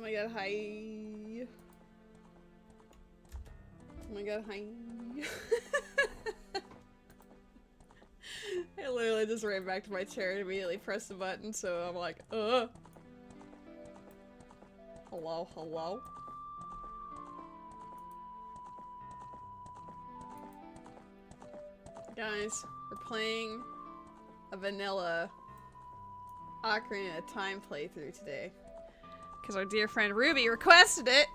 my god, hi. Oh my god, hi. I literally just ran back to my chair and immediately pressed the button, so I'm like, Hello, hello? Guys, we're playing a vanilla Ocarina of Time playthrough today. Because our dear friend Ruby requested it!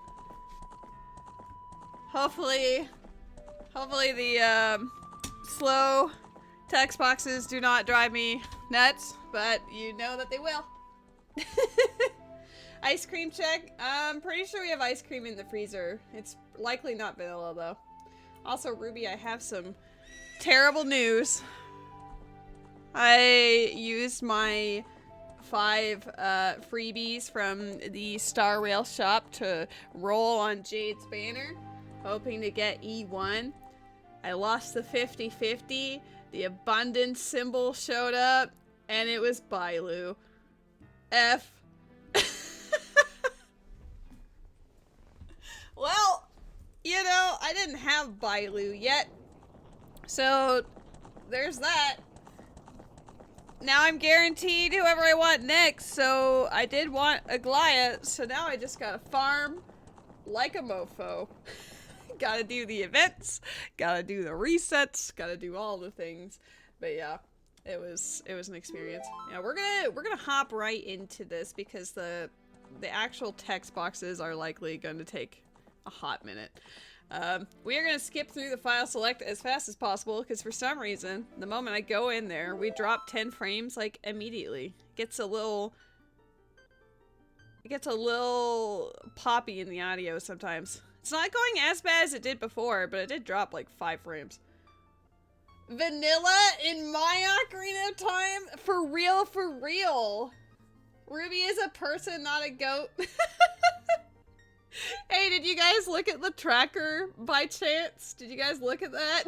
Hopefully the slow text boxes do not drive me nuts, but you know that they will. Ice cream check. I'm pretty sure we have ice cream in the freezer. It's likely not vanilla though. Also, Ruby, I have some terrible news. I used my 5 freebies from the Star Rail shop to roll on Jade's banner, hoping to get E1. I lost the 50-50. The abundance symbol showed up, and it was Bailu. F. Well, you know, I didn't have Bailu yet, so there's that. Now I'm guaranteed whoever I want next, so I did want a Goliath, so now I just gotta farm like a mofo. Gotta do the events, gotta do the resets, gotta do all the things. But yeah, it was an experience. Yeah, we're gonna hop right into this because the actual text boxes are likely going to take a hot minute. We are going to skip through the file select as fast as possible because for some reason, the moment I go in there, we drop 10 frames like immediately. It gets a little poppy in the audio sometimes. It's not going as bad as it did before, but it did drop like 5 frames. Vanilla in my Ocarina of Time? For real, for real. Ruby is a person, not a goat. Hey, did you guys look at the tracker by chance? Did you guys look at that?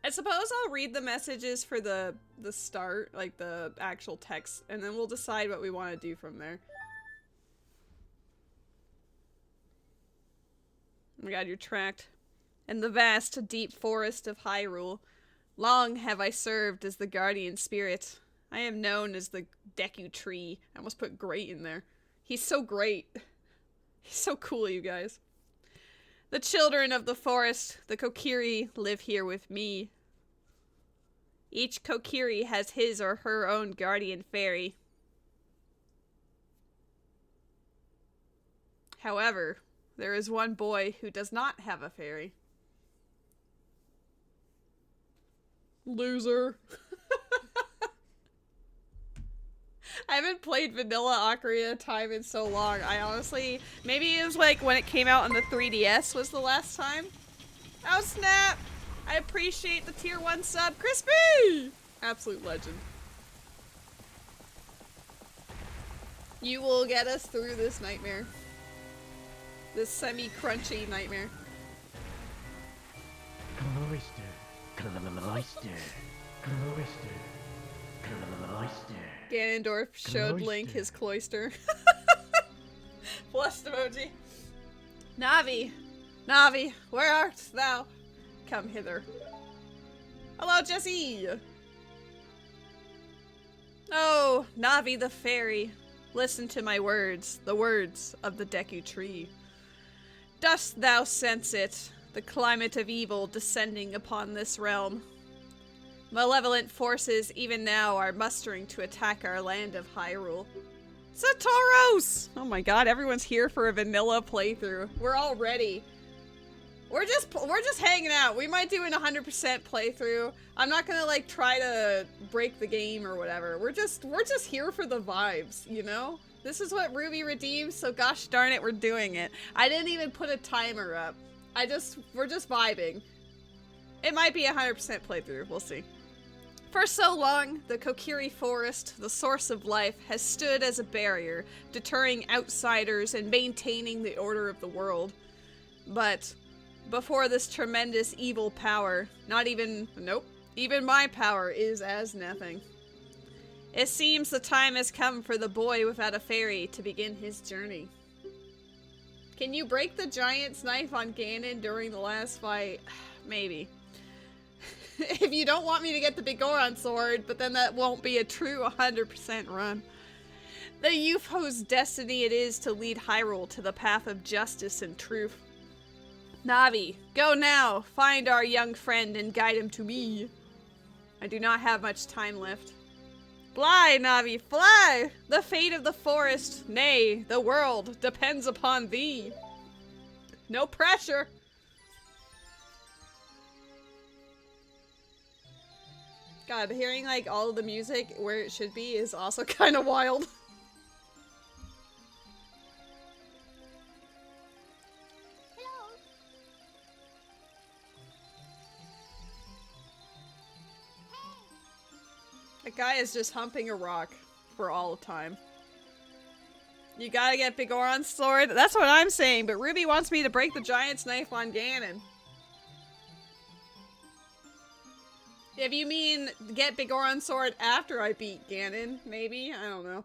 I suppose I'll read the messages for the start, like the actual text, and then we'll decide what we want to do from there. Oh my god, you're tracked. In the vast, deep forest of Hyrule, long have I served as the guardian spirit. I am known as the Deku Tree. I almost put great in there. He's so great. He's so cool, you guys. The children of the forest, the Kokiri, live here with me. Each Kokiri has his or her own guardian fairy. However, there is one boy who does not have a fairy. Loser. I haven't played vanilla Ocarina of Time in so long. I honestly, maybe it was like when it came out on the 3DS was the last time. Oh snap! I appreciate the tier 1 sub. Crispy! Absolute legend. You will get us through this nightmare. This semi-crunchy nightmare. Ganondorf showed Link his cloister. Blessed emoji. Navi! Navi, where art thou? Come hither. Hello, Jesse! Oh, Navi the fairy. Listen to my words, the words of the Deku Tree. Dost thou sense it, the climate of evil descending upon this realm? Malevolent forces even now are mustering to attack our land of Hyrule. Satoros! Oh my god, everyone's here for a vanilla playthrough. We're all ready. We're just hanging out. We might do an 100% playthrough. I'm not gonna like try to break the game or whatever. We're just here for the vibes, you know? This is what Ruby redeems, so gosh darn it, we're doing it. I didn't even put a timer up. We're just vibing. It might be a 100% playthrough, we'll see. For so long, the Kokiri Forest, the source of life, has stood as a barrier, deterring outsiders and maintaining the order of the world. But before this tremendous evil power, even my power is as nothing. It seems the time has come for the boy without a fairy to begin his journey. Can you break the giant's knife on Ganon during the last fight? Maybe. If you don't want me to get the Bigoron sword, but then that won't be a true 100% run. The youth whose destiny it is to lead Hyrule to the path of justice and truth. Navi, go now, find our young friend and guide him to me. I do not have much time left. Fly, Navi, fly! The fate of the forest, nay, the world, depends upon thee. No pressure. God, hearing like all of the music where it should be is also kind of wild. That guy is just humping a rock for all the time. You gotta get Bigoron's sword. That's what I'm saying, but Ruby wants me to break the giant's knife on Ganon. If you mean get Bigoron's sword after I beat Ganon, maybe? I don't know.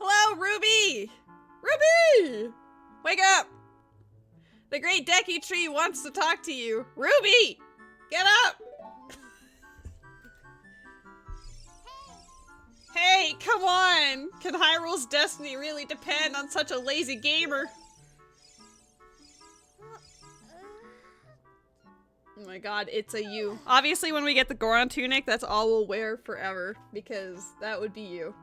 Hello, Ruby! Ruby! Wake up! The great Deku Tree wants to talk to you. Ruby! Get up! Hey, come on! Can Hyrule's destiny really depend on such a lazy gamer? Oh my god, it's a you. Obviously, when we get the Goron tunic, that's all we'll wear forever, because that would be you.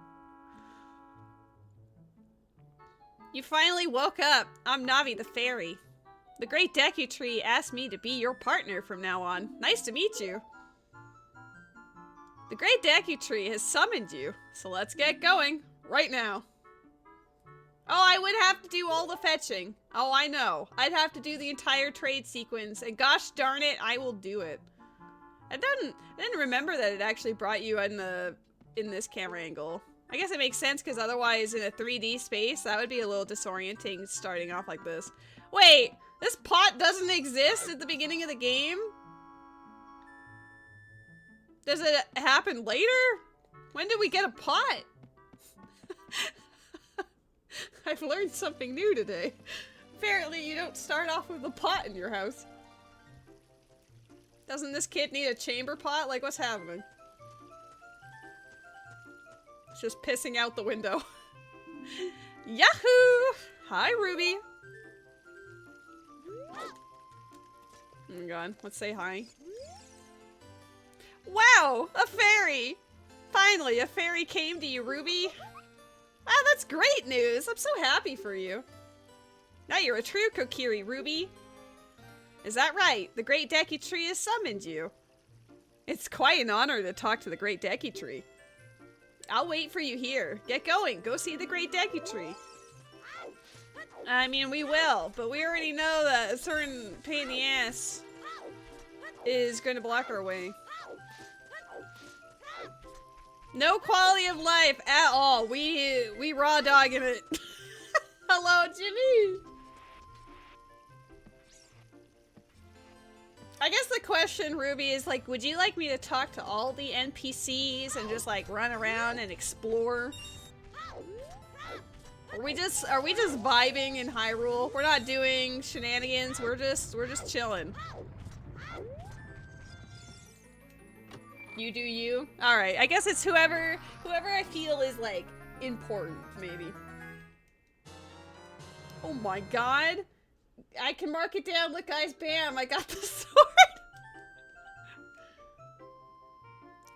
You finally woke up. I'm Navi the fairy. The great Deku Tree asked me to be your partner from now on. Nice to meet you. The great Deku Tree has summoned you, so let's get going right now. Oh, I would have to do all the fetching. Oh, I know. I'd have to do the entire trade sequence, and gosh darn it, I will do it. I didn't remember that it actually brought you in this camera angle. I guess it makes sense because otherwise in a 3D space, that would be a little disorienting starting off like this. Wait, this pot doesn't exist at the beginning of the game? Does it happen later? When did we get a pot? I've learned something new today. Apparently you don't start off with a pot in your house. Doesn't this kid need a chamber pot? Like, what's happening? It's just pissing out the window. Yahoo! Hi, Ruby. Oh my god, let's say hi. Wow! A fairy! Finally, a fairy came to you, Ruby. Wow, that's great news! I'm so happy for you. Now you're a true Kokiri, Ruby. Is that right? The great Deku Tree has summoned you. It's quite an honor to talk to the great Deku Tree. I'll wait for you here. Get going. Go see the great Deku Tree. I mean, we will, but we already know that a certain pain in the ass is going to block our way. No quality of life at all. We raw dogging it. Hello, Jimmy. I guess the question, Ruby, is like, would you like me to talk to all the NPCs and just like run around and explore? Are we just vibing in Hyrule? We're not doing shenanigans. We're just chilling. You do you. All right. I guess it's whoever I feel is like important, maybe. Oh my god. I can mark it down. Look, guys, bam, I got the sword.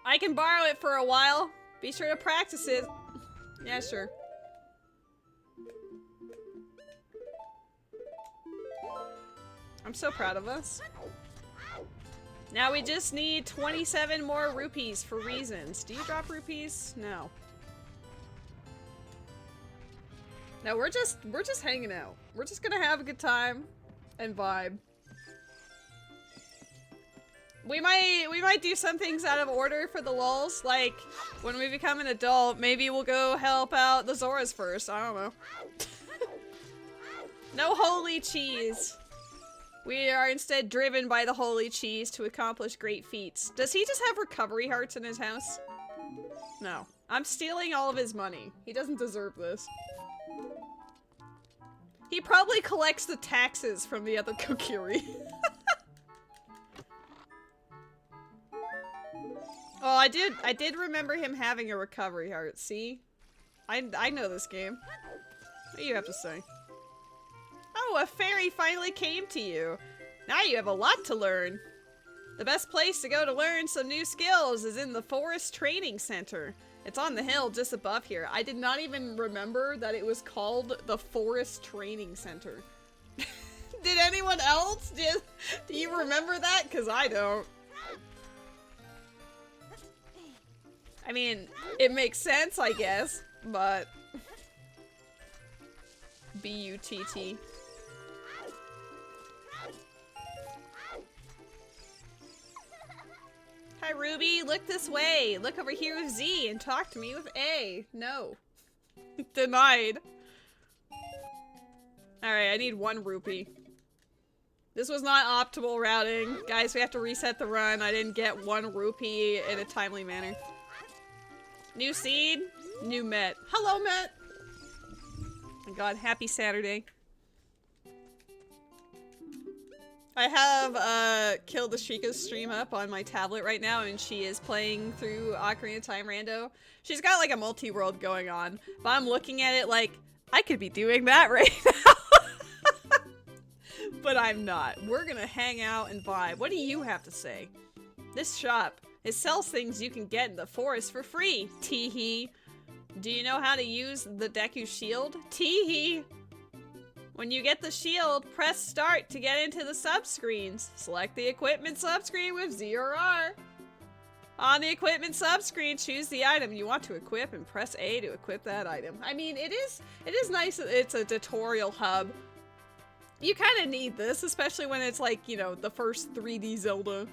I can borrow it for a while. Be sure to practice it. Yeah, sure. I'm so proud of us. Now we just need 27 more rupees for reasons. Do you drop rupees? No. No, we're just hanging out. We're just gonna have a good time and vibe. We might do some things out of order for the lulz. Like when we become an adult, maybe we'll go help out the Zoras first. I don't know. No holy cheese. We are instead driven by the holy cheese to accomplish great feats. Does he just have recovery hearts in his house? No. I'm stealing all of his money. He doesn't deserve this. He probably collects the taxes from the other Kokiri. Oh, I did remember him having a recovery heart, see? I know this game. What do you have to say? Oh, a fairy finally came to you. Now you have a lot to learn. The best place to go to learn some new skills is in the Forest Training Center. It's on the hill just above here. I did not even remember that it was called the Forest Training Center. Did anyone else? Do you remember that? Because I don't. I mean, it makes sense, I guess, but... B-U-T-T. Hi, Ruby. Look this way. Look over here with Z and talk to me with A. No. Denied. Alright, I need 1 rupee. This was not optimal routing. Guys, we have to reset the run. I didn't get 1 rupee in a timely manner. New seed, new Met. Hello, Met! Oh my god, happy Saturday. I have Kill the Sheikah's stream up on my tablet right now, and she is playing through Ocarina of Time Rando. She's got like a multi-world going on, but I'm looking at it like, I could be doing that right now. But I'm not. We're gonna hang out and vibe. What do you have to say? This shop, it sells things you can get in the forest for free. Teehee. Do you know how to use the Deku shield? Teehee. When you get the shield, press start to get into the subscreens. Select the equipment subscreen with Z or R. On the equipment subscreen, choose the item you want to equip and press A to equip that item. I mean, it is nice that it's a tutorial hub. You kind of need this, especially when it's like, you know, the first 3D Zelda.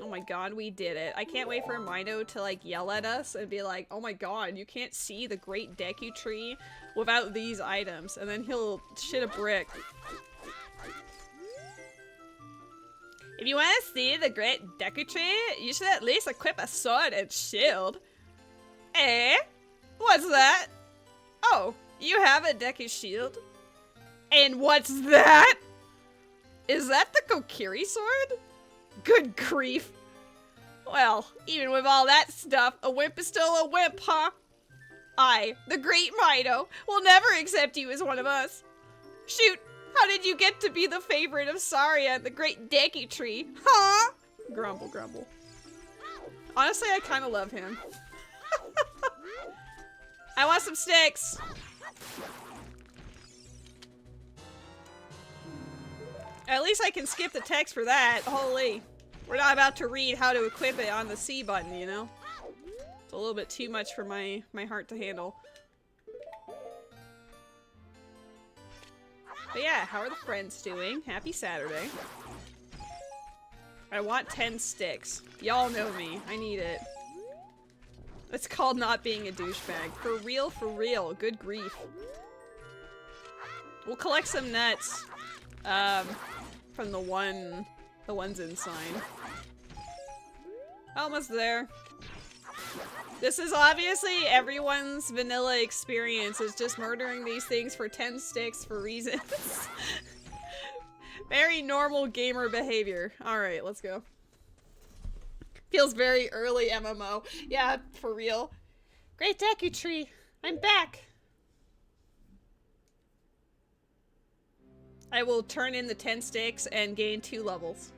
Oh my god, we did it. I can't wait for Mino to like yell at us and be like, oh my god, you can't see the Great Deku Tree without these items. And then he'll shit a brick. If you want to see the Great Deku Tree, you should at least equip a sword and shield. Eh? What's that? Oh, you have a Deku shield? And what's that? Is that the Kokiri sword? Good grief. Well, even with all that stuff, a wimp is still a wimp, huh? I, the great Mino, will never accept you as one of us. Shoot, how did you get to be the favorite of Saria and the Great Deku Tree? Huh? Grumble, grumble. Honestly, I kind of love him. I want some sticks. At least I can skip the text for that. Holy. We're not about to read how to equip it on the C button, you know? It's a little bit too much for my heart to handle. But yeah, how are the friends doing? Happy Saturday. I want 10 sticks. Y'all know me. I need it. It's called not being a douchebag. For real, for real. Good grief. We'll collect some nuts. From the ones inside. Almost there. This is obviously everyone's vanilla experience, is just murdering these things for 10 sticks for reasons. Very normal gamer behavior. Alright, let's go. Feels very early MMO. Yeah, for real. Great Deku Tree, I'm back! I will turn in the 10 sticks and gain 2 levels.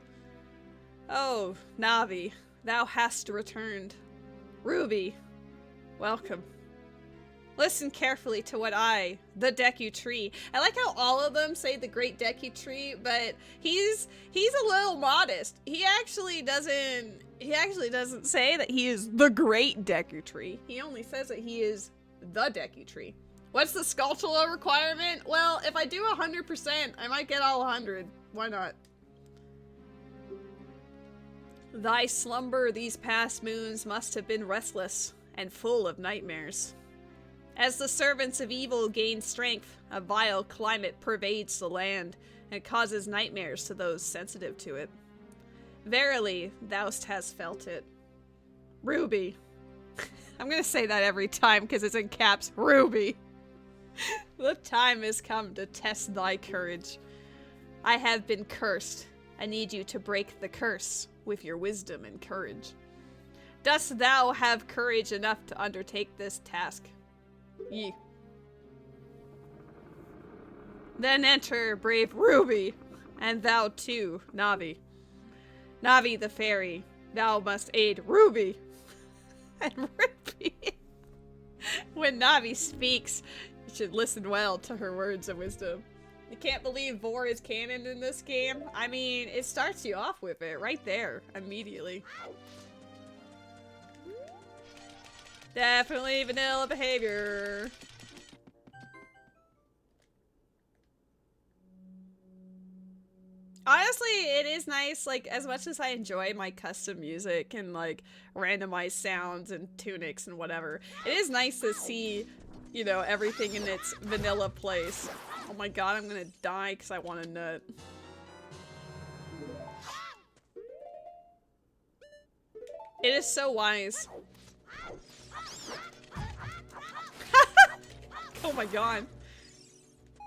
Oh, Navi, thou hast returned. Ruby, welcome. Listen carefully to what I, the Deku Tree. I like how all of them say the Great Deku Tree, but he's a little modest. He actually doesn't say that he is the Great Deku Tree. He only says that he is the Deku Tree. What's the Skulltula requirement? Well, if I do 100%, I might get all 100. Why not? Thy slumber these past moons must have been restless and full of nightmares. As the servants of evil gain strength, a vile climate pervades the land and causes nightmares to those sensitive to it. Verily, thou hast felt it. Ruby. I'm gonna say that every time because it's in caps. Ruby. The time has come to test thy courage. I have been cursed. I need you to break the curse with your wisdom and courage. Dost thou have courage enough to undertake this task? Ye. Then enter brave Ruby, and thou too, Navi. Navi the fairy, thou must aid Ruby. And Ruby. When Navi speaks, you should listen well to her words of wisdom. You can't believe Vor is canon in this game? I mean, it starts you off with it right there, immediately. Definitely vanilla behavior. Honestly, it is nice, like, as much as I enjoy my custom music and, like, randomized sounds and tunics and whatever, it is nice to see, you know, everything in its vanilla place. Oh my god, I'm gonna die because I want a nut. It is so wise. Oh my god.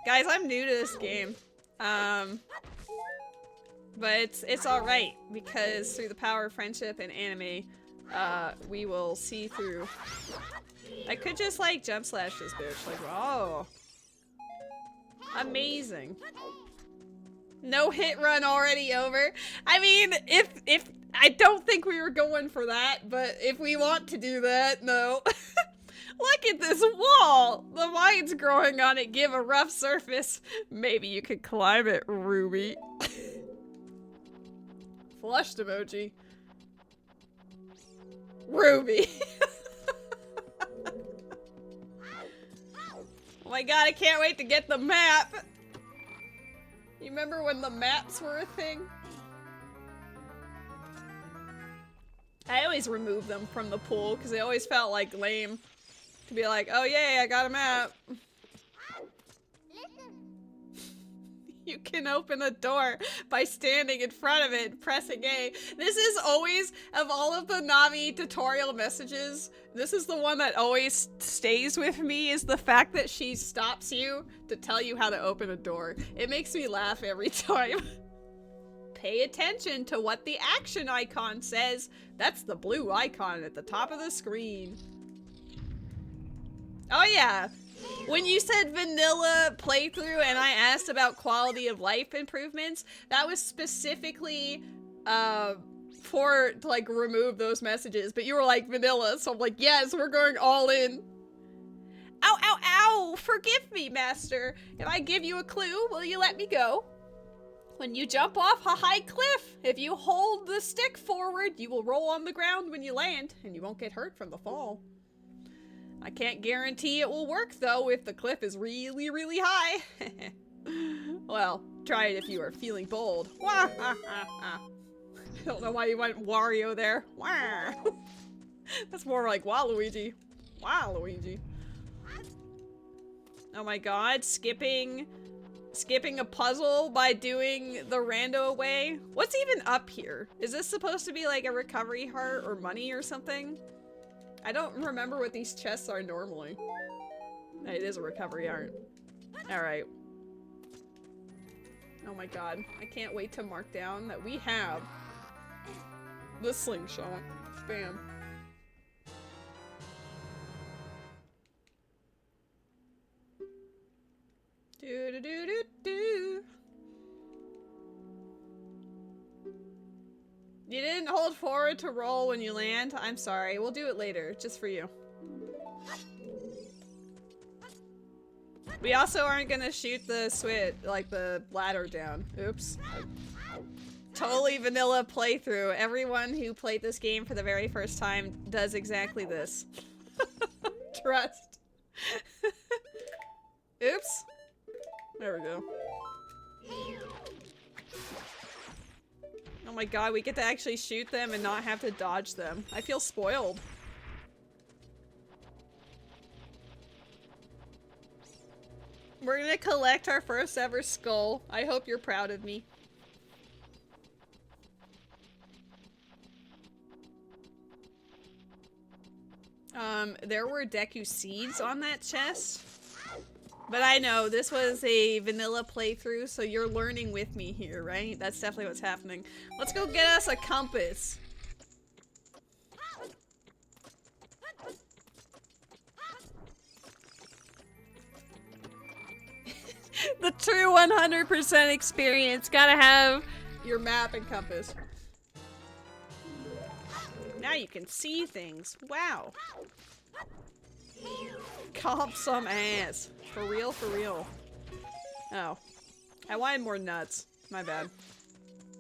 Guys, I'm new to this game. But it's alright, because through the power of friendship and anime, we will see through. I could just, like, jump slash this bitch. Like, oh. Amazing. No hit run already over. I mean, if I don't think we were going for that, but if we want to do that, no. Look at this wall! The vines growing on it give a rough surface. Maybe you could climb it, Ruby. Flushed emoji. Ruby. Oh my god, I can't wait to get the map! You remember when the maps were a thing? I always remove them from the pool because they always felt like lame. To be like, oh yay, I got a map. You can open a door by standing in front of it and pressing A. This is always, of all of the Navi tutorial messages, this is the one that always stays with me, is the fact that she stops you to tell you how to open a door. It makes me laugh every time. Pay attention to what the action icon says. That's the blue icon at the top of the screen. Oh yeah. When you said vanilla playthrough and I asked about quality of life improvements, that was specifically for to like remove those messages, but you were like vanilla, so I'm like, yes, we're going all in. Ow, ow, ow! Forgive me, master. If I give you a clue, will you let me go? When you jump off a high cliff, if you hold the stick forward, you will roll on the ground when you land, and you won't get hurt from the fall. I can't guarantee it will work, though, if the cliff is really, really high. Well, try it if you are feeling bold. Wah, ha, ha, ha. I don't know why you went Wario there. Wah. That's more like Waluigi. Waluigi. Oh my god, skipping a puzzle by doing the rando way. What's even up here? Is this supposed to be like a recovery heart or money or something? I don't remember what these chests are normally. It is a recovery heart. Alright. Oh my god. I can't wait to mark down that we have the slingshot. Bam. Do do do do do. You didn't hold forward to roll when you land? I'm sorry. We'll do it later, just for you. We also aren't gonna shoot the switch, like the ladder down. Oops. Totally vanilla playthrough. Everyone who played this game for the very first time does exactly this. Trust. Oops. There we go. Oh my god, we get to actually shoot them and not have to dodge them. I feel spoiled. collect our first ever skull. I hope you're proud of me. There were Deku seeds on that chest. But I know, this was a vanilla playthrough, so you're learning with me here, right? That's definitely what's happening. Let's go get us a compass. The true 100% experience. Gotta have your map and compass. Now you can see things. Wow. Comp some ass. For real, for real. Oh. I wanted more nuts. My bad.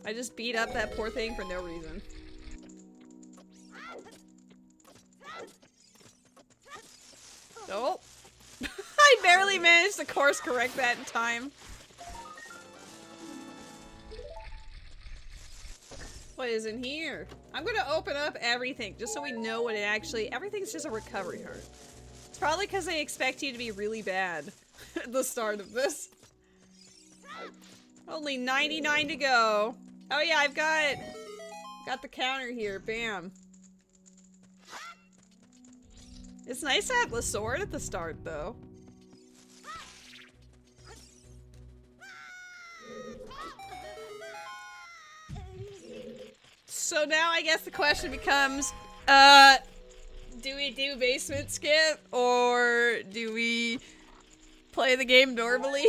I just beat up that poor thing for no reason. Oh. I barely managed to course correct that in time. What is in here? I'm gonna open up everything just so we know what it actually— everything's just a recovery heart. It's probably because they expect you to be really bad at the start of this. Only 99 to go. Oh yeah, I've got the counter here. Bam. It's nice to have the sword at the start, though. So now I guess the question becomes, do we do basement skip, or do we play the game normally?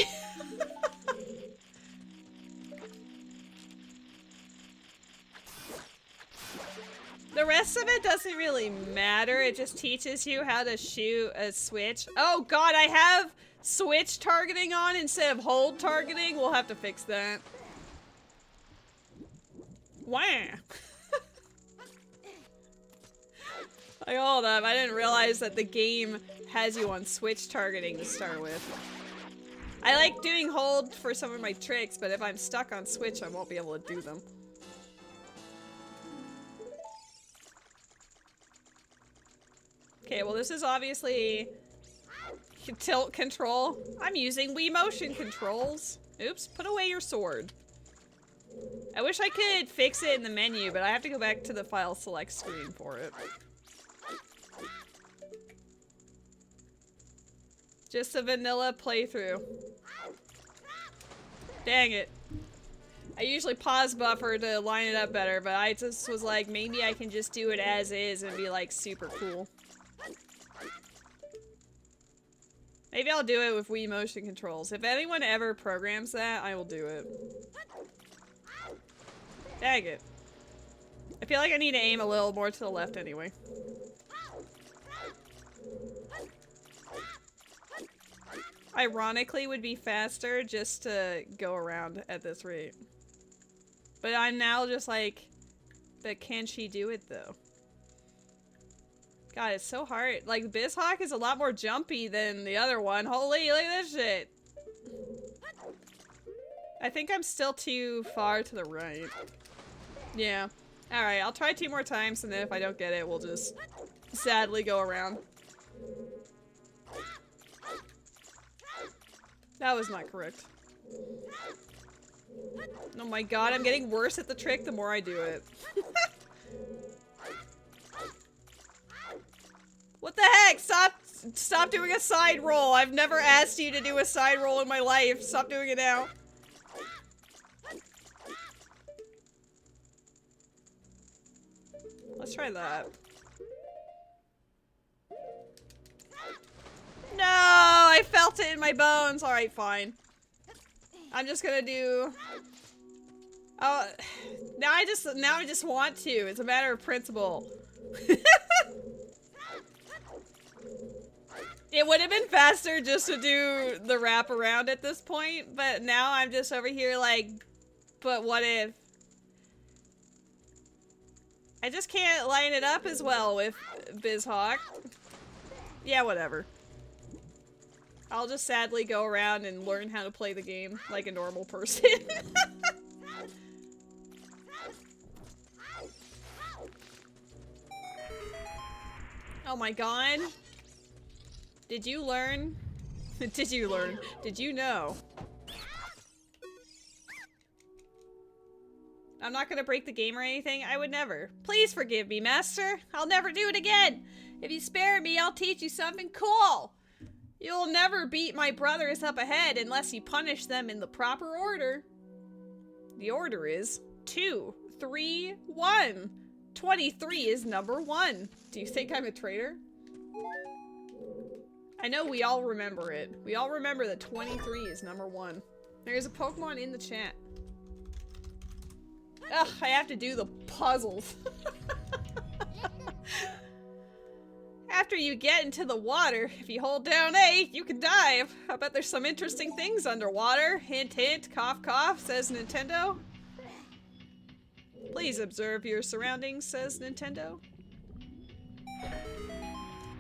The rest of it doesn't really matter, it just teaches you how to shoot a switch. Oh god, I have switch targeting on instead of hold targeting. We'll have to fix that. Wah! Like, hold up, I didn't realize that the game has you on switch targeting to start with. I like doing hold for some of my tricks, but if I'm stuck on switch, I won't be able to do them. Okay, well this is obviously tilt control. I'm using Wii motion controls. Oops, put away your sword. I wish I could fix it in the menu, but I have to go back to the file select screen for it. Just a vanilla playthrough. Dang it. I usually pause buffer to line it up better, but I just was like, maybe I can just do it as is and be like super cool. Maybe I'll do it with Wii motion controls. If anyone ever programs that, I will do it. Dang it. I feel like I need to aim a little more to the left anyway. Ironically, would be faster just to go around at this rate. But I'm now just like, but can she do it though? God, it's so hard. Like, BizHawk is a lot more jumpy than the other one. Holy, look at this shit. I think I'm still too far to the right. Yeah. Alright, I'll try 2 more times, and then if I don't get it, we'll just sadly go around. That was not correct. Oh my god, I'm getting worse at the trick the more I do it. What the heck? Stop doing a side roll. I've never asked you to do a side roll in my life. Stop doing it now. Let's try that. No, I felt it in my bones. All right, fine. I'm just gonna do. Oh, now I just want to. It's a matter of principle. It would have been faster just to do the wrap around at this point, but now I'm just over here like, but what if? I just can't line it up as well with BizHawk. Yeah, whatever. I'll just sadly go around and learn how to play the game like a normal person. Oh my god. Did you learn Did you learn? Did you know? I'm not gonna break the game or anything. I would never. Please forgive me, Master. I'll never do it again. If you spare me, I'll teach you something cool. You'll never beat my brothers up ahead unless you punish them in the proper order. The order is 2, 3, 1. 23 is number 1. Do you think I'm a traitor? I know we all remember it. We all remember that 23 is number 1. There's a Pokemon in the chat. Ugh, I have to do the puzzles. After you get into the water, if you hold down A, you can dive. I bet there's some interesting things underwater. Hint, hint, cough, cough, says Nintendo. Please observe your surroundings, says Nintendo.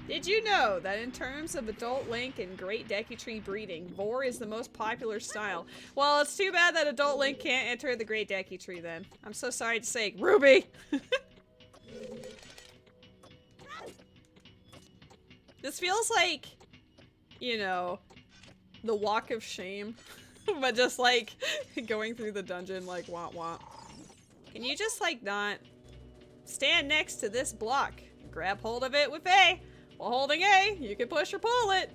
Did you know that in terms of adult Link and Great Deku breeding, Vor is the most popular style? Well, it's too bad that adult Link can't enter the Great Deku then. I'm so sorry to say, Ruby! This feels like, you know, the walk of shame, but just like going through the dungeon like wah wah. Can you just like not stand next to this block? Grab hold of it with A. While holding A, you can push or pull it.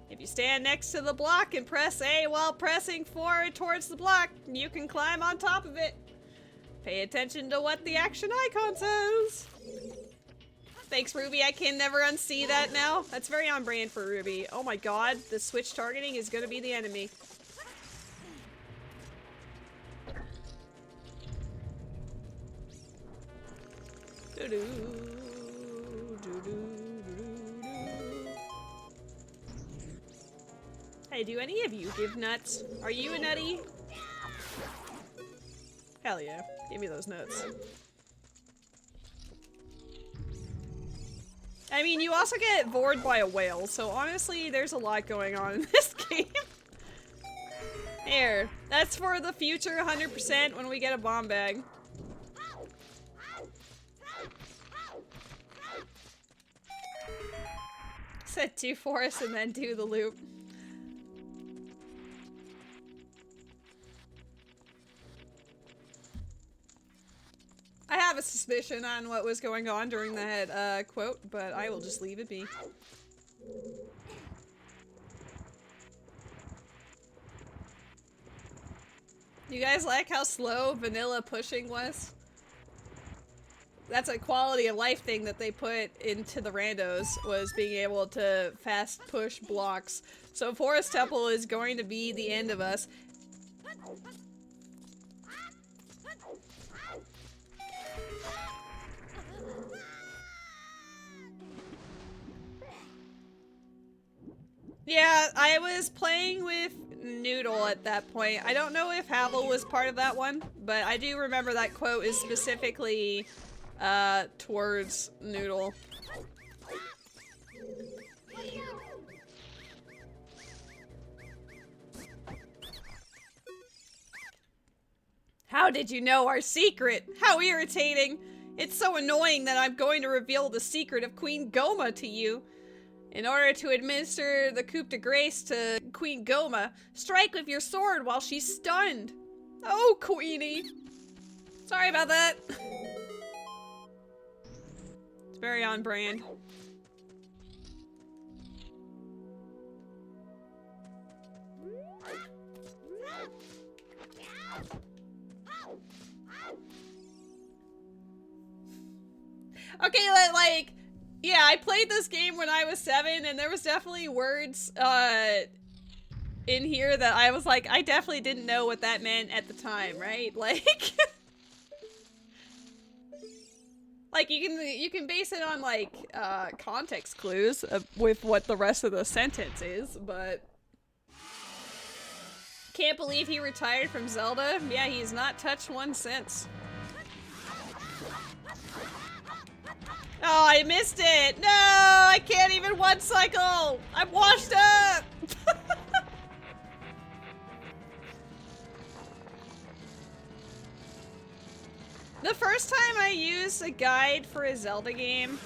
If you stand next to the block and press A while pressing forward towards the block, you can climb on top of it. Pay attention to what the action icon says. Thanks, Ruby. I can never unsee that now. That's very on brand for Ruby. Oh my god, the switch targeting is gonna be the enemy. Hey, do any of you give nuts? Are you a nutty? Hell yeah. Give me those nuts. I mean, you also get vored by a whale, so honestly, there's a lot going on in this game. Here, that's for the future 100% when we get a bomb bag. Set 2 forests and then do the loop. I have a suspicion on what was going on during that quote, but I will just leave it be. You guys like how slow vanilla pushing was? That's a quality of life thing that they put into the randos, was being able to fast push blocks. So Forest Temple is going to be the end of us. Yeah, I was playing with Noodle at that point. I don't know if Havel was part of that one, but I do remember that quote is specifically towards Noodle. How did you know our secret? How irritating! It's so annoying that I'm going to reveal the secret of Queen Goma to you. In order to administer the coup de grace to Queen Goma, strike with your sword while she's stunned. Oh, Queenie. Sorry about that. It's very on brand. Okay, like, yeah, I played this game when I was 7, and there was definitely words, in here that I was like, I definitely didn't know what that meant at the time, right? Like, like you can base it on, like, context clues with what the rest of the sentence is, but... Can't believe he retired from Zelda? Yeah, he's not touched one since. Oh, I missed it! No! I can't even one cycle! I'm washed up! The first time I used a guide for a Zelda game,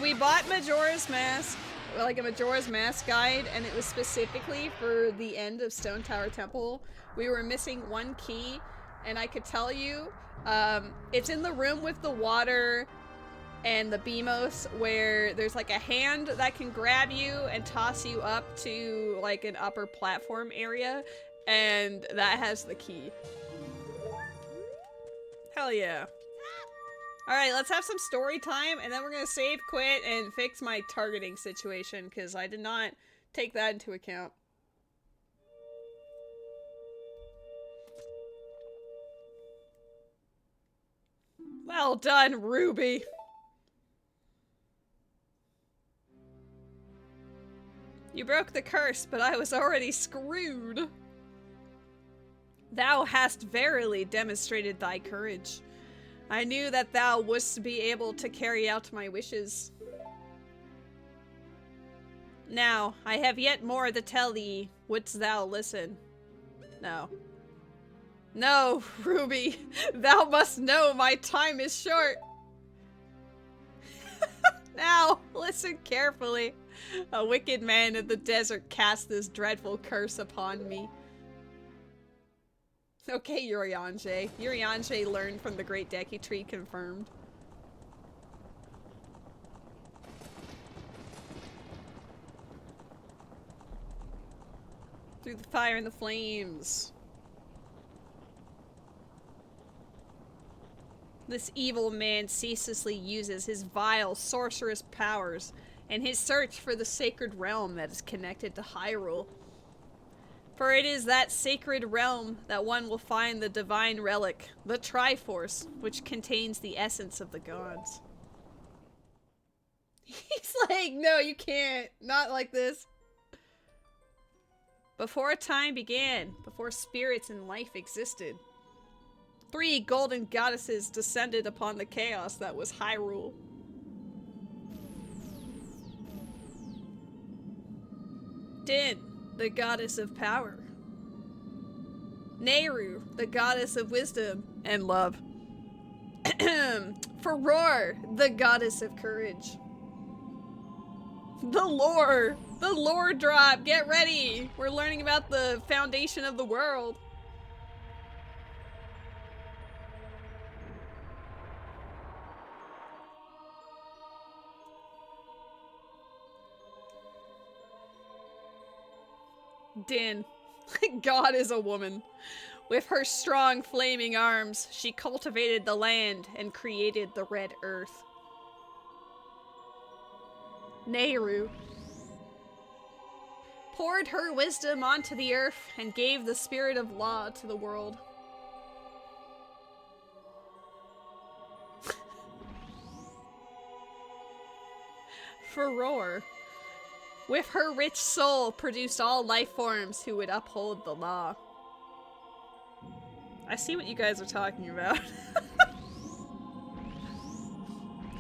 we bought Majora's Mask, like a Majora's Mask guide, and it was specifically for the end of Stone Tower Temple. We were missing one key, and I could tell you, it's in the room with the water and the Beamos, where there's like a hand that can grab you and toss you up to like an upper platform area, and that has the key. Hell yeah. Alright, let's have some story time, and then we're gonna save, quit, and fix my targeting situation, because I did not take that into account. Well done, Ruby! You broke the curse, but I was already screwed. Thou hast verily demonstrated thy courage. I knew that thou wouldst be able to carry out my wishes. Now, I have yet more to tell thee. Wouldst thou listen? No. No, Ruby. Thou must know my time is short. Now, listen carefully. A wicked man in the desert cast this dreadful curse upon me. Okay, Urianger. Urianger learned from the Great Deku Tree, confirmed. Through the fire and the flames. This evil man ceaselessly uses his vile sorcerous powers in his search for the sacred realm that is connected to Hyrule. For it is that sacred realm that one will find the divine relic, the Triforce, which contains the essence of the gods. He's like, no, you can't. Not like this. Before time began, before spirits and life existed, 3 golden goddesses descended upon the chaos that was Hyrule. Din, the goddess of power. Nehru, the goddess of wisdom and love. Furore, the goddess of courage. The lore drop, get ready! We're learning about the foundation of the world. Din. God is a woman. With her strong flaming arms, she cultivated the land and created the red earth. Nehru poured her wisdom onto the earth and gave the spirit of law to the world. Furore, with her rich soul, produced all life forms who would uphold the law. I see what you guys are talking about.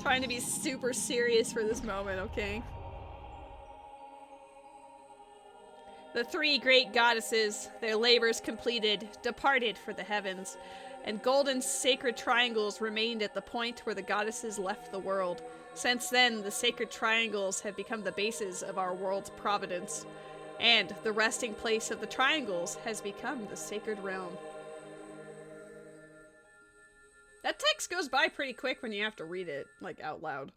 Trying to be super serious for this moment, okay? The 3 great goddesses, their labors completed, departed for the heavens, and golden sacred triangles remained at the point where the goddesses left the world. Since then, the sacred triangles have become the basis of our world's providence, and the resting place of the triangles has become the sacred realm. That text goes by pretty quick when you have to read it, like, out loud.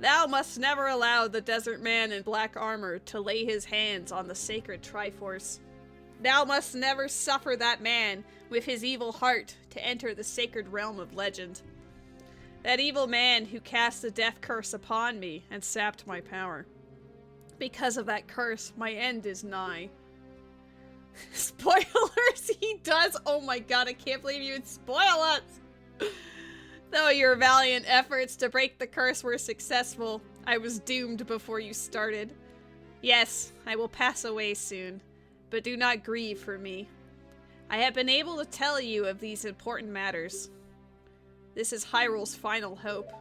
Thou must never allow the desert man in black armor to lay his hands on the sacred Triforce. Thou must never suffer that man with his evil heart to enter the sacred realm of legend. That evil man who cast the death curse upon me and sapped my power. Because of that curse, my end is nigh. Spoilers, he does. Oh my god, I can't believe you would spoil us. Though your valiant efforts to break the curse were successful, I was doomed before you started. Yes, I will pass away soon, but do not grieve for me. I have been able to tell you of these important matters. This is Hyrule's final hope.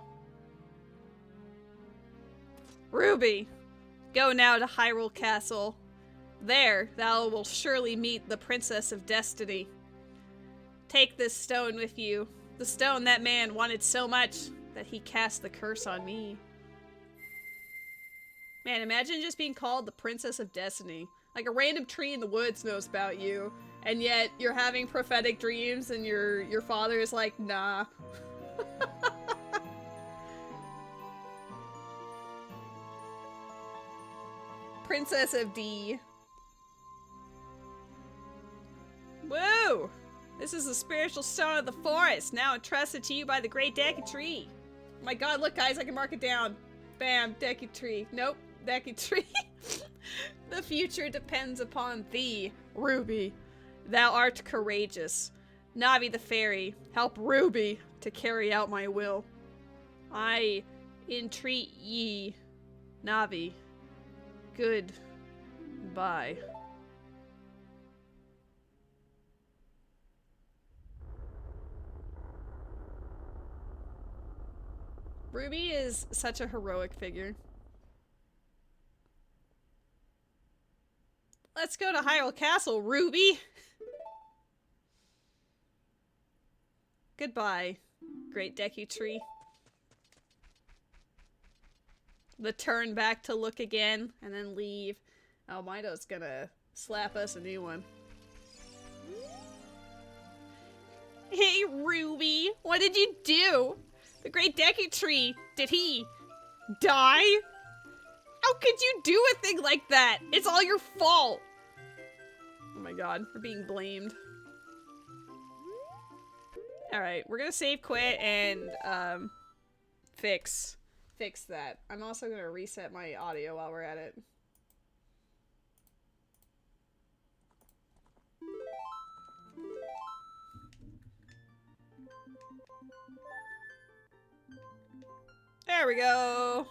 Ruby, go now to Hyrule Castle. There, thou wilt surely meet the Princess of Destiny. Take this stone with you, the stone that man wanted so much that he cast the curse on me. Man, imagine just being called the Princess of Destiny. Like a random tree in the woods knows about you, and yet you're having prophetic dreams and your father is like, nah. Princess of D. Woo! This is the spiritual stone of the forest, now entrusted to you by the great Deku Tree. Oh my god, look guys, I can mark it down. Bam, Deku Tree. Nope, Deku Tree. The future depends upon thee, Ruby. Thou art courageous. Navi the fairy, help Ruby to carry out my will. I entreat ye, Navi. Goodbye. Ruby is such a heroic figure. Let's go to Hyrule Castle, Ruby! Goodbye, great Deku Tree. The turn back to look again, and then leave. Oh, Mido's gonna slap us a new one. Hey, Ruby! What did you do? The great Deku Tree, did he die? How could you do a thing like that? It's all your fault! Oh my god, we're being blamed. Alright, we're gonna save quit and, fix that. I'm also gonna reset my audio while we're at it. There we go.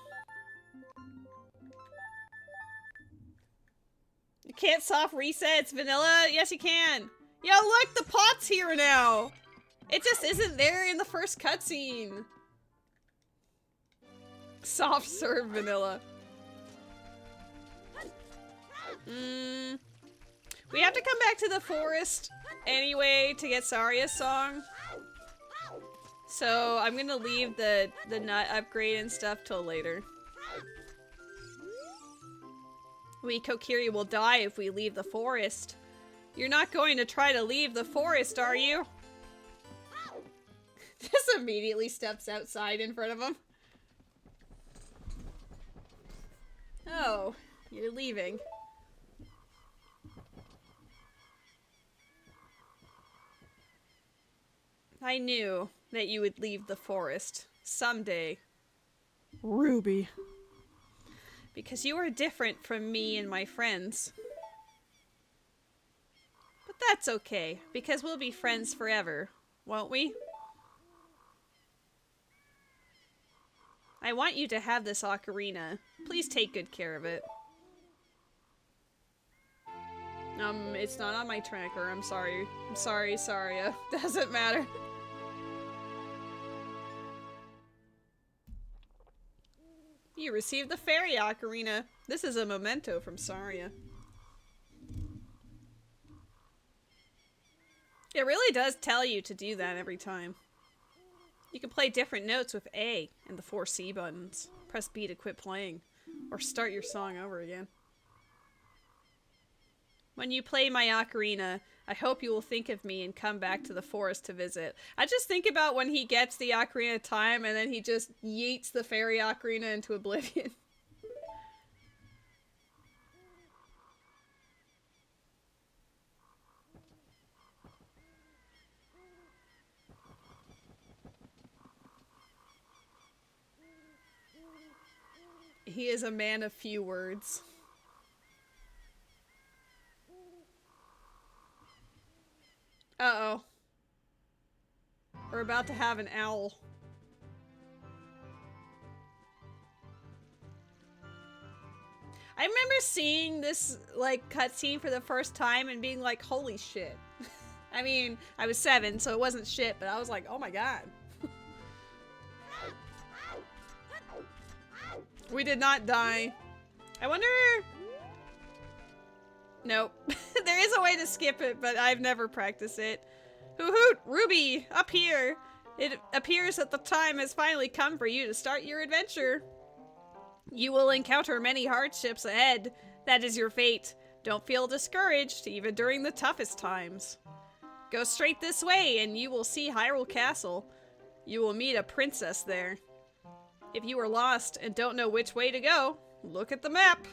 You can't soft reset, it's vanilla? Yes you can. Yo, look, the pot's here now. It just isn't there in the first cutscene. Soft serve vanilla. We have to come back to the forest anyway to get Saria's song. So I'm gonna leave the nut upgrade and stuff till later. We Kokiri will die if we leave the forest. You're not going to try to leave the forest, are you? Just immediately steps outside in front of him. Oh, you're leaving. I knew that you would leave the forest someday, Ruby. Because you are different from me and my friends. But that's okay, because we'll be friends forever, won't we? I want you to have this ocarina. Please take good care of it. It's not on my tracker. I'm sorry. I'm sorry, Saria. Doesn't matter. You received the fairy ocarina. This is a memento from Saria. It really does tell you to do that every time. You can play different notes with A and the 4 C buttons. Press B to quit playing, or start your song over again. When you play my ocarina, I hope you will think of me and come back to the forest to visit. I just think about when he gets the Ocarina of Time and then he just yeets the fairy ocarina into oblivion. He is a man of few words. Uh-oh. We're about to have an owl. I remember seeing this, like, cutscene for the first time and being like, holy shit. I mean, I was 7, so it wasn't shit, but I was like, oh my god. We did not die. I wonder... Nope. There is a way to skip it, but I've never practiced it. Hoot hoot! Ruby! Up here! It appears that the time has finally come for you to start your adventure. You will encounter many hardships ahead. That is your fate. Don't feel discouraged, even during the toughest times. Go straight this way, and you will see Hyrule Castle. You will meet a princess there. If you are lost and don't know which way to go, look at the map.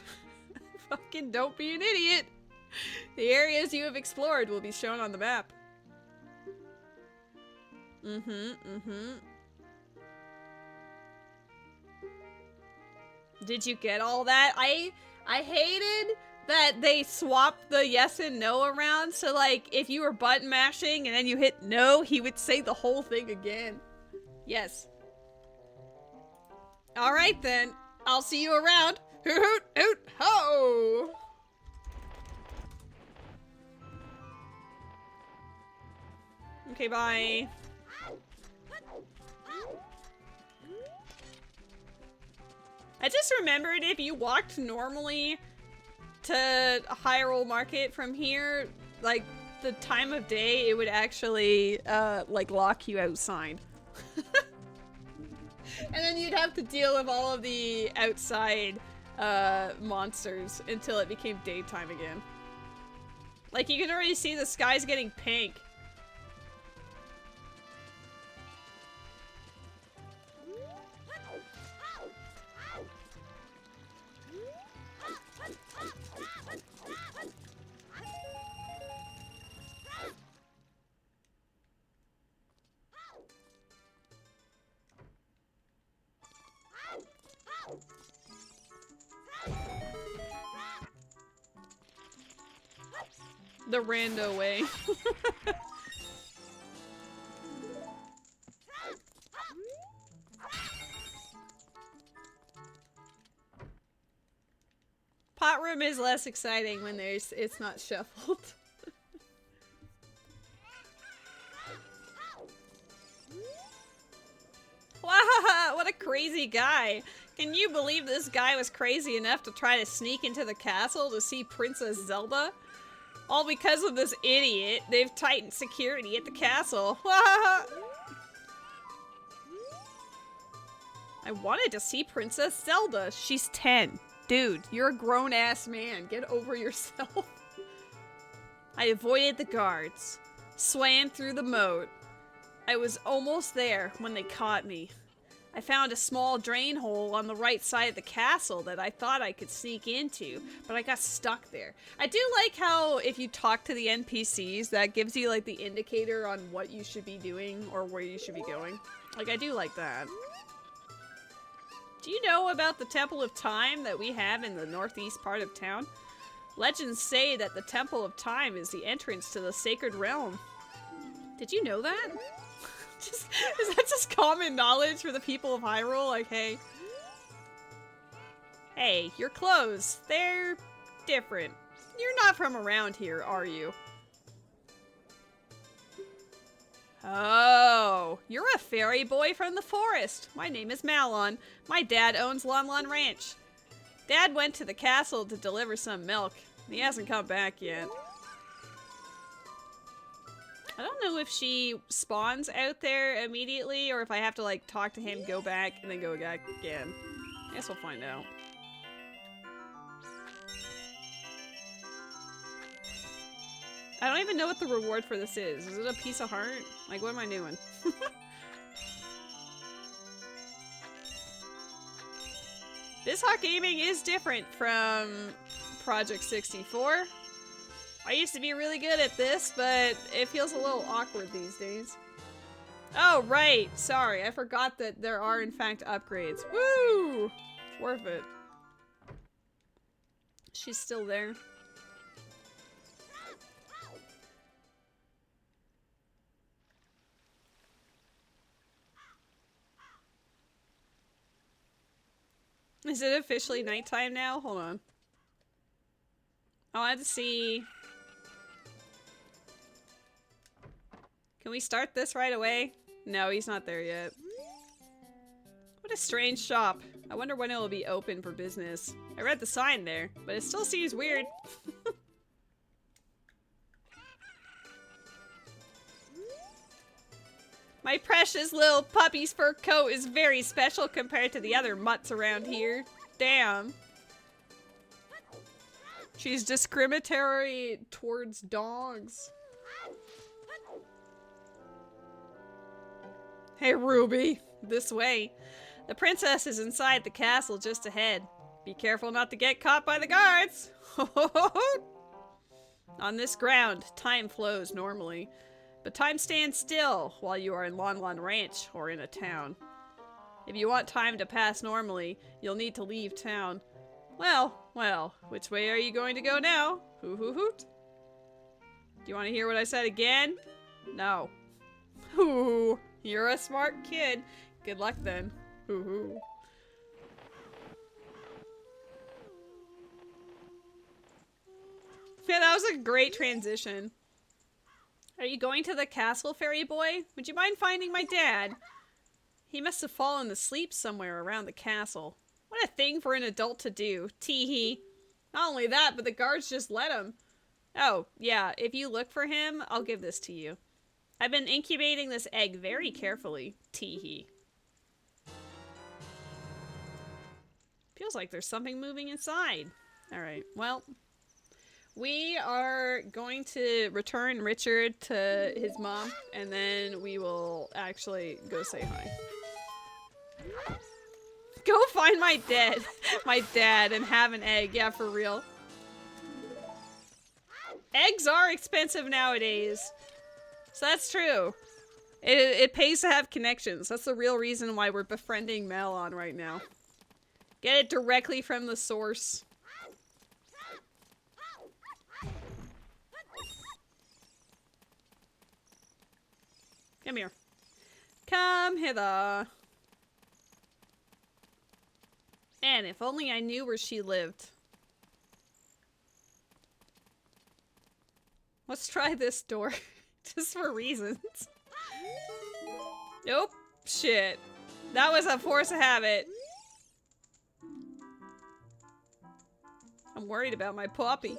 Fucking don't be an idiot. The areas you have explored will be shown on the map. Did you get all that? I hated that they swapped the yes and no around, so like if you were button mashing and then you hit no, he would say the whole thing again. Yes. Alright then, I'll see you around. Hoot hoot hoot ho! Okay, bye. I just remembered if you walked normally to Hyrule Market from here, like the time of day, it would actually like lock you outside. And then you'd have to deal with all of the outside monsters until it became daytime again. Like you can already see the sky's getting pink. The rando way. Pot room is less exciting when it's not shuffled. Wow, what a crazy guy. Can you believe this guy was crazy enough to try to sneak into the castle to see Princess Zelda? All because of this idiot. They've tightened security at the castle. I wanted to see Princess Zelda. She's 10. Dude, you're a grown-ass man. Get over yourself. I avoided the guards. Swam through the moat. I was almost there when they caught me. I found a small drain hole on the right side of the castle that I thought I could sneak into, but I got stuck there. I do like how if you talk to the NPCs, that gives you like the indicator on what you should be doing or where you should be going. Like, I do like that. Do you know about the Temple of Time that we have in the northeast part of town? Legends say that the Temple of Time is the entrance to the sacred realm. Did you know that? Is that just common knowledge for the people of Hyrule? Like, hey. Hey, your clothes, they're different. You're not from around here, are you? Oh, you're a fairy boy from the forest. My name is Malon. My dad owns Lon Lon Ranch. Dad went to the castle to deliver some milk. He hasn't come back yet. I don't know if she spawns out there immediately or if I have to like talk to him, go back, and then go back again. I guess we'll find out. I don't even know what the reward for this is. Is it a piece of heart? Like, what am I doing? BizHawk Gaming is different from Project 64. I used to be really good at this, but it feels a little awkward these days. Oh, right. Sorry, I forgot that there are, in fact, upgrades. Woo! It's worth it. She's still there. Is it officially nighttime now? Hold on. I wanted to see... Can we start this right away? No, he's not there yet. What a strange shop. I wonder when it will be open for business. I read the sign there, but it still seems weird. My precious little puppy's fur coat is very special compared to the other mutts around here. Damn. She's discriminatory towards dogs. Hey, Ruby. This way. The princess is inside the castle just ahead. Be careful not to get caught by the guards. On this ground, time flows normally. But time stands still while you are in Lon Lon Ranch or in a town. If you want time to pass normally, you'll need to leave town. Well, which way are you going to go now? Hoo hoo hoot. Do you want to hear what I said again? No. Hoo. You're a smart kid. Good luck then. Hoo hoo. Yeah, that was a great transition. Are you going to the castle, fairy boy? Would you mind finding my dad? He must have fallen asleep somewhere around the castle. What a thing for an adult to do. Tee-hee. Not only that, but the guards just let him. Oh, yeah, if you look for him, I'll give this to you. I've been incubating this egg very carefully. Tee-hee. Feels like there's something moving inside. Alright, well... we are going to return Richard to his mom, and then we will actually go say hi. Go find my dad, and have an egg. Yeah, for real. Eggs are expensive nowadays. So that's true. It pays to have connections. That's the real reason why we're befriending Malon right now. Get it directly from the source. Come here. Come hither. And if only I knew where she lived. Let's try this door. Just for reasons. Nope. Shit. That was a force of habit. I'm worried about my puppy.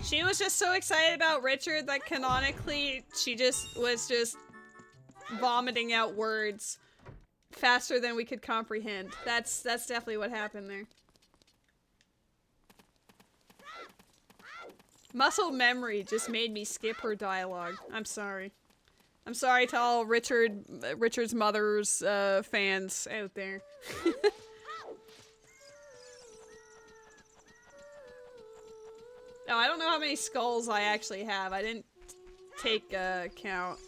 She was just so excited about Richard that canonically she was just vomiting out words faster than we could comprehend. That's definitely what happened there. Muscle memory just made me skip her dialogue. I'm sorry. I'm sorry to all Richard's mother's fans out there. No, I don't know how many skulls I actually have. I didn't take count.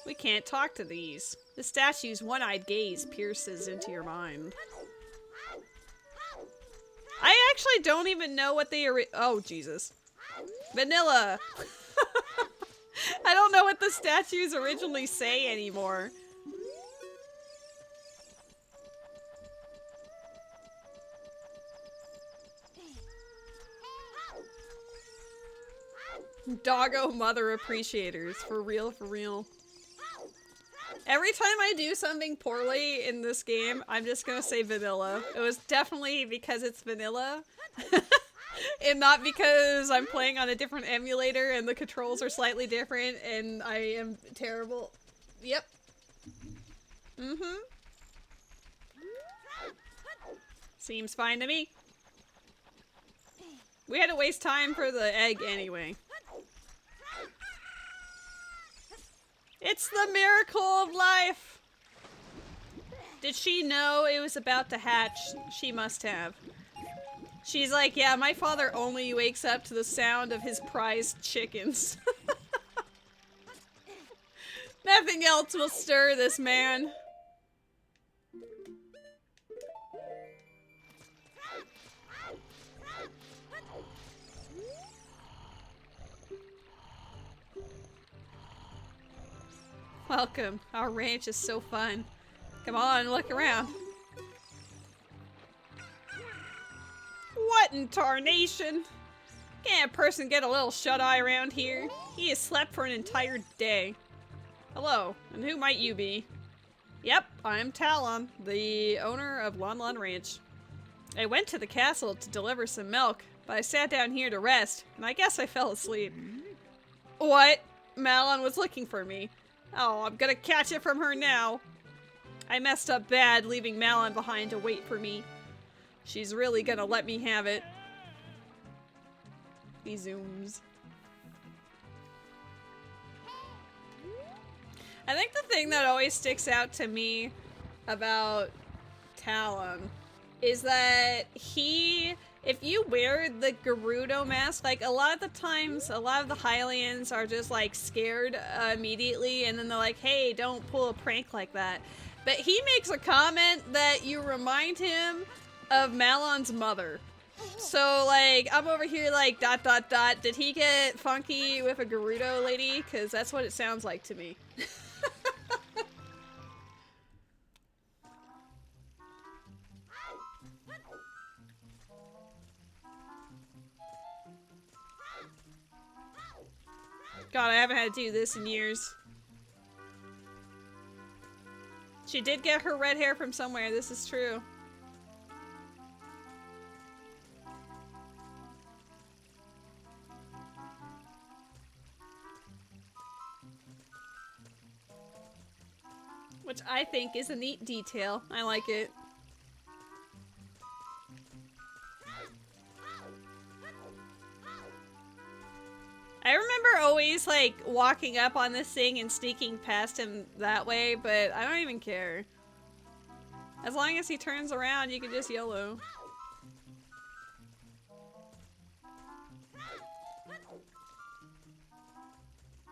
We can't talk to these. The statue's one-eyed gaze pierces into your mind. I actually don't even know what they oh, Jesus. Vanilla! I don't know what the statues originally say anymore. Doggo mother appreciators. For real, for real. Every time I do something poorly in this game, I'm just gonna say vanilla. It was definitely because it's vanilla. And not because I'm playing on a different emulator and the controls are slightly different and I am terrible. Yep. Mm-hmm. Seems fine to me. We had to waste time for the egg anyway. It's the miracle of life! Did she know it was about to hatch? She must have. She's like, yeah, my father only wakes up to the sound of his prized chickens. Nothing else will stir this man. Welcome. Our ranch is so fun. Come on, look around. What in tarnation? Can't a person get a little shut-eye around here? He has slept for an entire day. Hello, and who might you be? Yep, I'm Talon, the owner of Lon Lon Ranch. I went to the castle to deliver some milk, but I sat down here to rest, and I guess I fell asleep. What? Malon was looking for me. Oh, I'm gonna catch it from her now. I messed up bad leaving Malon behind to wait for me. She's really gonna let me have it. He zooms. I think the thing that always sticks out to me about Talon is that if you wear the Gerudo mask, like a lot of the times, a lot of the Hylians are just like scared immediately, and then they're like, hey, don't pull a prank like that. But he makes a comment that you remind him of Malon's mother. So like, I'm over here like, ... Did he get funky with a Gerudo lady? Because that's what it sounds like to me. God, I haven't had to do this in years. She did get her red hair from somewhere, this is true. Which I think is a neat detail. I like it. I remember always, like, walking up on this thing and sneaking past him that way, but I don't even care. As long as he turns around, you can just YOLO.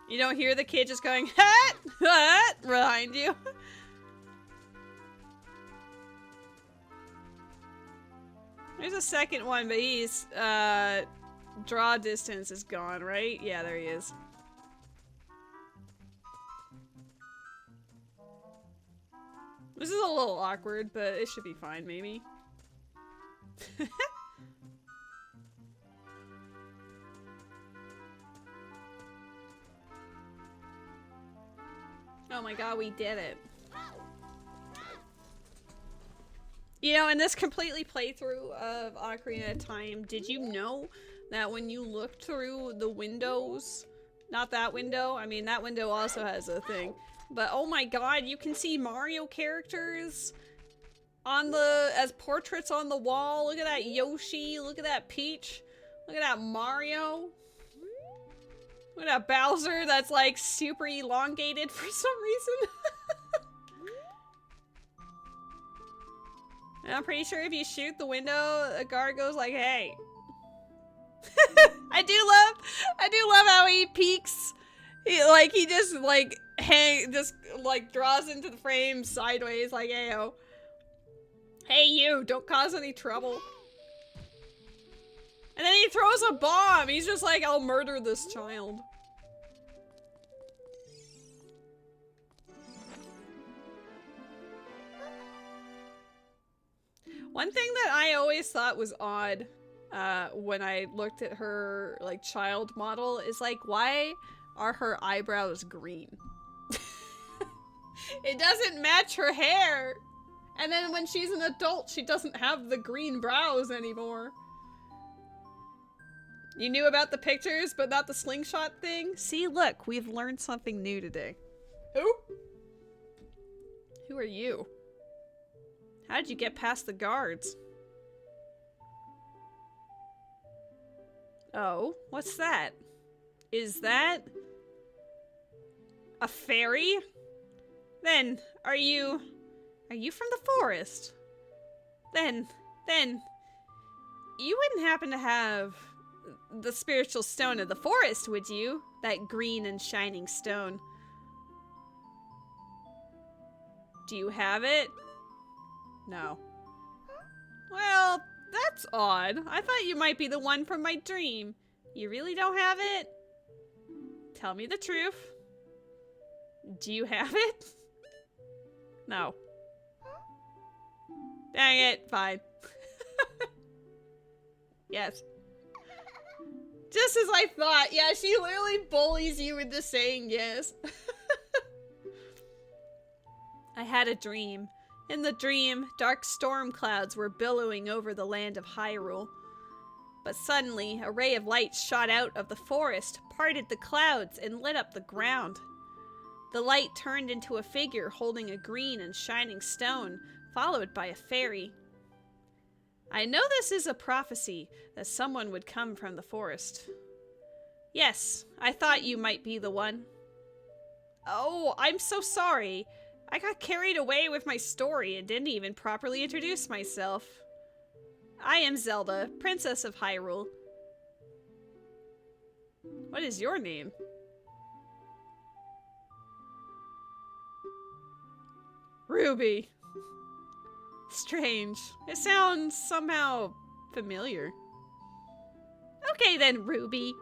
You don't hear the kid just going, "Hat! Hat!" behind you. There's a second one, but he's, draw distance is gone, right? Yeah, there he is. This is a little awkward, but it should be fine, maybe. Oh my god, we did it. You know, in this completely playthrough of Ocarina of Time, did you know that when you looked through the windows, not that window, I mean that window also has a thing, but oh my god, you can see Mario characters on as portraits on the wall. Look at that Yoshi, look at that Peach, look at that Mario. Look at that Bowser that's like super elongated for some reason. And I'm pretty sure if you shoot the window, a guard goes like, hey. I do love how he peeks. He just draws into the frame sideways like, hey yo. Hey you, don't cause any trouble. And then he throws a bomb. He's just like, I'll murder this child. One thing that I always thought was odd when I looked at her like child model is like, why are her eyebrows green? It doesn't match her hair. And then when she's an adult, she doesn't have the green brows anymore. You knew about the pictures, but not the slingshot thing? See, look, we've learned something new today. Who? Who are you? How did you get past the guards? Oh, what's that? Is that a fairy? Then, are you from the forest? Then, you wouldn't happen to have the spiritual stone of the forest, would you? That green and shining stone. Do you have it? No. Well, that's odd. I thought you might be the one from my dream. You really don't have it? Tell me the truth. Do you have it? No. Dang it. Fine. Yes. Just as I thought. Yeah, she literally bullies you into saying yes. I had a dream. In the dream, dark storm clouds were billowing over the land of Hyrule. But suddenly, a ray of light shot out of the forest, parted the clouds, and lit up the ground. The light turned into a figure holding a green and shining stone, followed by a fairy. I know this is a prophecy, that someone would come from the forest. Yes, I thought you might be the one. Oh, I'm so sorry. I got carried away with my story and didn't even properly introduce myself. I am Zelda, Princess of Hyrule. What is your name? Ruby. Strange. It sounds somehow familiar. Okay then, Ruby.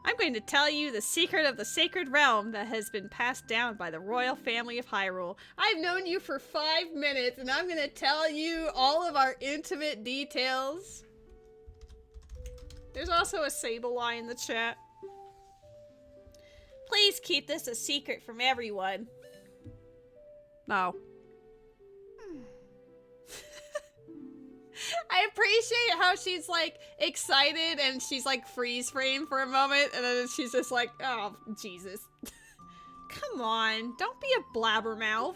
I'm going to tell you the secret of the sacred realm that has been passed down by the royal family of Hyrule. I've known you for 5 minutes, and I'm going to tell you all of our intimate details. There's also a Sableye in the chat. Please keep this a secret from everyone. No. I appreciate how she's like excited and she's like freeze frame for a moment and then she's just like, oh, Jesus. Come on, don't be a blabbermouth.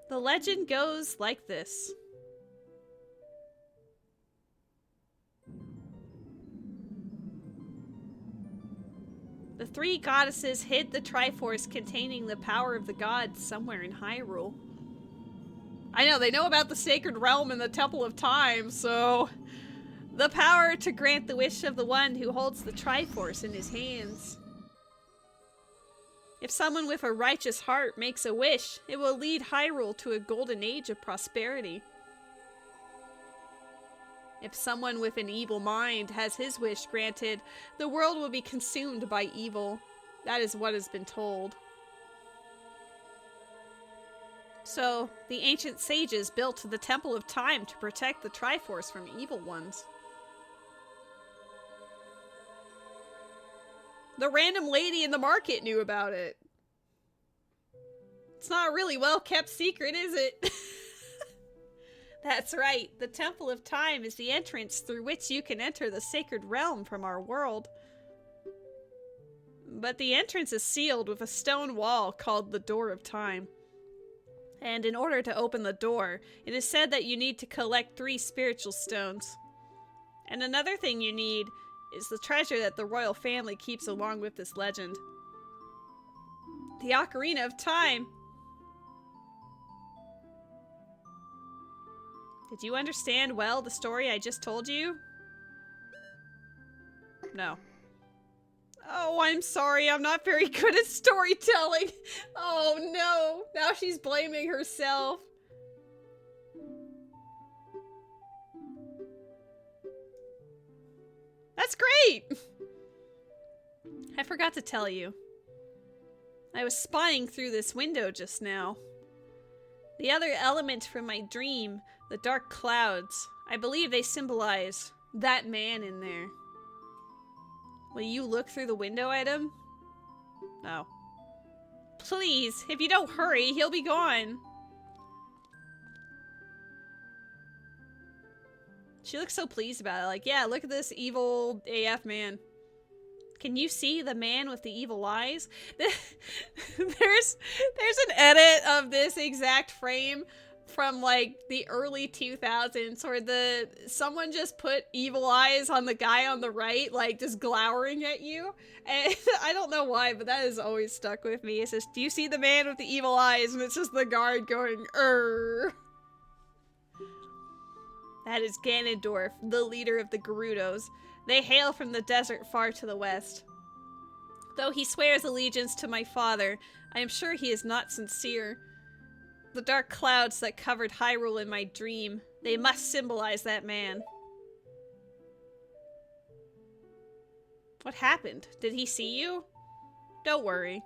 The legend goes like this. The 3 goddesses hid the Triforce containing the power of the gods somewhere in Hyrule. I know, they know about the sacred realm and the Temple of Time, so... The power to grant the wish of the one who holds the Triforce in his hands. If someone with a righteous heart makes a wish, it will lead Hyrule to a golden age of prosperity. If someone with an evil mind has his wish granted, the world will be consumed by evil. That is what has been told. So, the ancient sages built the Temple of Time to protect the Triforce from evil ones. The random lady in the market knew about it. It's not a really well-kept secret, is it? That's right. The Temple of Time is the entrance through which you can enter the sacred realm from our world. But the entrance is sealed with a stone wall called the Door of Time. And in order to open the door, it is said that you need to collect 3 spiritual stones. And another thing you need is the treasure that the royal family keeps along with this legend. The Ocarina of Time. Did you understand well the story I just told you? No. Oh, I'm sorry. I'm not very good at storytelling. Oh no. Now she's blaming herself. That's great! I forgot to tell you. I was spying through this window just now. The other element from my dream, the dark clouds, I believe they symbolize that man in there. Will you look through the window item? No. Please, if you don't hurry, he'll be gone. She looks so pleased about it. Like, yeah, look at this evil AF man. Can you see the man with the evil eyes? There's an edit of this exact frame from like the early 2000s where someone just put evil eyes on the guy on the right, like just glowering at you. And I don't know why, but that has always stuck with me. It says, do you see the man with the evil eyes? And it's just the guard going, "Err." That is Ganondorf, the leader of the Gerudos. They hail from the desert far to the west. Though he swears allegiance to my father, I am sure he is not sincere. The dark clouds that covered Hyrule in my dream, they must symbolize that man. What happened? Did he see you? Don't worry.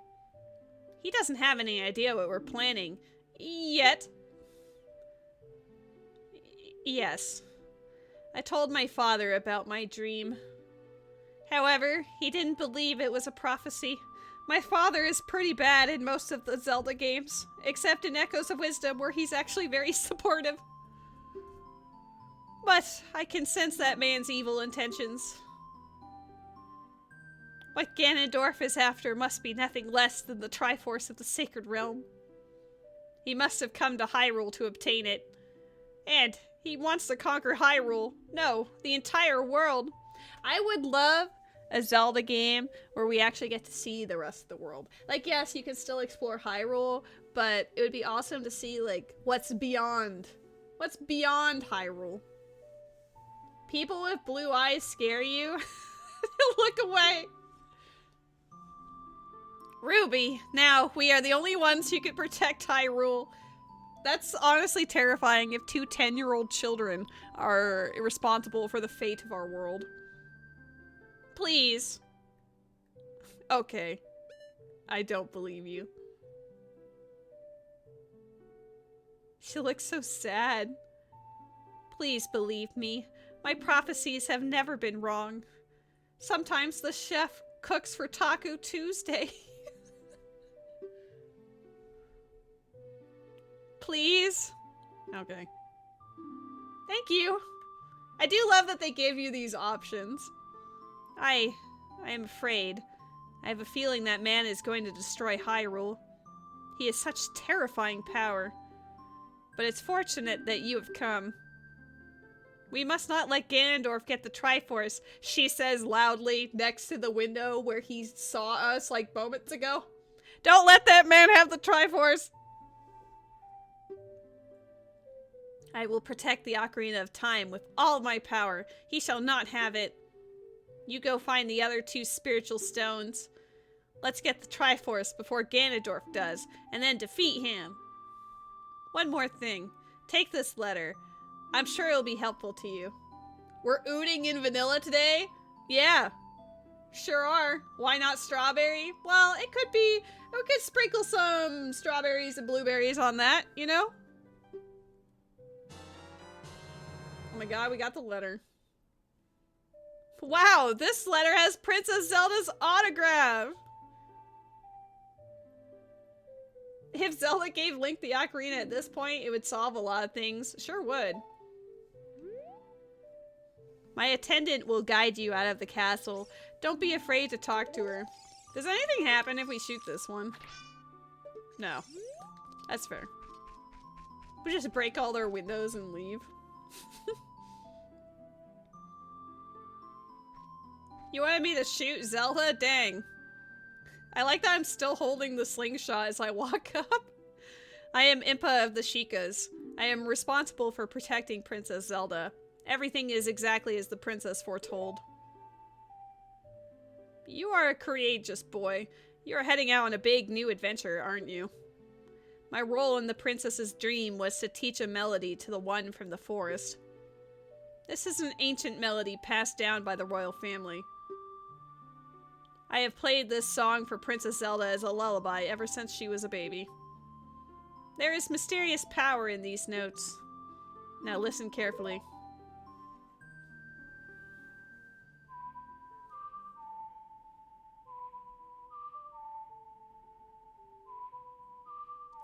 He doesn't have any idea what we're planning. Yet. Yes. I told my father about my dream. However, he didn't believe it was a prophecy, My father is pretty bad in most of the Zelda games, except in Echoes of Wisdom, where he's actually very supportive. But I can sense that man's evil intentions. What Ganondorf is after must be nothing less than the Triforce of the Sacred Realm. He must have come to Hyrule to obtain it. And he wants to conquer Hyrule. No, the entire world. I would love a Zelda game where we actually get to see the rest of the world. Like, yes, you can still explore Hyrule, but it would be awesome to see, like, what's beyond Hyrule. People with blue eyes scare you? Look away. Ruby, now we are the only ones who can protect Hyrule. That's honestly terrifying if 2 10-year-old children are responsible for the fate of our world. Please. Okay. I don't believe you. She looks so sad. Please believe me. My prophecies have never been wrong. Sometimes the chef cooks for Taco Tuesday. Please? Okay. Thank you. I do love that they gave you these options. I am afraid. I have a feeling that man is going to destroy Hyrule. He has such terrifying power. But it's fortunate that you have come. We must not let Ganondorf get the Triforce, she says loudly next to the window where he saw us like moments ago. Don't let that man have the Triforce! I will protect the Ocarina of Time with all my power. He shall not have it. You go find the other 2 spiritual stones. Let's get the Triforce before Ganondorf does, and then defeat him. One more thing. Take this letter. I'm sure it'll be helpful to you. We're ooting in vanilla today? Yeah. Sure are. Why not strawberry? Well, it could be... We could sprinkle some strawberries and blueberries on that, you know? Oh my god, we got the letter. Wow, this letter has Princess Zelda's autograph! If Zelda gave Link the Ocarina at this point, it would solve a lot of things. Sure would. My attendant will guide you out of the castle. Don't be afraid to talk to her. Does anything happen if we shoot this one? No. That's fair. We just break all their windows and leave. You wanted me to shoot Zelda? Dang. I like that I'm still holding the slingshot as I walk up. I am Impa of the Sheikahs. I am responsible for protecting Princess Zelda. Everything is exactly as the princess foretold. You are a courageous boy. You are heading out on a big new adventure, aren't you? My role in the princess's dream was to teach a melody to the one from the forest. This is an ancient melody passed down by the royal family. I have played this song for Princess Zelda as a lullaby ever since she was a baby. There is mysterious power in these notes. Now listen carefully.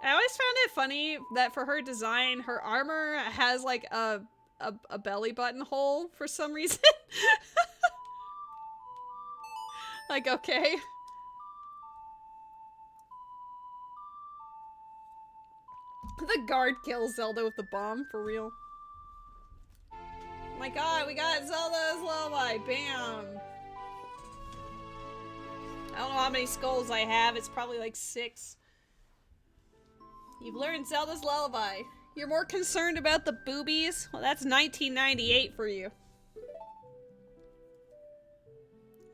I always found it funny that for her design, her armor has like a belly button hole for some reason. Like, okay. The guard kills Zelda with the bomb, for real. Oh my god, we got Zelda's lullaby. Bam. I don't know how many skulls I have. It's probably like 6. You've learned Zelda's lullaby. You're more concerned about the boobies? Well, that's 1998 for you.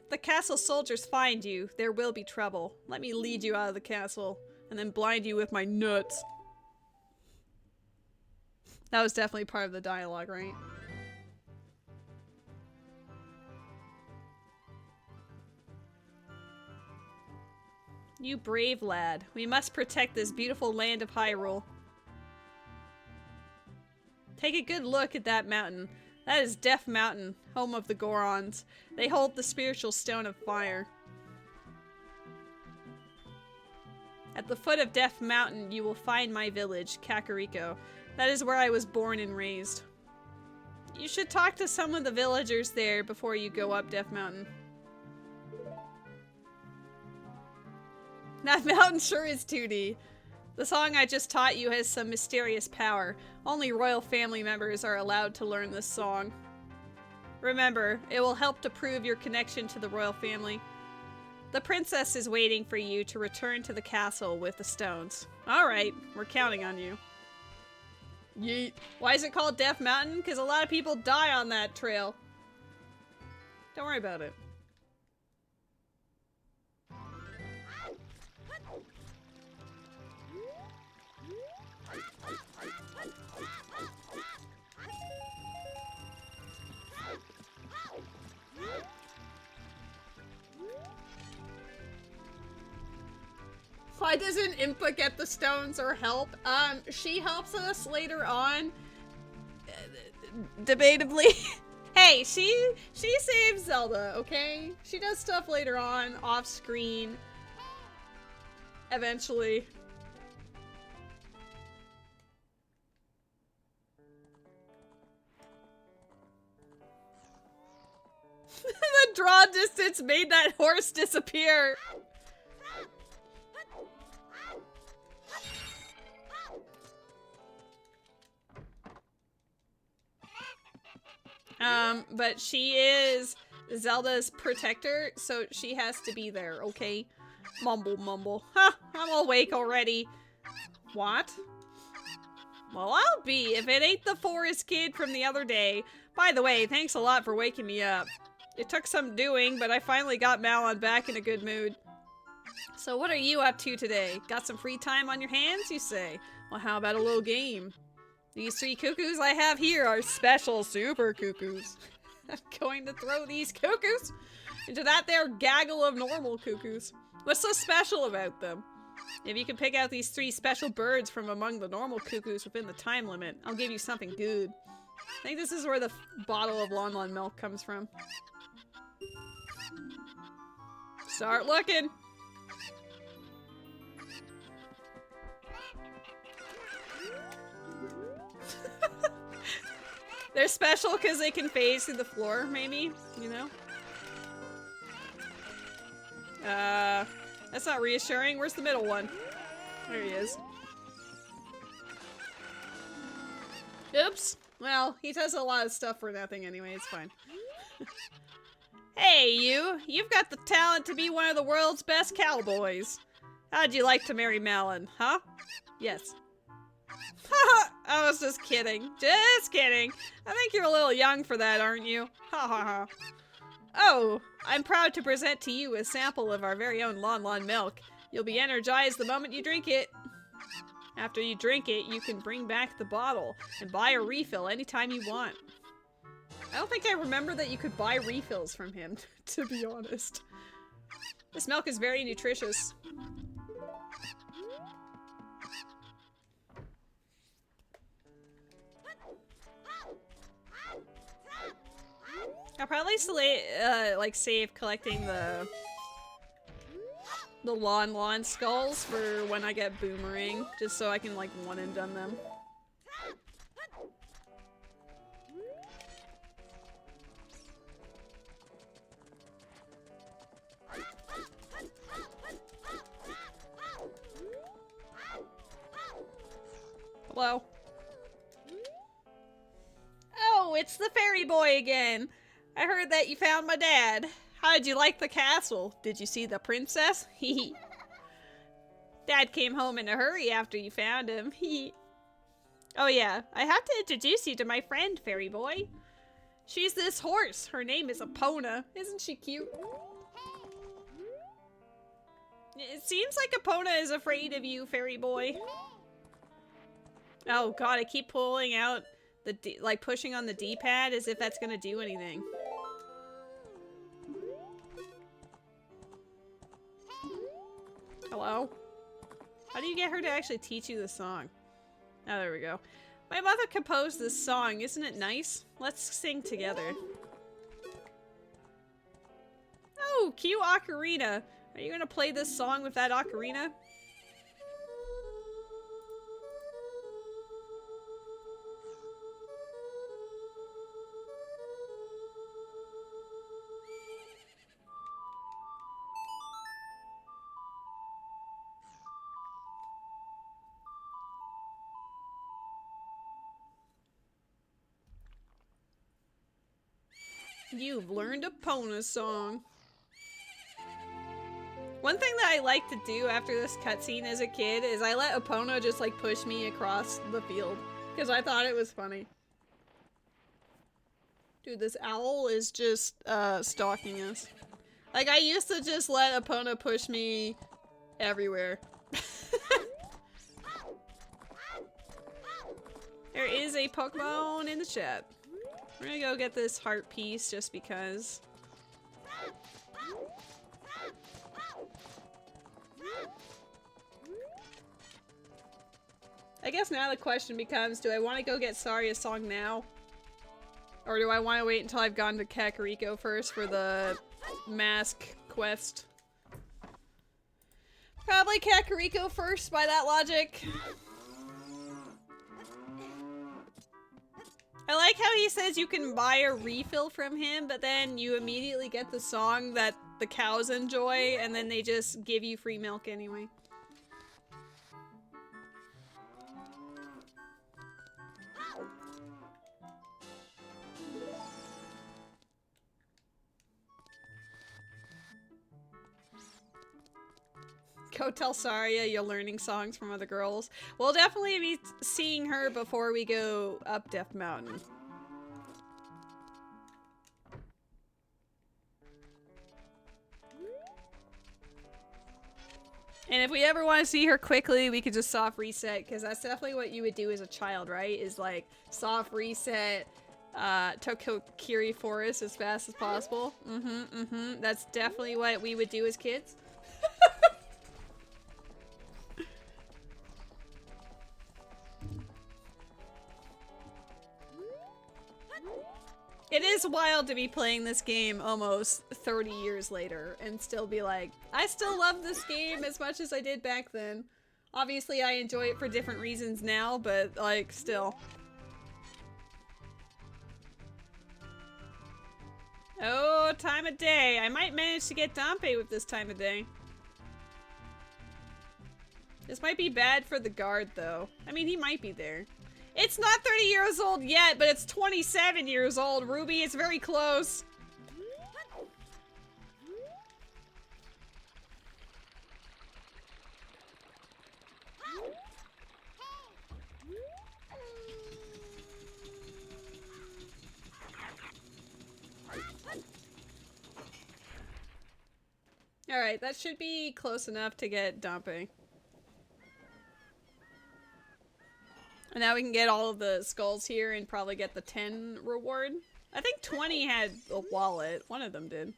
If the castle soldiers find you, there will be trouble. Let me lead you out of the castle, and then blind you with my nuts. That was definitely part of the dialogue, right? You brave lad. We must protect this beautiful land of Hyrule. Take a good look at that mountain. That is Death Mountain, home of the Gorons. They hold the spiritual stone of fire. At the foot of Death Mountain, you will find my village, Kakariko. That is where I was born and raised. You should talk to some of the villagers there before you go up Death Mountain. That mountain sure is 2D. The song I just taught you has some mysterious power. Only royal family members are allowed to learn this song. Remember, it will help to prove your connection to the royal family. The princess is waiting for you to return to the castle with the stones. Alright, we're counting on you. Yeet. Why is it called Death Mountain? Because a lot of people die on that trail. Don't worry about it. Why doesn't Impa get the stones or help? She helps us later on. Debatably. Hey, she saves Zelda, okay? She does stuff later on, off screen. Eventually. The draw distance made that horse disappear. But she is Zelda's protector, so she has to be there, okay? Mumble, mumble. Ha! I'm awake already. What? Well, I'll be if it ain't the forest kid from the other day. By the way, thanks a lot for waking me up. It took some doing, but I finally got Malon back in a good mood. So what are you up to today? Got some free time on your hands, you say? Well, how about a little game? These 3 cuckoos I have here are special super cuckoos. I'm going to throw these cuckoos into that there gaggle of normal cuckoos. What's so special about them? If you can pick out these 3 special birds from among the normal cuckoos within the time limit, I'll give you something good. I think this is where the bottle of Lon Lon milk comes from. Start looking! They're special because they can phase through the floor, maybe? You know? That's not reassuring. Where's the middle one? There he is. Oops. Well, he does a lot of stuff for nothing anyway. It's fine. Hey, you! You've got the talent to be one of the world's best cowboys. How'd you like to marry Malon, huh? Yes. Haha! I was just kidding. Just kidding. I think you're a little young for that, aren't you? Ha ha ha. Oh, I'm proud to present to you a sample of our very own Lon Lon milk. You'll be energized the moment you drink it. After you drink it, you can bring back the bottle and buy a refill anytime you want. I don't think I remember that you could buy refills from him, to be honest. This milk is very nutritious. I'll probably like save collecting the Lon Lon skulls for when I get Boomerang, just so I can like one and done them. Hello? Oh, it's the fairy boy again! I heard that you found my dad. How did you like the castle? Did you see the princess? Hee Dad came home in a hurry after you found him. Hee Oh yeah, I have to introduce you to my friend, fairy boy. She's this horse. Her name is Epona. Isn't she cute? It seems like Epona is afraid of you, fairy boy. Oh god, I keep pulling out the like pushing on the D-pad as if that's gonna do anything. Hello? How do you get her to actually teach you the song? Oh, there we go. My mother composed this song. Isn't it nice? Let's sing together. Oh, cute ocarina. Are you gonna play this song with that ocarina? You've learned a Pona song. One thing that I like to do after this cutscene as a kid is I let Epona just like push me across the field because I thought it was funny. Dude, this owl is just stalking us. Like I used to just let Epona push me everywhere. There is a Pokemon in the chat. We're gonna go get this heart piece just because. I guess now the question becomes, do I want to go get Saria's song now? Or do I want to wait until I've gone to Kakariko first for the mask quest? Probably Kakariko first by that logic. I like how he says you can buy a refill from him, but then you immediately get the song that the cows enjoy, and then they just give you free milk anyway. Go tell Saria you're learning songs from other girls. We'll definitely be seeing her before we go up Death Mountain. And if we ever want to see her quickly, we could just soft reset, because that's definitely what you would do as a child, right? Is like soft reset Tokyo-Kiri Forest as fast as possible. That's definitely what we would do as kids. It is wild to be playing this game almost 30 years later and still be like, I still love this game as much as I did back then. Obviously, I enjoy it for different reasons now, but, like, still. Oh, time of day. I might manage to get Dampe with this time of day. This might be bad for the guard, though. I mean, he might be there. It's not 30 years old yet, but it's 27 years old, Ruby. It's very close. Alright, that should be close enough to get Dampe. And now we can get all of the skulls here and probably get the 10 reward. I think 20 had a wallet. One of them did.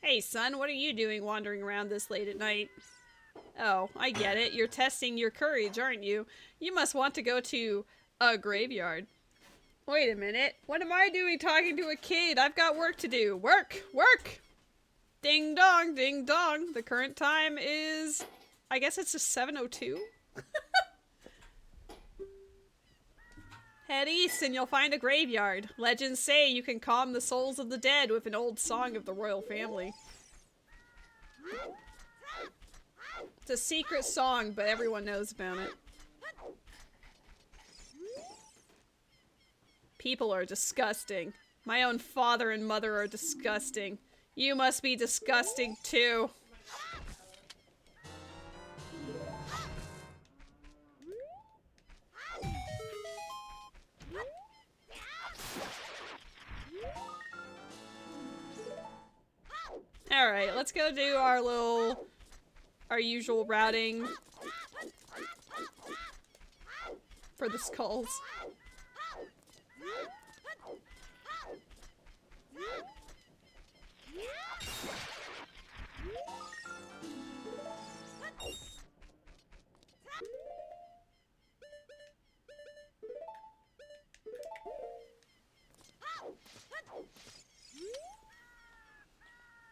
Hey son, what are you doing wandering around this late at night? Oh, I get it. You're testing your courage, aren't you? You must want to go to a graveyard. Wait a minute. What am I doing talking to a kid? I've got work to do. Work! Work! Ding dong, ding dong. The current time is... I guess it's just 7:02? Head east and you'll find a graveyard. Legends say you can calm the souls of the dead with an old song of the royal family. It's a secret song, but everyone knows about it. People are disgusting. My own father and mother are disgusting. You must be disgusting too. Alright, let's go do our usual routing for the skulls.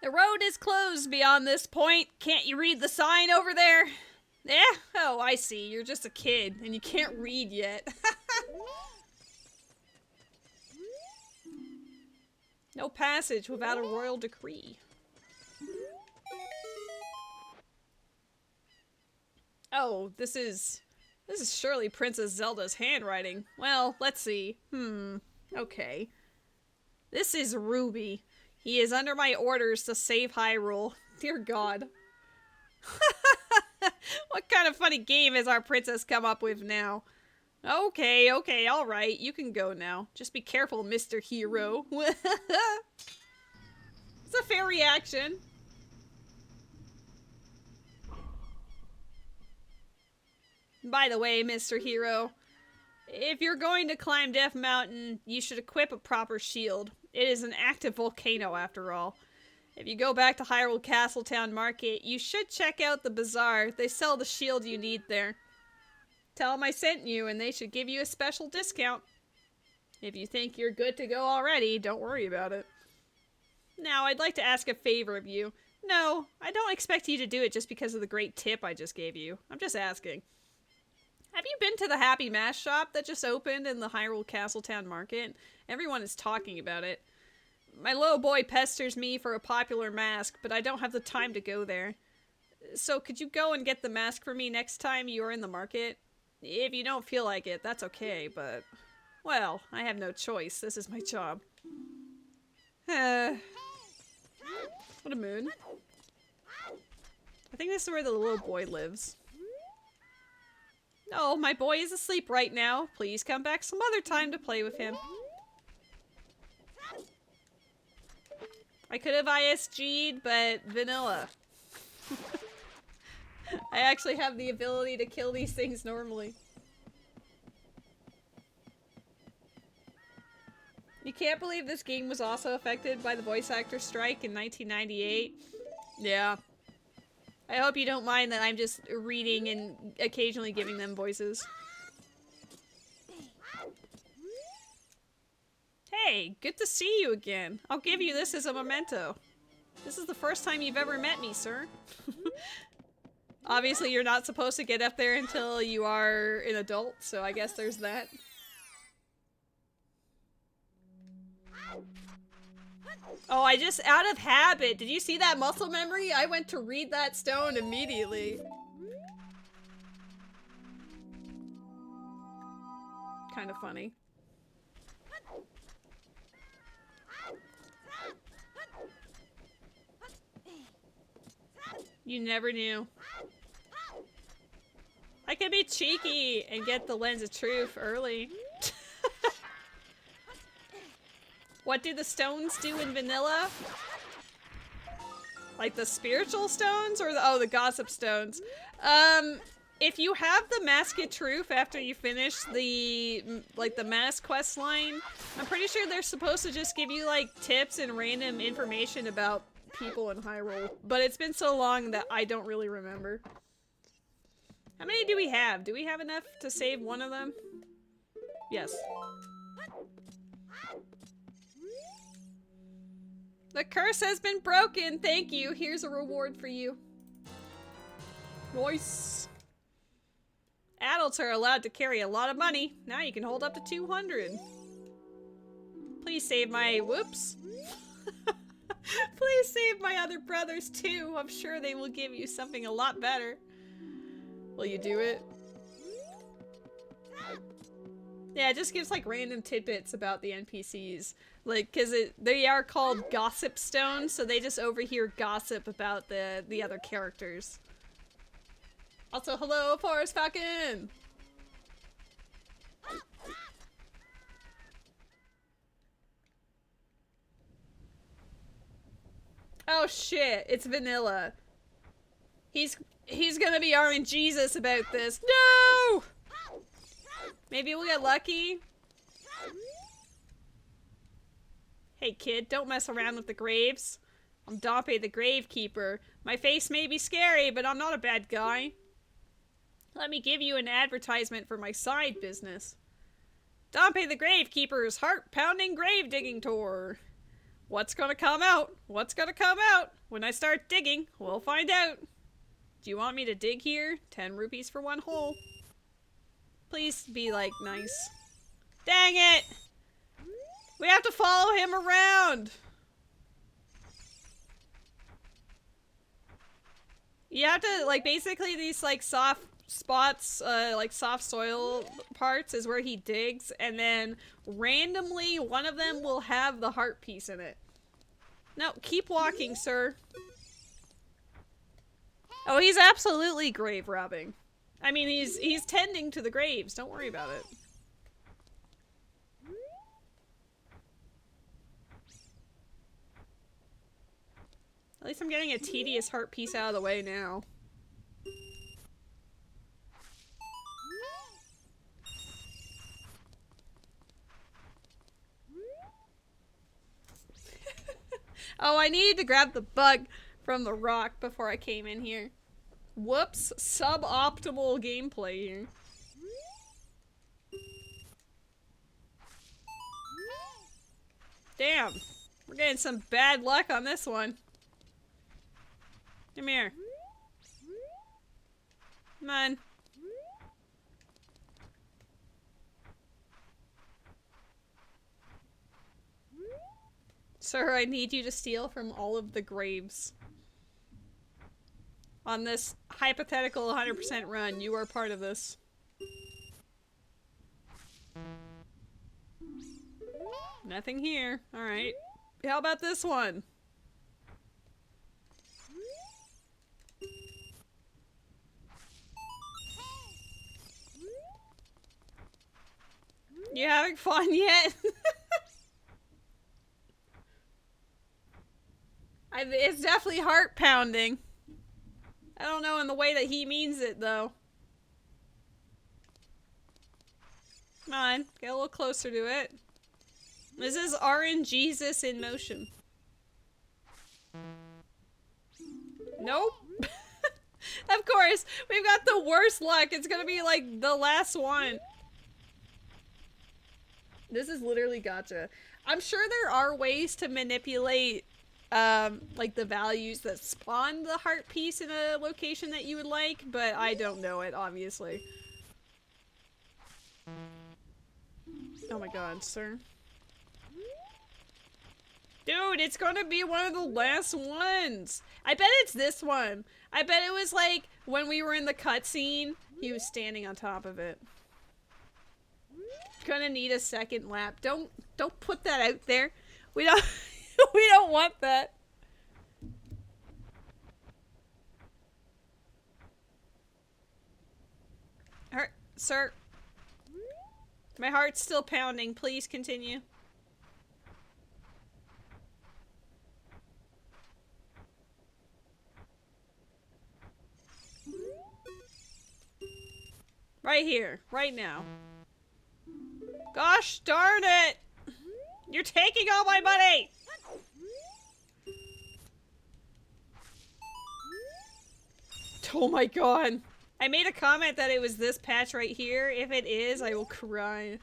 The road is closed beyond this point. Can't you read the sign over there? Yeah? Oh, I see. You're just a kid, and you can't read yet. No passage without a royal decree. Oh, this is surely Princess Zelda's handwriting. Well, let's see. Okay. This is Ruby. He is under my orders to save Hyrule. Dear God. What kind of funny game has our princess come up with now? Okay, okay, alright. You can go now. Just be careful, Mr. Hero. It's a fair reaction. By the way, Mr. Hero, if you're going to climb Death Mountain, you should equip a proper shield. It is an active volcano, after all. If you go back to Hyrule Castletown Market, you should check out the bazaar. They sell the shield you need there. Tell them I sent you, and they should give you a special discount. If you think you're good to go already, don't worry about it. Now, I'd like to ask a favor of you. No, I don't expect you to do it just because of the great tip I just gave you. I'm just asking. Have you been to the Happy Mask shop that just opened in the Hyrule Castletown Market? Everyone is talking about it. My little boy pesters me for a popular mask, but I don't have the time to go there. So could you go and get the mask for me next time you're in the market? If you don't feel like it, that's okay, but... Well, I have no choice. This is my job. What a mood. I think this is where the little boy lives. No, my boy is asleep right now. Please come back some other time to play with him. I could have ISG'd, but vanilla. I actually have the ability to kill these things normally. You can't believe this game was also affected by the voice actor strike in 1998. Yeah. I hope you don't mind that I'm just reading and occasionally giving them voices. Hey, good to see you again. I'll give you this as a memento. This is the first time you've ever met me, sir. Obviously, you're not supposed to get up there until you are an adult, so I guess there's that. Oh, I just, out of habit, did you see that muscle memory? I went to read that stone immediately. Kind of funny. You never knew. I could be cheeky and get the Lens of Truth early. What do the stones do in vanilla? Like the spiritual stones or the gossip stones? If you have the Mask of Truth after you finish the mask quest line, I'm pretty sure they're supposed to just give you like tips and random information about people in Hyrule. But it's been so long that I don't really remember. How many do we have? Do we have enough to save one of them? Yes. The curse has been broken! Thank you! Here's a reward for you. Nice! Adults are allowed to carry a lot of money. Now you can hold up to 200. Please save my... Whoops. Please save my other brothers too. I'm sure they will give you something a lot better. Will you do it? Yeah, it just gives like random tidbits about the NPCs. Like, cause they are called gossip stones, so they just overhear gossip about the other characters. Also, hello, Forest Falcon! Oh shit, it's vanilla. He's gonna be RNGesus about this. No! Maybe we'll get lucky. Hey kid, don't mess around with the graves. I'm Dampe the Gravekeeper. My face may be scary, but I'm not a bad guy. Let me give you an advertisement for my side business. Dampe the Gravekeeper's heart-pounding grave digging tour. What's gonna come out? What's gonna come out? When I start digging, we'll find out. Do you want me to dig here? 10 rupees for one hole. Please be, like, nice. Dang it! We have to follow him around! You have to, like, basically these, like, soft spots, like soft soil parts is where he digs, and then randomly one of them will have the heart piece in it. No, keep walking, sir. Oh, he's absolutely grave robbing. I mean, he's tending to the graves. Don't worry about it. At least I'm getting a tedious heart piece out of the way now. Oh, I needed to grab the bug from the rock before I came in here. Whoops, suboptimal gameplay here. Damn, we're getting some bad luck on this one. Come here. Come on. Sir, I need you to steal from all of the graves. On this hypothetical 100% run, you are part of this. Nothing here. Alright. How about this one? You having fun yet? It's definitely heart pounding. I don't know in the way that he means it, though. Come on, get a little closer to it. This is RNGesus in motion. Nope. Of course, we've got the worst luck. It's gonna be like the last one. This is literally gotcha. I'm sure there are ways to manipulate like the values that spawn the heart piece in a location that you would like, but I don't know it, obviously. Oh my god, sir. Dude, it's gonna be one of the last ones! I bet it's this one. I bet it was like when we were in the cutscene, he was standing on top of it. Gonna need a second lap. Don't put that out there. We don't we don't want that. Sir. My heart's still pounding. Please continue. Right here. Right now. Gosh darn it! You're taking all my money! Oh my god. I made a comment that it was this patch right here. If it is, I will cry.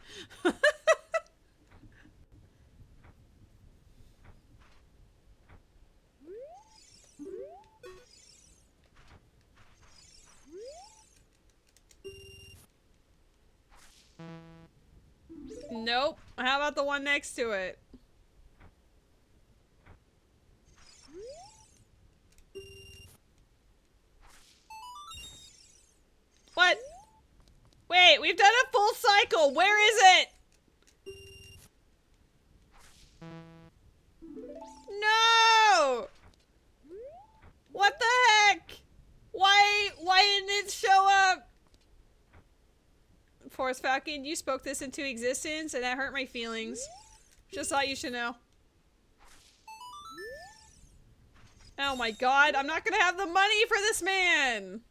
Nope. How about the one next to it? What? Wait, we've done a full cycle. Where is it? No! What the heck? Why didn't it show up? Forest Falcon, you spoke this into existence and that hurt my feelings. Just thought you should know. Oh my god, I'm not gonna have the money for this man!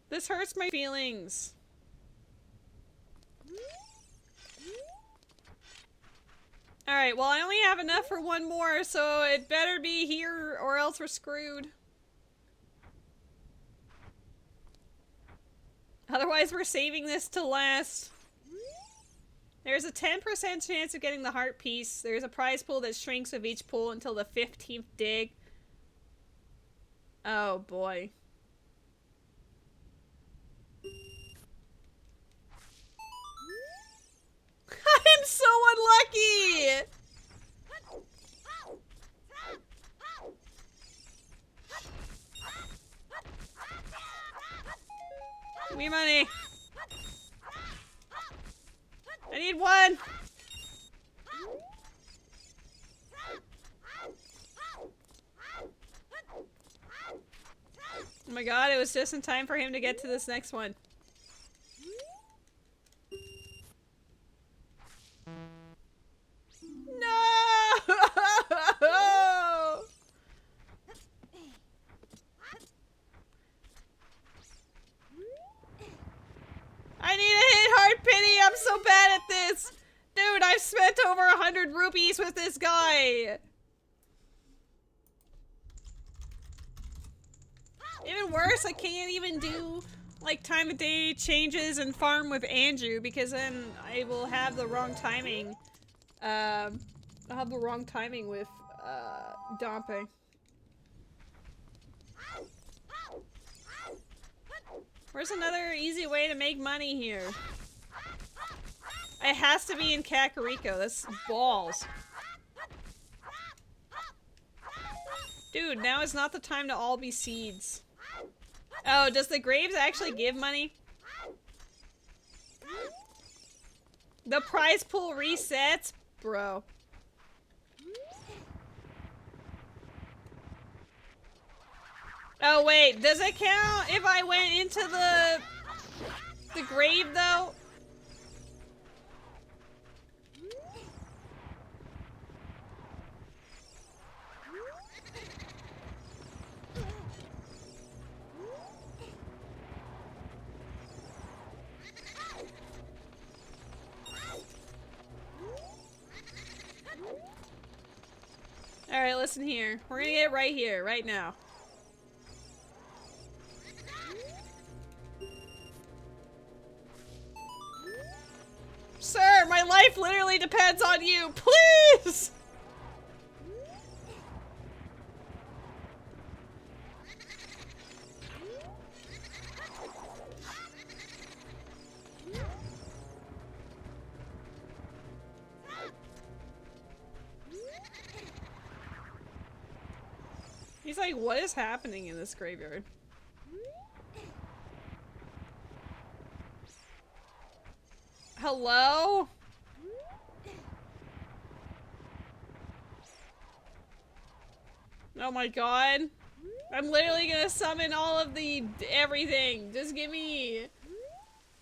This hurts my feelings. Alright, well I only have enough for one more, so it better be here or else we're screwed. Otherwise we're saving this to last. There's a 10% chance of getting the heart piece. There's a prize pool that shrinks with each pull until the 15th dig. Oh boy. I'm so on! Oh my god, it was just in time for him to get to this next one. No! I need a hit hard pity. I'm so bad at this. Dude, I've spent over 100 rupees with this guy. Even worse, I can't even do like time of day changes and farm with Andrew because then I will have the wrong timing. I'll have the wrong timing with Dampe. Where's another easy way to make money here? It has to be in Kakariko. That's balls. Dude, now is not the time to all be seeds. Oh, does the graves actually give money? The prize pool resets? Bro. Oh wait, does it count if I went into the grave though? Alright, listen here. We're gonna get right here, right now. Sir, my life literally depends on you. Please! He's like, what is happening in this graveyard? Hello? Oh my god. I'm literally gonna summon all of the everything. Just give me...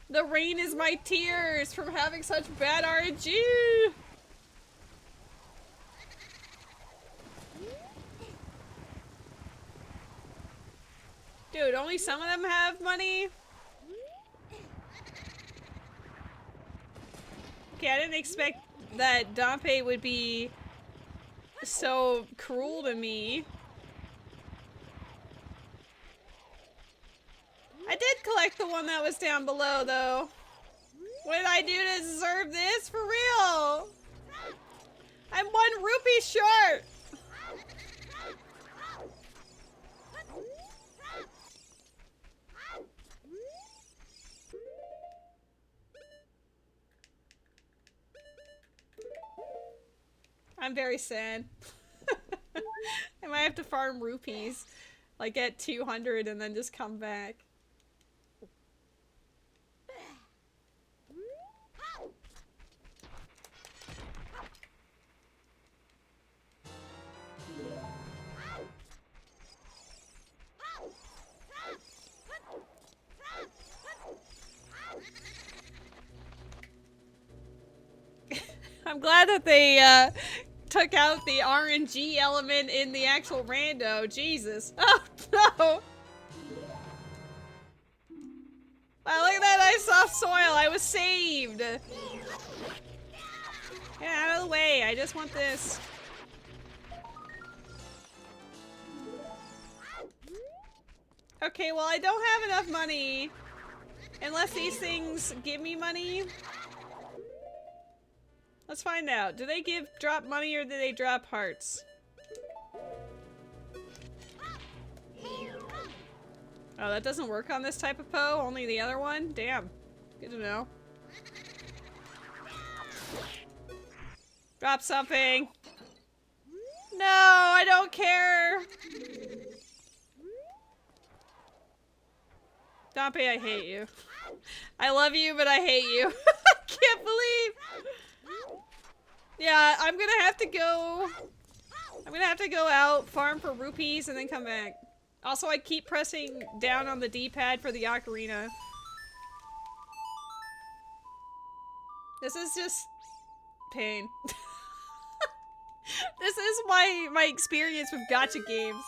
The rain is my tears from having such bad RNG. Dude, only some of them have money? Okay, I didn't expect that Dampe would be so cruel to me. I did collect the one that was down below, though. What did I do to deserve this? For real? I'm 1 rupee short! I'm very sad. I might have to farm rupees. Like get 200 and then just come back. I'm glad that they took out the RNG element in the actual rando. Jesus. Oh no! Wow, look at that nice soft soil. I was saved. Get out of the way. I just want this. Okay, well I don't have enough money. Unless these things give me money. Let's find out. Do they drop money or do they drop hearts? Oh, that doesn't work on this type of Poe? Only the other one? Damn. Good to know. Drop something. No, I don't care. Dampe, I hate you. I love you, but I hate you. I can't believe. Yeah, I'm gonna have to go... I'm gonna have to go out, farm for rupees, and then come back. Also, I keep pressing down on the D-pad for the ocarina. This is just... pain. This is my experience with gacha games.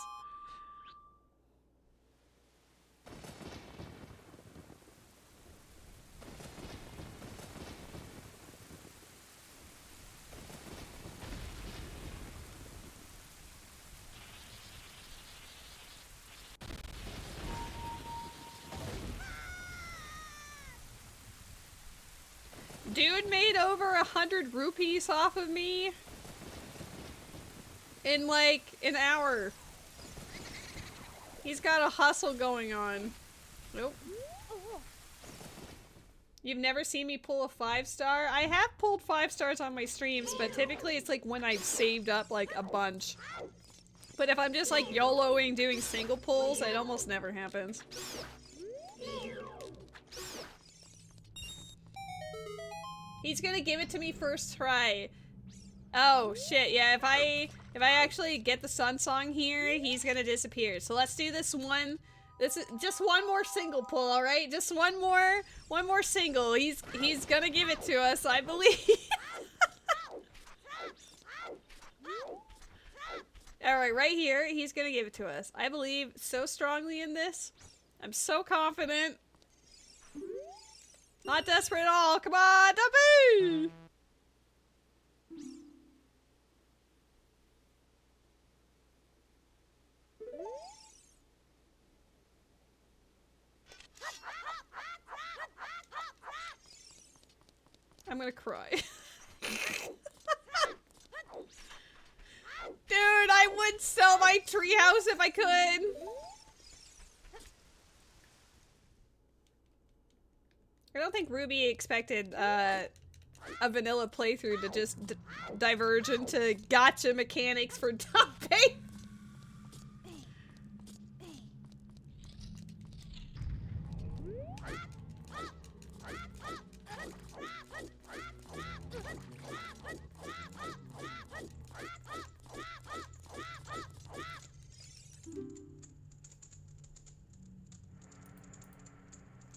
Dude made over 100 rupees off of me in like an hour. He's got a hustle going on. Nope. You've never seen me pull a 5-star? I have pulled 5 stars on my streams, but typically it's like when I've saved up like a bunch. But if I'm just like YOLOing doing single pulls, it almost never happens. He's gonna give it to me first try. Oh shit, yeah, if I actually get the sun song here, he's gonna disappear. So let's do this one. This is just one more single pull, alright? Just one more single. He's gonna give it to us, I believe. Alright, right here, he's gonna give it to us. I believe so strongly in this. I'm so confident. Not desperate at all. Come on, Dampe! I'm gonna cry. Dude, I would sell my treehouse if I could. I don't think Ruby expected a vanilla playthrough to just diverge into gacha mechanics for Dampe.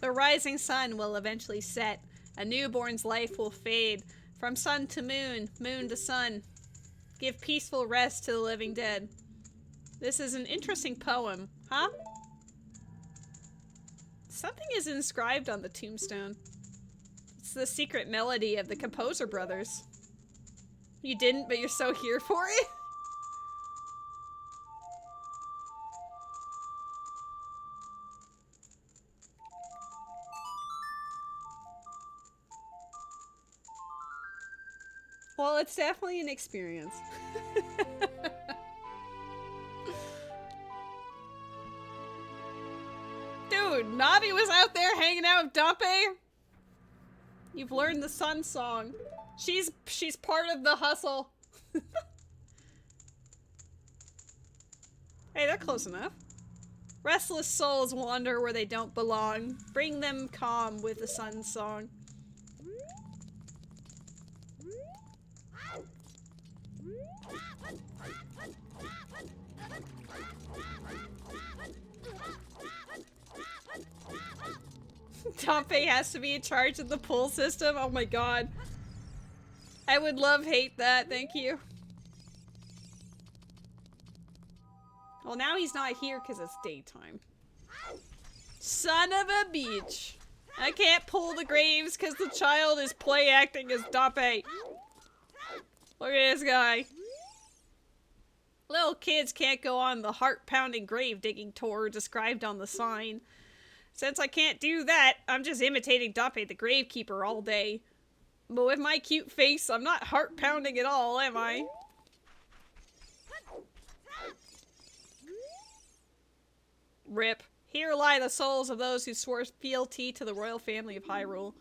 The rising sun will eventually set. A newborn's life will fade. From sun to moon, moon to sun. Give peaceful rest to the living dead. This is an interesting poem, huh? Something is inscribed on the tombstone. It's the secret melody of the Composer Brothers. You didn't, but you're so here for it? Well, it's definitely an experience. Dude, Navi was out there hanging out with Dampe. You've learned the sun song. She's part of the hustle. Hey, they're close enough. Restless souls wander where they don't belong. Bring them calm with the sun song. Dampe has to be in charge of the pull system? Oh my god. I would hate that, thank you. Well, now he's not here because it's daytime. Son of a bitch. I can't pull the graves because the child is play acting as Dampe. Look at this guy. Little kids can't go on the heart-pounding grave digging tour described on the sign. Since I can't do that, I'm just imitating Dampe the gravekeeper all day. But with my cute face, I'm not heart-pounding at all, am I? Rip. Here lie the souls of those who swore fealty to the royal family of Hyrule.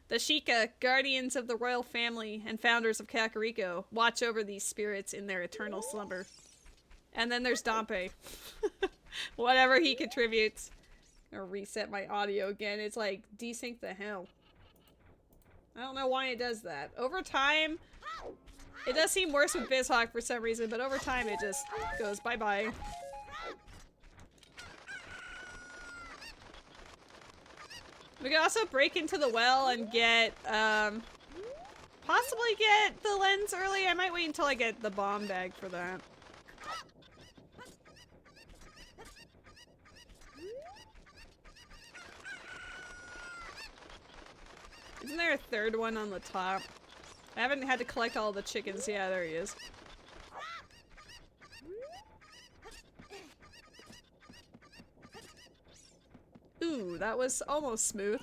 The Sheikah, guardians of the royal family and founders of Kakariko, watch over these spirits in their eternal slumber. And then there's Dampe. Whatever he contributes. I'm gonna reset my audio again. It's like, desync the hell. I don't know why it does that. Over time, It does seem worse with Bizhawk for some reason, but over time it just goes bye-bye. We can also break into the well and get, possibly get the lens early. I might wait until I get the bomb bag for that. Isn't there a third one on the top? I haven't had to collect all the chickens. Yeah, there he is. Ooh, that was almost smooth.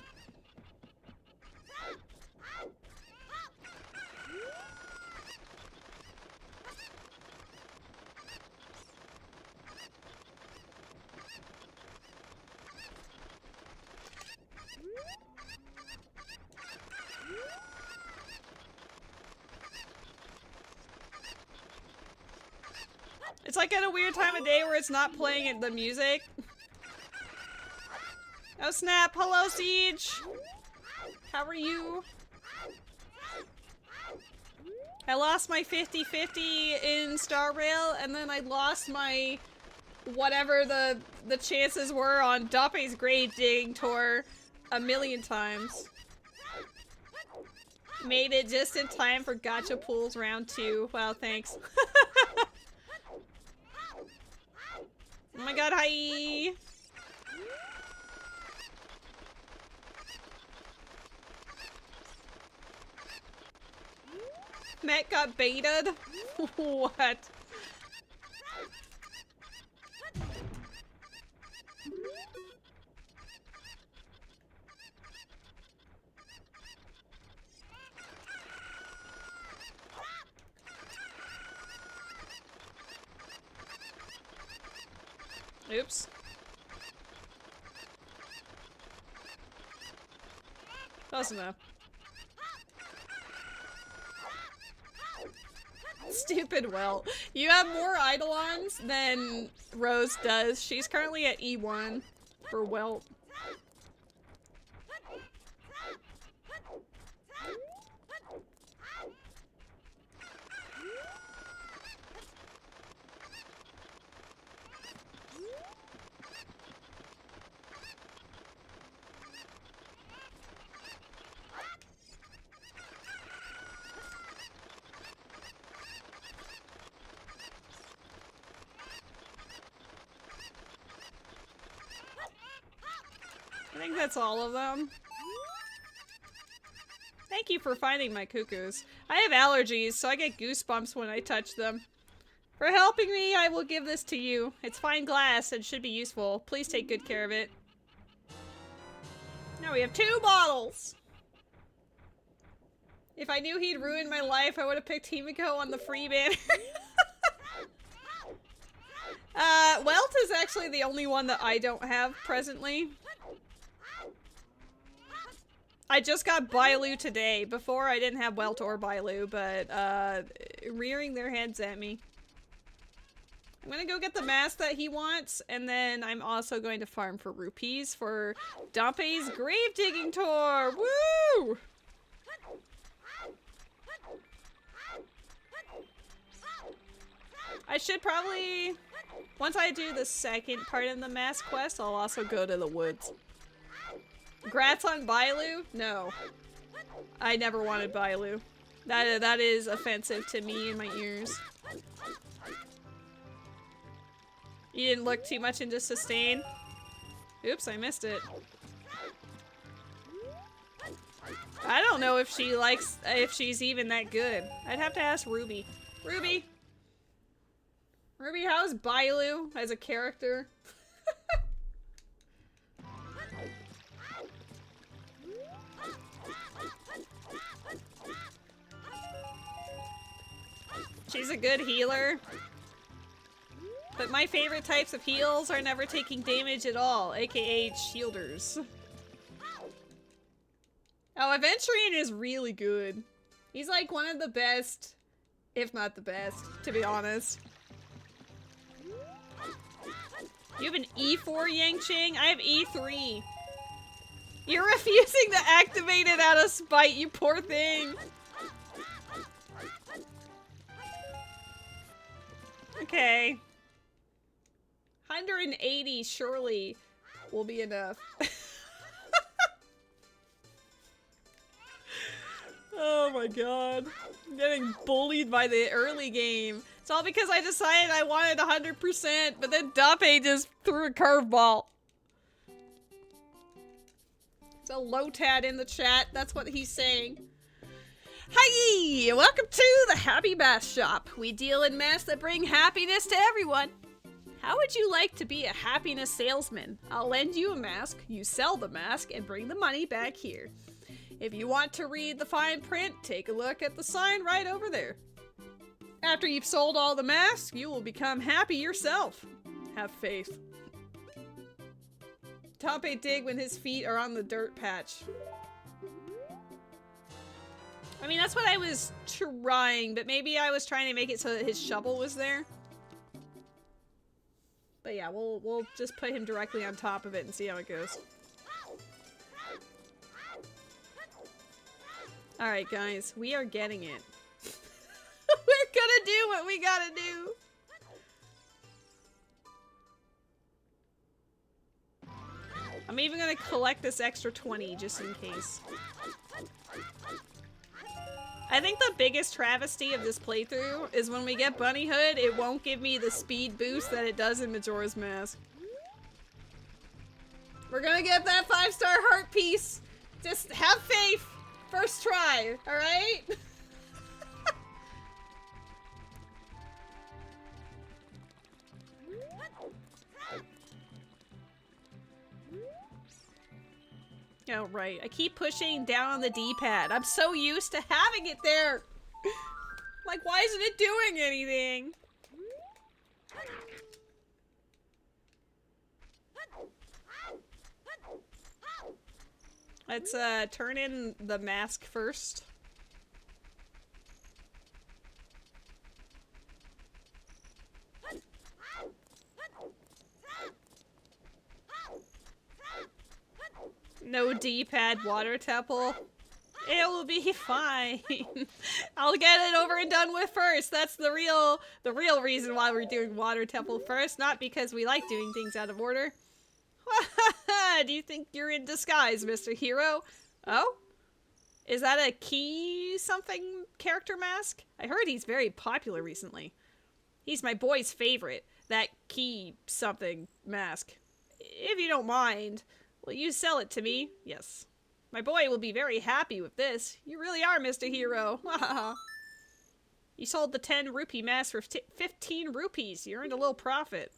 It's like at a weird time of day where it's not playing the music. Oh snap! Hello, Siege! How are you? I lost my 50-50 in Star Rail, and then I lost my whatever the chances were on Dampe's grave digging tour a million times. Made it just in time for Gacha Pools round 2. Wow, thanks. Oh my god, hi! Matt got baited? What? Oops. Close enough. Stupid well. You have more Eidolons than Rose does. She's currently at E1 for Welt. I think that's all of them. Thank you for finding my cuckoos. I have allergies, so I get goosebumps when I touch them. For helping me, I will give this to you. It's fine glass and should be useful. Please take good care of it. Now we have 2 bottles! If I knew he'd ruin my life, I would have picked Himiko on the free banner. Welt is actually the only one that I don't have presently. I just got Bailu today. Before I didn't have Welt or Bailu, but rearing their heads at me. I'm gonna go get the mask that he wants, and then I'm also going to farm for rupees for Dampe's grave digging tour. Woo! I should probably, once I do the second part of the mask quest, I'll also go to the woods. Grats on Bailu? No. I never wanted Bailu. That is offensive to me and my ears. You didn't look too much into sustain? Oops, I missed it. I don't know if she likes, if she's even that good. I'd have to ask Ruby. Ruby! Ruby, how's Bailu as a character? She's a good healer. But my favorite types of heals are never taking damage at all, aka shielders. Oh, Aventurian is really good. He's like one of the best, if not the best, to be honest. You have an E4 Yangqing? I have E3. You're refusing to activate it out of spite, you poor thing. Okay. 180 surely will be enough. Oh my god. I'm getting bullied by the early game. It's all because I decided I wanted 100%, but then Dampe just threw a curveball. It's a Lotad in the chat. That's what he's saying. Hi! Welcome to the Happy Mask Shop. We deal in masks that bring happiness to everyone. How would you like to be a happiness salesman? I'll lend you a mask, you sell the mask, and bring the money back here. If you want to read the fine print, take a look at the sign right over there. After you've sold all the masks, you will become happy yourself. Have faith. Dampe dig when his feet are on the dirt patch. I mean, that's what I was trying, but maybe I was trying to make it so that his shovel was there. But yeah, we'll just put him directly on top of it and see how it goes. Alright guys, we are getting it. We're gonna do what we gotta do! I'm even gonna collect this extra 20 just in case. I think the biggest travesty of this playthrough is when we get Bunny Hood, it won't give me the speed boost that it does in Majora's Mask. We're gonna get that 5-star heart piece! Just have faith! First try, alright? Oh, right. I keep pushing down on the D-pad. I'm so used to having it there! Like, why isn't it doing anything? Let's, turn in the mask first. No D-pad water temple. It will be fine. I'll get it over and done with first. That's the real reason why we're doing water temple first, not because we like doing things out of order. Do you think you're in disguise, Mr. Hero? Oh? Is that a key something character mask? I heard he's very popular recently. He's my boy's favorite, that key something mask. If you don't mind, will you sell it to me? Yes. My boy will be very happy with this. You really are, Mr. Hero. You sold the 10 rupee mask for 15 rupees. You earned a little profit.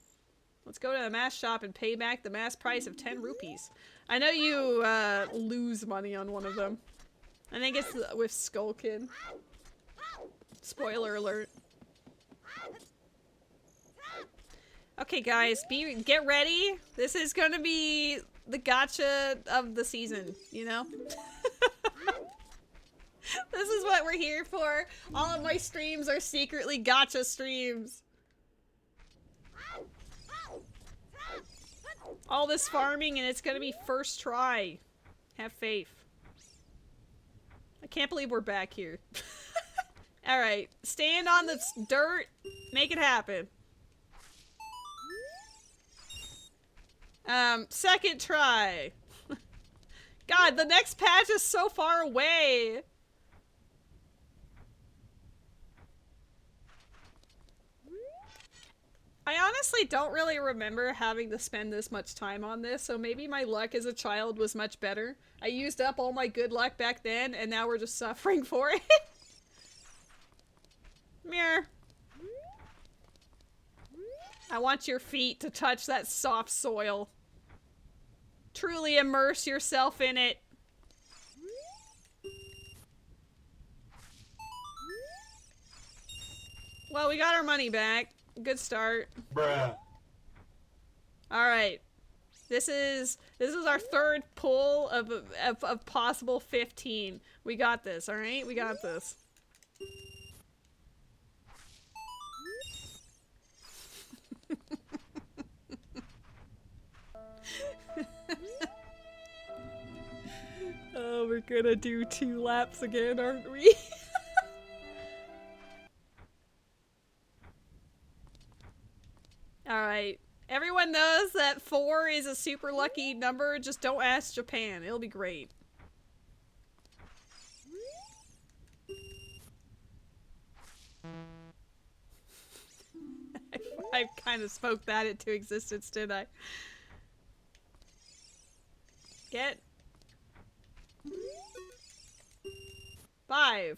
Let's go to the mask shop and pay back the mask price of 10 rupees. I know you lose money on one of them. I think it's with Skull Kid. Spoiler alert. Okay guys, get ready. This is gonna be the gacha of the season, you know? This is what we're here for. All of my streams are secretly gacha streams. All this farming and it's gonna be first try. Have faith. I can't believe we're back here. Alright, stand on the dirt, make it happen. Second try. God, the next patch is so far away. I honestly don't really remember having to spend this much time on this, so maybe my luck as a child was much better. I used up all my good luck back then, and now we're just suffering for it. Mirror. I want your feet to touch that soft soil. Truly immerse yourself in it. Well, we got our money back. Good start. Bruh. Alright. This is our third pull of possible 15. We got this, alright? We got this. Oh, we're gonna do 2 laps again, aren't we? Everyone knows that 4 is a super lucky number. Just don't ask Japan. It'll be great. I kind of spoke that into existence, didn't I? Get 5.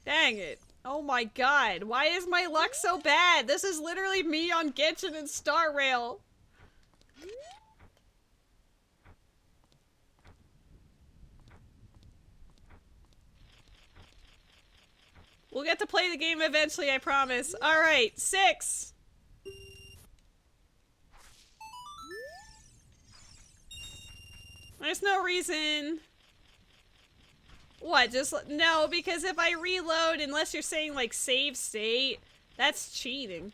Dang it. Oh my god. Why is my luck so bad? This is literally me on Genshin and Star Rail. We'll get to play the game eventually, I promise. Alright, 6. There's no reason. What, just, no, because if I reload, unless you're saying, like, save state, that's cheating.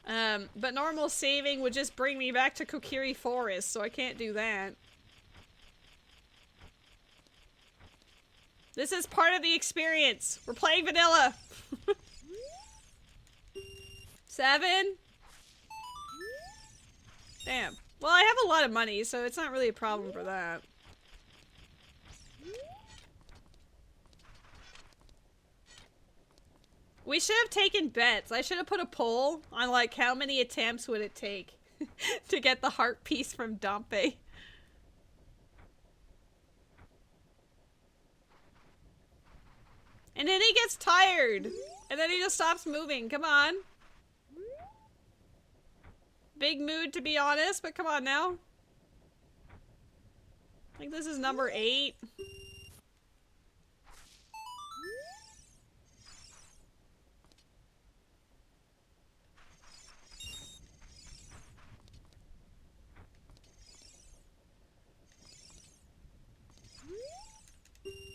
But normal saving would just bring me back to Kokiri Forest, so I can't do that. This is part of the experience. We're playing vanilla. 7? Damn. Well, I have a lot of money, so it's not really a problem for that. We should have taken bets. I should have put a poll on, like, how many attempts would it take to get the heart piece from Dampe. And then he gets tired. And then he just stops moving. Come on. Big mood, to be honest, but come on now. I think this is number 8.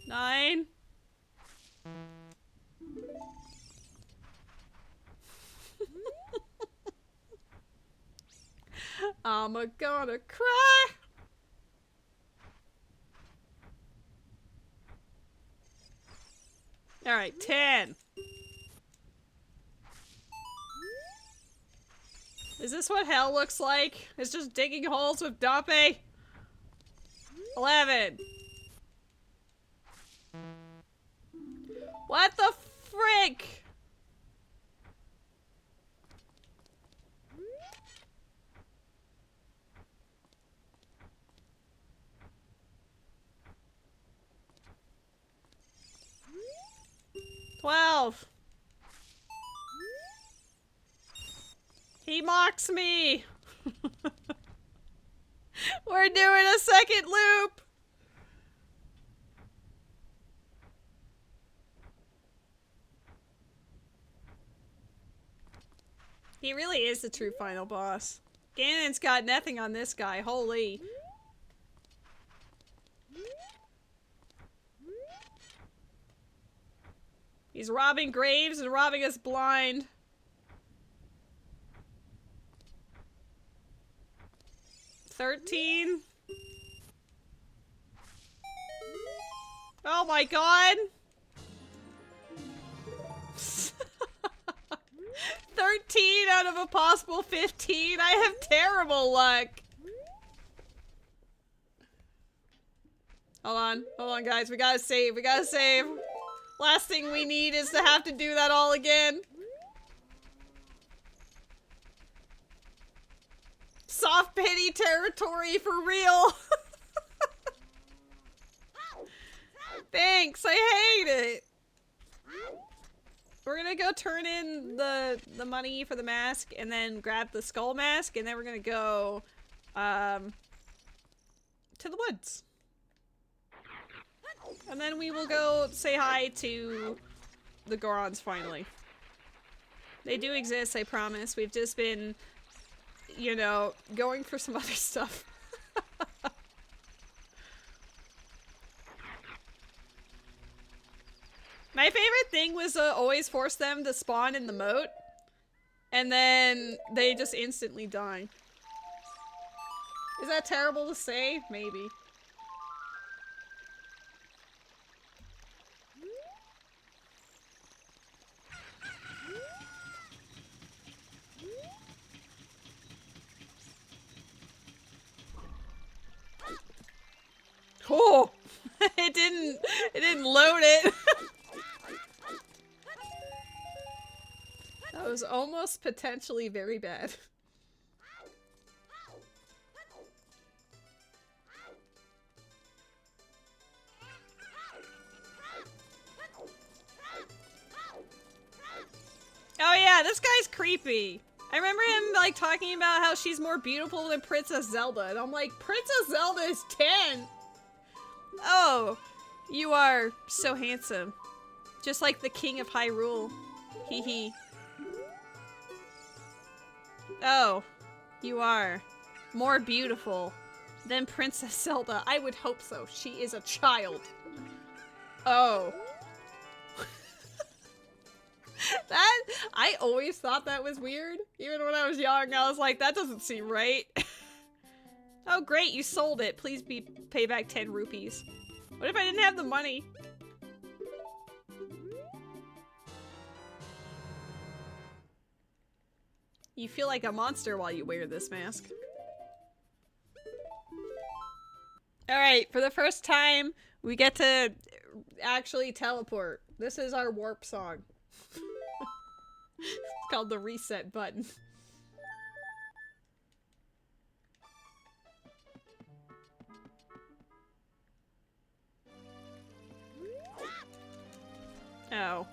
Nine. I'm gonna cry. Alright, 10. Is this what hell looks like? It's just digging holes with Dampe? 11. What the frick? $12. He mocks me. We're doing a second loop. He really is the true final boss. Ganon's got nothing on this guy. Holy. He's robbing graves and robbing us blind. $13. Oh my god. 13 out of a possible 15. I have terrible luck. Hold on guys, we gotta save, Last thing we need is to have to do that all again. Soft pity territory for real. Thanks, I hate it. We're gonna go turn in the money for the mask and then grab the skull mask, and then we're gonna go to the woods. And then we will go say hi to the Gorons finally. They do exist, I promise. We've just been, you know, going for some other stuff. My favorite thing was always force them to spawn in the moat, and then they just instantly die. Is that terrible to say? Maybe. Oh! it didn't load it. That was almost potentially very bad. Oh yeah, this guy's creepy. I remember him like talking about how she's more beautiful than Princess Zelda, and I'm like, Princess Zelda is 10! Oh, you are so handsome. Just like the King of Hyrule. Hee hee. Oh, you are more beautiful than Princess Zelda. I would hope so. She is a child. Oh. I always thought that was weird. Even when I was young, I was like, that doesn't seem right. Oh great, you sold it. Please pay back 10 rupees. What if I didn't have the money? You feel like a monster while you wear this mask. Alright, for the first time, we get to actually teleport. This is our warp song. It's called the reset button. Oh.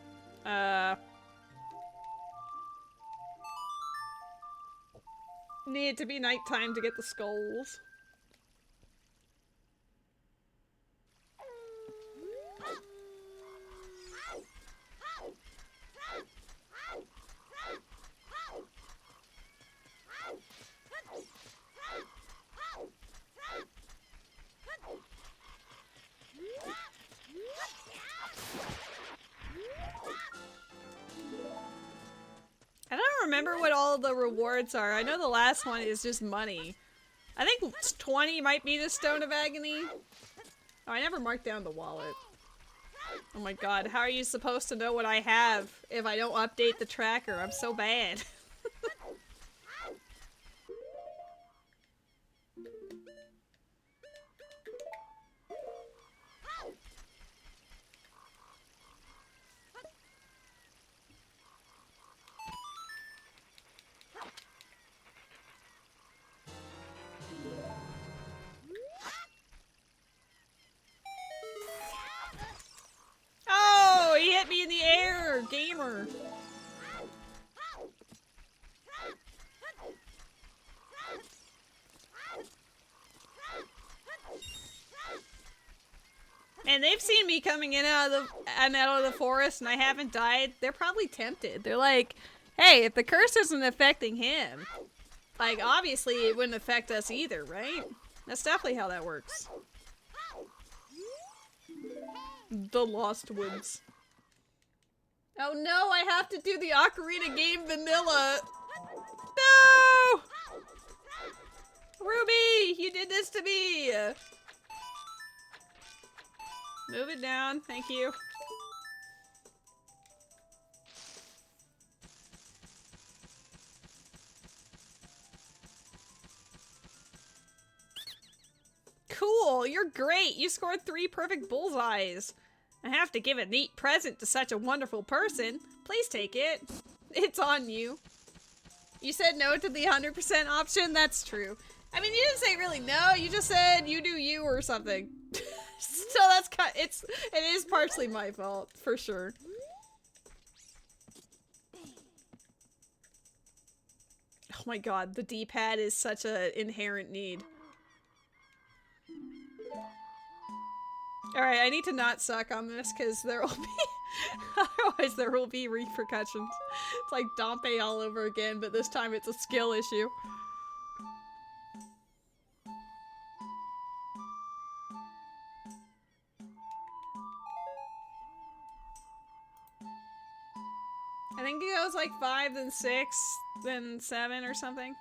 Need to be nighttime to get the skulls. I don't remember what all the rewards are. I know the last one is just money. I think 20 might be the Stone of Agony. Oh, I never marked down the wallet. Oh my god, how are you supposed to know what I have if I don't update the tracker? I'm so bad. Oh, he hit me in the air, gamer. And they've seen me coming in out of the forest and I haven't died. They're probably tempted. They're like, hey, if the curse isn't affecting him, like, obviously it wouldn't affect us either, right? That's definitely how that works. The Lost Woods. Oh no, I have to do the Ocarina game vanilla. No! Ruby, you did this to me. Move it down, thank you. Cool, you're great. You scored 3 perfect bullseyes. I have to give a neat present to such a wonderful person. Please take it. It's on you. You said no to the 100% option? That's true. I mean, you didn't say really no, you just said you do you or something. So that's it is partially my fault, for sure. Oh my god, the D-pad is such an inherent need. Alright, I need to not suck on this because there will be otherwise there will be repercussions. It's like Dampe all over again, but this time it's a skill issue. I think it goes like 5, then 6, then 7 or something.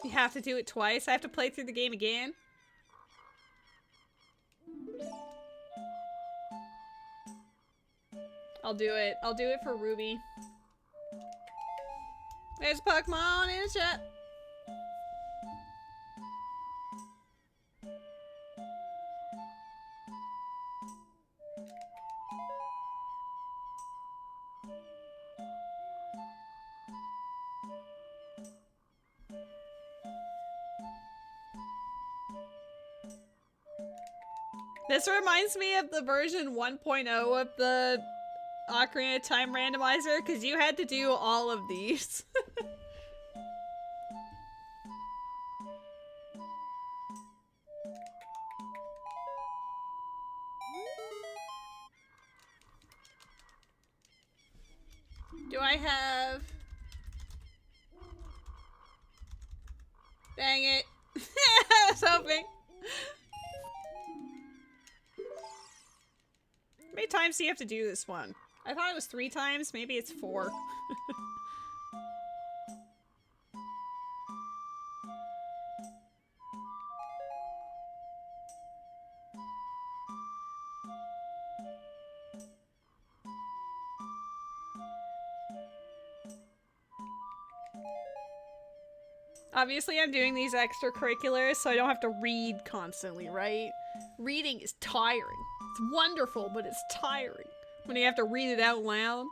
You have to do it twice? I have to play through the game again? I'll do it. I'll do it for Ruby. There's Pokemon in the chat. This reminds me of the version 1.0 of the Ocarina of Time randomizer, because you had to do all of these. Do I have... Dang it. I was hoping. How many times do you have to do this one? I thought it was 3 times. Maybe it's 4. Obviously, I'm doing these extracurriculars so I don't have to read constantly, right? Reading is tiring. It's wonderful, but it's tiring when you have to read it out loud.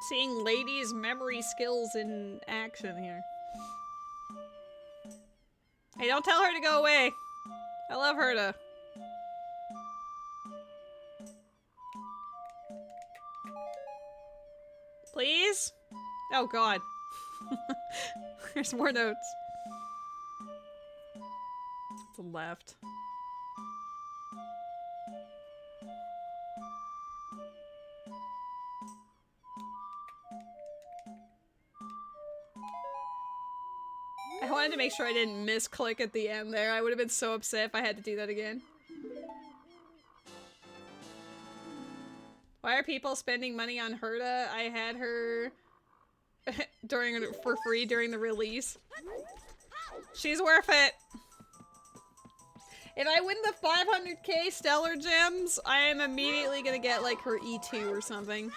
Seeing Lady's memory skills in action here. Hey, don't tell her to go away. I love her to. Please? Oh god. There's more notes. To the left. I wanted to make sure I didn't misclick at the end there. I would have been so upset if I had to do that again. Why are people spending money on Herta? I had her for free during the release. She's worth it. If I win the 500k Stellar Gems, I am immediately gonna get like her E2 or something.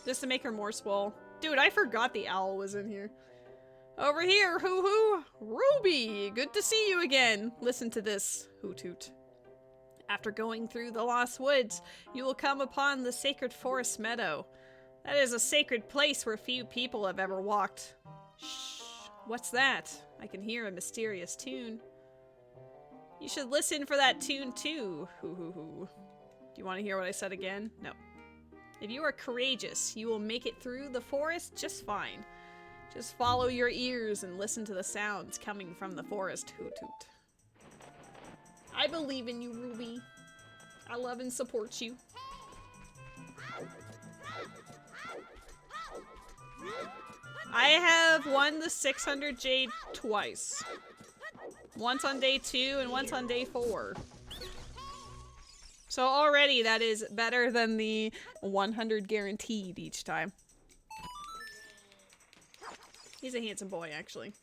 Just to make her more swole. Dude, I forgot the owl was in here. Over here, hoo-hoo! Ruby! Good to see you again! Listen to this, hoot-hoot. After going through the Lost Woods, you will come upon the Sacred Forest Meadow. That is a sacred place where few people have ever walked. Shh, what's that? I can hear a mysterious tune. You should listen for that tune too, hoo-hoo-hoo. Do you want to hear what I said again? No. If you are courageous, you will make it through the forest just fine. Just follow your ears and listen to the sounds coming from the forest, hoot-hoot. I believe in you, Ruby. I love and support you. I have won the 600 Jade twice. Once on day 2 and once on day 4. So already that is better than the 100 guaranteed each time. He's a handsome boy, actually.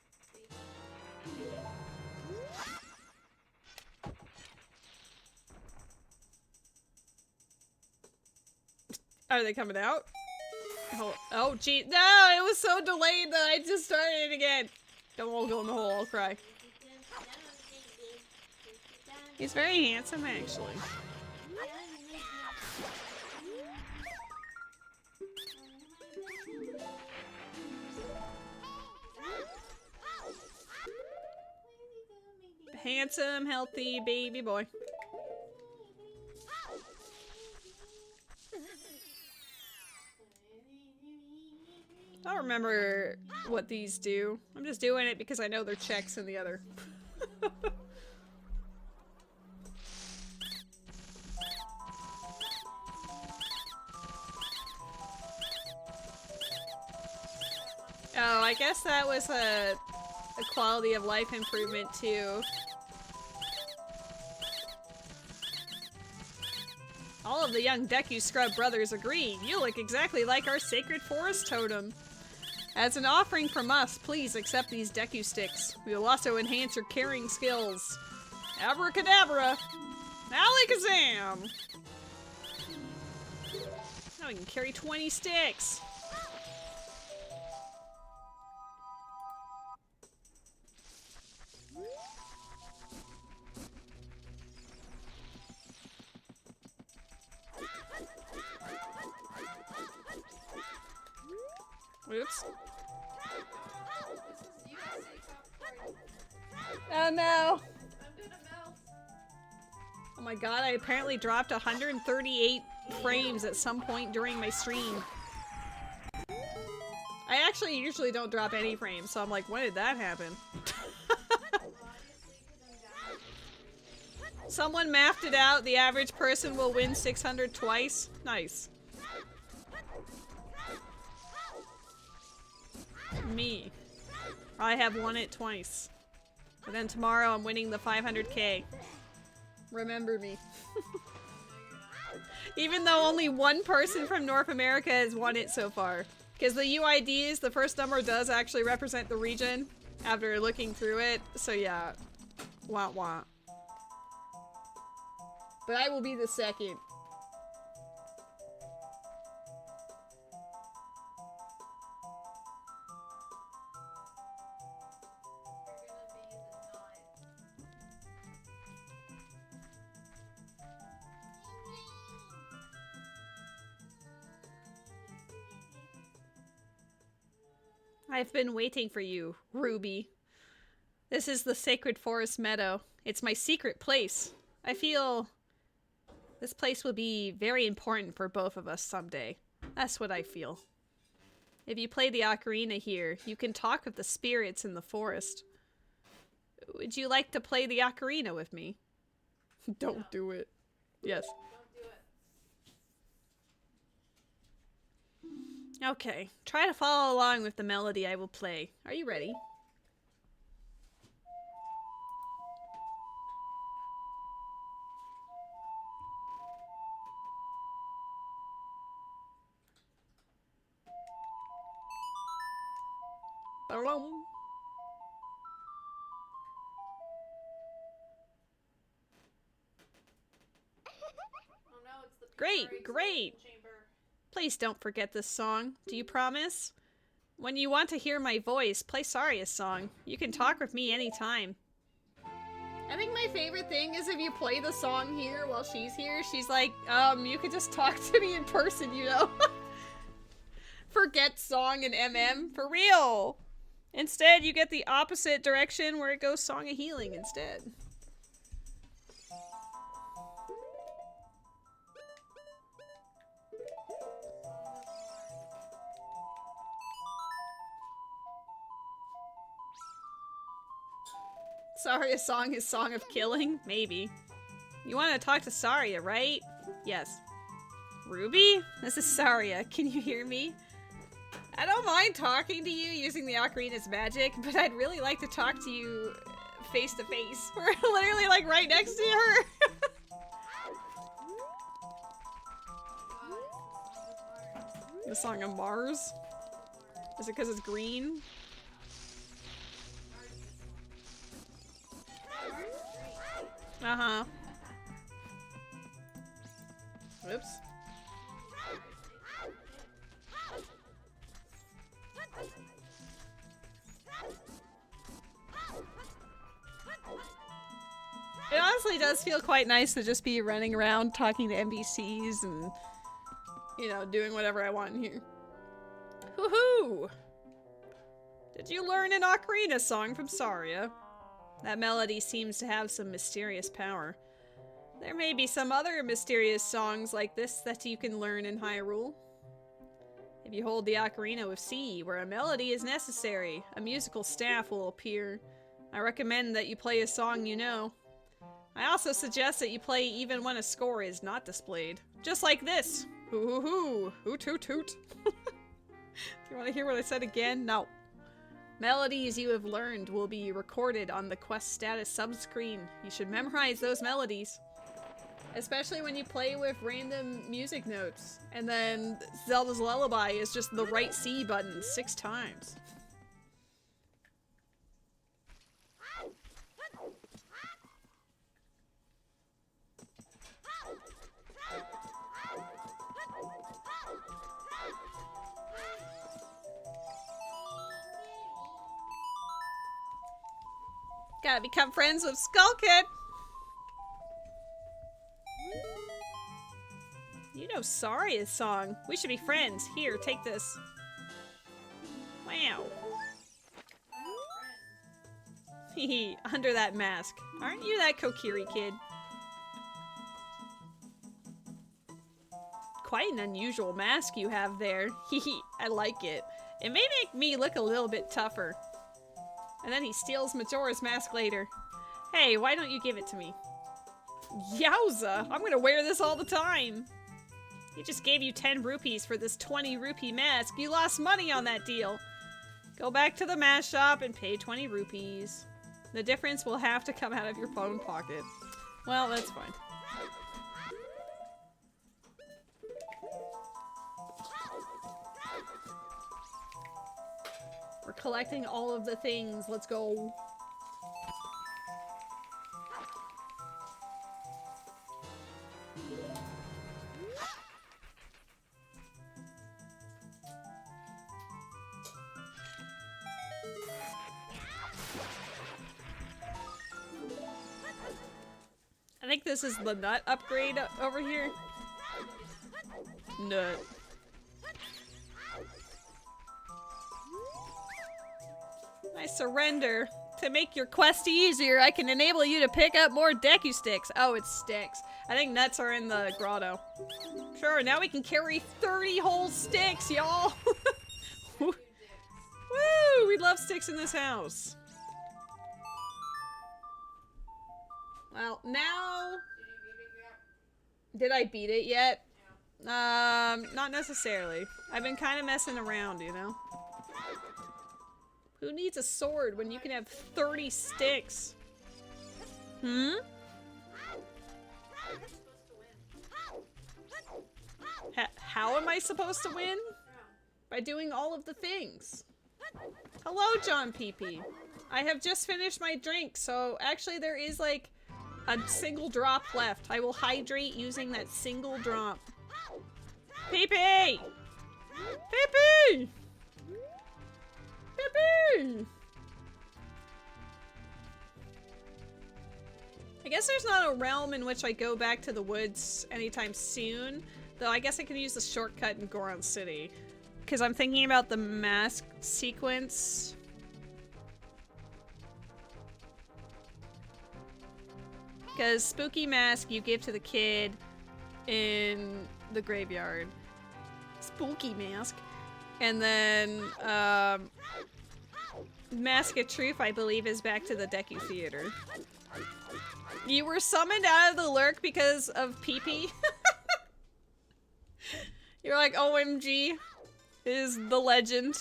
Are they coming out? Oh, gee. No, it was so delayed that I just started it again. Don't all go in the hole, I'll cry. He's very handsome, actually. Handsome, healthy baby boy. I don't remember what these do. I'm just doing it because I know they're checks in the other. Oh, I guess that was a quality of life improvement too. All of the young Deku Scrub brothers agree. You look exactly like our sacred forest totem. As an offering from us, please accept these Deku sticks. We will also enhance your carrying skills. Abracadabra! Alakazam! Now we can carry 20 sticks. Oops. Oh no! Oh my god, I apparently dropped 138 frames at some point during my stream. I actually usually don't drop any frames, so I'm like, when did that happen? Someone mapped it out, the average person will win 600 twice. Nice. Me. I have won it twice. But then tomorrow I'm winning the 500k. Remember me. Even though only one person from North America has won it so far. Because the UIDs, the first number does actually represent the region after looking through it. So yeah. Wah wah. But I will be the second. I've been waiting for you, Ruby. This is the Sacred Forest Meadow. It's my secret place. I feel this place will be very important for both of us someday. That's what I feel. If you play the ocarina here, you can talk with the spirits in the forest. Would you like to play the ocarina with me? Don't do it. Yes. Okay, try to follow along with the melody I will play. Are you ready? Ba-dum. Great, great! Please don't forget this song. Do you promise? When you want to hear my voice, play Saria's song. You can talk with me anytime. I think my favorite thing is if you play the song here while she's here, she's like, you could just talk to me in person, you know? Forget song and MM. For real! Instead, you get the opposite direction where it goes Song of Healing instead. Saria's song is Song of Killing? Maybe. You want to talk to Saria, right? Yes. Ruby? This is Saria. Can you hear me? I don't mind talking to you using the ocarina's magic, but I'd really like to talk to you face to face. We're literally like right next to her. The Song of Mars? Is it because it's green? Uh-huh. Oops. It honestly does feel quite nice to just be running around talking to NPCs and, you know, doing whatever I want in here. Woohoo! Did you learn an ocarina song from Saria? That melody seems to have some mysterious power. There may be some other mysterious songs like this that you can learn in Hyrule. If you hold the ocarina with C, where a melody is necessary, a musical staff will appear. I recommend that you play a song you know. I also suggest that you play even when a score is not displayed. Just like this! Hoo hoo hoo! Hoot hoot hoot! Do you want to hear what I said again? No. Melodies you have learned will be recorded on the quest status subscreen. You should memorize those melodies. Especially when you play with random music notes. And then Zelda's Lullaby is just the right C button 6 times. Gotta become friends with Skull Kid. You know Saria's song. We should be friends. Here, take this. Wow. Hehe, under that mask. Aren't you that Kokiri kid? Quite an unusual mask you have there. Hehe, I like it. It may make me look a little bit tougher. And then he steals Majora's mask later. Hey, why don't you give it to me? Yowza! I'm gonna wear this all the time! He just gave you 10 rupees for this 20 rupee mask. You lost money on that deal. Go back to the mask shop and pay 20 rupees. The difference will have to come out of your own pocket. Well, that's fine. We're collecting all of the things. Let's go. I think this is the nut upgrade over here. Nut. I surrender. To make your quest easier, I can enable you to pick up more Deku sticks. Oh, it's sticks. I think nuts are in the grotto. Sure, now we can carry 30 whole sticks, y'all. Woo! We love sticks in this house. Well, now... Did I beat it yet? Not necessarily. I've been kind of messing around, you know? Who needs a sword when you can have 30 sticks? Hmm? How am I supposed to win? By doing all of the things. Hello, John Pee-Pee. I have just finished my drink, so actually there is like a single drop left. I will hydrate using that single drop. Pee-Pee! Pee-Pee! Pee-Pee! I guess there's not a realm in which I go back to the woods anytime soon, though I guess I can use the shortcut in Goron City. Because I'm thinking about the mask sequence. Because Spooky Mask you give to the kid in the graveyard. Spooky Mask. And then, Mask of Truth, I believe, is back to the Deku Theater. You were summoned out of the lurk because of Pee-Pee? You're like, OMG, is the legend.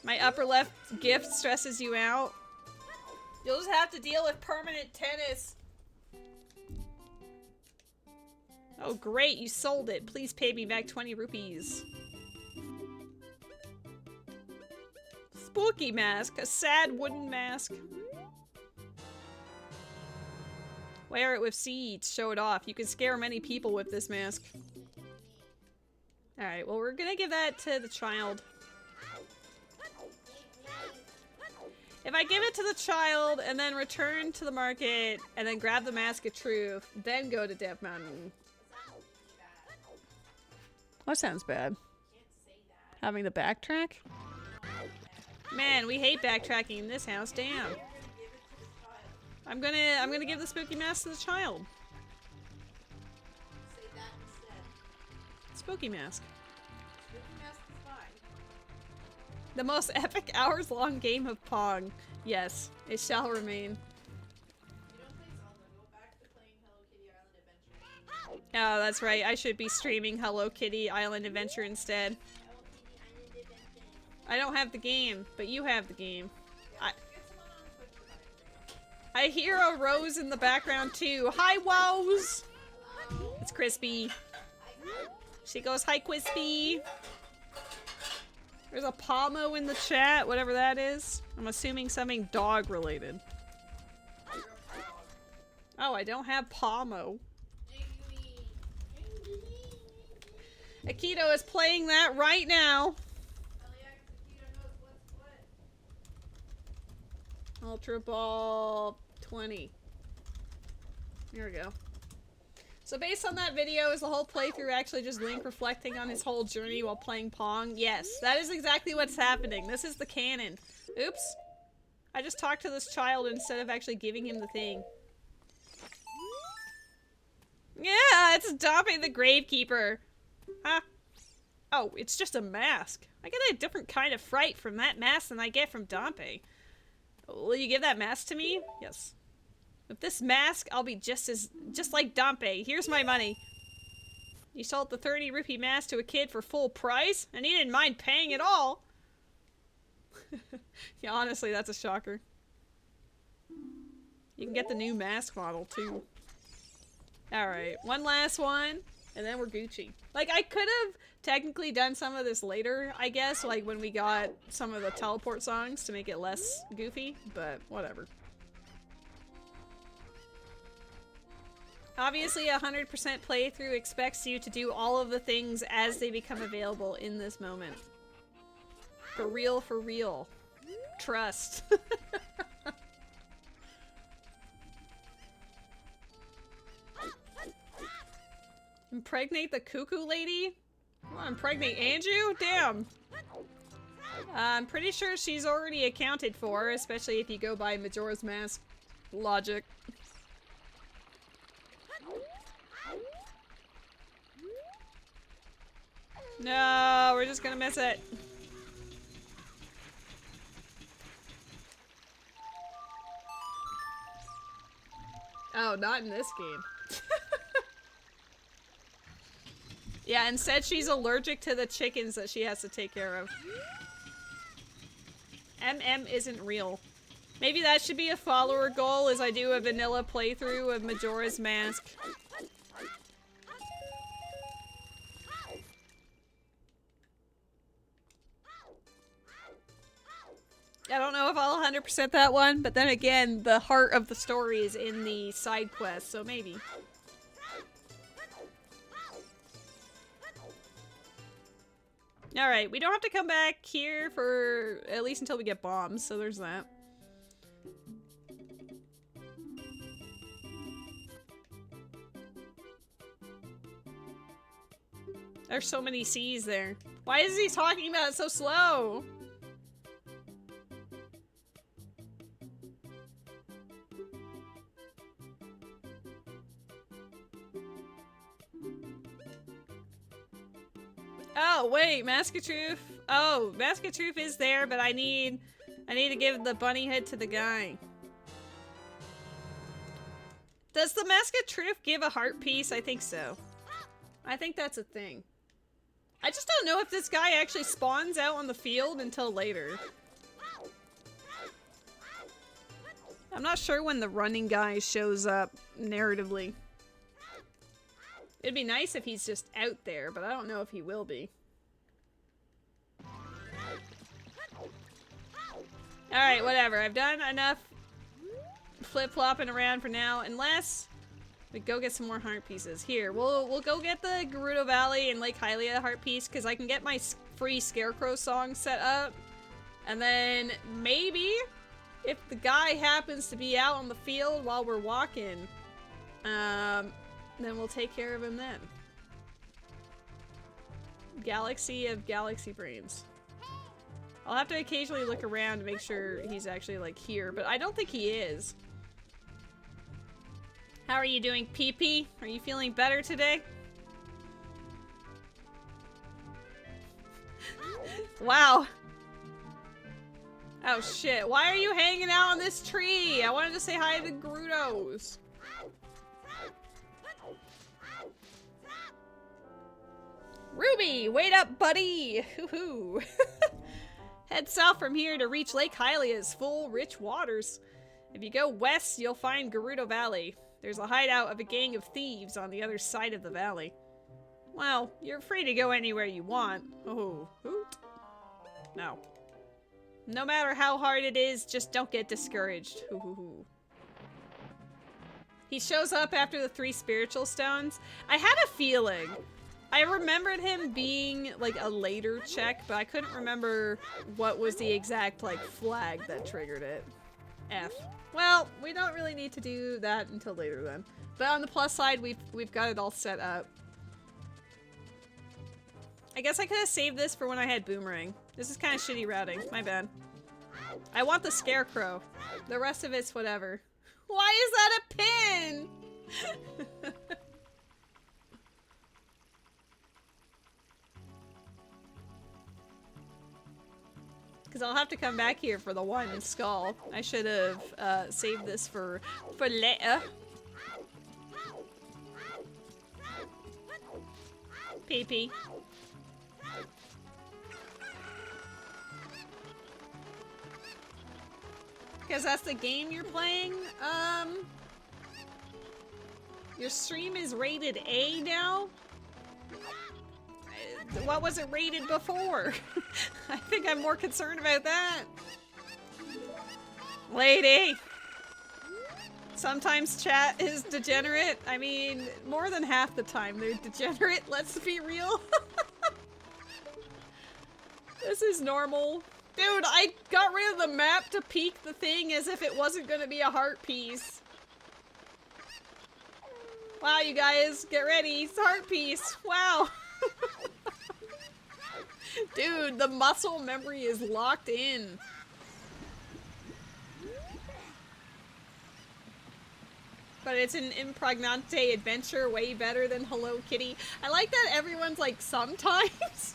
My upper left gift stresses you out. You'll just have to deal with permanent tennis. Oh great, you sold it. Please pay me back 20 rupees. Spooky mask, a sad wooden mask. Wear it with seeds, show it off. You can scare many people with this mask. Alright, well we're gonna give that to the child. If I give it to the child and then return to the market and then grab the Mask of Truth, then go to Death Mountain. That sounds bad. Having to backtrack? Man, we hate backtracking in this house. Damn. I'm gonna give the Spooky Mask to the child. Spooky Mask. The most epic hours-long game of Pong. Yes, it shall remain. Oh, that's right. I should be streaming Hello Kitty Island Adventure instead. I don't have the game, but you have the game. I hear a Rose in the background too. Hi, Wows! It's Crispy. She goes, hi, Crispy. There's a Pomo in the chat, whatever that is. I'm assuming something dog related. Oh, I don't have Pomo. Akito is playing that right now. Ultra Ball 20. Here we go. So based on that video, is the whole playthrough actually just Link reflecting on his whole journey while playing Pong? Yes, that is exactly what's happening. This is the canon. Oops. I just talked to this child instead of actually giving him the thing. Yeah, it's Dampe the Gravekeeper. Huh? Oh, it's just a mask. I get a different kind of fright from that mask than I get from Dampe. Will you give that mask to me? Yes. With this mask, I'll be just like Dampe. Here's my money. You sold the 30 rupee mask to a kid for full price, and he didn't mind paying at all. Yeah, honestly, that's a shocker. You can get the new mask model, too. Alright, one last one, and then we're Gucci. Like, I could have technically done some of this later, I guess, like when we got some of the teleport songs to make it less goofy, but whatever. Obviously, 100% playthrough expects you to do all of the things as they become available in this moment. For real, for real. Trust. Impregnate the cuckoo lady? Oh, impregnate Andrew? Damn. I'm pretty sure she's already accounted for, especially if you go by Majora's Mask logic. No, we're just gonna miss it. Oh, not in this game. Yeah, instead she's allergic to the chickens that she has to take care of. MM isn't real. Maybe that should be a follower goal, as I do a vanilla playthrough of Majora's Mask. I don't know if I'll 100% that one, but then again, the heart of the story is in the side quest, so maybe. Alright, we don't have to come back here for at least until we get bombs, so there's that. There's so many C's there. Why is he talking about it so slow? Oh, wait, Mask of Truth. Oh, Mask of Truth is there, but I need to give the bunny head to the guy. Does the Mask of Truth give a heart piece? I think so. I think that's a thing. I just don't know if this guy actually spawns out on the field until later. I'm not sure when the running guy shows up narratively. It'd be nice if he's just out there, but I don't know if he will be. Alright, whatever. I've done enough flip-flopping around for now, unless we go get some more heart pieces. Here, we'll go get the Gerudo Valley and Lake Hylia heart piece, because I can get my free Scarecrow song set up. And then maybe, if the guy happens to be out on the field while we're walking, then we'll take care of him then. Galaxy of Galaxy Brains. I'll have to occasionally look around to make sure he's actually, like, here, but I don't think he is. How are you doing, PP? Are you feeling better today? Wow. Oh shit, why are you hanging out on this tree? I wanted to say hi to Gerudos. Ruby, wait up, buddy! Hoo-hoo. Head south from here to reach Lake Hylia's full, rich waters. If you go west, you'll find Gerudo Valley. There's a hideout of a gang of thieves on the other side of the valley. Well, you're free to go anywhere you want. Oh, hoot. No. No matter how hard it is, just don't get discouraged. Hoo. He shows up after the 3 spiritual stones. I had a feeling. I remembered him being like a later check, but I couldn't remember what was the exact like flag that triggered it. F. Well, we don't really need to do that until later then. But on the plus side, we've got it all set up. I guess I could have saved this for when I had Boomerang. This is kind of shitty routing. My bad. I want the Scarecrow. The rest of it's whatever. Why is that a pin? Because I'll have to come back here for the one skull. I should have saved this for later. Pee-pee. Because that's the game you're playing? Your stream is rated A now? What was it rated before? I think I'm more concerned about that. Lady! Sometimes chat is degenerate. I mean, more than half the time they're degenerate, let's be real. This is normal. Dude, I got rid of the map to peek the thing as if it wasn't gonna be a heart piece. Wow, you guys, get ready. It's a heart piece. Wow. Dude, the muscle memory is locked in. But it's an impregnante adventure, way better than Hello Kitty. I like that everyone's like, sometimes.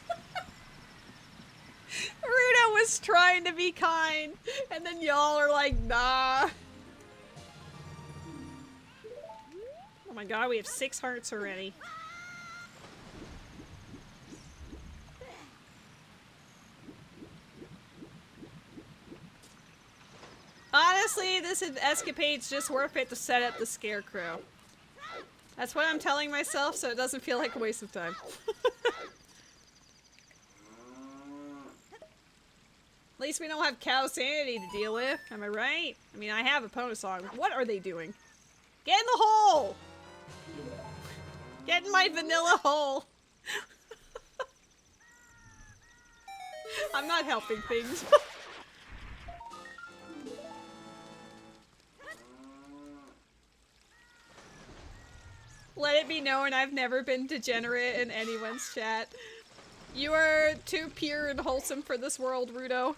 Ruda was trying to be kind, and then y'all are like, nah. Oh my god, we have 6 hearts already. Honestly, this escapade's just worth it to set up the Scarecrow. That's what I'm telling myself, so it doesn't feel like a waste of time. At least we don't have cow sanity to deal with, am I right? I mean, I have a Ponosong. What are they doing? Get in the hole! Get in my vanilla hole! I'm not helping things. Let it be known I've never been degenerate in anyone's chat. You are too pure and wholesome for this world, Rudo.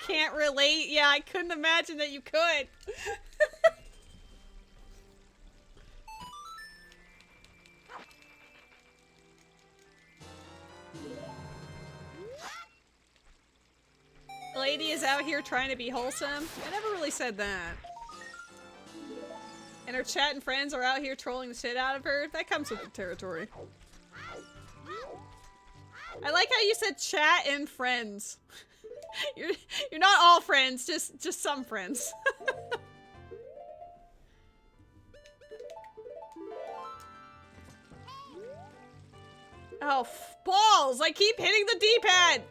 Can't relate? Yeah, I couldn't imagine that you could. The lady is out here trying to be wholesome. I never really said that. And her chat and friends are out here trolling the shit out of her. That comes with the territory. I like how you said chat and friends. You're not all friends, just some friends. Oh, balls! I keep hitting the D-pad!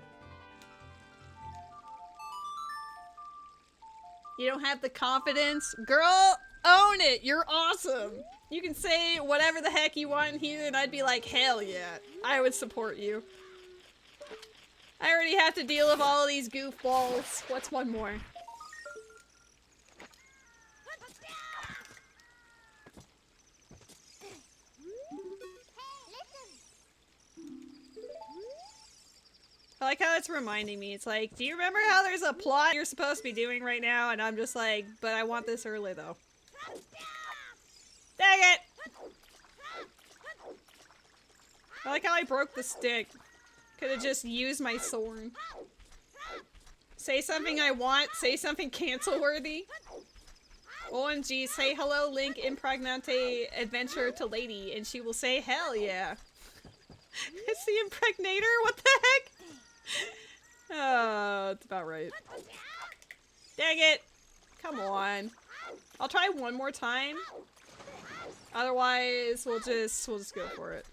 You don't have the confidence? Girl, own it! You're awesome! You can say whatever the heck you want in here and I'd be like, hell yeah. I would support you. I already have to deal with all of these goofballs. What's one more? I like how it's reminding me. It's like, do you remember how there's a plot you're supposed to be doing right now? And I'm just like, but I want this early though. Dang it! I like how I broke the stick. Could have just used my sword. Say something I want. Say something cancel-worthy. OMG, say hello, Link Impregnante Adventure to Lady, and she will say, hell yeah. It's the Impregnator? What the heck? Oh, it's about right. Dang it! Come on. I'll try one more time. Otherwise, we'll just go for it.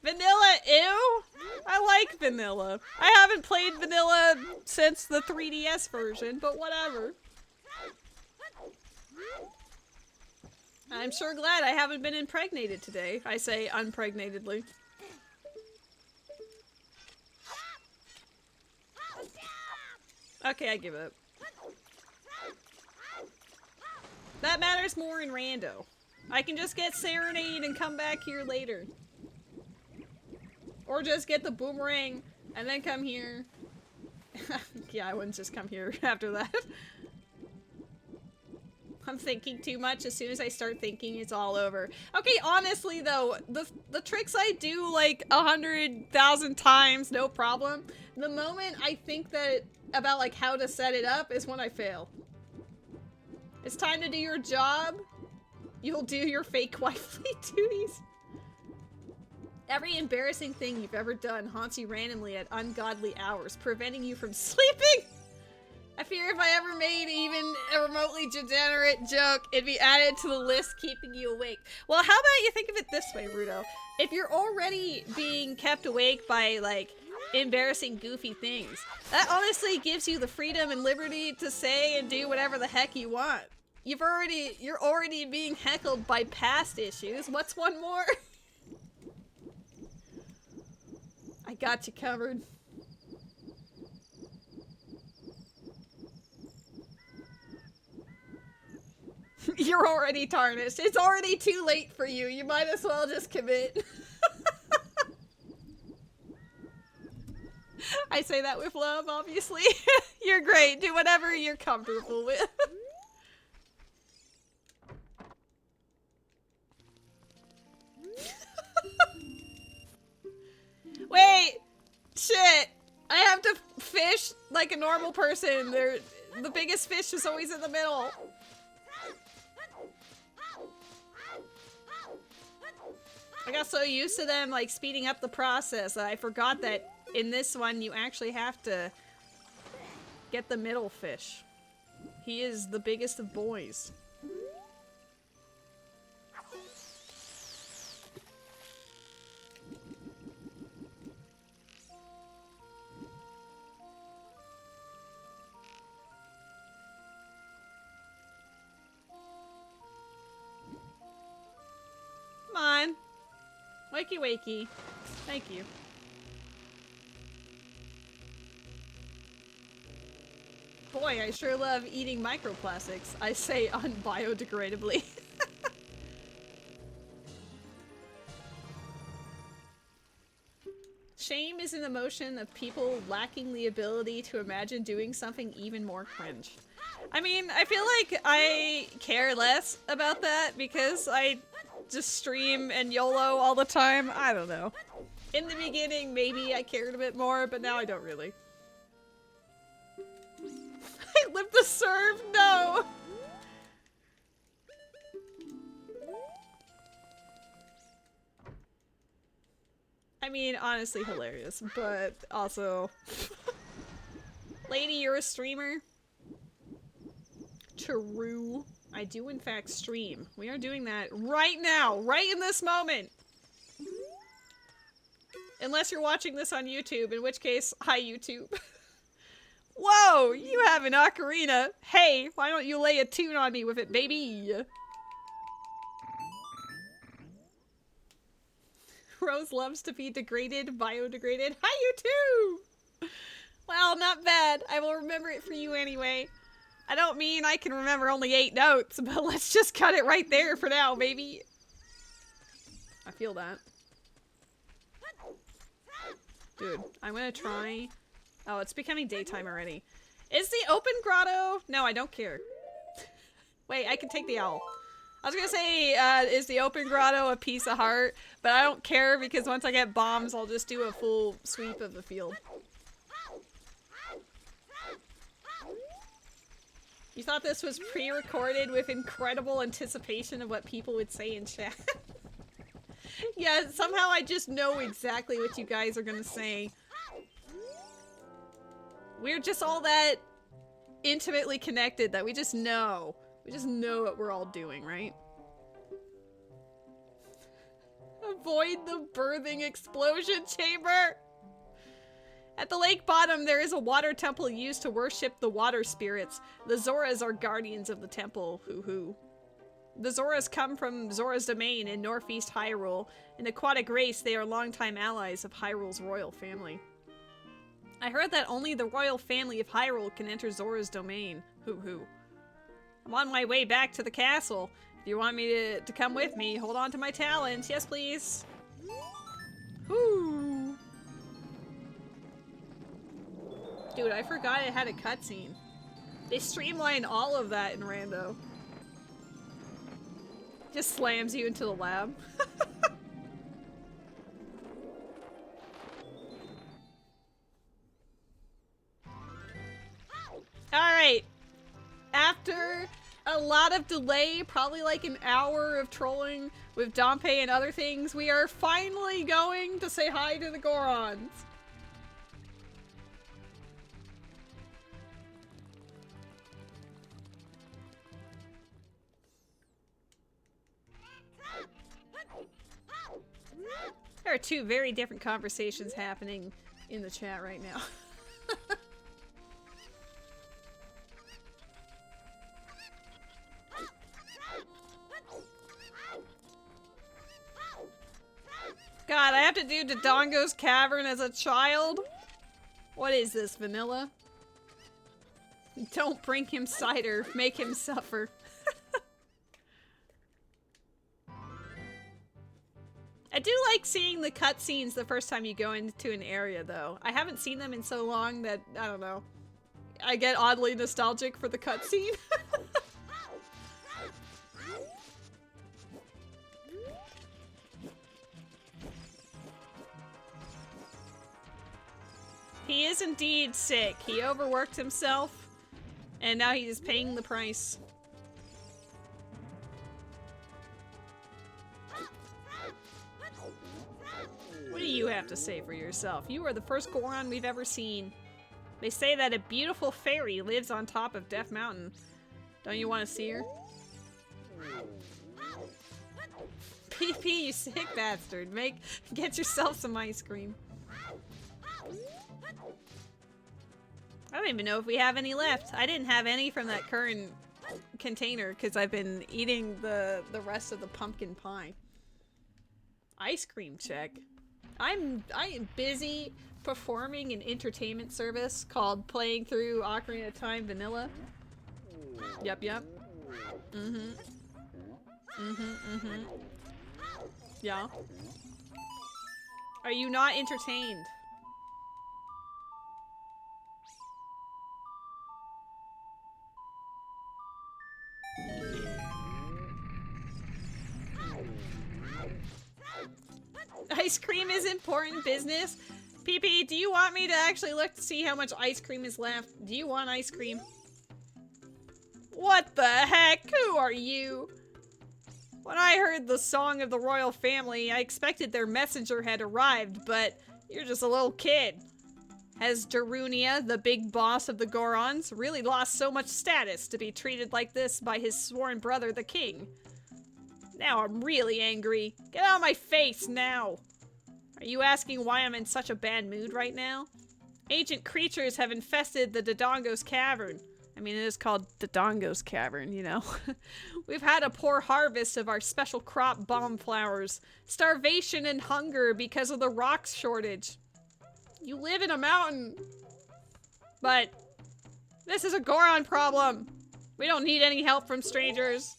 Vanilla, ew! I like vanilla. I haven't played vanilla since the 3DS version, but whatever. I'm sure glad I haven't been impregnated today. I say unpregnatedly. Okay, I give up. That matters more in rando. I can just get Serenade and come back here later. Or just get the boomerang and then come here. Yeah, I wouldn't just come here after that. I'm thinking too much. As soon as I start thinking, it's all over. Okay, honestly though, the tricks I do like 100,000 times, no problem. The moment I think that about like how to set it up is when I fail. It's time to do your job. You'll do your fake wifely duties. Every embarrassing thing you've ever done haunts you randomly at ungodly hours, preventing you from sleeping. I fear if I ever made even a remotely degenerate joke, it'd be added to the list keeping you awake. Well, how about you think of it this way, Rudo? If you're already being kept awake by, like, embarrassing, goofy things, that honestly gives you the freedom and liberty to say and do whatever the heck you want. You're already being heckled by past issues. What's one more? I got you covered. You're already tarnished. It's already too late for you. You might as well just commit. I say that with love, obviously. You're great. Do whatever you're comfortable with. Wait! Shit! I have to fish like a normal person. The biggest fish is always in the middle. I got so used to them like speeding up the process that I forgot that in this one you actually have to get the middle fish. He is the biggest of boys. Come on. Wakey wakey. Thank you. Boy, I sure love eating microplastics. I say unbiodegradably. Shame is an emotion of people lacking the ability to imagine doing something even more cringe. I mean, I feel like I care less about that because I just stream and YOLO all the time. I don't know. In the beginning, maybe I cared a bit more, but now I don't really. I lived to serve? No! I mean, honestly hilarious, but also... Lady, you're a streamer? True. I do in fact stream. We are doing that right now, right in this moment! Unless you're watching this on YouTube, in which case, hi YouTube. Whoa, you have an ocarina. Hey, why don't you lay a tune on me with it, baby? Rose loves to be degraded, biodegraded. Hi, YouTube! Well, not bad. I will remember it for you anyway. I don't mean I can remember only 8 notes, but let's just cut it right there for now, baby. I feel that. Dude, I'm gonna try... Oh, it's becoming daytime already. Is the open grotto? No, I don't care. Wait, I can take the owl. I was gonna say, is the open grotto a piece of heart? But I don't care because once I get bombs, I'll just do a full sweep of the field. You thought this was pre-recorded with incredible anticipation of what people would say in chat? Yeah, somehow I just know exactly what you guys are gonna say. We're just all that intimately connected that we just know. We just know what we're all doing, right? Avoid the birthing explosion chamber! At the lake bottom, there is a water temple used to worship the water spirits. The Zoras are guardians of the temple. Hoo-hoo. The Zoras come from Zora's domain in northeast Hyrule. An aquatic race, they are longtime allies of Hyrule's royal family. I heard that only the royal family of Hyrule can enter Zora's domain. Hoo-hoo. I'm on my way back to the castle. If you want me to come with me, hold on to my talons. Yes, please. Whoo. Dude, I forgot it had a cutscene. They streamlined all of that in Rando. Just slams you into the lab. Alright. After a lot of delay, probably like an hour of trolling with Dampe and other things, we are finally going to say hi to the Gorons. There are two very different conversations happening in the chat right now. God, I have to do Dodongo's Cavern as a child? What is this, vanilla? Don't bring him cider, make him suffer. I do like seeing the cutscenes the first time you go into an area, though. I haven't seen them in so long that, I don't know, I get oddly nostalgic for the cutscene. He is indeed sick. He overworked himself, and now he is paying the price. What do you have to say for yourself? You are the first Goron we've ever seen. They say that a beautiful fairy lives on top of Death Mountain. Don't you want to see her? PP, you sick bastard. Get yourself some ice cream. I don't even know if we have any left. I didn't have any from that current container because I've been eating the rest of the pumpkin pie. Ice cream check. I am busy performing an entertainment service called Playing Through Ocarina of Time Vanilla. Yep. Yeah. Are you not entertained? Ice cream is important business. PP, do you want me to actually look to see how much ice cream is left? Do you want ice cream? What the heck? Who are you? When I heard the song of the royal family, I expected their messenger had arrived, but you're just a little kid. Has Darunia, the big boss of the Gorons, really lost so much status to be treated like this by his sworn brother, the king? Now I'm really angry. Get out of my face now! Are you asking why I'm in such a bad mood right now? Ancient creatures have infested the Dodongo's Cavern. I mean, it is called Dodongo's Cavern, you know. We've had a poor harvest of our special crop bomb flowers. Starvation and hunger because of the rocks shortage. You live in a mountain. But this is a Goron problem. We don't need any help from strangers.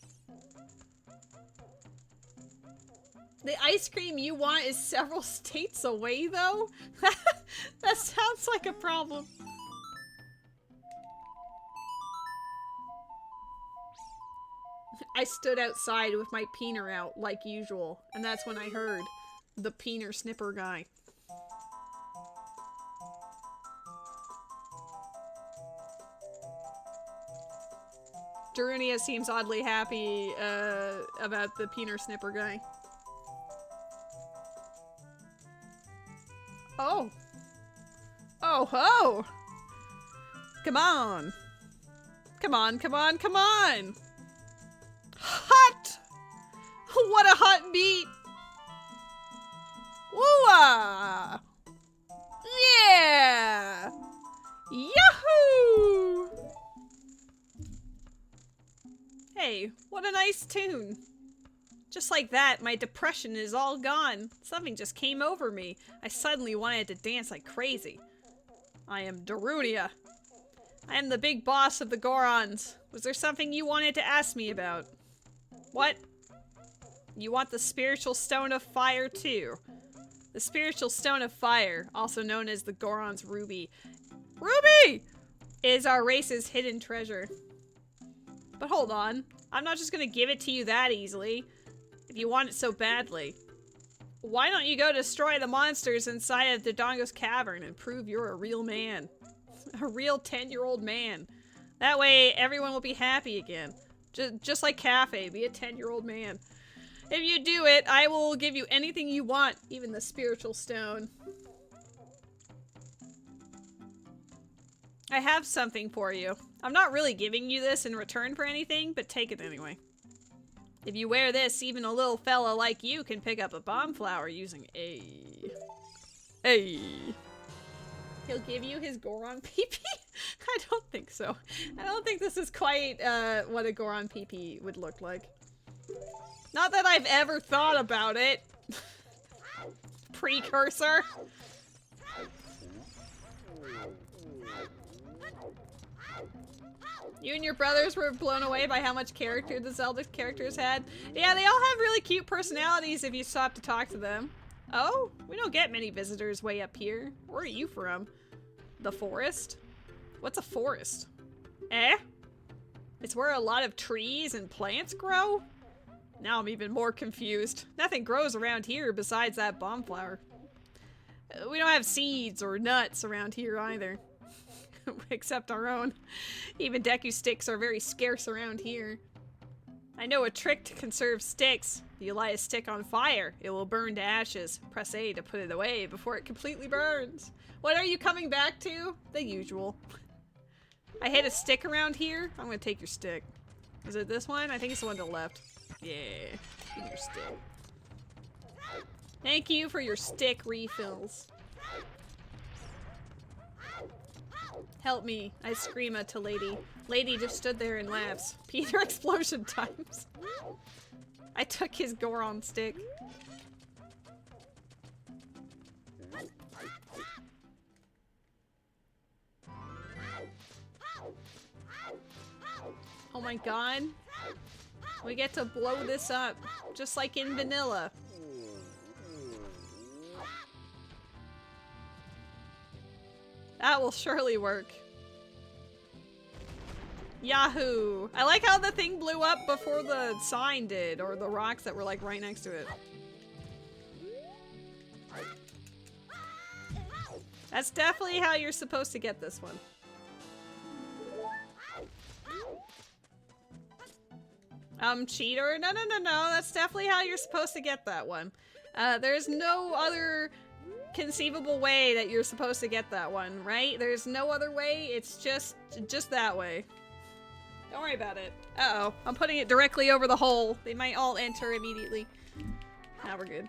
The ice cream you want is several states away, though? That sounds like a problem. I stood outside with my peener out, like usual, and that's when I heard the peener snipper guy. Darunia seems oddly happy about the peener snipper guy. Oh. Oh ho! Come on. Come on, come on, come on! Hot! What a hot beat! Woo-ah! Yeah! Yahoo! Hey, what a nice tune. Just like that, my depression is all gone. Something just came over me. I suddenly wanted to dance like crazy. I am Darunia. I am the big boss of the Gorons. Was there something you wanted to ask me about? What? You want the spiritual stone of fire too? The spiritual stone of fire, also known as the Goron's ruby. Ruby! Is our race's hidden treasure. But hold on. I'm not just gonna give it to you that easily. If you want it so badly. Why don't you go destroy the monsters inside of Dodongo's cavern and prove you're a real man? A real 10-year-old man. That way everyone will be happy again. Just like Cafe, be a 10-year-old man. If you do it, I will give you anything you want, even the spiritual stone. I have something for you. I'm not really giving you this in return for anything, but take it anyway. If you wear this, even a little fella like you can pick up a bomb flower using a... He'll give you his Goron PP? I don't think so. I don't think this is quite what a Goron PP would look like. Not that I've ever thought about it. Precursor. You and your brothers were blown away by how much character the Zelda characters had. Yeah, they all have really cute personalities if you stop to talk to them. Oh, we don't get many visitors way up here. Where are you from? The forest? What's a forest? Eh? It's where a lot of trees and plants grow? Now I'm even more confused. Nothing grows around here besides that bomb flower. We don't have seeds or nuts around here either. Except our own. Even Deku sticks are very scarce around here. I know a trick to conserve sticks. You light a stick on fire, it will burn to ashes. Press A to put it away before it completely burns. What are you coming back to? The usual. I hit a stick around here. I'm gonna take your stick. Is it this one? I think it's the one to the left. Yeah, give me your stick. Thank you for your stick refills. Help me, I scream at to Lady. Lady just stood there and laughs. Peter explosion times. I took his Goron stick. Oh my god. We get to blow this up, just like in vanilla. That will surely work. Yahoo! I like how the thing blew up before the sign did, or the rocks that were like right next to it. That's definitely how you're supposed to get this one. Cheater? No, no, no, no. That's definitely how you're supposed to get that one. There's no other conceivable way that you're supposed to get that one, right? There's no other way. It's just that way. Don't worry about it. Uh-oh. I'm putting it directly over the hole. They might all enter immediately. Now we're good.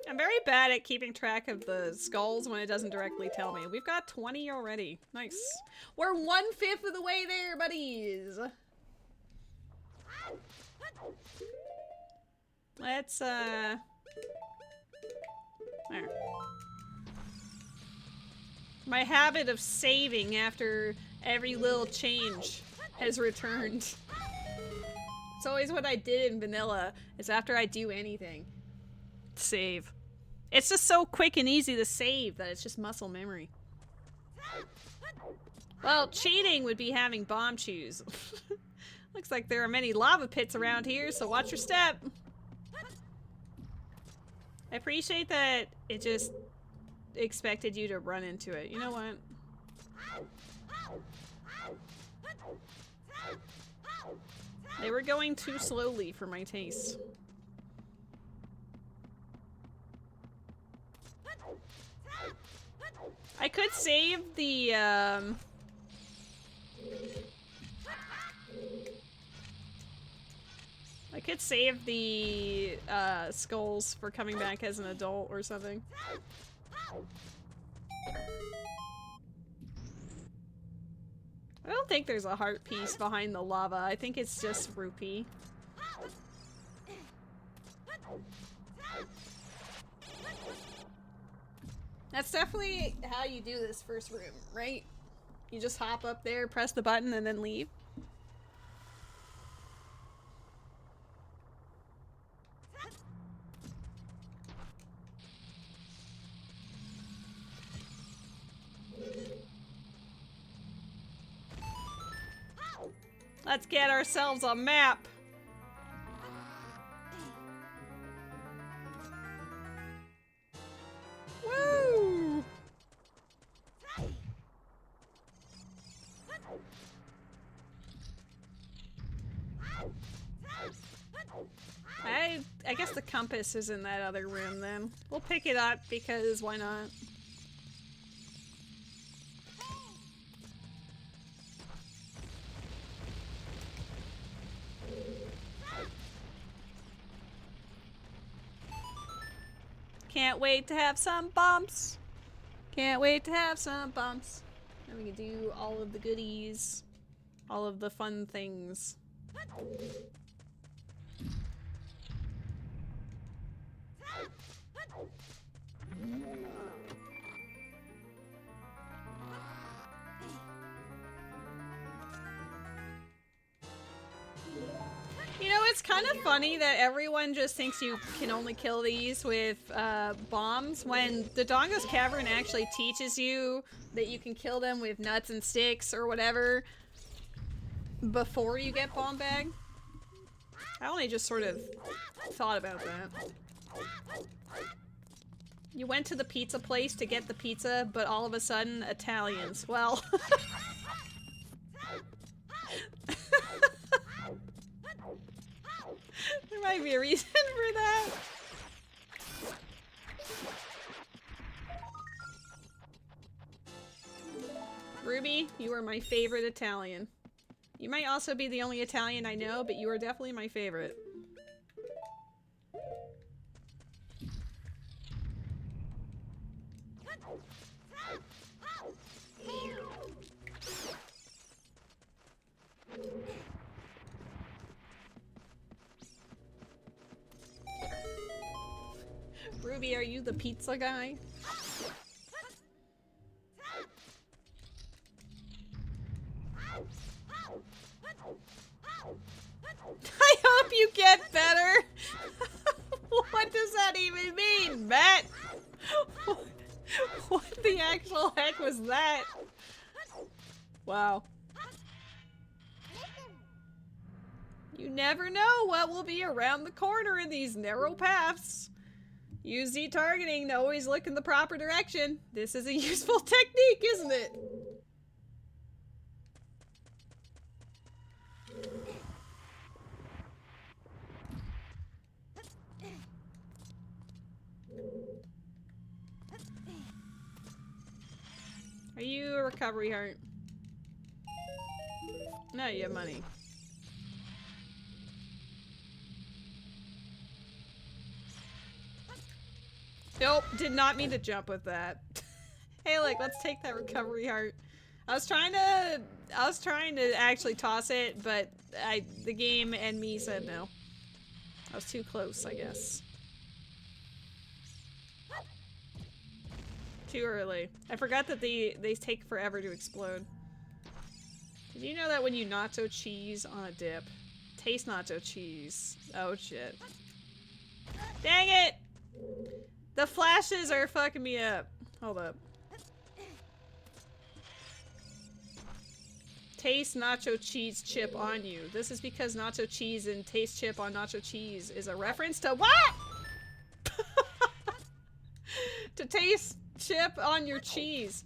I'm very bad at keeping track of the skulls when it doesn't directly tell me. We've got 20 already. Nice. We're 1/5 of the way there, buddies. Let's, there. My habit of saving after every little change has returned. It's always what I did in vanilla, is after I do anything. Save. It's just so quick and easy to save that it's just muscle memory. Well, cheating would be having bomb shoes. Looks like there are many lava pits around here, so watch your step. I appreciate that it just expected you to run into it. You know what? They were going too slowly for my taste. I could save the, I could save the, skulls for coming back as an adult or something. I don't think there's a heart piece behind the lava. I think it's just rupee. That's definitely how you do this first room, right? You just hop up there, press the button, and then leave. Let's get ourselves a map. Woo! I guess the compass is in that other room then. We'll pick it up because why not? Can't wait to have some bumps. Can't wait to have some bumps. And we can do all of the goodies. All of the fun things. You know, it's kind of funny that everyone just thinks you can only kill these with bombs, when the Dongo's Cavern actually teaches you that you can kill them with nuts and sticks or whatever before you get bomb bag. I only just sort of thought about that. You went to the pizza place to get the pizza, but all of a sudden, Italians. Well... There might be a reason for that. Ruby, you are my favorite Italian. You might also be the only Italian I know, but you are definitely my favorite. Ruby, are you the pizza guy? I hope you get better! What does that even mean, Matt? What the actual heck was that? Wow. You never know what will be around the corner in these narrow paths. Use Z targeting to always look in the proper direction. This is a useful technique, isn't it? Are you a recovery heart? No, you have money. Nope, did not mean to jump with that. Hey, look, let's take that recovery heart. I was trying to actually toss it, but the game and me said no. I was too close, I guess. Too early. I forgot that they take forever to explode. Did you know that when you nacho cheese on a dip, taste nacho cheese? Oh shit. Dang it! The flashes are fucking me up. Hold up. Taste nacho cheese chip on you. This is because nacho cheese and taste chip on nacho cheese is a reference to what? To taste chip on your cheese.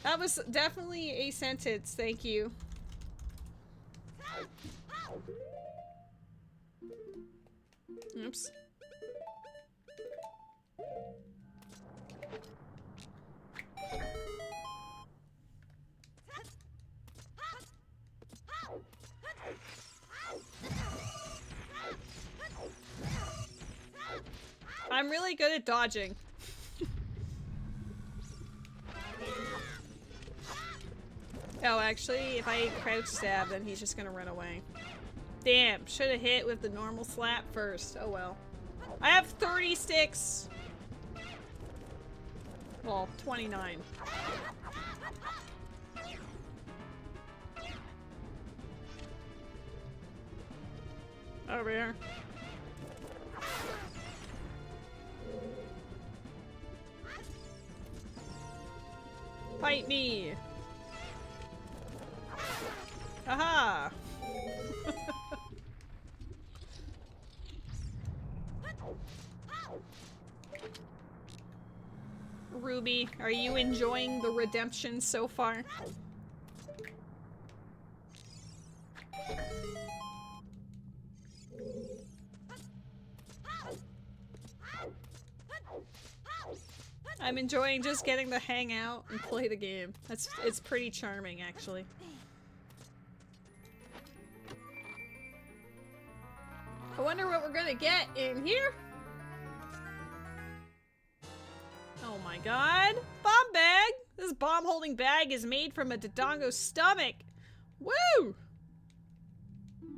That was definitely a sentence, thank you. Oops. I'm really good at dodging. Oh, actually, if I crouch stab, then he's just gonna run away. Damn, should have hit with the normal slap first. Oh well. I have 30 sticks! Well, 29. Over here. Fight me! Aha! Ruby, are you enjoying the redemption so far? I'm enjoying just getting to hang out and play the game. It's pretty charming, actually. I wonder what we're gonna get in here. Oh my god. Bomb bag! This bomb holding bag is made from a Dodongo's stomach. Woo!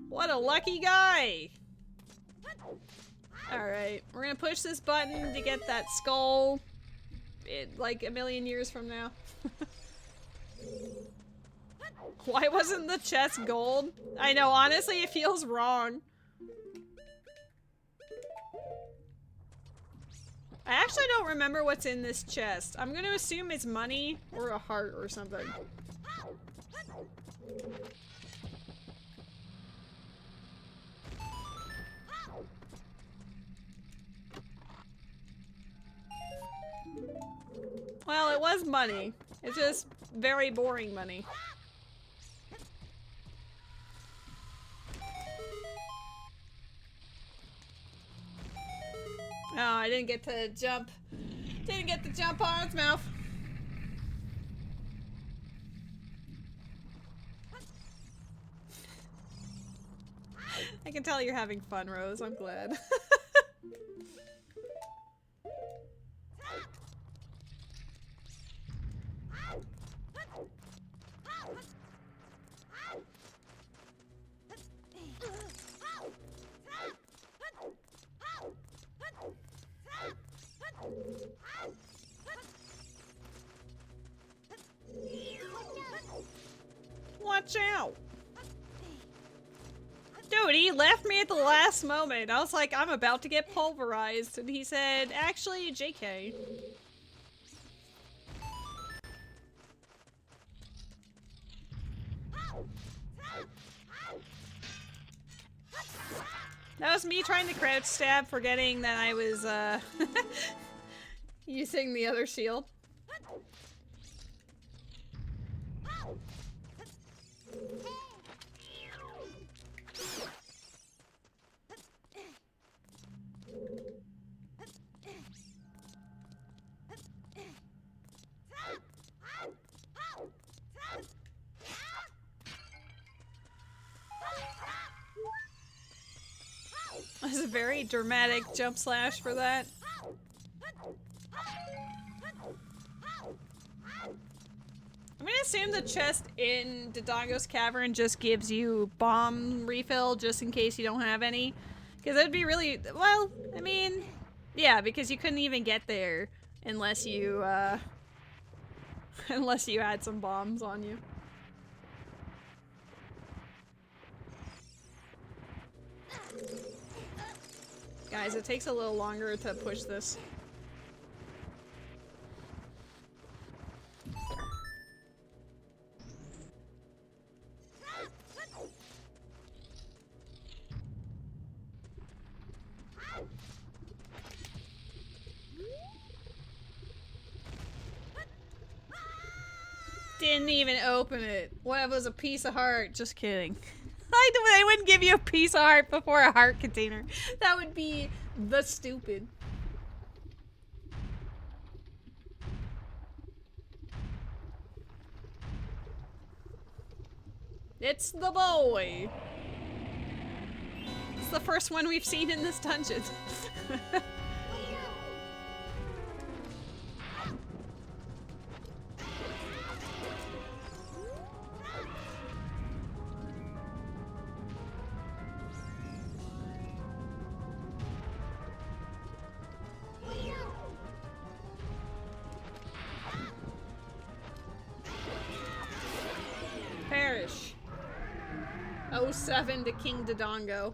What a lucky guy. Alright, we're gonna push this button to get that skull like a million years from now. Why wasn't the chest gold? I know, honestly, it feels wrong. I actually don't remember what's in this chest. I'm gonna assume it's money or a heart or something. Well, it was money. It's just very boring money. Oh, I didn't get to jump. Didn't get to jump on its mouth. I can tell you're having fun, Rose. I'm glad. Watch out! Dude, he left me at the last moment. I was like, I'm about to get pulverized. And he said, actually, JK. That was me trying to crouch stab, forgetting that I was, using the other shield. There's a very dramatic jump slash for that. I'm gonna assume the chest in Dodongo's Cavern just gives you bomb refill just in case you don't have any. Because that'd be really, well, I mean, yeah, because you couldn't even get there unless you, unless you had some bombs on you. Guys, it takes a little longer to push this. didn't even open it. What if it was a piece of heart? Just kidding. I wouldn't give you a piece of heart before a heart container. That would be the stupid. It's the boy. It's the first one we've seen in this dungeon. Perish. 07 to King Dodongo.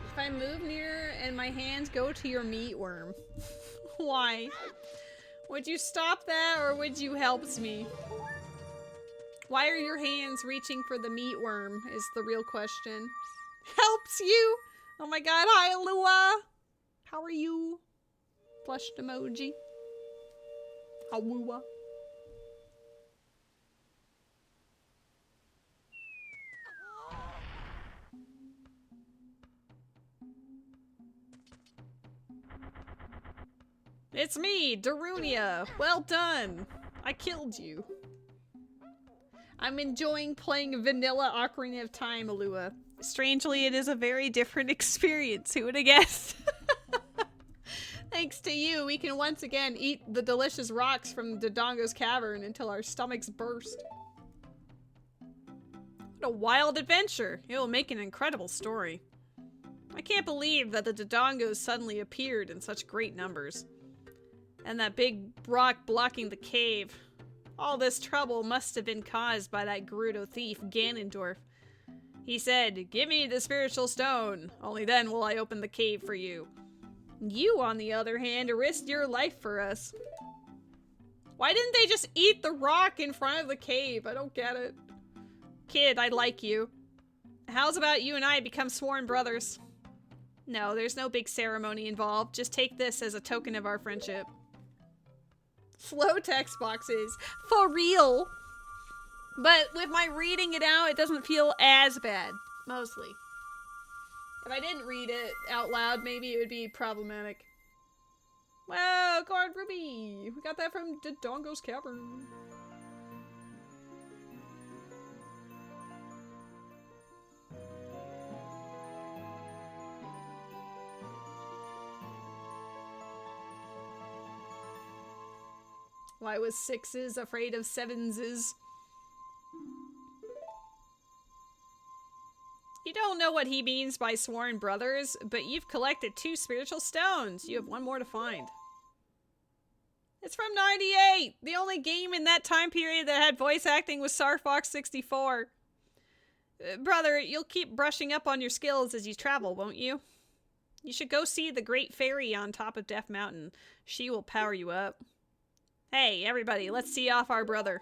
If I move near and my hands go to your meat worm. Why? Would you stop that or would you help me? Why are your hands reaching for the meat worm is the real question. Helps you? Oh my god, hi Lua! How are you? Flushed emoji. Hawua. It's me, Darunia. Well done. I killed you. I'm enjoying playing vanilla Ocarina of Time, Alua. Strangely, it is a very different experience. Who would have guessed? Thanks to you, we can once again eat the delicious rocks from Dodongo's cavern until our stomachs burst. What a wild adventure. It will make an incredible story. I can't believe that the Dodongos suddenly appeared in such great numbers. And that big rock blocking the cave. All this trouble must have been caused by that Gerudo thief, Ganondorf. He said, "Give me the spiritual stone, only then will I open the cave for you." You, on the other hand, risked your life for us. Why didn't they just eat the rock in front of the cave? I don't get it. Kid, I like you. How's about you and I become sworn brothers? No, there's no big ceremony involved. Just take this as a token of our friendship. Slow text boxes. For real. But with my reading it out, it doesn't feel as bad. Mostly. If I didn't read it out loud, maybe it would be problematic. Wow, Guard Ruby! We got that from Dodongo's cavern. Why was sixes afraid of sevenses? You don't know what he means by sworn brothers, but you've collected 2 spiritual stones. You have 1 more to find. It's from '98! The only game in that time period that had voice acting was Star Fox 64. Brother, you'll keep brushing up on your skills as you travel, won't you? You should go see the Great Fairy on top of Death Mountain. She will power you up. Hey, everybody, let's see off our brother.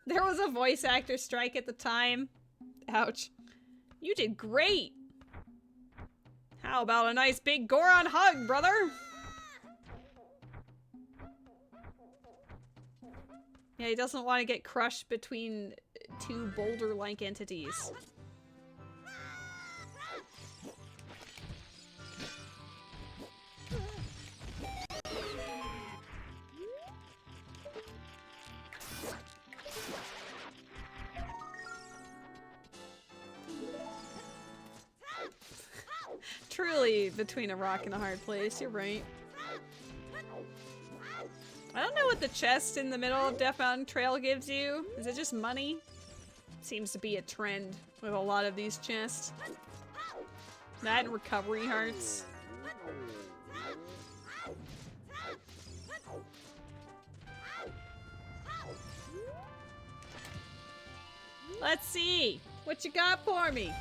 There was a voice actor strike at the time. Ouch. You did great. How about a nice big Goron hug, brother? Yeah, he doesn't want to get crushed between 2 boulder-like entities. Truly between a rock and a hard place, you're right. I don't know what the chest in the middle of Death Mountain Trail gives you. Is it just money? Seems to be a trend with a lot of these chests. That and recovery hearts. Let's see. What you got for me?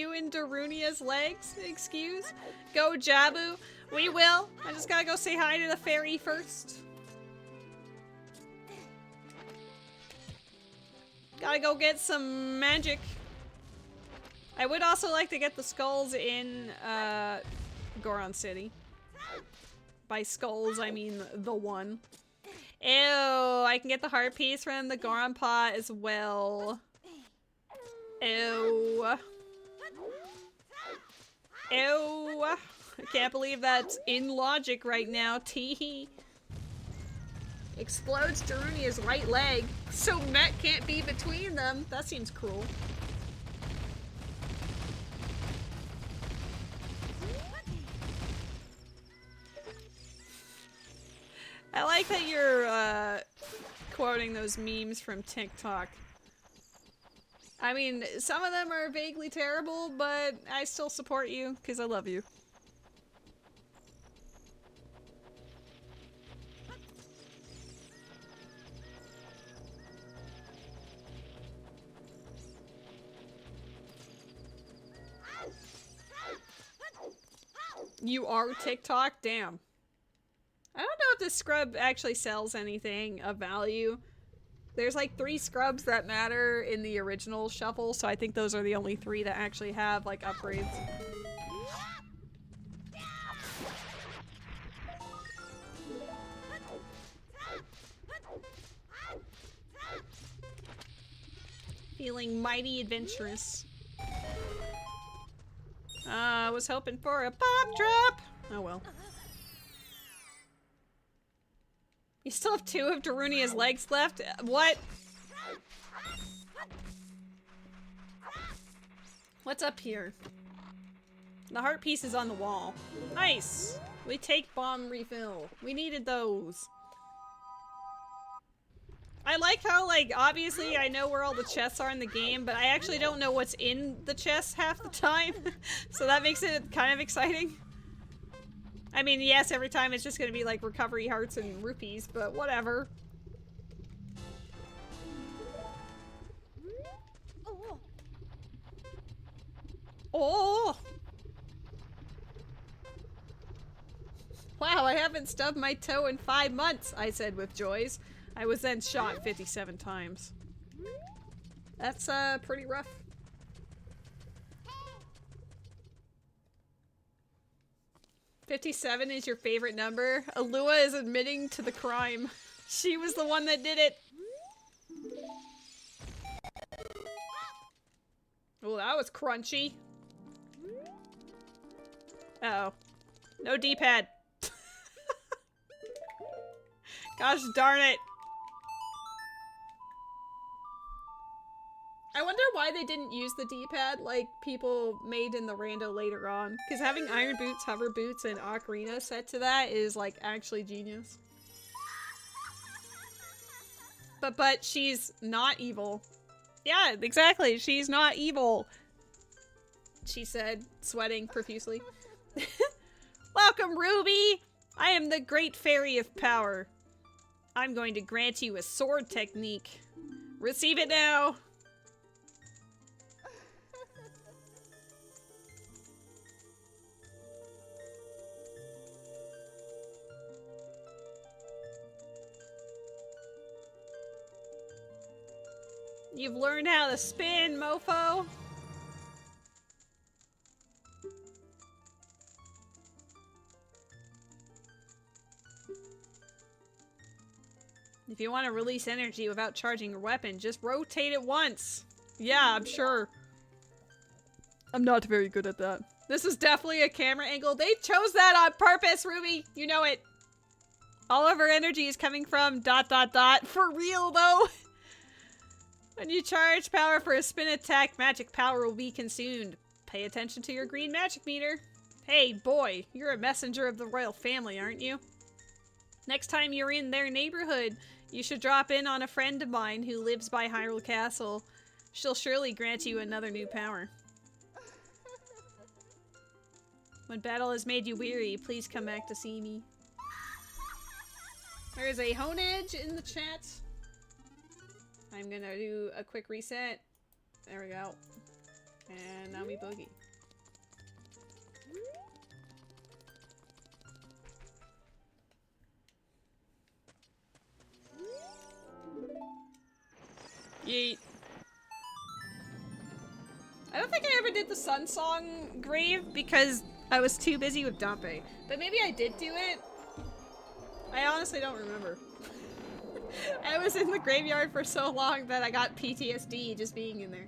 you in Darunia's legs? Excuse? Go, Jabu. We will. I just gotta go say hi to the fairy first. Gotta go get some magic. I would also like to get the skulls in Goron City. By skulls, I mean the one. Ew, I can get the heart piece from the Goron pot as well. Ew. Ew. I can't believe that's in logic right now. Teehee. Explodes Darunia's right leg, so Met can't be between them. That seems cruel. I like that you're quoting those memes from TikTok. I mean, some of them are vaguely terrible, but I still support you because I love you. You are TikTok? Damn. I don't know if this scrub actually sells anything of value. There's like 3 scrubs that matter in the original shuffle, so I think those are the only 3 that actually have like upgrades. Feeling mighty adventurous. I was hoping for a pop drop. Oh well. You still have 2 of Darunia's legs left? What? What's up here? The heart piece is on the wall. Nice! We take bomb refill. We needed those. I like how, like, obviously I know where all the chests are in the game, but I actually don't know what's in the chests half the time. So that makes it kind of exciting. I mean, yes, every time it's just gonna be like recovery hearts and rupees, but whatever. Oh! Wow, I haven't stubbed my toe in 5 months, I said with joys. I was then shot 57 times. That's, pretty rough. "57 is your favorite number?" Alua is admitting to the crime. She was the one that did it. Oh, that was crunchy. Uh-oh. No D-pad. Gosh darn it. I wonder why they didn't use the D-pad like people made in the rando later on. Because having Iron Boots, Hover Boots, and Ocarina set to that is like actually genius. But she's not evil. Yeah, exactly. She's not evil. She said, sweating profusely. Welcome, Ruby! I am the Great Fairy of Power. I'm going to grant you a sword technique. Receive it now! You've learned how to spin, mofo! If you want to release energy without charging your weapon, just rotate it once. Yeah, I'm sure. I'm not very good at that. This is definitely a camera angle. They chose that on purpose, Ruby! You know it. All of our energy is coming from ... For real, though! When you charge power for a spin attack, magic power will be consumed. Pay attention to your green magic meter. Hey, boy, you're a messenger of the royal family, aren't you? Next time you're in their neighborhood, you should drop in on a friend of mine who lives by Hyrule Castle. She'll surely grant you another new power. When battle has made you weary, please come back to see me. There is a Honedge in the chat. I'm gonna do a quick reset. There we go. And now we boogie. Yeet. I don't think I ever did the Sun Song grave because I was too busy with Dampe. But maybe I did do it. I honestly don't remember. I was in the graveyard for so long that I got PTSD just being in there.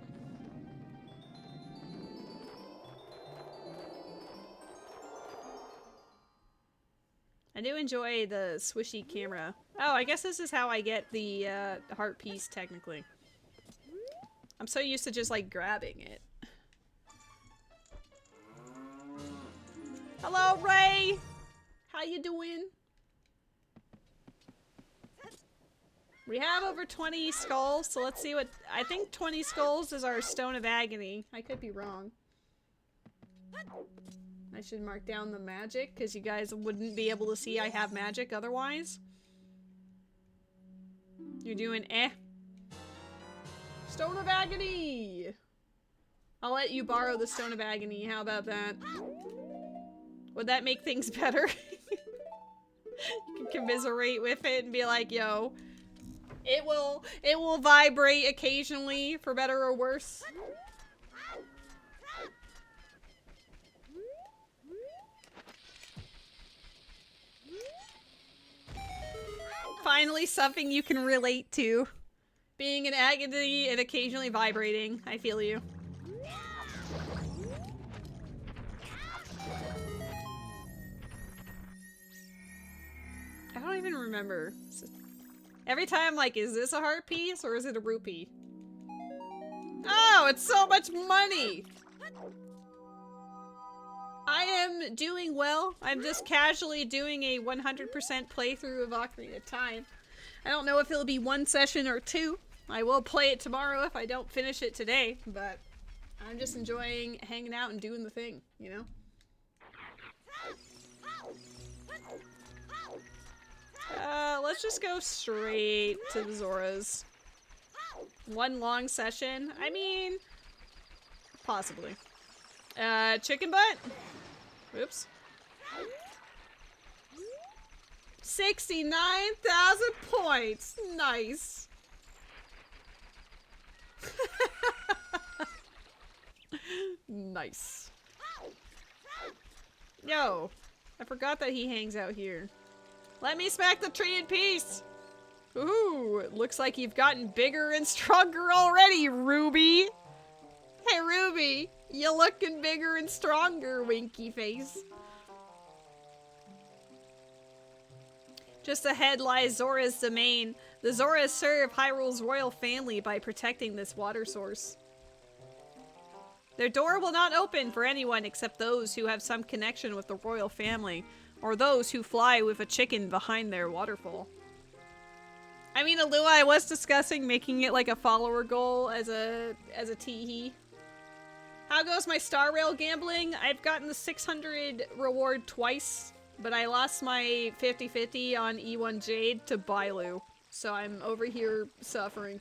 I do enjoy the swishy camera. Oh, I guess this is how I get the heart piece, technically. I'm so used to just, like, grabbing it. Hello, Ray! How you doing? We have over 20 skulls, so let's see what... I think 20 skulls is our Stone of Agony. I could be wrong. I should mark down the magic, because you guys wouldn't be able to see I have magic otherwise. You're doing eh. Stone of Agony! I'll let you borrow the Stone of Agony, how about that? Would that make things better? You can commiserate with it and be like, yo... It will vibrate occasionally, for better or worse. Finally something you can relate to. Being in agony and occasionally vibrating. I feel you. I don't even remember. Every time I'm like, is this a heart piece or is it a rupee? Oh, it's so much money! I am doing well. I'm just casually doing a 100% playthrough of Ocarina of Time. I don't know if it'll be one session or two. I will play it tomorrow if I don't finish it today, but I'm just enjoying hanging out and doing the thing, you know? Let's just go straight to the Zoras. One long session? I mean, possibly. Chicken butt? Oops. 69,000 points! Nice. Nice. Yo, I forgot that he hangs out here. Let me smack the tree in peace! Ooh, it looks like you've gotten bigger and stronger already, Ruby! Hey, Ruby! You looking bigger and stronger, winky face. Just ahead lies Zora's domain. The Zoras serve Hyrule's royal family by protecting this water source. Their door will not open for anyone except those who have some connection with the royal family, or those who fly with a chicken behind their waterfall. I mean, Alua, I was discussing making it like a follower goal as a teehee. How goes my Star Rail gambling? I've gotten the 600 reward twice, but I lost my 50-50 on E1 Jade to Bailu, so I'm over here suffering.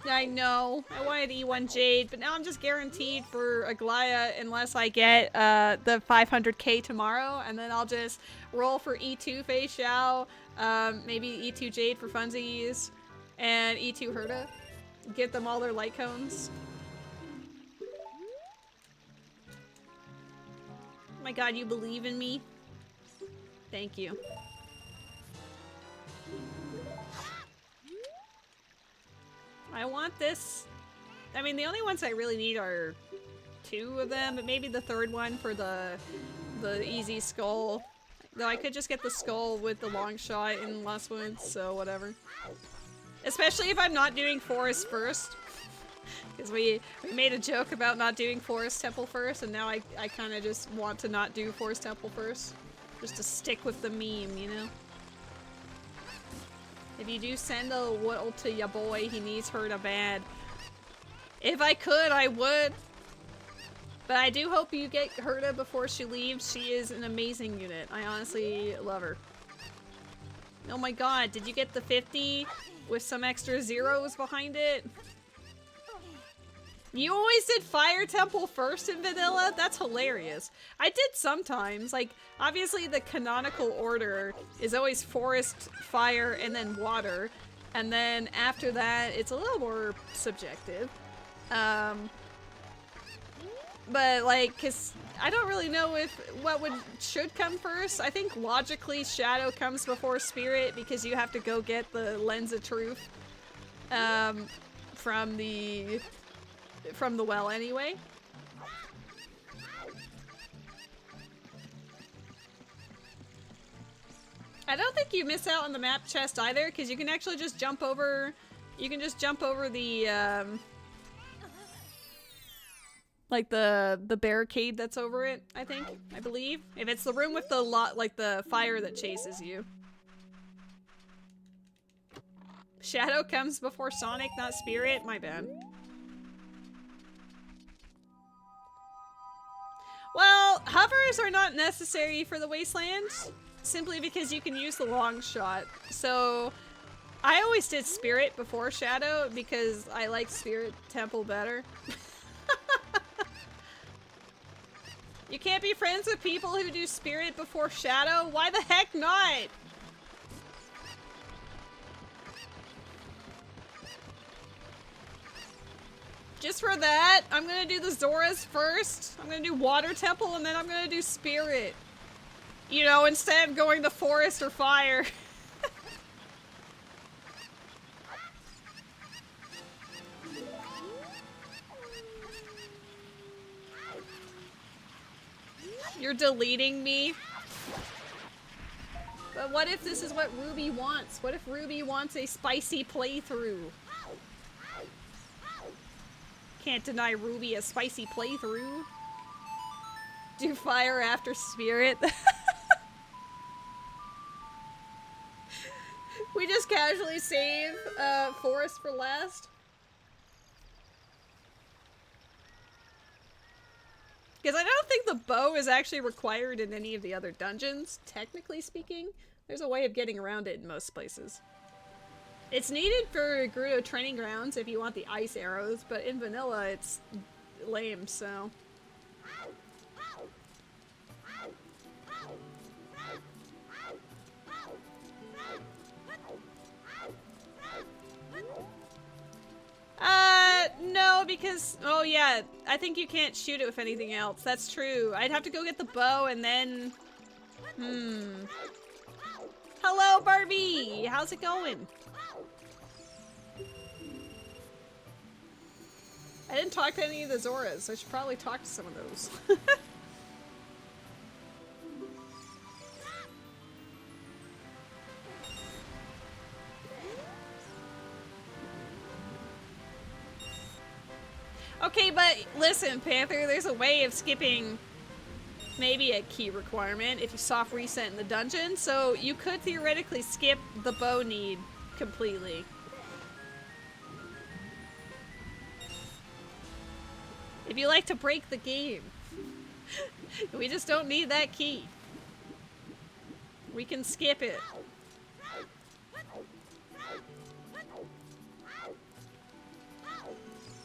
I know. I wanted E1 Jade, but now I'm just guaranteed for Aglaya unless I get the 500k tomorrow, and then I'll just roll for E2 Fei Xiao, maybe E2 Jade for funsies, and E2 Herta. Get them all their light cones. Oh my god, you believe in me? Thank you. I want this. I mean, the only ones I really need are 2 of them, but maybe the 3rd one for the easy skull. Though I could just get the skull with the long shot in last one, so whatever. Especially if I'm not doing Forest first. Because we made a joke about not doing Forest Temple first, and now I kind of just want to not do Forest Temple first. Just to stick with the meme, you know? If you do send a whittle to ya boy, he needs her to bad. If I could, I would. But I do hope you get Herta before she leaves. She is an amazing unit. I honestly love her. Oh my god, did you get the 50 with some extra zeros behind it? You always did Fire Temple first in vanilla? That's hilarious. I did sometimes. Like, obviously the canonical order is always Forest, Fire, and then Water. And then after that, it's a little more subjective. But like, cause I don't really know if what should come first. I think logically Shadow comes before Spirit because you have to go get the Lens of Truth from the well anyway. I don't think you miss out on the map chest either, because you can actually just jump over. You can just jump over the like the barricade that's over it, I believe. If it's the room with the like the fire that chases you. Shadow comes before Sonic, not Spirit? My bad. Well, hovers are not necessary for the Wasteland, simply because you can use the long shot. So, I always did Spirit before Shadow because I like Spirit Temple better. You can't be friends with people who do Spirit before Shadow? Why the heck not? Just for that, I'm gonna do the Zoras first. I'm gonna do Water Temple and then I'm gonna do Spirit. You know, instead of going to Forest or Fire. You're deleting me? But what if this is what Ruby wants? What if Ruby wants a spicy playthrough? Can't deny Ruby a spicy playthrough. Do Fire after Spirit. We just casually save Forest for last. Because I don't think the bow is actually required in any of the other dungeons, technically speaking. There's a way of getting around it in most places. It's needed for Gerudo Training Grounds if you want the ice arrows, but in vanilla it's lame, so... No, because... Oh, yeah. I think you can't shoot it with anything else. That's true. I'd have to go get the bow and then... Hello, Barbie! How's it going? I didn't talk to any of the Zoras. I should probably talk to some of those. Okay, but listen, Panther, there's a way of skipping maybe a key requirement if you soft reset in the dungeon, so you could theoretically skip the bow need completely. If you like to break the game. We just don't need that key. We can skip it.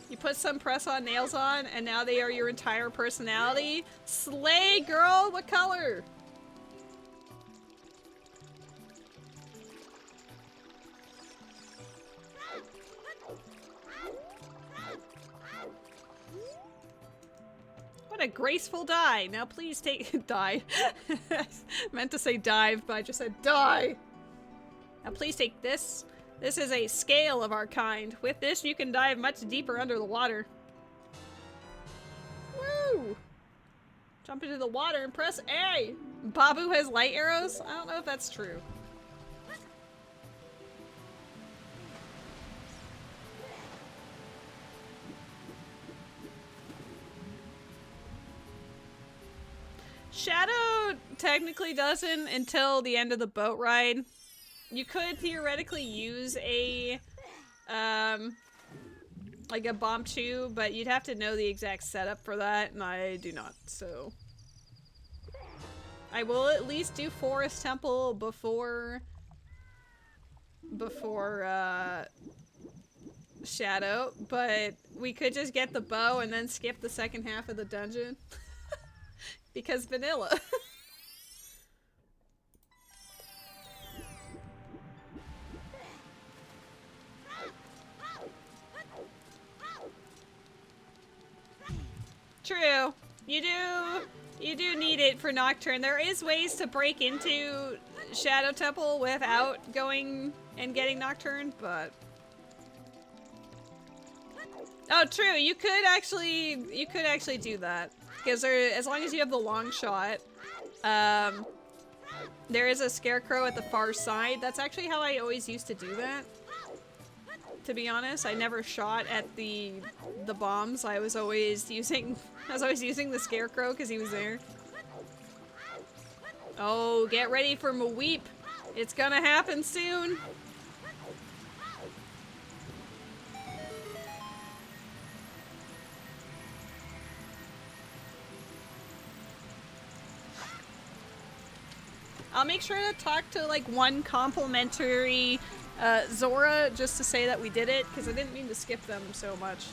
You put some press-on nails on, and now they are your entire personality? Slay, girl! What color? What a graceful die. Now please take... die. Meant to say dive, but I just said die. Now please take this. This is a scale of our kind. With this, you can dive much deeper under the water. Woo! Jump into the water and press A! Babu has light arrows? I don't know if that's true. Shadow technically doesn't until the end of the boat ride. You could theoretically use a, like a bomb tube, but you'd have to know the exact setup for that, and I do not, so. I will at least do Forest Temple before Shadow, but we could just get the bow and then skip the second half of the dungeon. Because vanilla. True. You do need it for Nocturne. There is ways to break into Shadow Temple without going and getting Nocturne, but... Oh, true. You could actually do that. Because as long as you have the long shot, there is a scarecrow at the far side. That's actually how I always used to do that. To be honest, I never shot at the bombs. I was always using the scarecrow because he was there. Oh, get ready for Maweep. It's gonna happen soon. I'll make sure to talk to like one complimentary Zora just to say that we did it, because I didn't mean to skip them so much.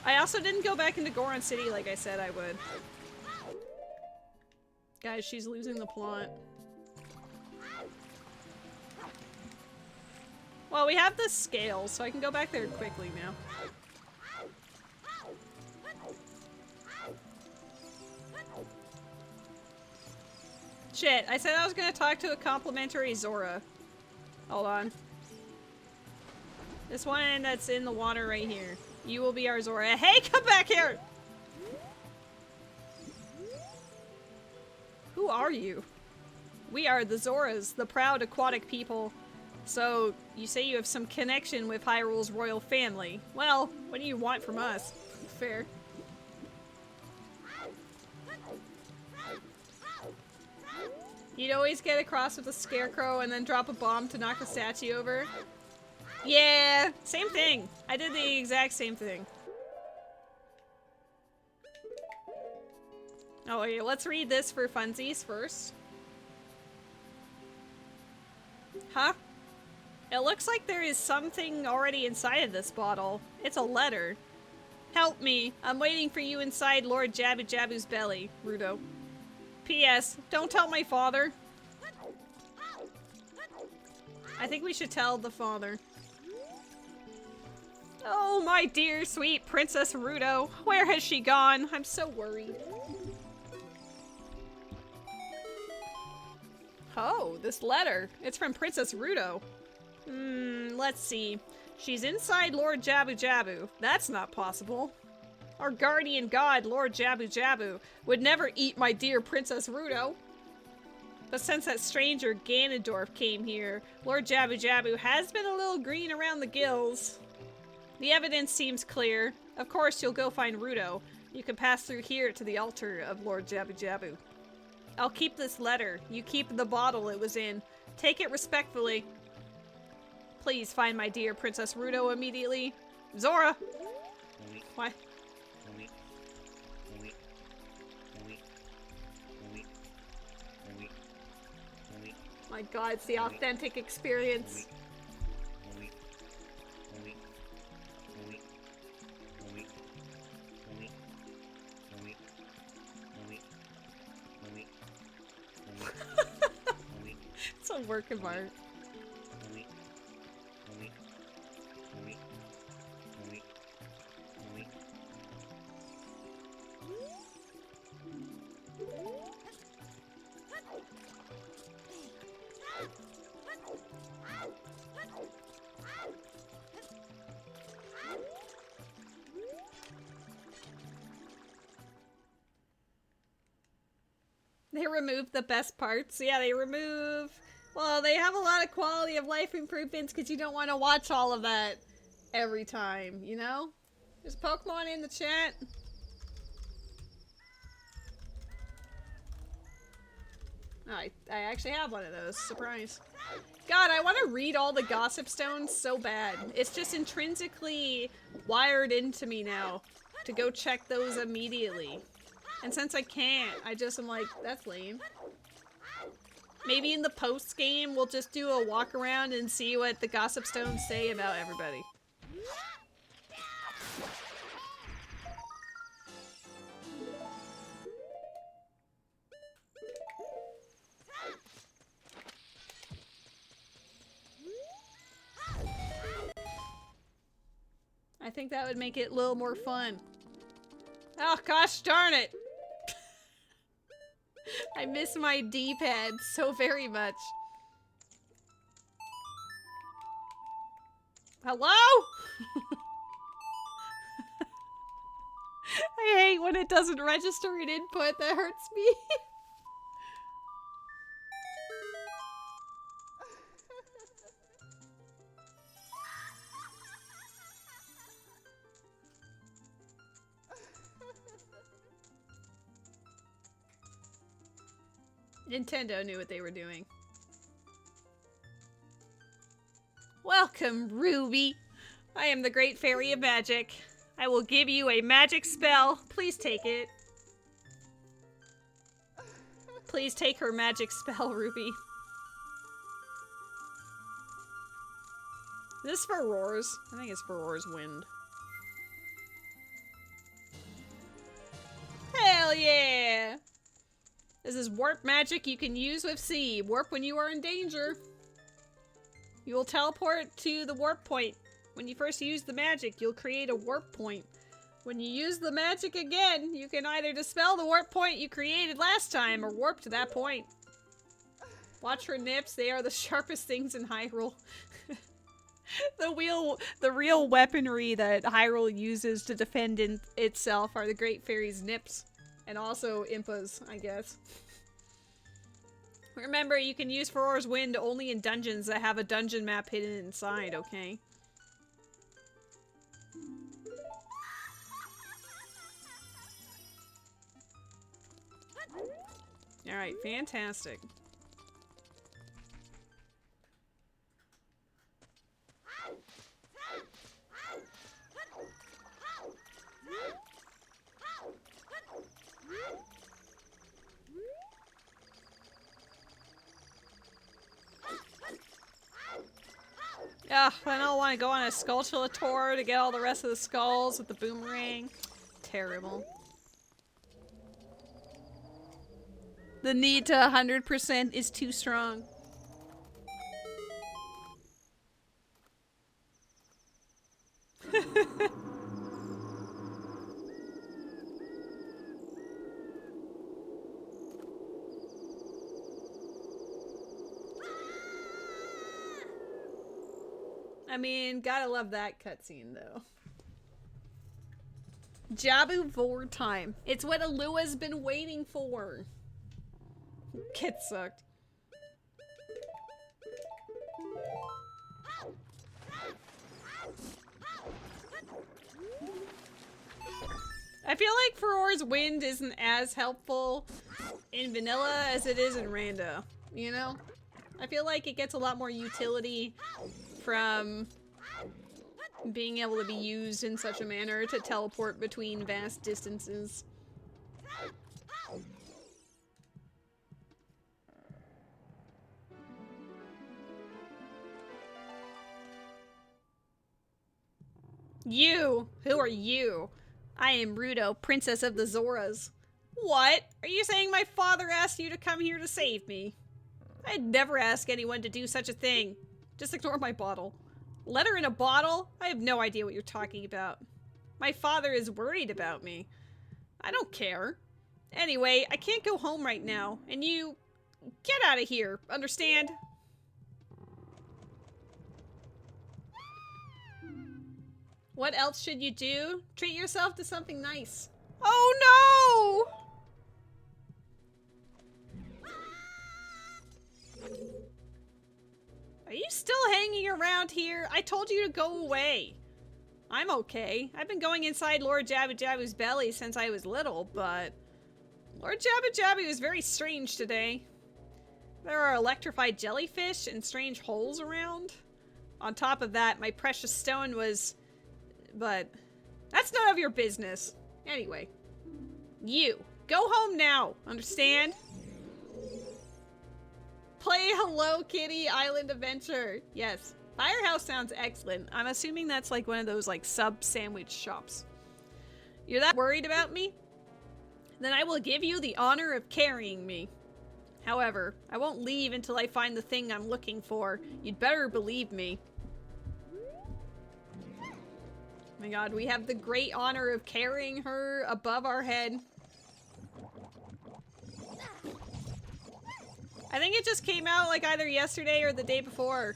I also didn't go back into Goron City like I said I would. Guys, she's losing the plot. Well, we have the scale, so I can go back there quickly now. Shit, I said I was gonna talk to a complimentary Zora. Hold on. This one that's in the water right here. You will be our Zora. Hey, come back here! Who are you? We are the Zoras, the proud aquatic people. So, you say you have some connection with Hyrule's royal family. Well, what do you want from us? Fair. You'd always get across with a scarecrow and then drop a bomb to knock the statue over. Yeah, same thing. I did the exact same thing. Oh, okay, let's read this for funsies first. Huh? It looks like there is something already inside of this bottle. It's a letter. Help me. I'm waiting for you inside Lord Jabu Jabu's belly, Rudo. P.S. Don't tell my father. I think we should tell the father. Oh, my dear, sweet Princess Rudo. Where has she gone? I'm so worried. Oh, this letter. It's from Princess Rudo. Let's see. She's inside Lord Jabu Jabu. That's not possible. Our guardian god, Lord Jabu Jabu, would never eat my dear Princess Rudo. But since that stranger Ganondorf came here, Lord Jabu Jabu has been a little green around the gills. The evidence seems clear. Of course, you'll go find Rudo. You can pass through here to the altar of Lord Jabu Jabu. I'll keep this letter. You keep the bottle it was in. Take it respectfully. Please find my dear Princess Rudo immediately. Zora! Why? My god, it's the authentic experience. It's a work of art. They removed the best parts. Yeah, they remove... Well, they have a lot of quality of life improvements because you don't want to watch all of that every time, you know? There's Pokemon in the chat. Oh, I actually have one of those. Surprise. God, I want to read all the gossip stones so bad. It's just intrinsically wired into me now to go check those immediately. And since I can't, I just am like, that's lame. Maybe in the post game, we'll just do a walk around and see what the gossip stones say about everybody. I think that would make it a little more fun. Oh gosh darn it! I miss my D-pad so very much. Hello? I hate when it doesn't register an input. That hurts me. Nintendo knew what they were doing. Welcome, Ruby. I am the Great Fairy of Magic. I will give you a magic spell. Please take it. Please take her magic spell, Ruby. Is this for Roar's? I think it's for Roar's Wind. Hell yeah! This is warp magic you can use with C. Warp when you are in danger. You will teleport to the warp point. When you first use the magic, you'll create a warp point. When you use the magic again, you can either dispel the warp point you created last time or warp to that point. Watch her nips, they are the sharpest things in Hyrule. The real weaponry that Hyrule uses to defend itself are the Great Fairy's nips. And also Impa's, I guess. Remember, you can use Farore's Wind only in dungeons that have a dungeon map hidden inside, okay? Alright, fantastic. Ugh, I don't want to go on a Skulltula tour to get all the rest of the skulls with the boomerang. Terrible. The need to 100% is too strong. I mean, gotta love that cutscene, though. Jabu Vor time. It's what Alua's been waiting for. Get sucked. I feel like Farore's Wind isn't as helpful in vanilla as it is in rando, you know? I feel like it gets a lot more utility from being able to be used in such a manner to teleport between vast distances. You! Who are you? I am Ruto, Princess of the Zoras. What? Are you saying my father asked you to come here to save me? I'd never ask anyone to do such a thing. Just ignore my bottle. Letter in a bottle? I have no idea what you're talking about. My father is worried about me. I don't care. Anyway, I can't go home right now, and you... get out of here, understand? What else should you do? Treat yourself to something nice. Oh no! Are you still hanging around here? I told you to go away. I'm okay. I've been going inside Lord Jabu Jabu's belly since I was little, but... Lord Jabu Jabu was very strange today. There are electrified jellyfish and strange holes around. On top of that, my precious stone was... But that's none of your business. Anyway. You. Go home now. Understand? Play Hello Kitty Island Adventure. Yes. Firehouse sounds excellent. I'm assuming that's like one of those like sub-sandwich shops. You're that worried about me? Then I will give you the honor of carrying me. However, I won't leave until I find the thing I'm looking for. You'd better believe me. Oh my god, we have the great honor of carrying her above our head. I think it just came out like either yesterday or the day before.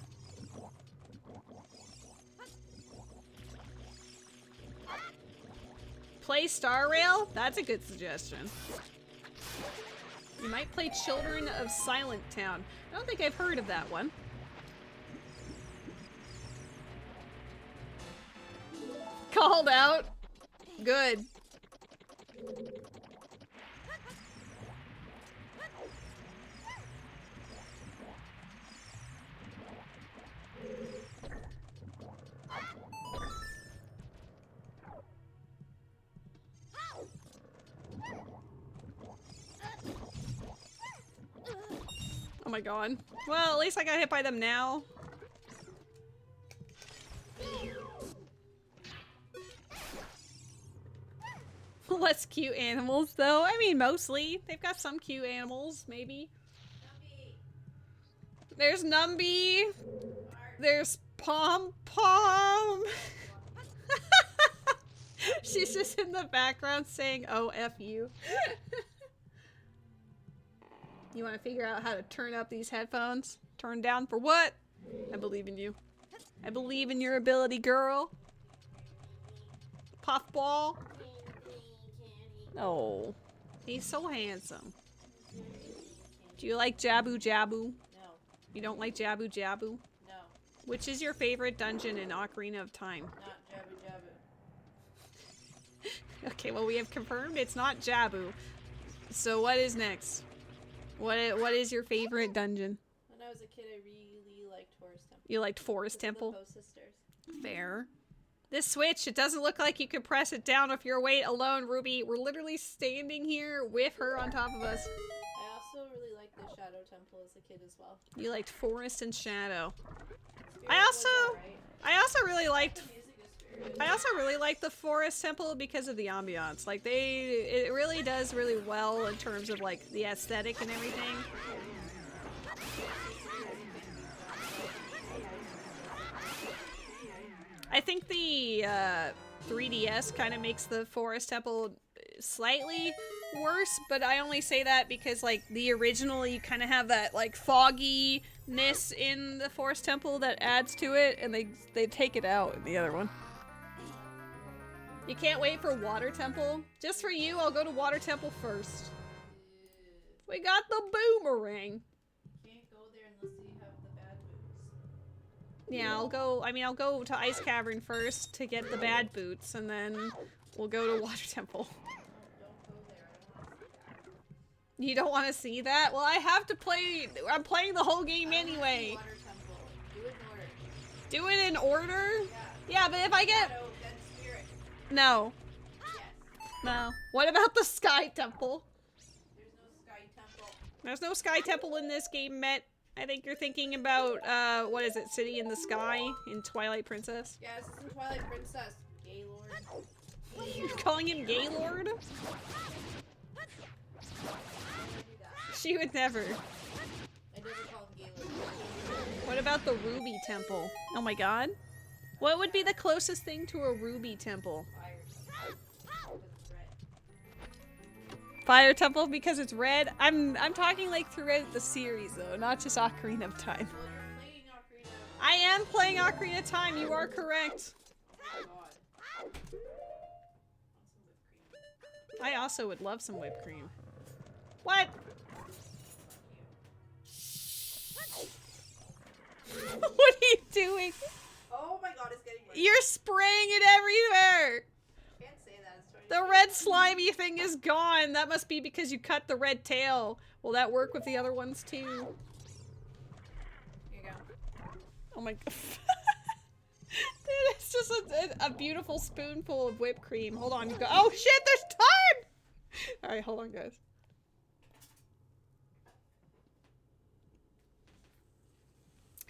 Play Star Rail? That's a good suggestion. You might play Children of Silent Town. I don't think I've heard of that one. Called out. Good. Oh my god. Well, at least I got hit by them now. Less cute animals, though. I mean, mostly. They've got some cute animals, maybe. There's Numby. There's Pom Pom. She's just in the background saying, "Oh, F you." You want to figure out how to turn up these headphones? Turn down for what? I believe in you. I believe in your ability, girl. Puffball. Oh, he's so handsome. Do you like Jabu Jabu? No. You don't like Jabu Jabu? No. Which is your favorite dungeon in Ocarina of Time? Not Jabu Jabu. Okay, well we have confirmed it's not Jabu. So what is next? What is your favorite dungeon? When I was a kid, I really liked Forest Temple. You liked Forest Temple? The Post Sisters. Fair. This switch, it doesn't look like you can press it down if you're weight alone, Ruby. We're literally standing here with her on top of us. I also really liked the Shadow Temple as a kid as well. You liked Forest and Shadow. Spirit I also really the liked music is Spirit. I also really like the Forest Temple because of the ambiance. Like it really does really well in terms of like the aesthetic and everything. I think the 3DS kind of makes the Forest Temple slightly worse, but I only say that because like the original you kind of have that like fogginess in the Forest Temple that adds to it, and they take it out in the other one. You can't wait for Water Temple? Just for you, I'll go to Water Temple first. We got the boomerang. Can't go there unless you have the bad boots. Yeah, I'll go to Ice Cavern first to get the bad boots, and then we'll go to Water Temple. Don't go there. I don't want to see that. You don't want to see that? Well, I have to play. I'm playing the whole game anyway. Water Temple. Do it in order. Do it in order? Yeah. Yeah, but if I get... Shadow, then Spirit. No. Yes. No. What about the Sky Temple? There's no Sky Temple. There's no Sky Temple in this game, Met. I think you're thinking about, what is it? City in the Sky in Twilight Princess? Yes, it's in Twilight Princess. Gaylord. You're calling him Gaylord? She would never. I never call him Gaylord. What about the Ruby Temple? Oh my god. What would be the closest thing to a Ruby Temple? Fire. Because it's red. Fire Temple because it's red? I'm talking like throughout the series though, not just Ocarina of Time. Well, you're playing Ocarina of I am playing Ocarina of Time, you are correct. God. Want some whipped cream? I also would love some whipped cream. What? What are you doing? Oh my god, it's getting worse. You're spraying it everywhere! Can't say that. It's trying to The red slimy thing is gone. That must be because you cut the red tail. Will that work with the other ones too? my god. Dude, it's just a beautiful spoonful of whipped cream. Hold on, you go. Oh shit, there's time! Alright, hold on, guys.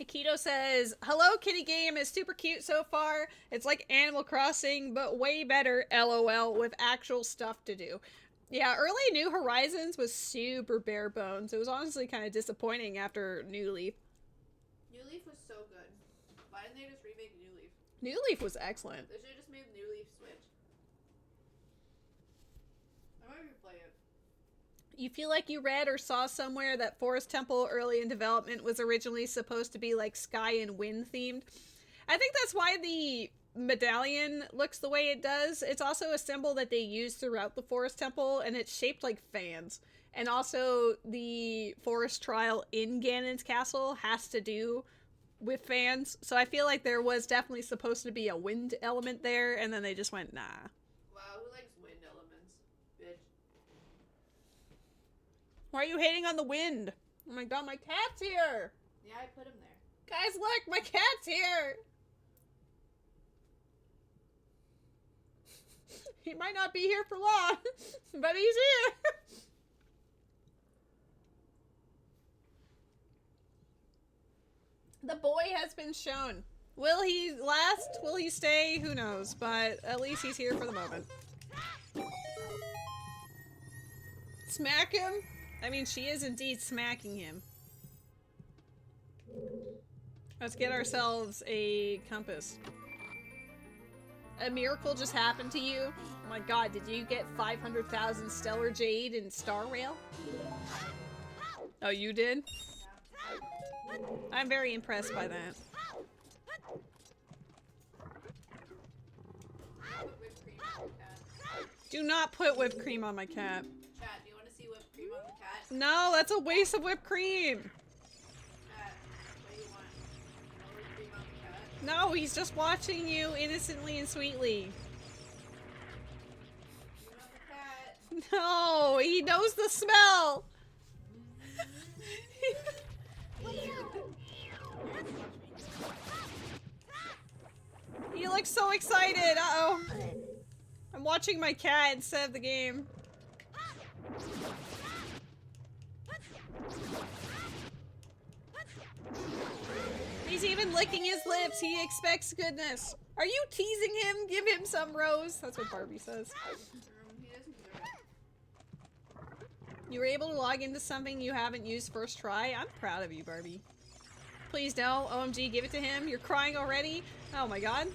Akito says, hello, kitty game is super cute so far. It's like Animal Crossing, but way better, LOL, with actual stuff to do. Yeah, early New Horizons was super bare bones. It was honestly kind of disappointing after New Leaf. New Leaf was so good. Why didn't they just remake New Leaf? New Leaf was excellent. They should have just made New Leaf Switch. I might replay it. You feel like you read or saw somewhere that Forest Temple early in development was originally supposed to be like sky and wind themed. I think that's why the medallion looks the way it does. It's also a symbol that they use throughout the Forest Temple, and it's shaped like fans. And also the forest trial in Ganon's castle has to do with fans. So I feel like there was definitely supposed to be a wind element there, and then they just went, nah. Wow, who likes wind elements? Bitch. Why are you hating on the wind? Oh my god, my cat's here! Yeah, I put him there. Guys, look, my cat's here! He might not be here for long, but he's here! The boy has been shown. Will he last? Will he stay? Who knows, but at least he's here for the moment. Smack him? I mean, she is indeed smacking him. Let's get ourselves a compass. A miracle just happened to you? Oh my god, did you get 500,000 stellar jade in Star Rail? Oh, you did? I'm very impressed by that. Put whipped cream on the cat. Do not put whipped cream on my cat. Chat, do you want to see whipped cream on the cat? No, that's a waste of whipped cream. Chat, what do you want? No whipped cream on the cat? No, he's just watching you innocently and sweetly. You want the cat? No, he knows the smell. You look so excited. Uh-oh. I'm watching my cat instead of the game. He's even licking his lips. He expects goodness. Are you teasing him? Give him some rose. That's what Barbie says. He doesn't deserve it. You were able to log into something you haven't used first try? I'm proud of you, Barbie. Please no. OMG, give it to him. You're crying already? Oh my god.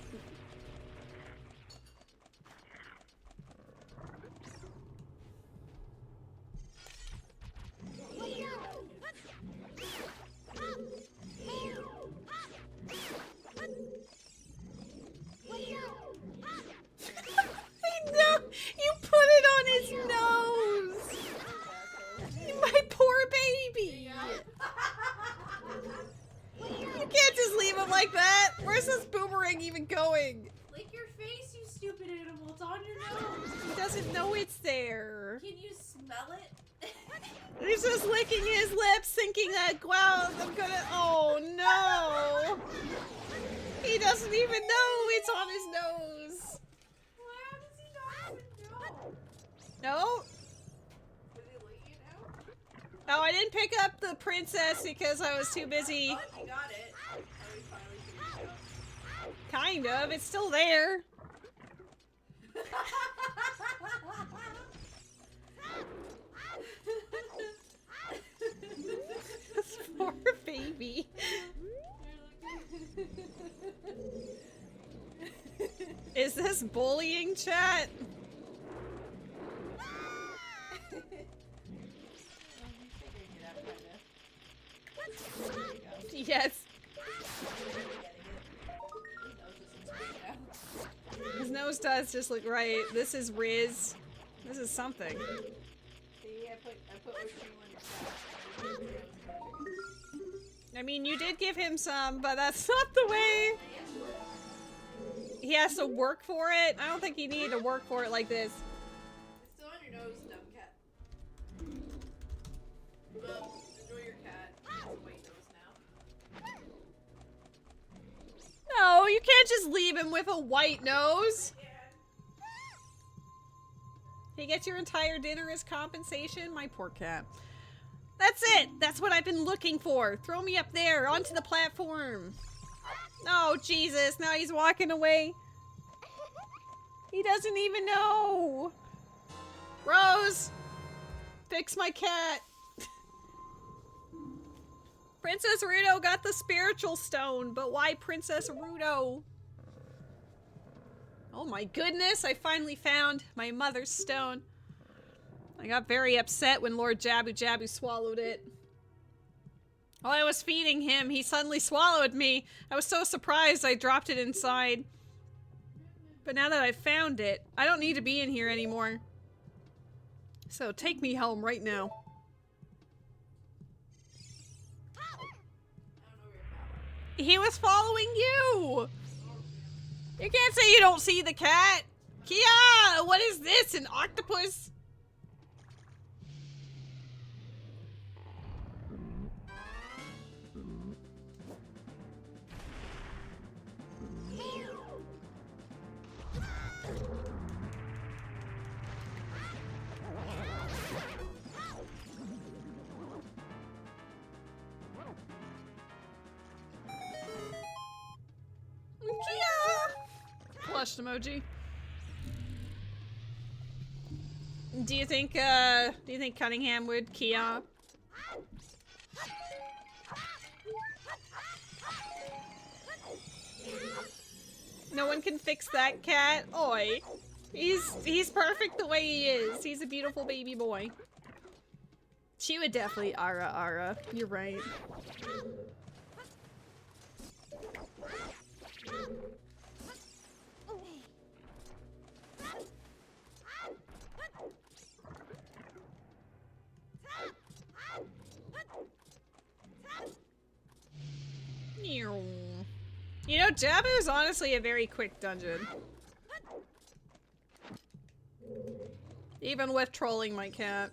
No, you put it on his nose! My poor baby! You can't just leave him like that! Where's this boomerang even going? Lick your face, you stupid animal. It's on your nose. He doesn't know it's there. Can you smell it? He's just licking his lips thinking that, wow, I'm gonna, oh no! He doesn't even know it's on his nose. How does he not even know? No? Did he lick you now? Oh, I didn't pick up the princess because I was too busy. Oh, you got it. Oh, he finally figured it out. Kind of, it's still there. This poor baby. Is this bullying, chat? Yes. His nose does just look right. This is Riz. This is something. See, I put whipped cream on your cat. I mean, you did give him some, but that's not the way. He has to work for it. I don't think he needed to work for it like this. It's still on your nose, dumb cat. Well, enjoy your cat. It's a white nose now. can't just leave him with a white nose. He gets your entire dinner as compensation? My poor cat. That's it! That's what I've been looking for. Throw me up there, onto the platform. Oh, Jesus, now he's walking away. He doesn't even know. Rose! Fix my cat. Princess Ruto got the spiritual stone, but why Princess Ruto? Oh my goodness, I finally found my mother's stone. I got very upset when Lord Jabu Jabu swallowed it. While I was feeding him, he suddenly swallowed me. I was so surprised I dropped it inside. But now that I've found it, I don't need to be in here anymore. So take me home right now. He was following you! You can't say you don't see the cat! Kia! What is this? An octopus? Flushed emoji. Do you think Cunningham would Kia? No one can fix that cat? Oi. He's perfect the way he is. He's a beautiful baby boy. She would definitely Ara. You're right. You know, Jabu is honestly a very quick dungeon. Even with trolling my cat.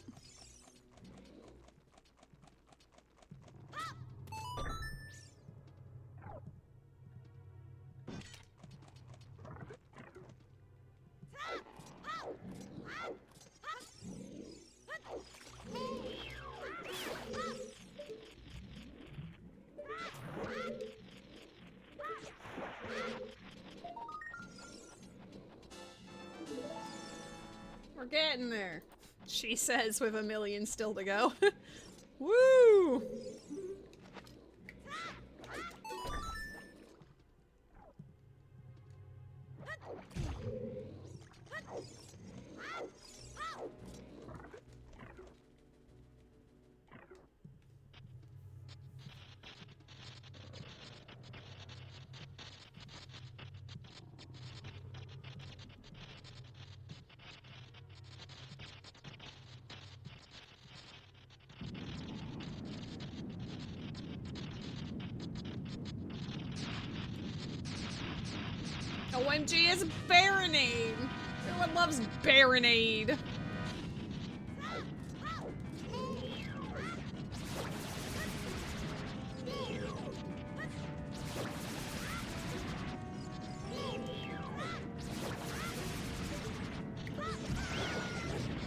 We're getting there, she says with a million still to go. Woo! OMG is Baronade! Everyone loves Baronade!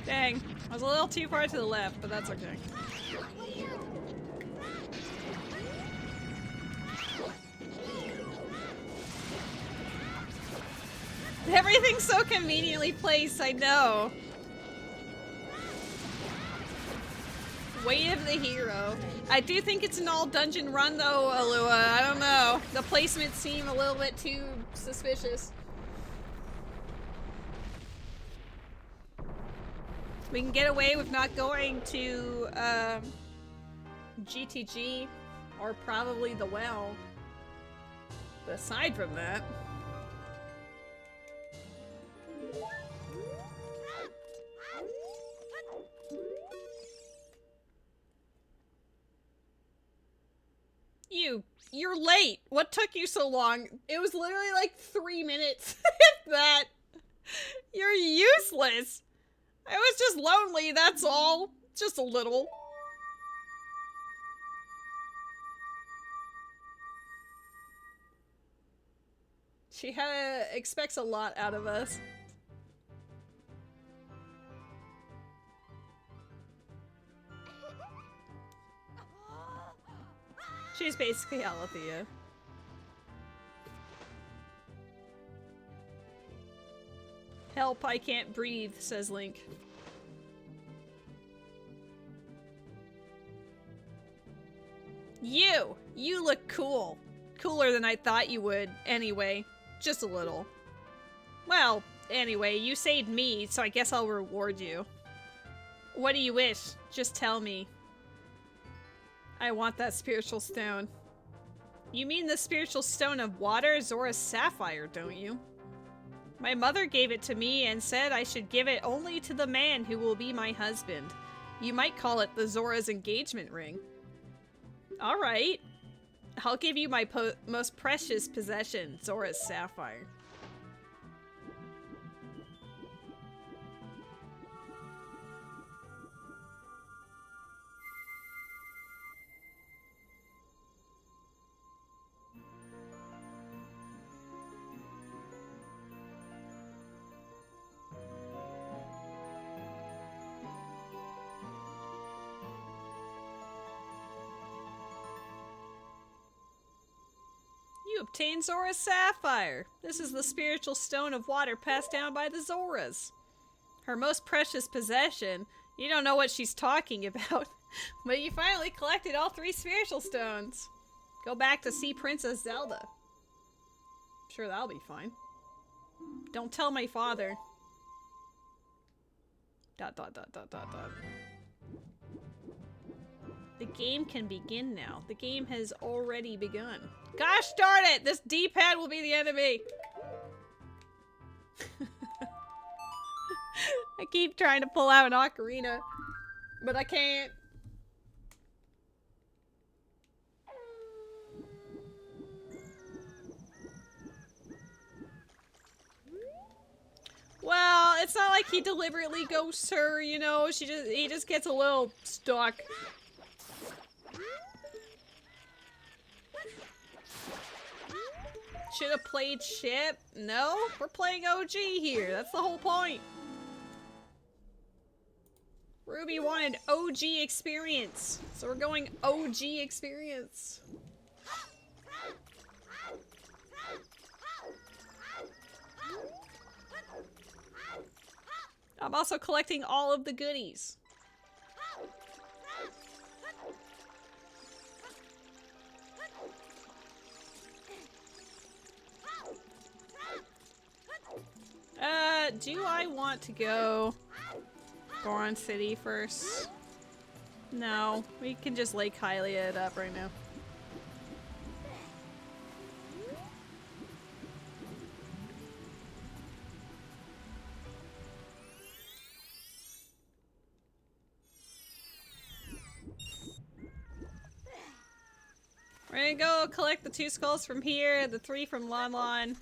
Dang, I was a little too far to the left, but that's okay. Everything's so conveniently placed, I know. Way of the hero. I do think it's an all dungeon run though, Alua. I don't know. The placements seem a little bit too suspicious. We can get away with not going to GTG or probably the well. But aside from that. You're late. What took you so long? It was literally like 3 minutes. If that. You're useless. I was just lonely, that's all. Just a little. She expects a lot out of us. She's basically Alethea. Help, I can't breathe, says Link. You look cool. Cooler than I thought you would, anyway. Just a little. Well, anyway, you saved me, so I guess I'll reward you. What do you wish? Just tell me. I want that spiritual stone. You mean the spiritual stone of water, Zora's sapphire, don't you? My mother gave it to me and said I should give it only to the man who will be my husband. You might call it the Zora's engagement ring. Alright. I'll give you my most precious possession, Zora's sapphire. You obtained Zora's sapphire. This is the spiritual stone of water passed down by the Zoras. Her most precious possession. You don't know what she's talking about, but you finally collected all 3 spiritual stones. Go back to see Princess Zelda. I'm sure that'll be fine. Don't tell my father. ... The game can begin now. The game has already begun. Gosh darn it! This D-pad will be the enemy! I keep trying to pull out an ocarina, but I can't. Well, it's not like he deliberately ghosts her, you know, he just gets a little stuck. Should have played ship? No, we're playing OG here. That's the whole point. Ruby wanted OG experience, so we're going OG experience. I'm also collecting all of the goodies. Do I want to go Goron City first? No, we can just Lake Hylia it up right now. We're gonna go collect the 2 skulls from here, the 3 from Lon Lon.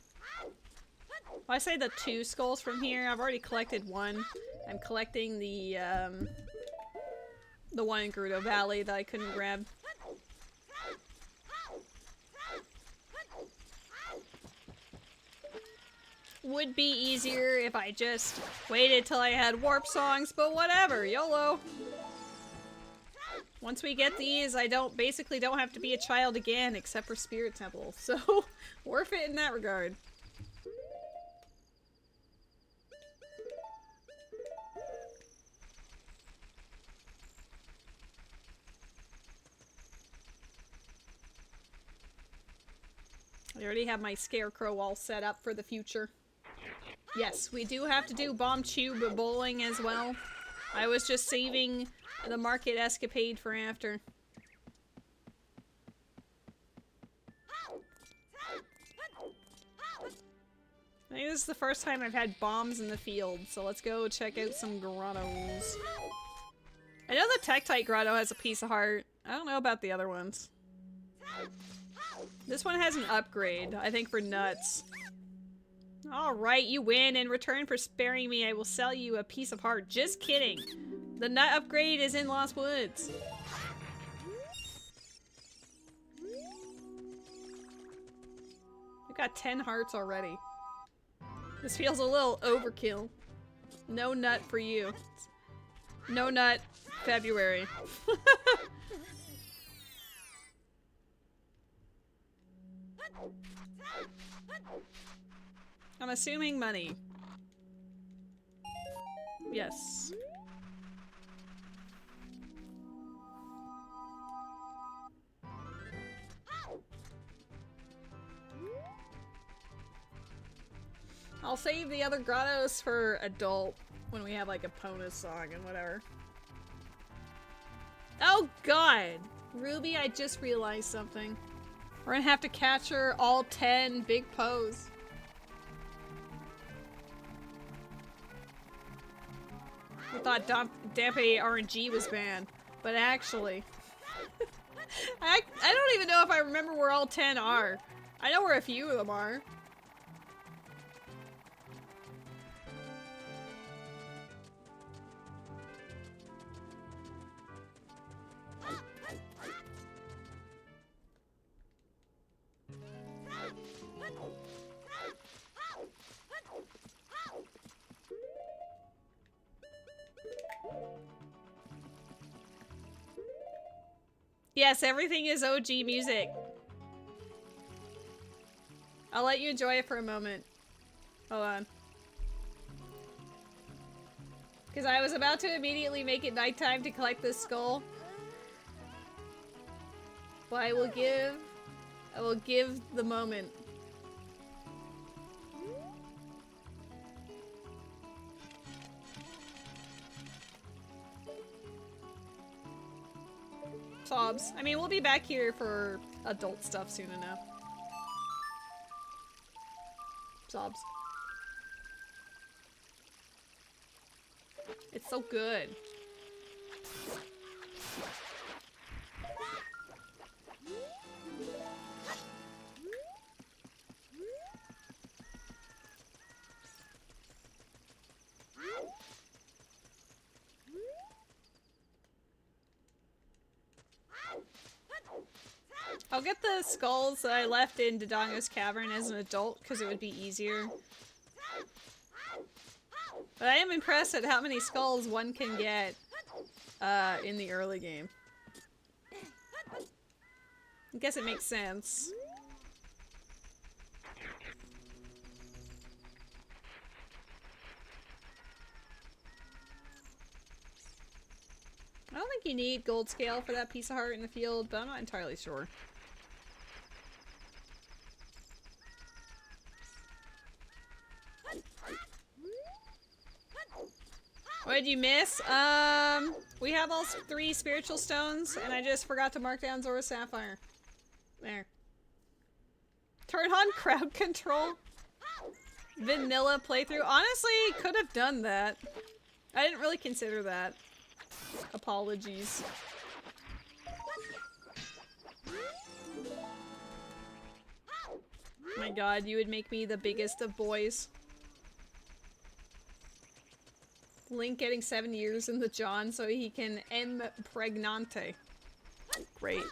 Well, I say the 2 skulls from here. I've already collected 1. I'm collecting the one in Gerudo Valley that I couldn't grab. Would be easier if I just waited till I had warp songs, but whatever, YOLO. Once we get these, I basically don't have to be a child again, except for Spirit Temple, so worth it in that regard. I already have my scarecrow all set up for the future. Yes, we do have to do Bomb Tube bowling as well. I was just saving the market escapade for after. I think this is the first time I've had bombs in the field, so let's go check out some grottos. I know the Tektite grotto has a piece of heart. I don't know about the other ones. This one has an upgrade, I think for nuts. Alright, you win. In return for sparing me, I will sell you a piece of heart. Just kidding. The nut upgrade is in Lost Woods. I We've got 10 hearts already. This feels a little overkill. No nut for you. No nut February. I'm assuming money. Yes. I'll save the other grottos for adult when we have like a bonus song and whatever. Oh god! Ruby, I just realized something. We're gonna have to capture all 10 big Poes. I thought Dampe RNG was banned, but actually... I don't even know if I remember where all 10 are. I know where a few of them are. Yes, everything is OG music. I'll let you enjoy it for a moment. Hold on. Because I was about to immediately make it nighttime to collect this skull. But I will give the moment. Sobs. I mean, we'll be back here for adult stuff soon enough. Sobs. It's so good. I'll get the skulls that I left in Dodongo's Cavern as an adult, because it would be easier. But I am impressed at how many skulls one can get in the early game. I guess it makes sense. I don't think you need gold scale for that piece of heart in the field, but I'm not entirely sure. What did you miss? We have all 3 spiritual stones, and I just forgot to mark down Zora's Sapphire. There. Turn on crowd control. Vanilla playthrough. Honestly, could have done that. I didn't really consider that. Apologies. My god, you would make me the biggest of boys. Link getting 7 years in the John so he can impregnante. Great.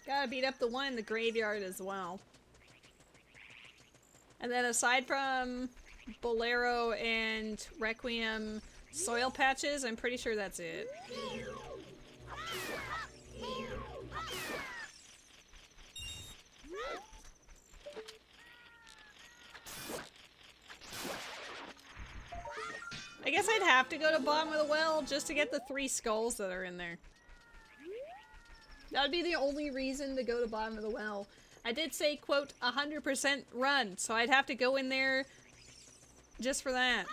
Gotta beat up the one in the graveyard as well. And then aside from Bolero and Requiem soil patches, I'm pretty sure that's it. I guess I'd have to go to bottom of the well just to get the 3 skulls that are in there. That would be the only reason to go to bottom of the well. I did say, quote, 100% run, so I'd have to go in there just for that.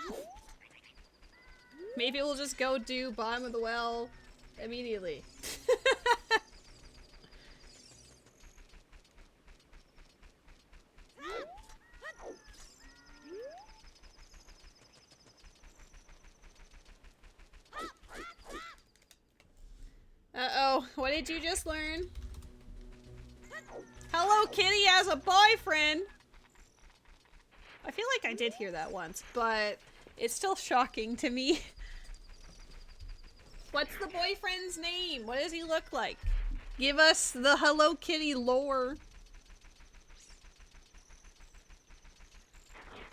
Maybe we'll just go do bottom of the well immediately. Uh-oh, what did you just learn? Hello Kitty has a boyfriend! I feel like I did hear that once, but it's still shocking to me. What's the boyfriend's name? What does he look like? Give us the Hello Kitty lore.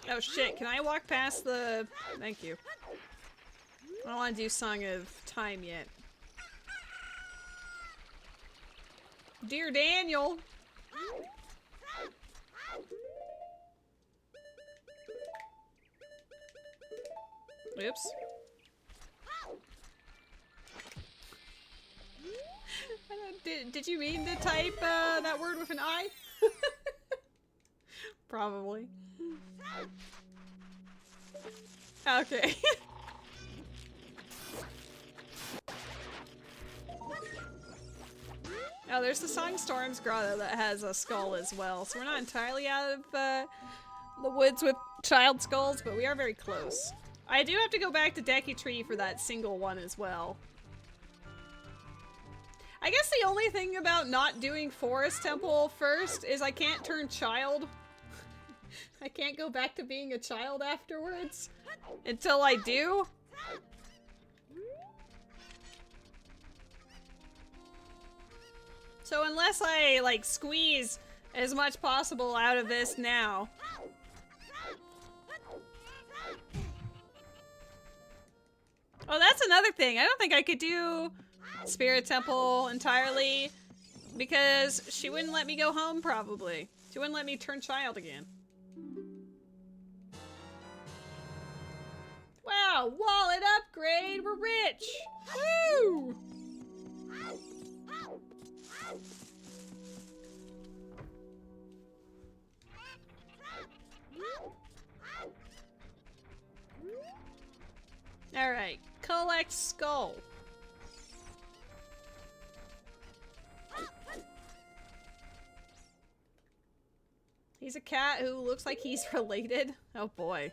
Oh shit, can I walk past the... Thank you. I don't want to do Song of Time yet. Dear Daniel! Oops. Did you mean to type that word with an I? Probably. Okay. Oh, there's the Songstorm's Grotto that has a skull as well, so we're not entirely out of the woods with child skulls, but we are very close. I do have to go back to Deku Tree for that single one as well. I guess the only thing about not doing Forest Temple first is I can't turn child. I can't go back to being a child afterwards until I do. So unless I, like, squeeze as much possible out of this now. Oh, that's another thing. I don't think I could do Spirit Temple entirely because she wouldn't let me go home, probably. She wouldn't let me turn child again. Wow, wallet upgrade! We're rich! Woo! Alright, collect skull. He's a cat who looks like he's related. Oh boy.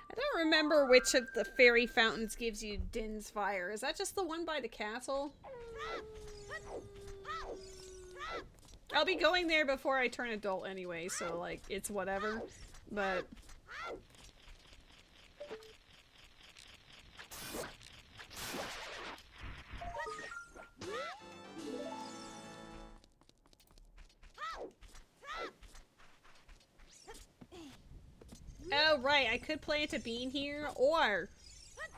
I don't remember which of the fairy fountains gives you Din's Fire. Is that just the one by the castle? I'll be going there before I turn adult anyway, so like, it's whatever. But... oh, right, I could plant a bean here, or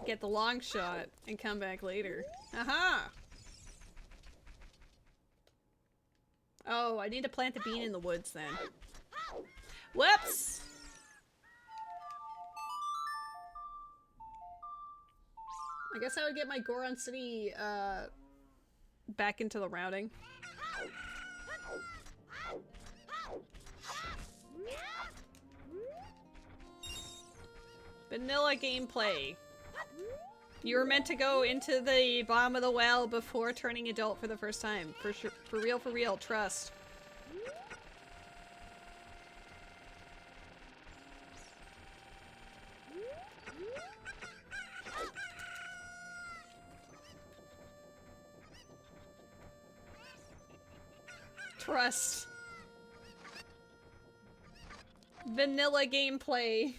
get the long shot and come back later. Aha! Oh, I need to plant the bean in the woods then. Whoops! I guess I would get my Goron City, back into the routing. Vanilla gameplay. You were meant to go into the bottom of the well before turning adult for the first time. For sure, for real, trust. Trust. Vanilla gameplay.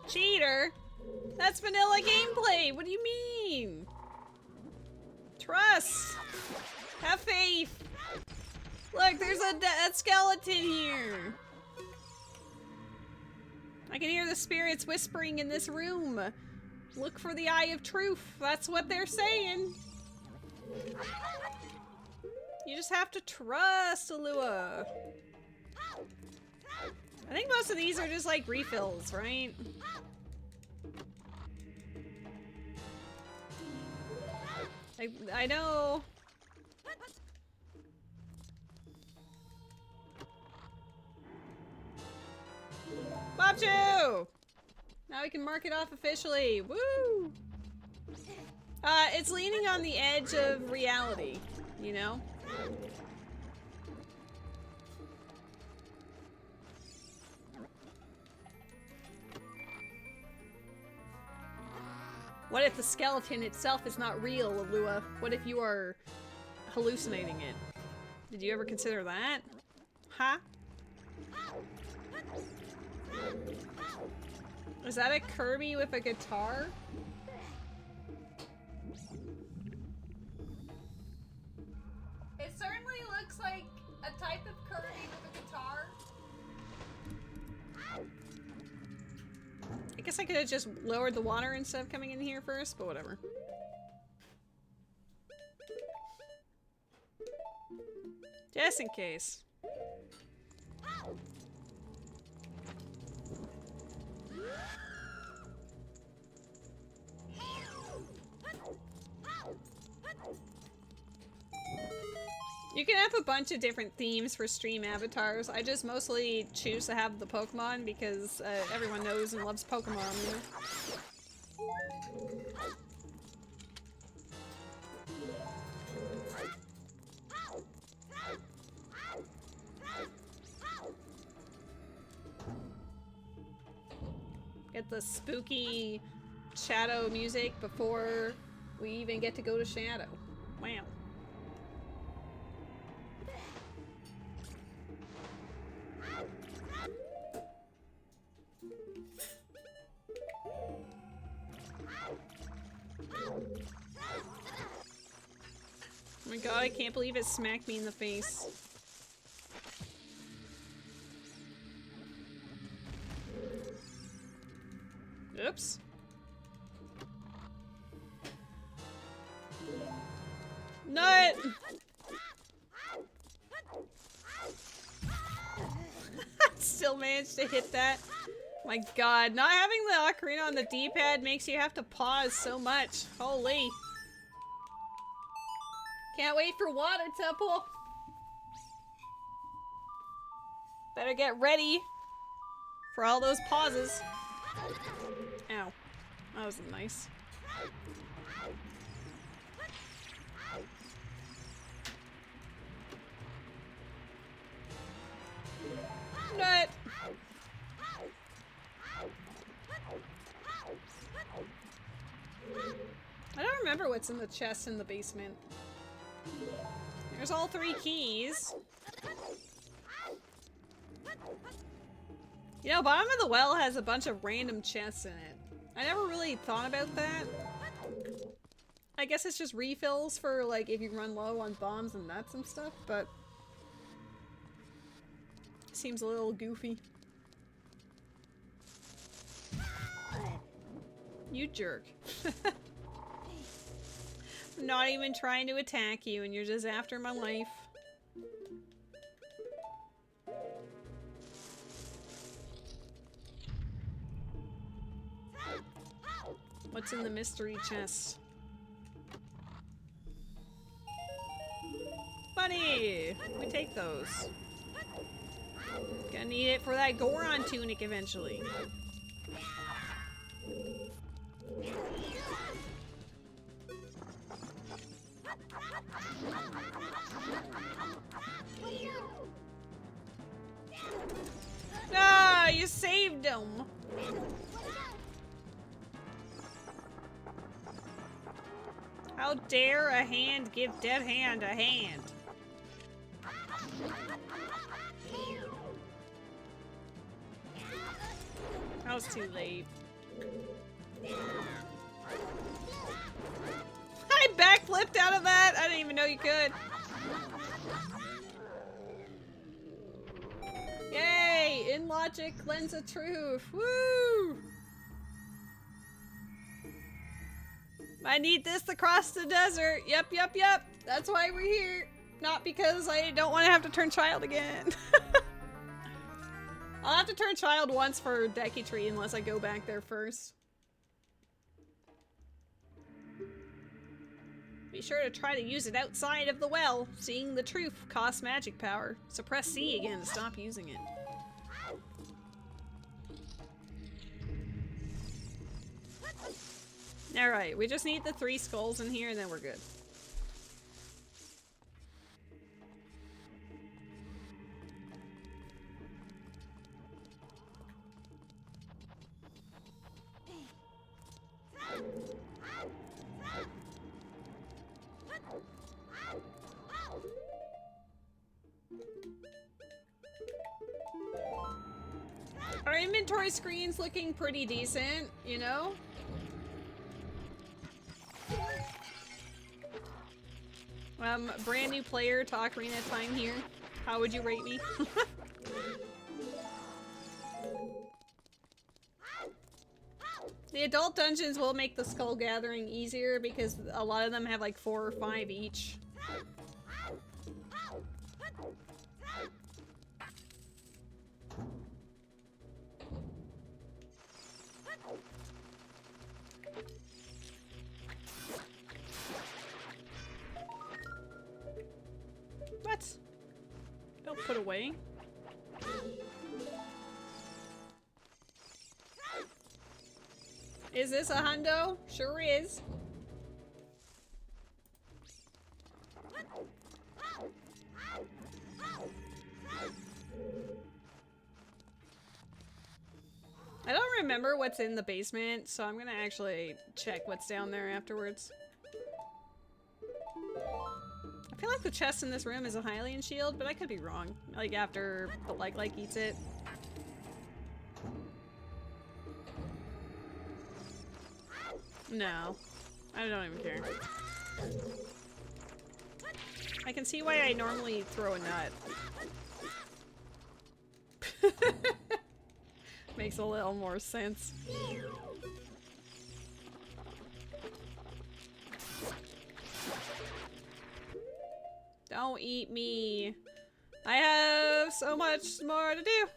Cheater? That's vanilla gameplay! What do you mean? Trust! Have faith! Look, there's a skeleton here! I can hear the spirits whispering in this room. Look for the Eye of Truth. That's what they're saying. You just have to trust, Alua. I think most of these are just like refills, right? I know. Bobju! Now we can mark it off officially. Woo! It's leaning on the edge of reality, you know? What if the skeleton itself is not real, Alua? What if you are hallucinating it? Did you ever consider that? Huh? Is that a Kirby with a guitar? It certainly looks like a type of Kirby with a guitar. I guess I could have just lowered the water instead of coming in here first, but whatever. Just in case. You can have a bunch of different themes for stream avatars. I just mostly choose to have the Pokemon because everyone knows and loves Pokemon, you know? Get the spooky shadow music before we even get to go to Shadow. Wow. Oh my god, I can't believe it smacked me in the face. Oops. Nut! Still managed to hit that. My god, not having the ocarina on the D-pad makes you have to pause so much. Holy. Can't wait for Water Temple. Better get ready for all those pauses. Ow. That wasn't nice. Nut! I don't remember what's in the chest in the basement. There's all 3 keys. You know, bottom of the well has a bunch of random chests in it. I never really thought about that. I guess it's just refills for, like, if you run low on bombs and nuts and stuff, but... seems a little goofy. You jerk. I'm not even trying to attack you and you're just after my life. What's in the mystery chest? Buddy! We take those. Gonna need it for that Goron tunic eventually. Ah, you saved him! How dare a hand give dead hand a hand? I was too late. I backflipped out of that! I didn't even know you could. Yay! In logic, lens of truth. Woo! I need this to cross the desert. Yep, yep, yep. That's why we're here. Not because I don't want to have to turn child again. I'll have to turn child once for Deku Tree unless I go back there first. Be sure to try to use it outside of the well. Seeing the truth costs magic power. So press C again to stop using it. Alright, we just need the 3 skulls in here and then we're good. Our inventory screen's looking pretty decent, you know? Brand new player to Ocarina of Time here. How would you rate me? The adult dungeons will make the skull gathering easier because a lot of them have like 4 or 5 each. What? Don't put away. Is this a hundo? Sure is. I don't remember what's in the basement, so I'm gonna actually check what's down there afterwards. I feel like the chest in this room is a Hylian shield, but I could be wrong. Like after the like eats it. No. I don't even care. I can see why I normally throw a nut. Makes a little more sense. Don't eat me. I have so much more to do.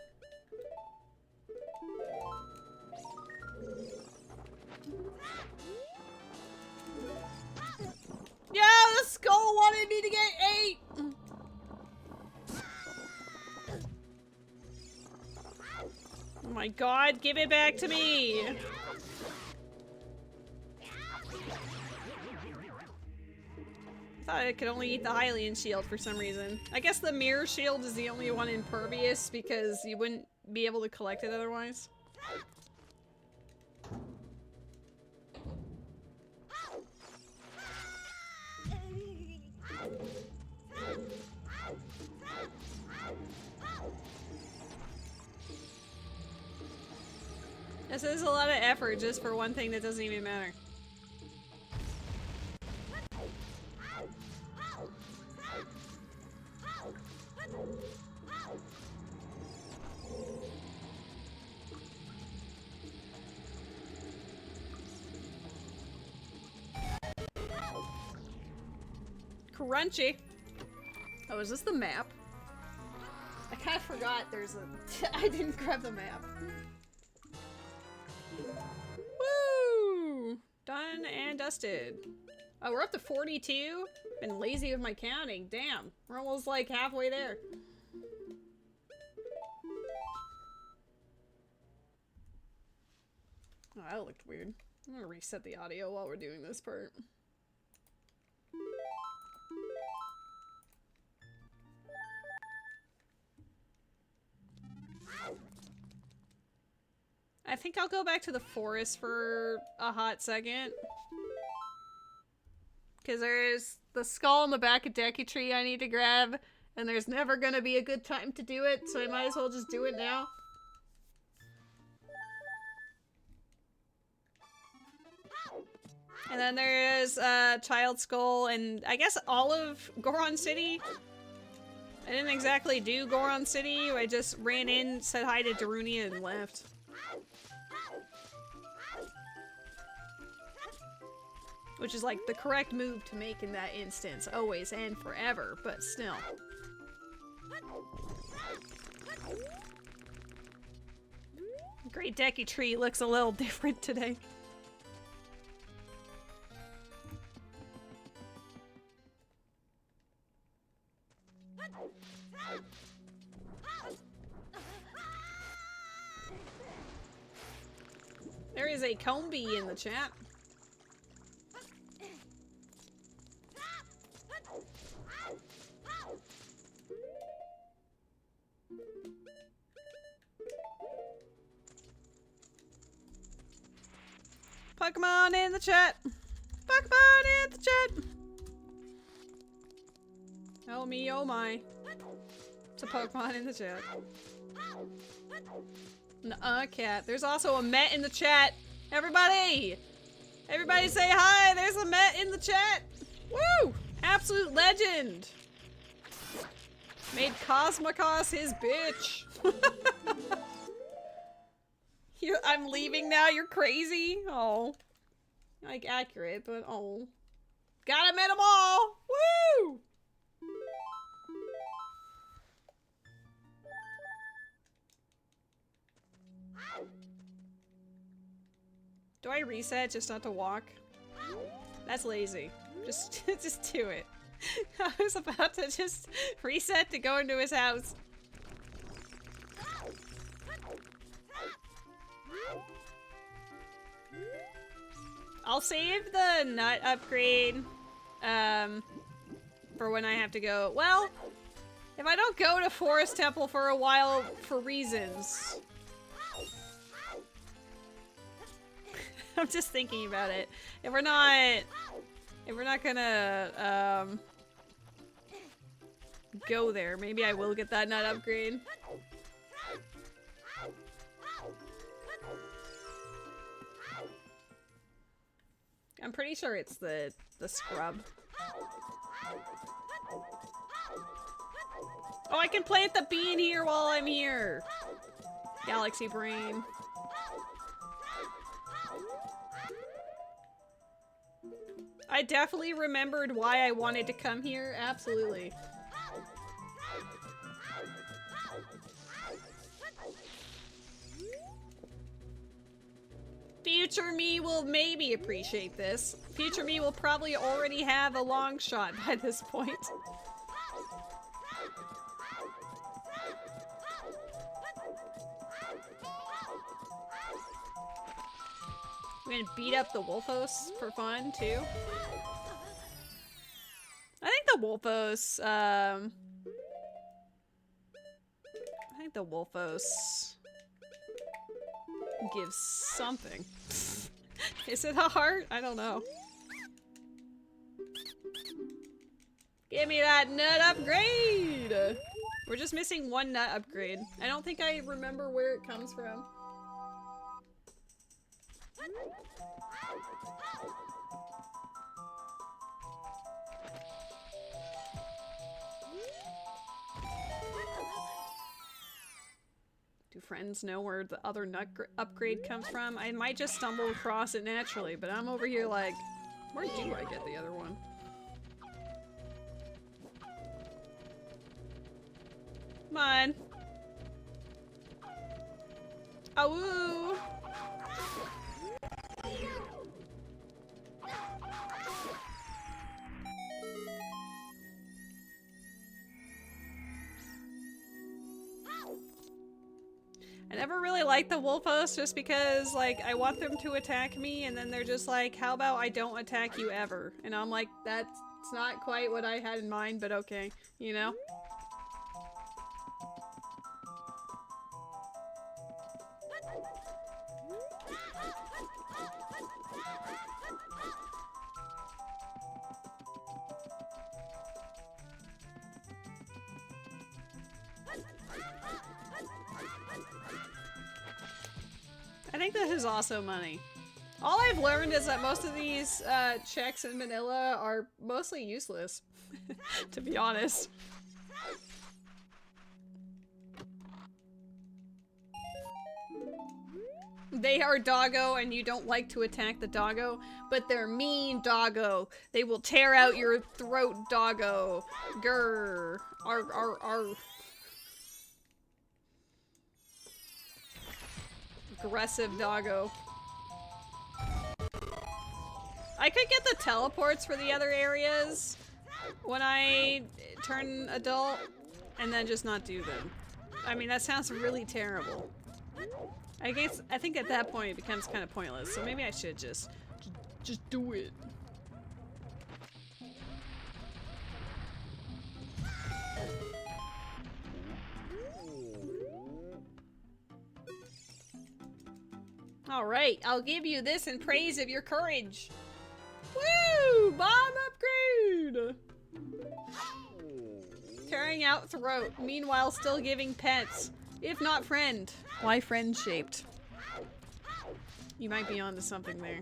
Yeah, the skull wanted me to get 8! Oh my god, give it back to me! I thought I could only eat the Hylian shield for some reason. I guess the mirror shield is the only one impervious because you wouldn't be able to collect it otherwise. This is a lot of effort just for one thing that doesn't even matter. Crunchy. Oh, is this the map? I kind of forgot there's a... I didn't grab the map. Woo! Done and dusted. Oh, we're up to 42? Been lazy with my counting. Damn. We're almost like halfway there. Oh, that looked weird. I'm gonna reset the audio while we're doing this part. I think I'll go back to the forest for a hot second. Because there's the skull in the back of Deku Tree I need to grab, and there's never gonna be a good time to do it, so I might as well just do it now. And then there's Child Skull, and I guess all of Goron City. I didn't exactly do Goron City, I just ran in, said hi to Darunia, and left. Which is like the correct move to make in that instance, always and forever, but still. Great Deku Tree looks a little different today. There is a Combi in the chat. Pokemon in the chat! Pokemon in the chat! Oh me, oh my. It's a Pokemon in the chat. Nuh-uh, cat. There's also a Met in the chat. Everybody! Everybody say hi! There's a Met in the chat! Woo! Absolute legend! Made Cosmocos his bitch. I'm leaving now, you're crazy? Oh. Like, accurate, but oh. Gotta met them all! Woo! Do I reset just not to walk? That's lazy. Just do it. I was about to just reset to go into his house. I'll save the nut upgrade for when I have to go. Well, if I don't go to Forest Temple for a while for reasons. I'm just thinking about it. If we're not gonna go there, maybe I will get that nut upgrade. I'm pretty sure it's the scrub. Oh, I can plant the bee in here while I'm here. Galaxy brain. I definitely remembered why I wanted to come here. Absolutely. Future me will maybe appreciate this. Future me will probably already have a long shot by this point. I'm gonna beat up the Wolfos for fun, too. I think the Wolfos, I think the Wolfos gives something. Is it a heart? I don't know. Give me that nut upgrade! We're just missing one nut upgrade. I don't think I remember where it comes from. Do friends know where the other nut upgrade comes from? I might just stumble across it naturally, but I'm over here like, where do I get the other one? Come on. Awoo! I never really liked the Wolfos just because, like, I want them to attack me and then they're just like, how about I don't attack you ever? And I'm like, that's not quite what I had in mind, but okay, you know? I think this is also money. All I've learned is that most of these checks in Manila are mostly useless, to be honest. They are doggo and you don't like to attack the doggo, but they're mean doggo. They will tear out your throat, doggo. Grr. Arr, arr, arr. Aggressive doggo. I could get the teleports for the other areas when I turn adult and then just not do them. I mean, that sounds really terrible. I think at that point it becomes kind of pointless, so maybe I should just do it. Alright, I'll give you this in praise of your courage. Woo! Bomb upgrade! tearing out throat, meanwhile still giving pets. If not friend. Why friend-shaped? You might be onto something there.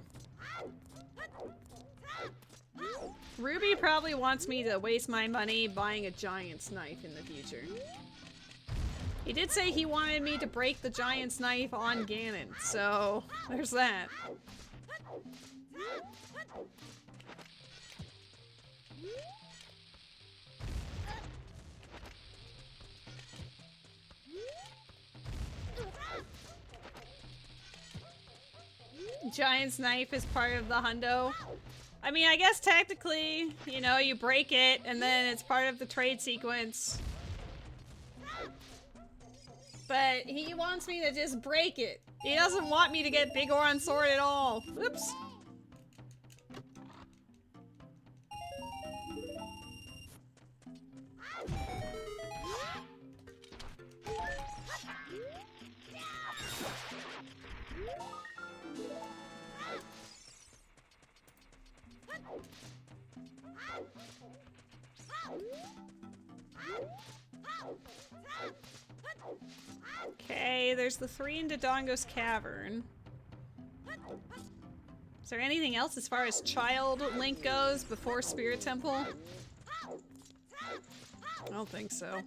Ruby probably wants me to waste my money buying a giant's knife in the future. He did say he wanted me to break the giant's knife on Ganon, so there's that. Giant's knife is part of the hundo. I mean, I guess technically, you know, you break it and then it's part of the trade sequence. But he wants me to just break it. He doesn't want me to get Big Oron Sword at all. Oops. Okay, there's the 3 in Dodongo's Cavern. Is there anything else as far as Child Link goes before Spirit Temple? I don't think so.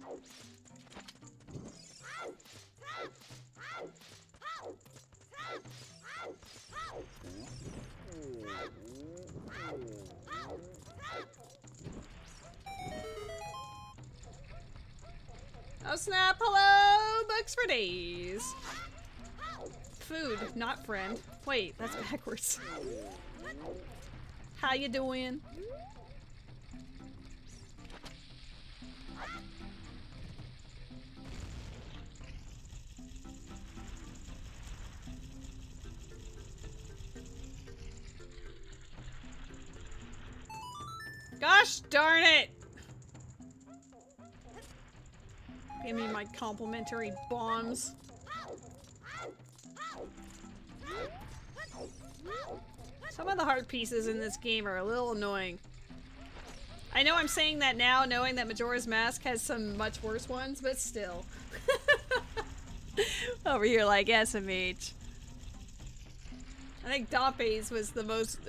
Oh snap, hello! Books for days! Food, not friend. Wait, that's backwards. How you doing? Gosh darn it! Give me my complimentary bombs. Some of the heart pieces in this game are a little annoying. I know I'm saying that now, knowing that Majora's Mask has some much worse ones, but still. Over here like SMH. I think Dampe's was the most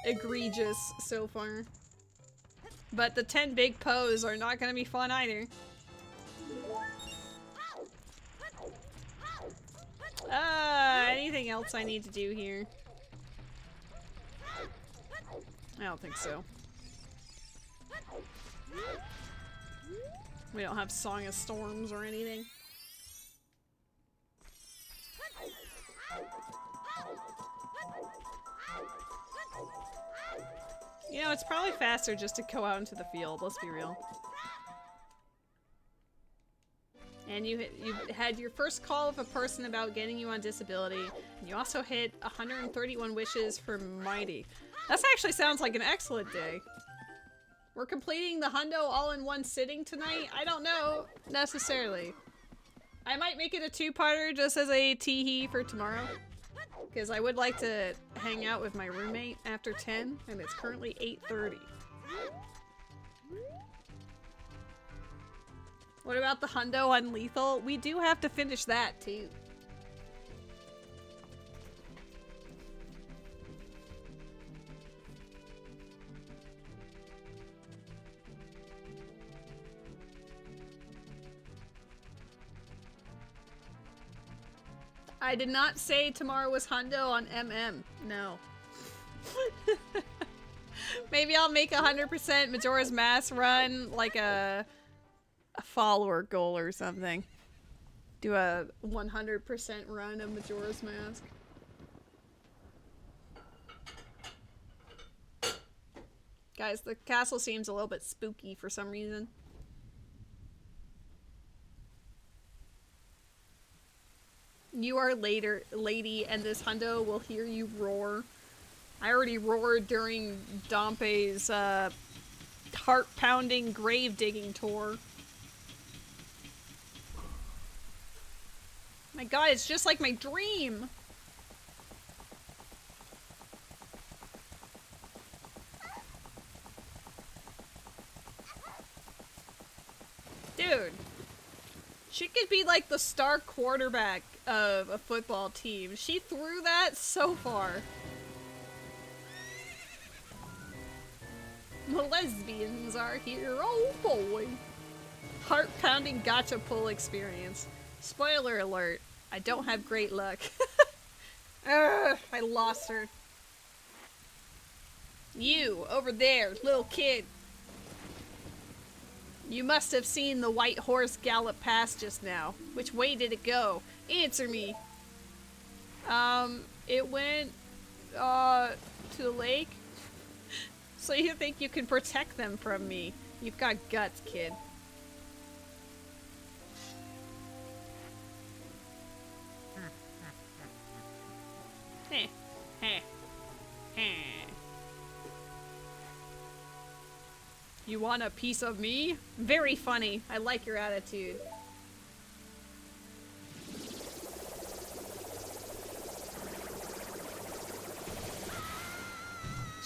egregious so far. But the 10 big Poes are not gonna be fun either. Anything else I need to do here? I don't think so. We don't have Song of Storms or anything. You know, it's probably faster just to go out into the field, let's be real. And you had your first call of a person about getting you on disability, and you also hit 131 wishes for Mighty. That actually sounds like an excellent day. We're completing the hundo all in one sitting tonight? I don't know, necessarily. I might make it a 2-parter just as a tee-hee for tomorrow. Because I would like to hang out with my roommate after 10, and it's currently 8:30. What about the hundo on Lethal? We do have to finish that, too. I did not say tomorrow was hundo on MM. No. Maybe I'll make 100% Majora's Mask run, like a follower goal or something. Do a 100% run of Majora's Mask. Guys, the castle seems a little bit spooky for some reason. You are later, lady, and this hundo will hear you roar. I already roared during Dampe's heart-pounding grave-digging tour. My god, it's just like my dream! She could be like the star quarterback of a football team. She threw that so far. The lesbians are here, oh boy. Heart-pounding gotcha pull experience. Spoiler alert, I don't have great luck. Ugh, I lost her. You, over there, little kid. You must have seen the white horse gallop past just now. Which way did it go? Answer me. It went, to the lake? So you think you can protect them from me? You've got guts, kid. Heh. Heh. Heh. You want a piece of me? Very funny. I like your attitude.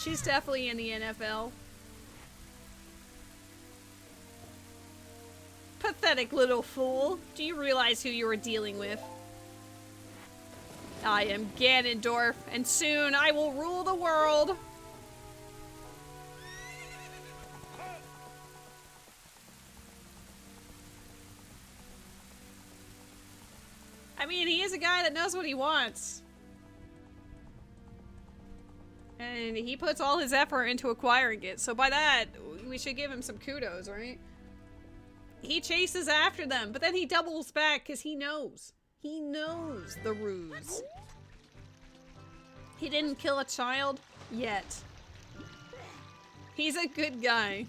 She's definitely in the NFL. Pathetic little fool. Do you realize who you are dealing with? I am Ganondorf, and soon I will rule the world. I mean, he is a guy that knows what he wants. And he puts all his effort into acquiring it, so by that, we should give him some kudos, right? He chases after them, but then he doubles back because he knows. He knows the ruse. He didn't kill a child yet. He's a good guy.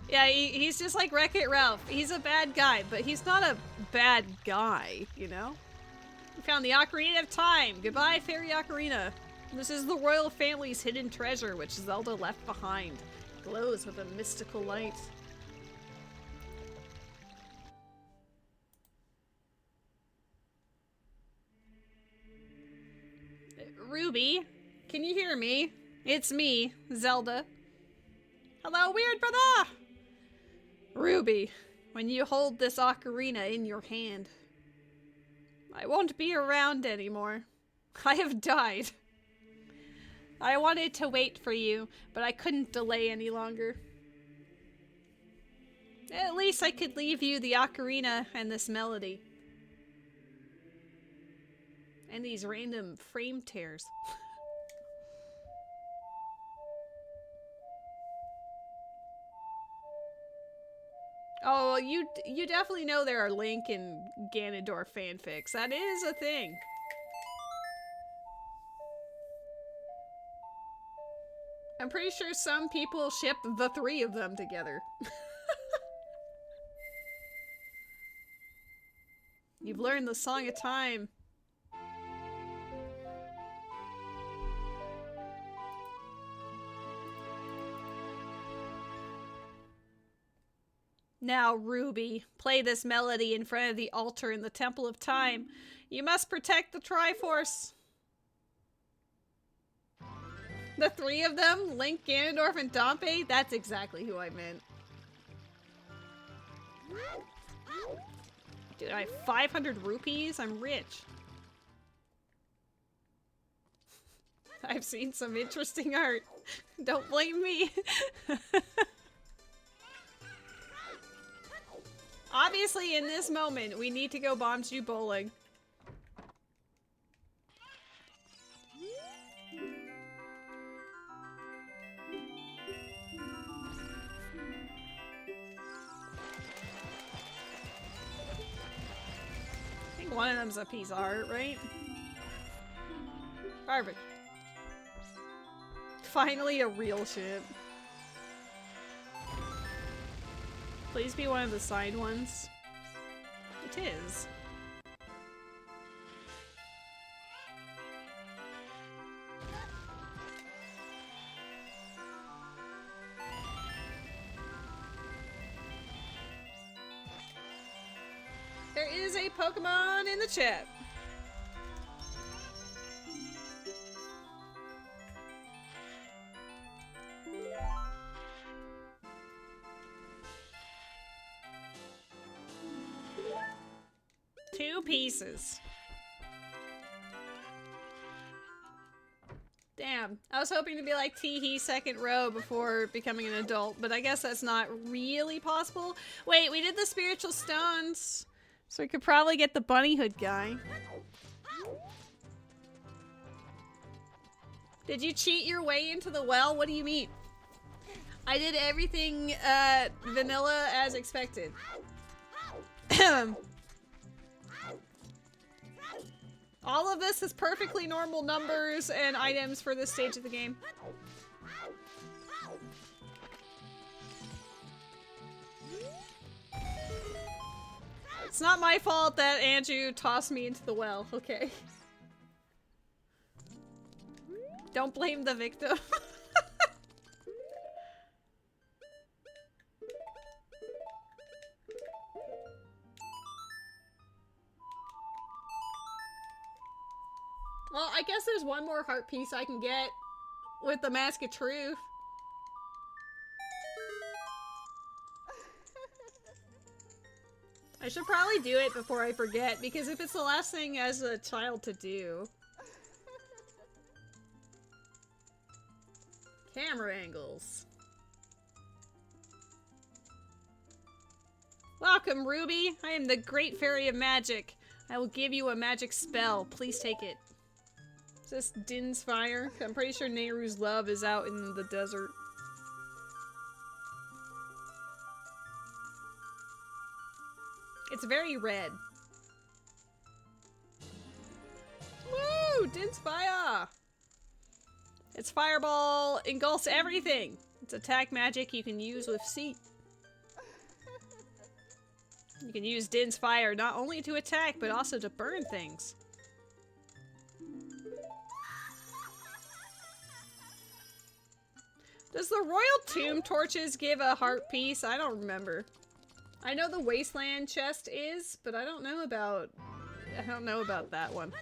Yeah, he's just like Wreck-It Ralph. He's a bad guy, but he's not a bad guy, you know? We found the Ocarina of Time. Goodbye, Fairy Ocarina. This is the royal family's hidden treasure, which Zelda left behind. It glows with a mystical light. Ruby, can you hear me? It's me, Zelda. Hello, weird brother! Ruby, when you hold this ocarina in your hand, I won't be around anymore. I have died. I wanted to wait for you, but I couldn't delay any longer. At least I could leave you the ocarina and this melody. And these random frame tears. Oh, well, you definitely know there are Link and Ganondorf fanfics. That is a thing. I'm pretty sure some people ship the three of them together. You've learned the Song of Time. Now, Ruby, play this melody in front of the altar in the Temple of Time. You must protect the Triforce. The three of them? Link, Ganondorf, and Dampe? That's exactly who I meant. Dude, I have 500 rupees? I'm rich. I've seen some interesting art. Don't blame me. Obviously, in this moment, we need to go Bombchu bowling. I think one of them's a piece of art, right? Perfect. Finally a real ship. Please be one of the side ones. It is. There is a Pokemon in the chat. 2 pieces. Damn. I was hoping to be like tee-hee second row before becoming an adult, but I guess that's not really possible. Wait, we did the spiritual stones, so we could probably get the bunny hood guy. Did you cheat your way into the well? What do you mean? I did everything vanilla as expected. All of this is perfectly normal numbers and items for this stage of the game. It's not my fault that Andrew tossed me into the well, okay? Don't blame the victim. Well, I guess there's one more heart piece I can get with the Mask of Truth. I should probably do it before I forget, because if it's the last thing as a child to do. Camera angles. Welcome, Ruby. I am the Great Fairy of Magic. I will give you a magic spell. Please take it. Is this Din's fire? I'm pretty sure Nehru's love is out in the desert. It's very red. Woo! Din's fire! Its fireball engulfs everything. It's attack magic you can use with Seat. You can use Din's fire not only to attack, but also to burn things. Does the Royal Tomb torches give a heart piece? I don't remember. I know the Wasteland chest is, but I don't know about that one.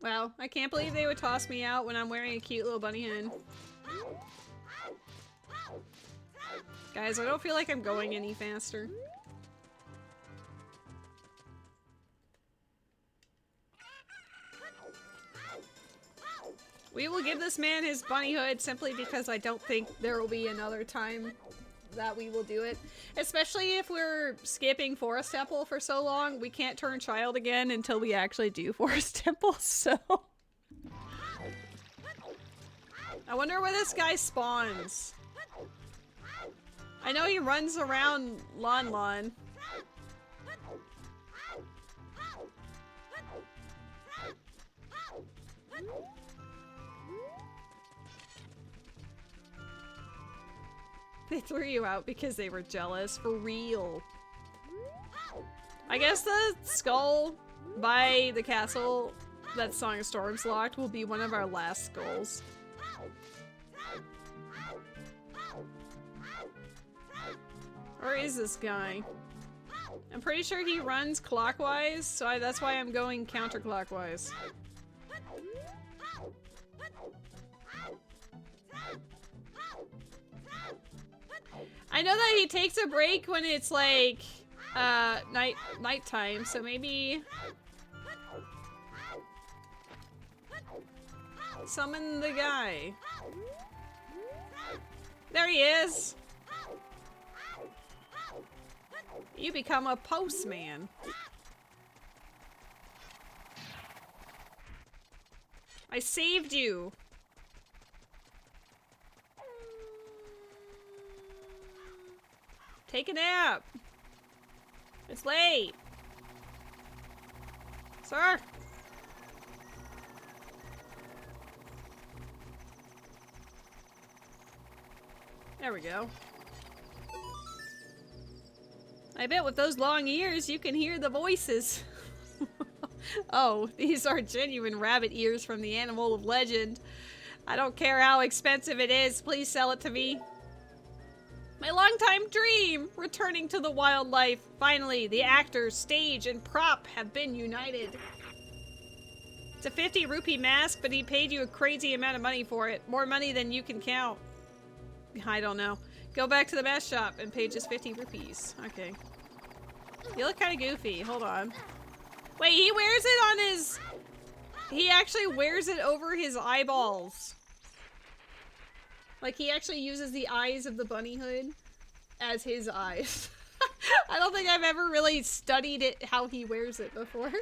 Wow, I can't believe they would toss me out when I'm wearing a cute little bunny hood. Guys, I don't feel like I'm going any faster. We will give this man his bunny hood simply because I don't think there will be another time that we will do it. Especially if we're skipping Forest Temple for so long, we can't turn child again until we actually do Forest Temple, so... I wonder where this guy spawns. I know he runs around Lon Lon. They threw you out because they were jealous. For real. I guess the skull by the castle that Song of Storms locked will be one of our last skulls. Where is this guy? I'm pretty sure he runs clockwise, so that's why I'm going counterclockwise. I know that he takes a break when it's like nighttime, so maybe summon the guy. There he is. You become a postman. I saved you. Take a nap. It's late. Sir. There we go. I bet with those long ears you can hear the voices. Oh, these are genuine rabbit ears from the animal of legend. I don't care how expensive it is, please sell it to me. My longtime dream! Returning to the wildlife. Finally, the actor, stage, and prop have been united. It's a 50 rupee mask, but he paid you a crazy amount of money for it. More money than you can count. I don't know. Go back to the mask shop and pay just 50 rupees. Okay. You look kind of goofy. Hold on. Wait, he wears it on his... He actually wears it over his eyeballs. Like, he actually uses the eyes of the bunny hood as his eyes. I don't think I've ever really studied it, how he wears it before.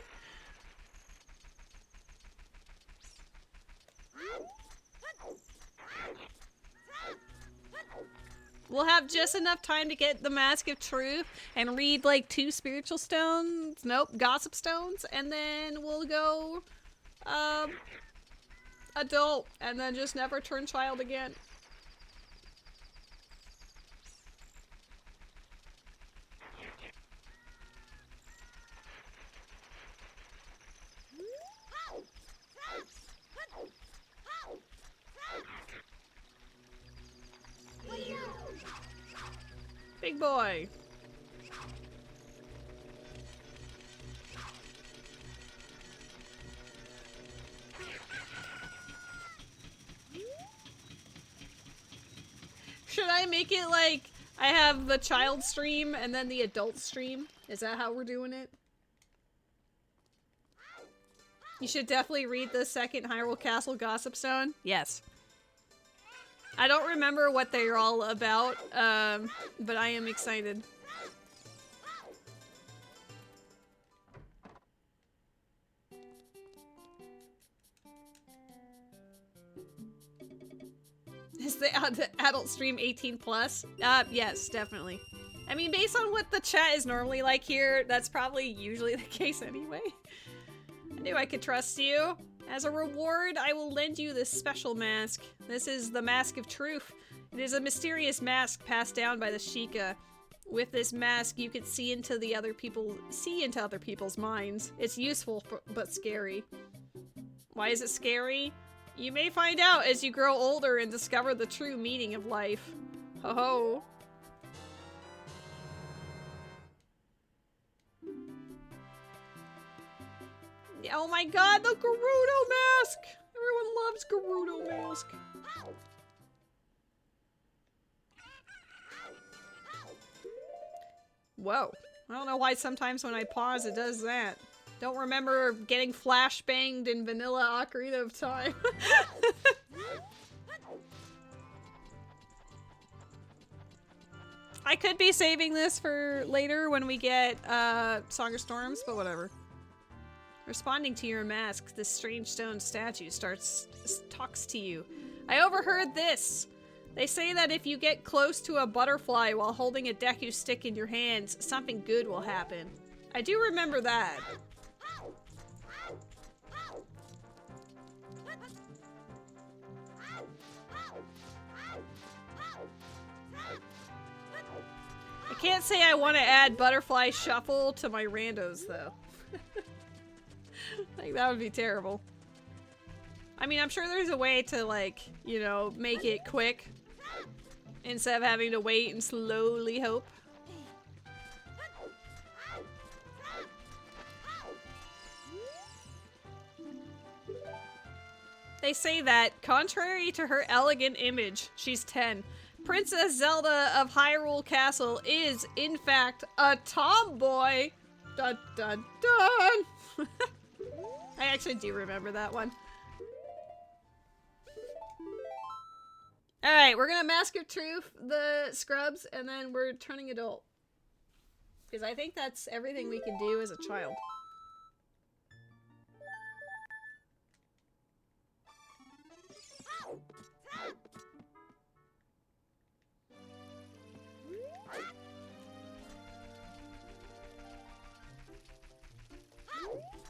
We'll have just enough time to get the Mask of Truth and read like 2 spiritual stones. Nope, gossip stones. And then we'll go adult and then just never turn child again. Big boy. Should I make it like I have the child stream and then the adult stream? Is that how we're doing it? You should definitely read the second Hyrule Castle Gossip Stone. Yes. I don't remember what they're all about, but I am excited. Is the adult stream 18 plus? Yes, definitely. I mean, based on what the chat is normally like here, that's probably usually the case anyway. I knew I could trust you. As a reward, I will lend you this special mask. This is the Mask of Truth. It is a mysterious mask passed down by the Sheikah. With this mask, you can see into other people's minds. It's useful, but scary. Why is it scary? You may find out as you grow older and discover the true meaning of life. Ho ho. Oh my god, the Gerudo mask! Everyone loves Gerudo mask. Whoa. I don't know why sometimes when I pause it does that. Don't remember getting flashbanged in vanilla Ocarina of Time. I could be saving this for later when we get Song of Storms, but whatever. Responding to your mask, this strange stone statue talks to you. I overheard this. They say that if you get close to a butterfly while holding a Deku stick in your hands, something good will happen. I do remember that. I can't say I want to add Butterfly Shuffle to my randos, though. Like, that would be terrible. I mean, I'm sure there's a way to, like, you know, make it quick. Instead of having to wait and slowly hope. They say that, contrary to her elegant image, she's 10. Princess Zelda of Hyrule Castle is, in fact, a tomboy. Dun dun dun! I actually do remember that one. Alright, we're gonna Mask of Truth the scrubs, and then we're turning adult. Because I think that's everything we can do as a child.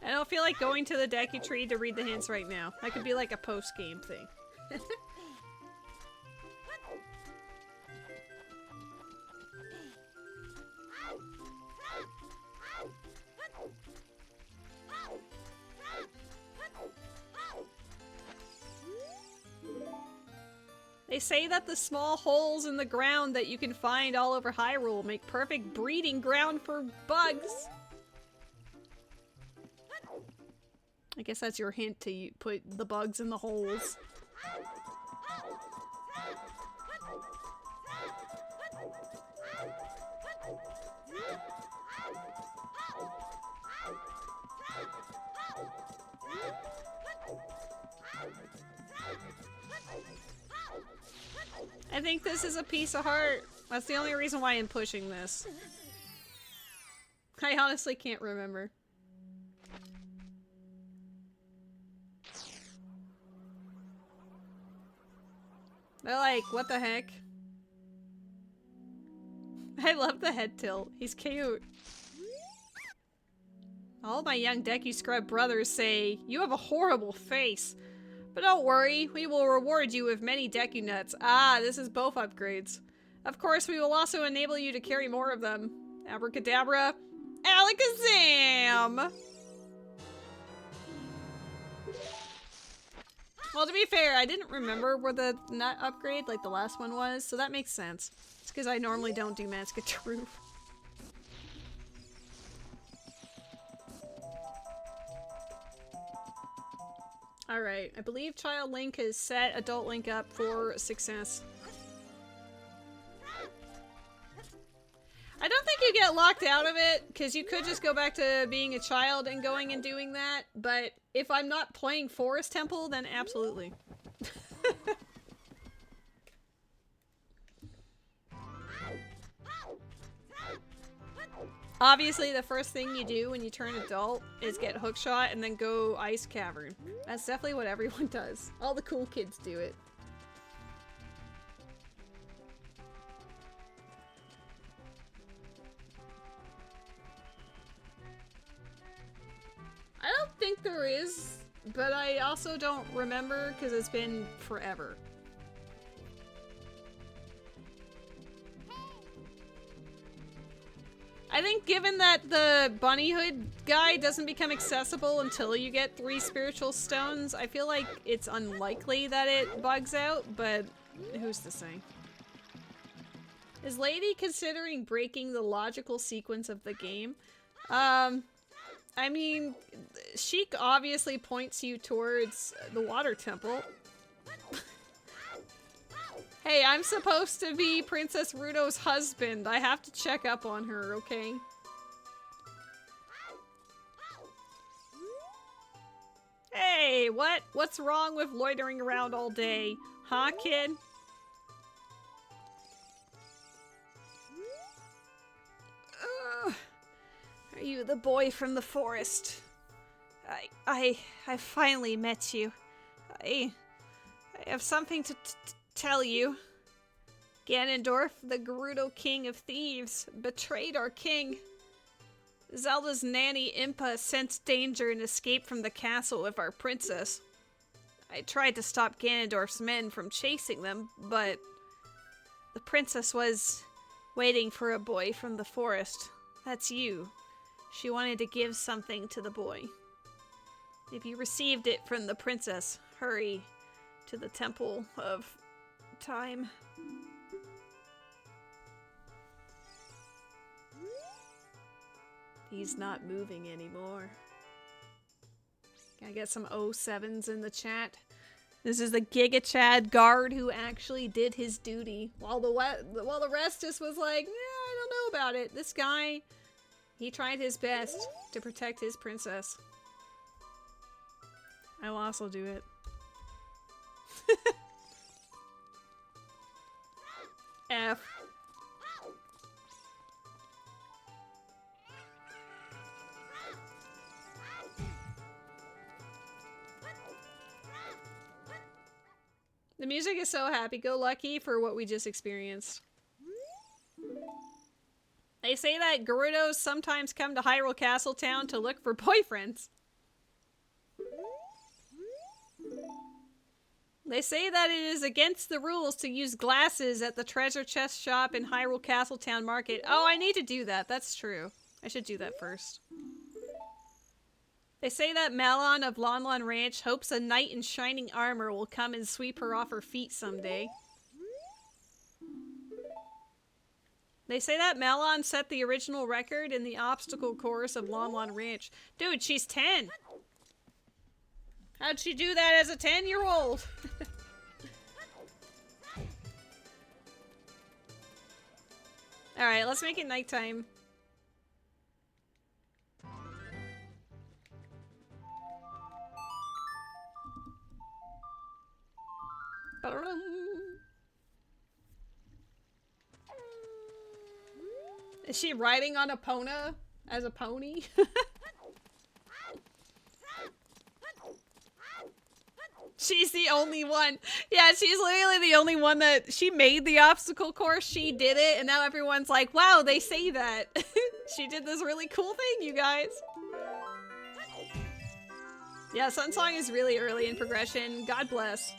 I don't feel like going to the Deku Tree to read the hints right now. That could be like a post-game thing. They say that the small holes in the ground that you can find all over Hyrule make perfect breeding ground for bugs. I guess that's your hint to put the bugs in the holes. I think this is a piece of heart. That's the only reason why I'm pushing this. I honestly can't remember. They're like, what the heck? I love the head tilt. He's cute. All my young Deku Scrub brothers say, you have a horrible face. But don't worry, we will reward you with many Deku Nuts. Ah, this is both upgrades. Of course, we will also enable you to carry more of them. Abracadabra, Alakazam! Well, to be fair, I didn't remember where the nut upgrade, like the last one was, so that makes sense. It's because I normally don't do Mask of Truth. Alright, I believe Child Link has set Adult Link up for success. I don't think you get locked out of it, because you could just go back to being a child and going and doing that, but if I'm not playing Forest Temple, then absolutely. Obviously, the first thing you do when you turn adult is get hookshot and then go Ice Cavern. That's definitely what everyone does. All the cool kids do it. I don't think there is, but I also don't remember because it's been forever. I think given that the bunny hood guy doesn't become accessible until you get 3 spiritual stones, I feel like it's unlikely that it bugs out, but who's to say? Is Lady considering breaking the logical sequence of the game? I mean, Sheik obviously points you towards the water temple. Hey, I'm supposed to be Princess Ruto's husband. I have to check up on her, okay? Hey, what? What's wrong with loitering around all day? Huh, kid? Are you the boy from the forest? I finally met you. I have something to tell you. Ganondorf, the Gerudo King of Thieves, betrayed our king. Zelda's nanny Impa sensed danger and escaped from the castle with our princess. I tried to stop Ganondorf's men from chasing them, but the princess was waiting for a boy from the forest. That's you. She wanted to give something to the boy. If you received it from the princess, hurry to the Temple of Time. He's not moving anymore. Can I get some 07s in the chat? This is the Giga Chad guard who actually did his duty, while the rest just was like, I don't know about it. This guy, he tried his best to protect his princess. I will also do it. F. The music is so happy-go-lucky for what we just experienced. They say that Gerudos sometimes come to Hyrule Castle Town to look for boyfriends. They say that it is against the rules to use glasses at the treasure chest shop in Hyrule Castle Town Market. Oh, I need to do that. That's true. I should do that first. They say that Malon of Lon Lon Ranch hopes a knight in shining armor will come and sweep her off her feet someday. They say that Malon set the original record in the obstacle course of Lon Lon Ranch. Dude, she's 10! How'd she do that as a 10-year-old? Alright, let's make it nighttime. Is she riding on a Pona as a pony? She's the only one. Yeah, she's literally the only one that she made the obstacle course. She did it, and now everyone's like, wow, they say that. She did this really cool thing, you guys. Yeah, Sunsong is really early in progression. God bless.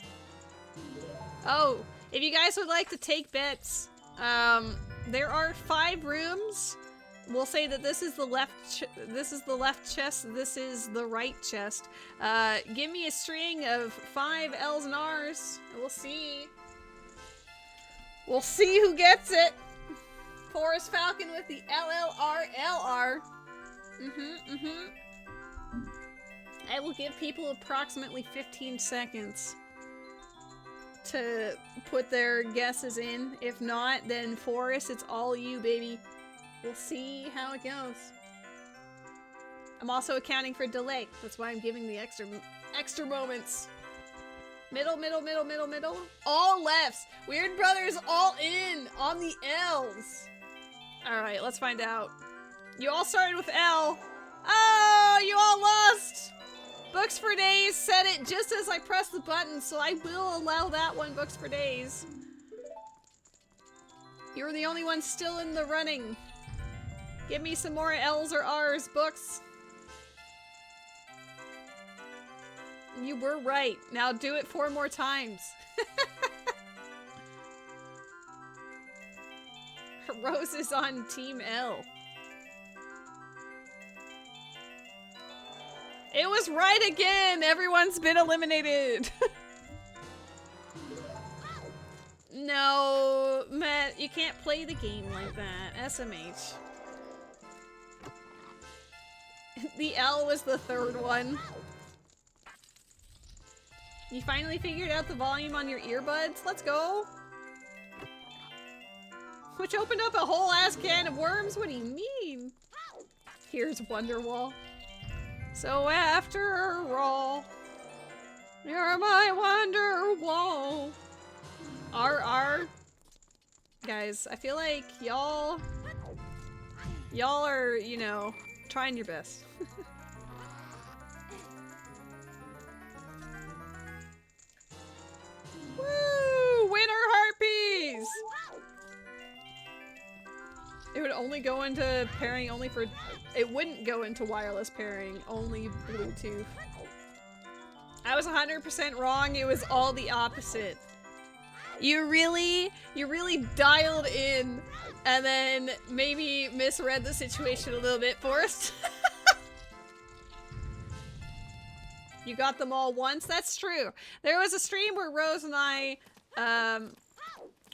Oh, if you guys would like to take bets, there are 5 rooms. We'll say that this is the left chest, this is the right chest. Give me a string of 5 L's and R's, and we'll see. We'll see who gets it. Forest Falcon with the LLR. I will give people approximately 15 seconds to put their guesses in. If not, then Forest, it's all you, baby. We'll see how it goes. I'm also accounting for delay. That's why I'm giving the extra moments. Middle. All lefts. Weird Brothers all in on the L's. Alright, let's find out. You all started with L. Oh, you all lost. Books for Days said it just as I pressed the button, so I will allow that one, Books for Days. You're the only one still in the running. Give me some more L's or R's, Books. You were right. Now do it 4 more times. Rose is on Team L. It was right again! Everyone's been eliminated! No, Matt, you can't play the game like that. SMH. The L was the 3rd one. You finally figured out the volume on your earbuds? Let's go! Which opened up a whole ass can of worms? What do you mean? Here's Wonderwall. So after all, you're my Wonderwall. RR. Guys, I feel like y'all are, you know, trying your best. Woo! Winner Harpies! It would only go into pairing only for... It wouldn't go into wireless pairing, only Bluetooth. I was 100% wrong, it was all the opposite. You really dialed in and then maybe misread the situation a little bit, Forrest. You got them all once? That's true. There was a stream where Rose and I,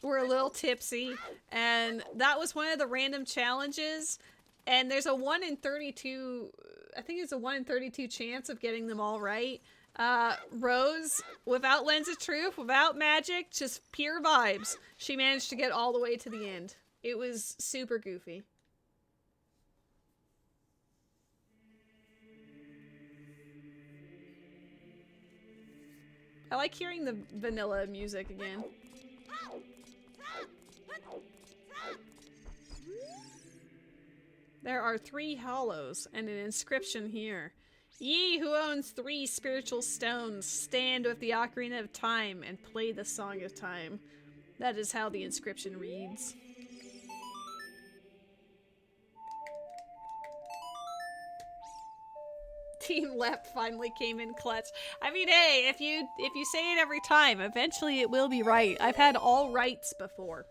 were a little tipsy, and that was one of the random challenges, and there's a 1 in 32, I think it's a 1 in 32 chance of getting them all right. Rose, without Lens of Truth, without magic, just pure vibes, she managed to get all the way to the end. It was super goofy. I like hearing the vanilla music again. There are 3 hollows and an inscription here. Ye who owns 3 spiritual stones, stand with the Ocarina of Time and play the Song of Time. That is how the inscription reads. Team Left finally came in clutch. I mean, hey, if you say it every time, eventually it will be right. I've had all rights before.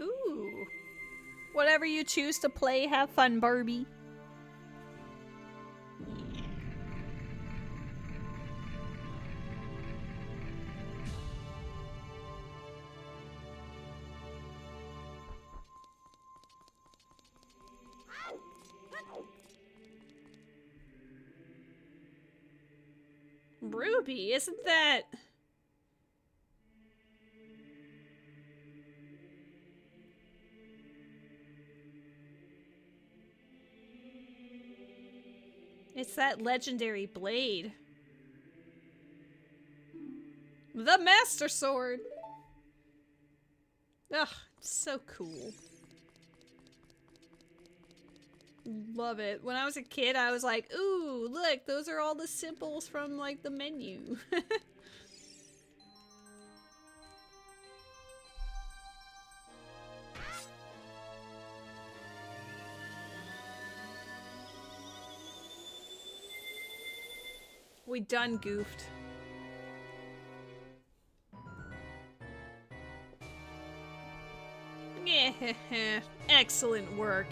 Ooh. Whatever you choose to play, have fun, Barbie. Ruby, isn't that... It's that legendary blade. The Master Sword! Ugh, it's so cool. Love it. When I was a kid, I was like, ooh, look, those are all the symbols from, like, the menu. We done goofed. Excellent work.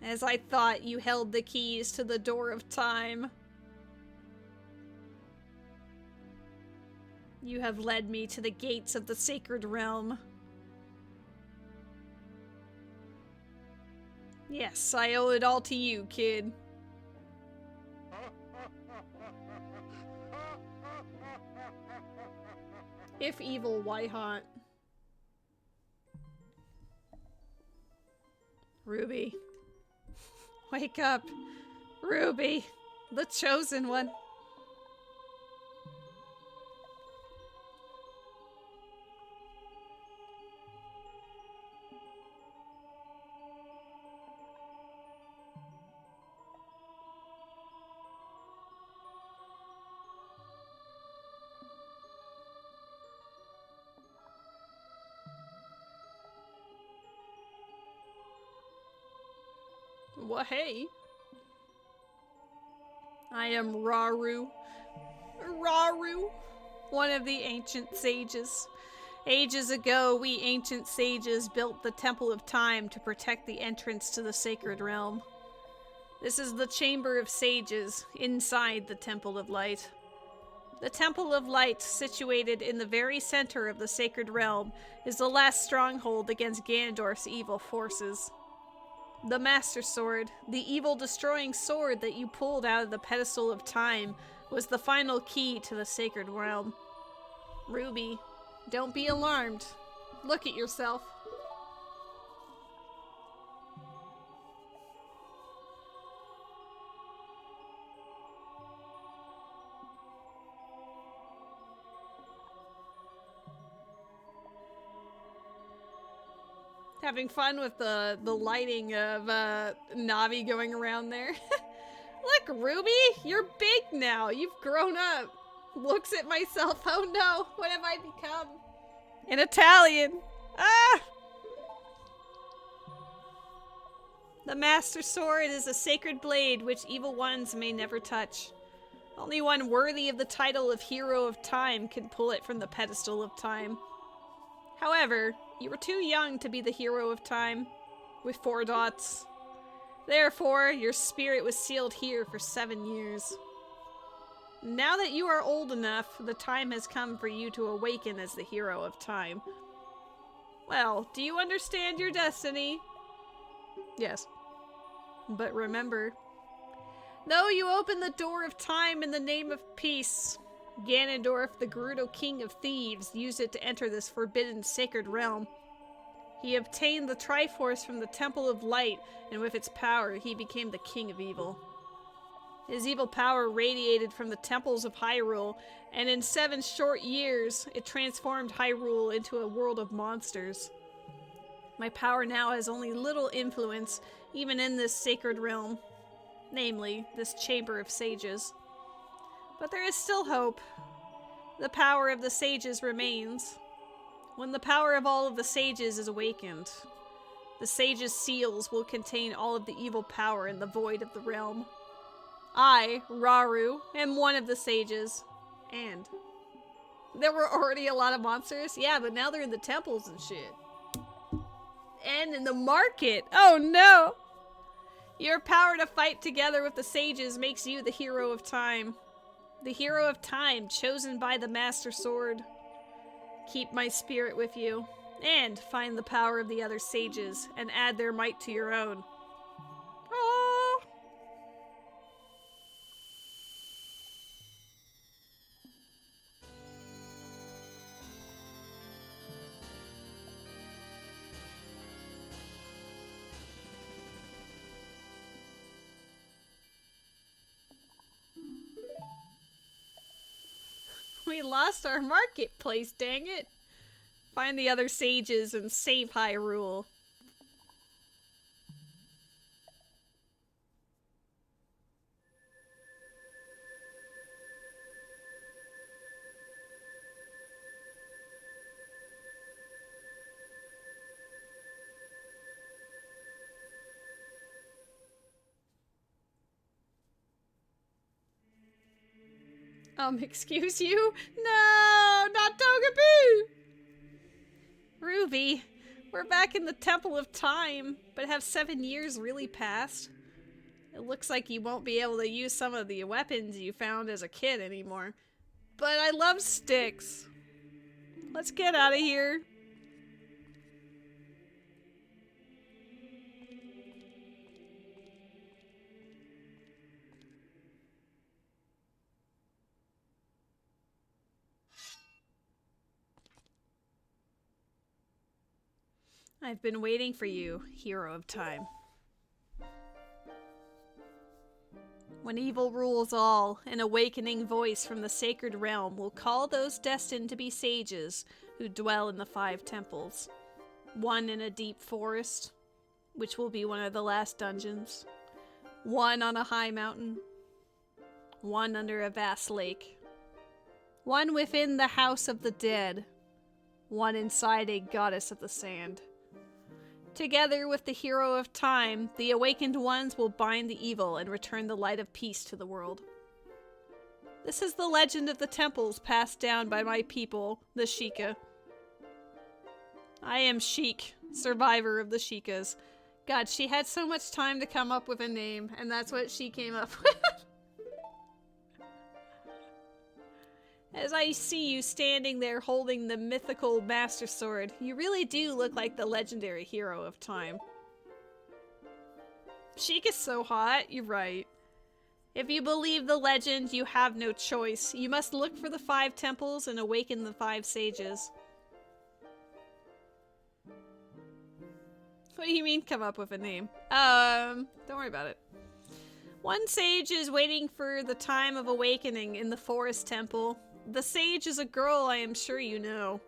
As I thought, you held the keys to the door of time. You have led me to the gates of the sacred realm. Yes, I owe it all to you, kid. If evil, why haunt? Ruby. Wake up. Ruby. The chosen one. Well, hey. I am Rauru. Rauru, one of the ancient sages. Ages ago, we ancient sages built the Temple of Time to protect the entrance to the sacred realm. This is the Chamber of Sages, inside the Temple of Light. The Temple of Light, situated in the very center of the sacred realm, is the last stronghold against Ganondorf's evil forces. The Master Sword, the evil-destroying sword that you pulled out of the pedestal of time, was the final key to the sacred realm. Ruby, don't be alarmed. Look at yourself. Having fun with the lighting of Navi going around there. Look, Ruby, you're big now. You've grown up. Looks at myself. Oh no, what have I become? An Italian. Ah! The Master Sword is a sacred blade which evil ones may never touch. Only one worthy of the title of Hero of Time can pull it from the pedestal of time. However, you were too young to be the Hero of Time, with 4 dots. Therefore, your spirit was sealed here for 7 years. Now that you are old enough, the time has come for you to awaken as the Hero of Time. Well, do you understand your destiny? Yes. But remember, though you open the door of time in the name of peace, Ganondorf, the Gerudo King of Thieves, used it to enter this forbidden sacred realm. He obtained the Triforce from the Temple of Light, and with its power, he became the King of Evil. His evil power radiated from the temples of Hyrule, and in 7 short years, it transformed Hyrule into a world of monsters. My power now has only little influence, even in this sacred realm, namely, this Chamber of Sages. But there is still hope. The power of the sages remains. When the power of all of the sages is awakened, the sages' seals will contain all of the evil power in the void of the realm. I, Rauru, am one of the sages. And there were already a lot of monsters? Yeah, but now they're in the temples and shit. And in the market! Oh no! Your power to fight together with the sages makes you the Hero of Time. The Hero of Time, chosen by the Master Sword. Keep my spirit with you, and find the power of the other sages, and add their might to your own. Oh. We lost our marketplace, dang it. Find the other sages and save Hyrule. Excuse you? No, not Togepi! Ruby, we're back in the Temple of Time, but have 7 years really passed? It looks like you won't be able to use some of the weapons you found as a kid anymore. But I love sticks. Let's get out of here. I've been waiting for you, hero of time. When evil rules all, an awakening voice from the sacred realm will call those destined to be sages who dwell in the 5 temples. One in a deep forest, which will be one of the last dungeons. One on a high mountain. One under a vast lake. One within the house of the dead. One inside a goddess of the sand. Together with the hero of time, the awakened ones will bind the evil and return the light of peace to the world. This is the legend of the temples passed down by my people, the Sheikah. I am Sheik, survivor of the Sheikahs. God, she had so much time to come up with a name, and that's what she came up with. As I see you standing there holding the mythical Master Sword, you really do look like the legendary hero of time. Sheik is so hot, you're right. If you believe the legend, you have no choice. You must look for the 5 temples and awaken the 5 sages. What do you mean, come up with a name? Don't worry about it. One sage is waiting for the time of awakening in the forest temple. The sage is a girl I am sure you know.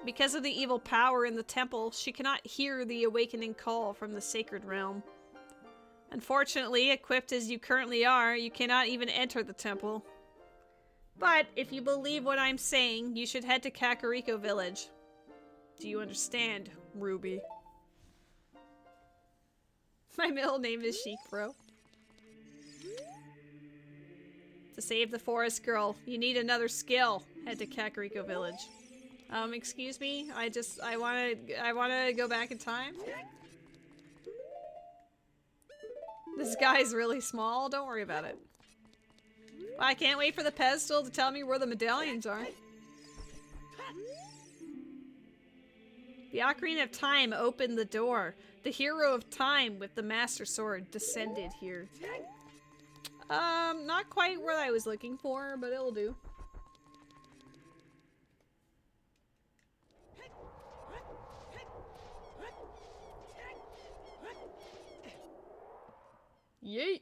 Because of the evil power in the temple, she cannot hear the awakening call from the sacred realm. Unfortunately, equipped as you currently are, you cannot even enter the temple. But if you believe what I'm saying, you should head to Kakariko Village. Do you understand, Ruby? My middle name is Sheik, bro. To save the forest girl, you need another skill. Head to Kakariko Village. Excuse me? I wanna go back in time? This guy's really small, don't worry about it. I can't wait for the pedestal to tell me where the medallions are. The Ocarina of Time opened the door. The hero of time with the Master Sword descended here. Not quite what I was looking for, but it'll do. Yeet!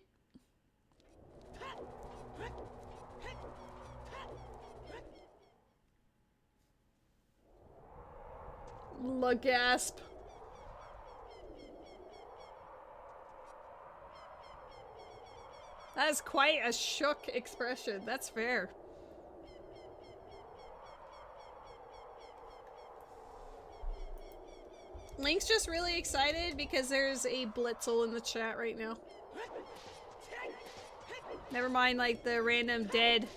La gasp. That is quite a shook expression. That's fair. Link's just really excited because there's a Blitzel in the chat right now. Never mind, like, the random dead.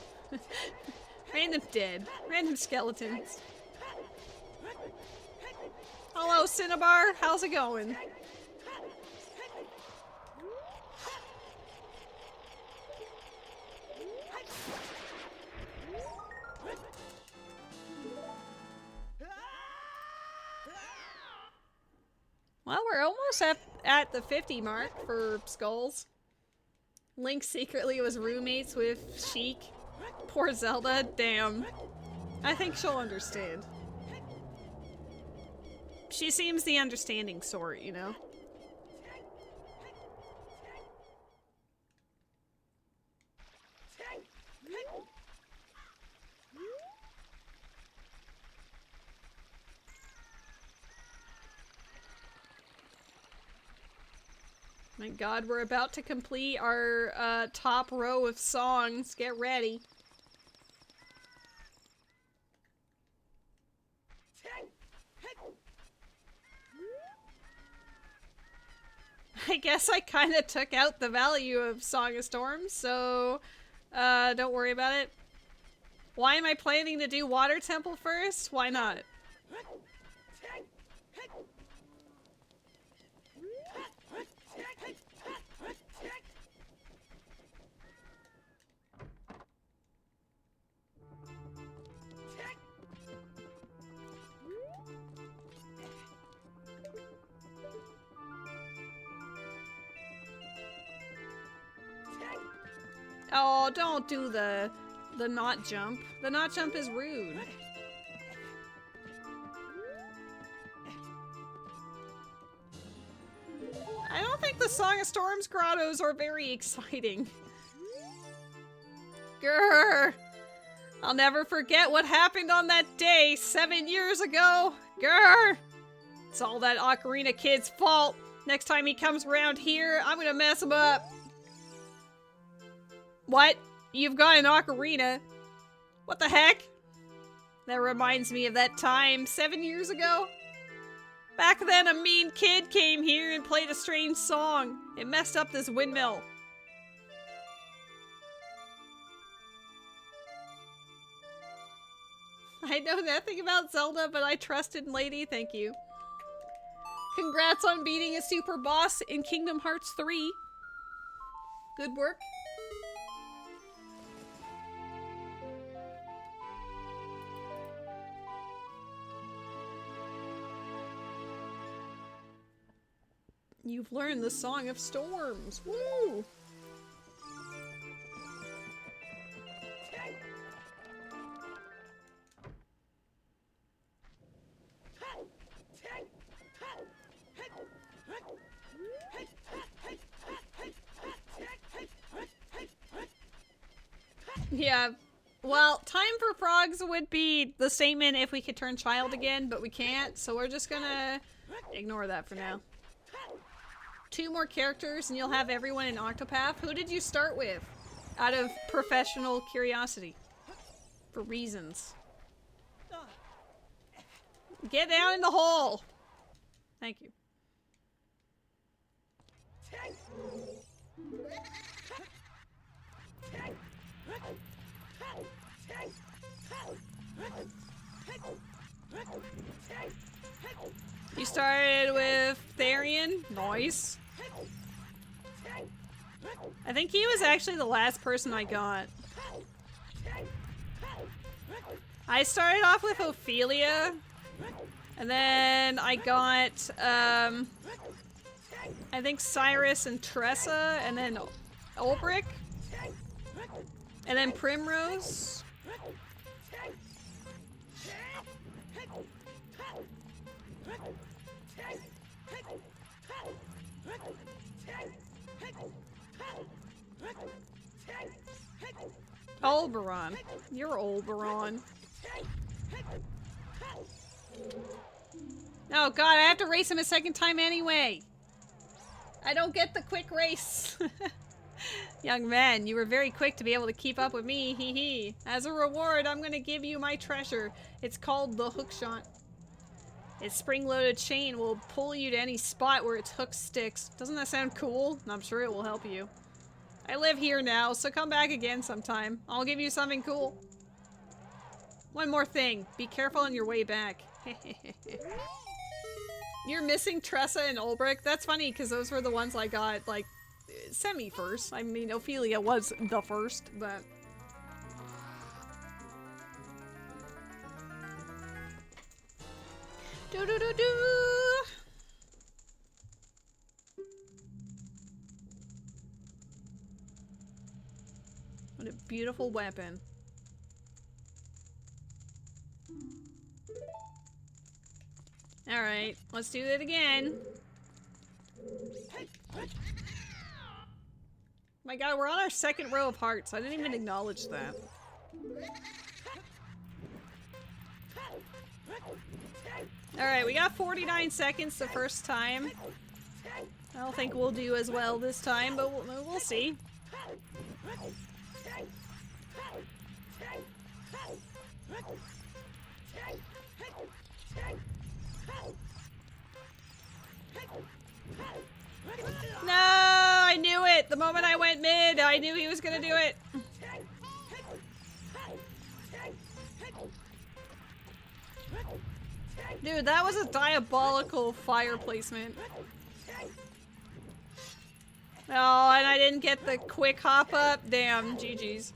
Random skeletons. Hello, Cinnabar. How's it going? Well, we're almost at the 50 mark for skulls. Link secretly was roommates with Sheik. Poor Zelda, damn. I think she'll understand. She seems the understanding sort, you know? My god, we're about to complete our top row of songs. Get ready. I guess I kind of took out the value of Song of Storms, so don't worry about it. Why am I planning to do Water Temple first? Why not? Oh, don't do the knot jump. The knot jump is rude. I don't think the Song of Storms grottos are very exciting. Grr! I'll never forget what happened on that day 7 years ago. Grr! It's all that Ocarina kid's fault. Next time he comes around here, I'm gonna mess him up. What? You've got an ocarina? What the heck? That reminds me of that time 7 years ago. Back then, a mean kid came here and played a strange song. It messed up this windmill. I know nothing about Zelda, but I trusted Lady. Thank you. Congrats on beating a super boss in Kingdom Hearts 3. Good work. You've learned the Song of Storms. Woo! Yeah. Well, time for frogs would be the statement if we could turn child again, but we can't, so we're just gonna ignore that for now. 2 more characters and you'll have everyone in Octopath. Who did you start with? Out of professional curiosity. For reasons. Get down in the hole! Thank you. You started with Therian. Nice. I think he was actually the last person I got. I started off with Ophelia. And then I got, I think Cyrus and Tressa. And then Ulbrich. And then Primrose. Oberon. You're Oberon. Oh god, I have to race him a second time anyway. I don't get the quick race. Young man, you were very quick to be able to keep up with me, hee hee. As a reward, I'm gonna give you my treasure. It's called the hookshot. Its spring-loaded chain will pull you to any spot where its hook sticks. Doesn't that sound cool? I'm sure it will help you. I live here now, so come back again sometime. I'll give you something cool. One more thing. Be careful on your way back. You're missing Tressa and Ulbrich? That's funny, because those were the ones I got, like, semi-first. I mean, Ophelia was the first, but... Do-do-do-do! What a beautiful weapon. Alright, let's do it again. My god, we're on our second row of hearts. I didn't even acknowledge that. Alright, we got 49 seconds the first time. I don't think we'll do as well this time, but we'll see. No, I knew it. The moment I went mid, I knew he was gonna do it. Dude, that was a diabolical fire placement. Oh, and I didn't get the quick hop up. Damn, GG's.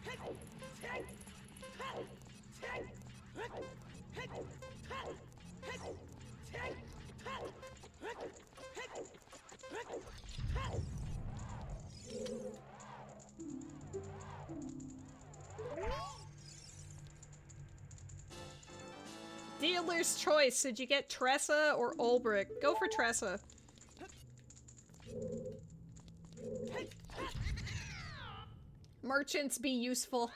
Dealer's choice. Did you get Tressa or Ulbrich? Go for Tressa. Merchants be useful.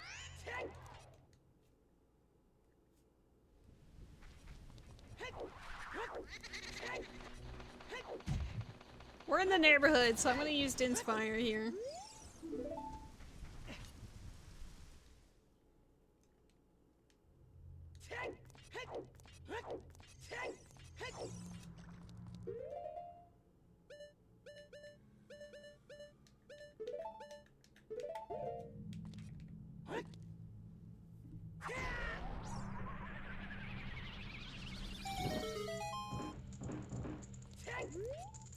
We're in the neighborhood, so I'm gonna use Dinspire here.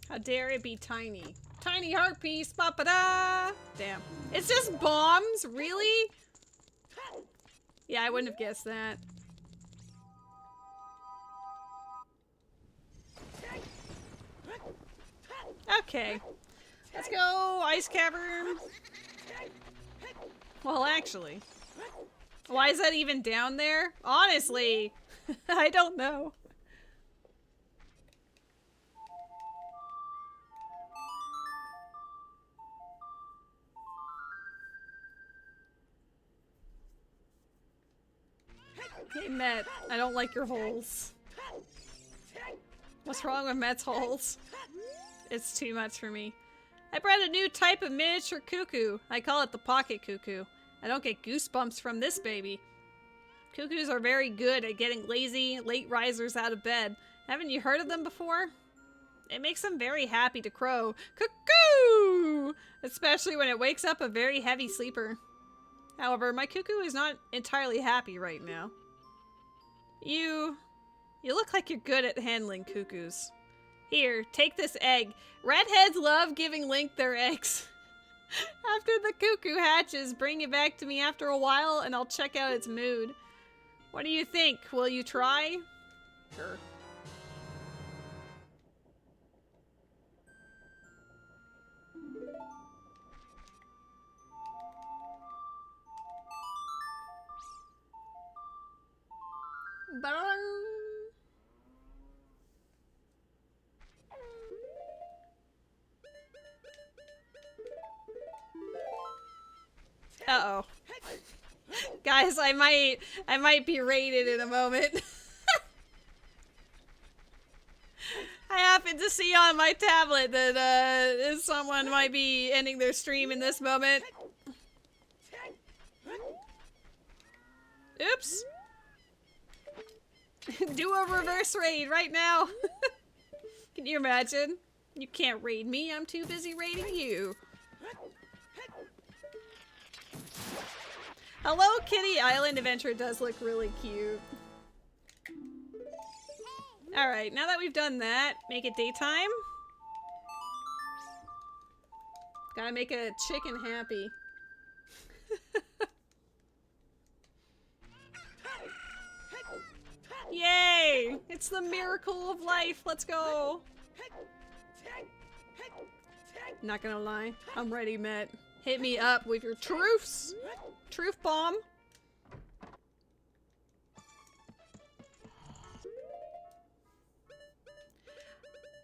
How dare it be tiny? Tiny heart piece, pa-pa-da! Damn. It's just bombs? Really? Yeah, I wouldn't have guessed that. Okay. Let's go, Ice Cavern. Well, actually. Why is that even down there? Honestly, I don't know. Hey, Met, I don't like your holes. What's wrong with Met's holes? It's too much for me. I bred a new type of miniature cuckoo. I call it the pocket cuckoo. I don't get goosebumps from this baby. Cuckoos are very good at getting lazy, late risers out of bed. Haven't you heard of them before? It makes them very happy to crow. Cuckoo! Especially when it wakes up a very heavy sleeper. However, my cuckoo is not entirely happy right now. You look like you're good at handling cuckoos. Here, take this egg. Redheads love giving Link their eggs. After the cuckoo hatches, bring it back to me after a while and I'll check out its mood. What do you think? Will you try? Sure. Uh-oh. Guys, I might be raided in a moment. I happen to see on my tablet that someone might be ending their stream in this moment. Oops. Do a reverse raid right now. Can you imagine? You can't raid me, I'm too busy raiding you. Hello Kitty Island Adventure does look really cute. Alright, now that we've done that, make it daytime. Gotta make a chicken happy. Yay! It's the miracle of life, let's go! Not gonna lie, I'm ready, Met. Hit me up with your truths! Truth bomb!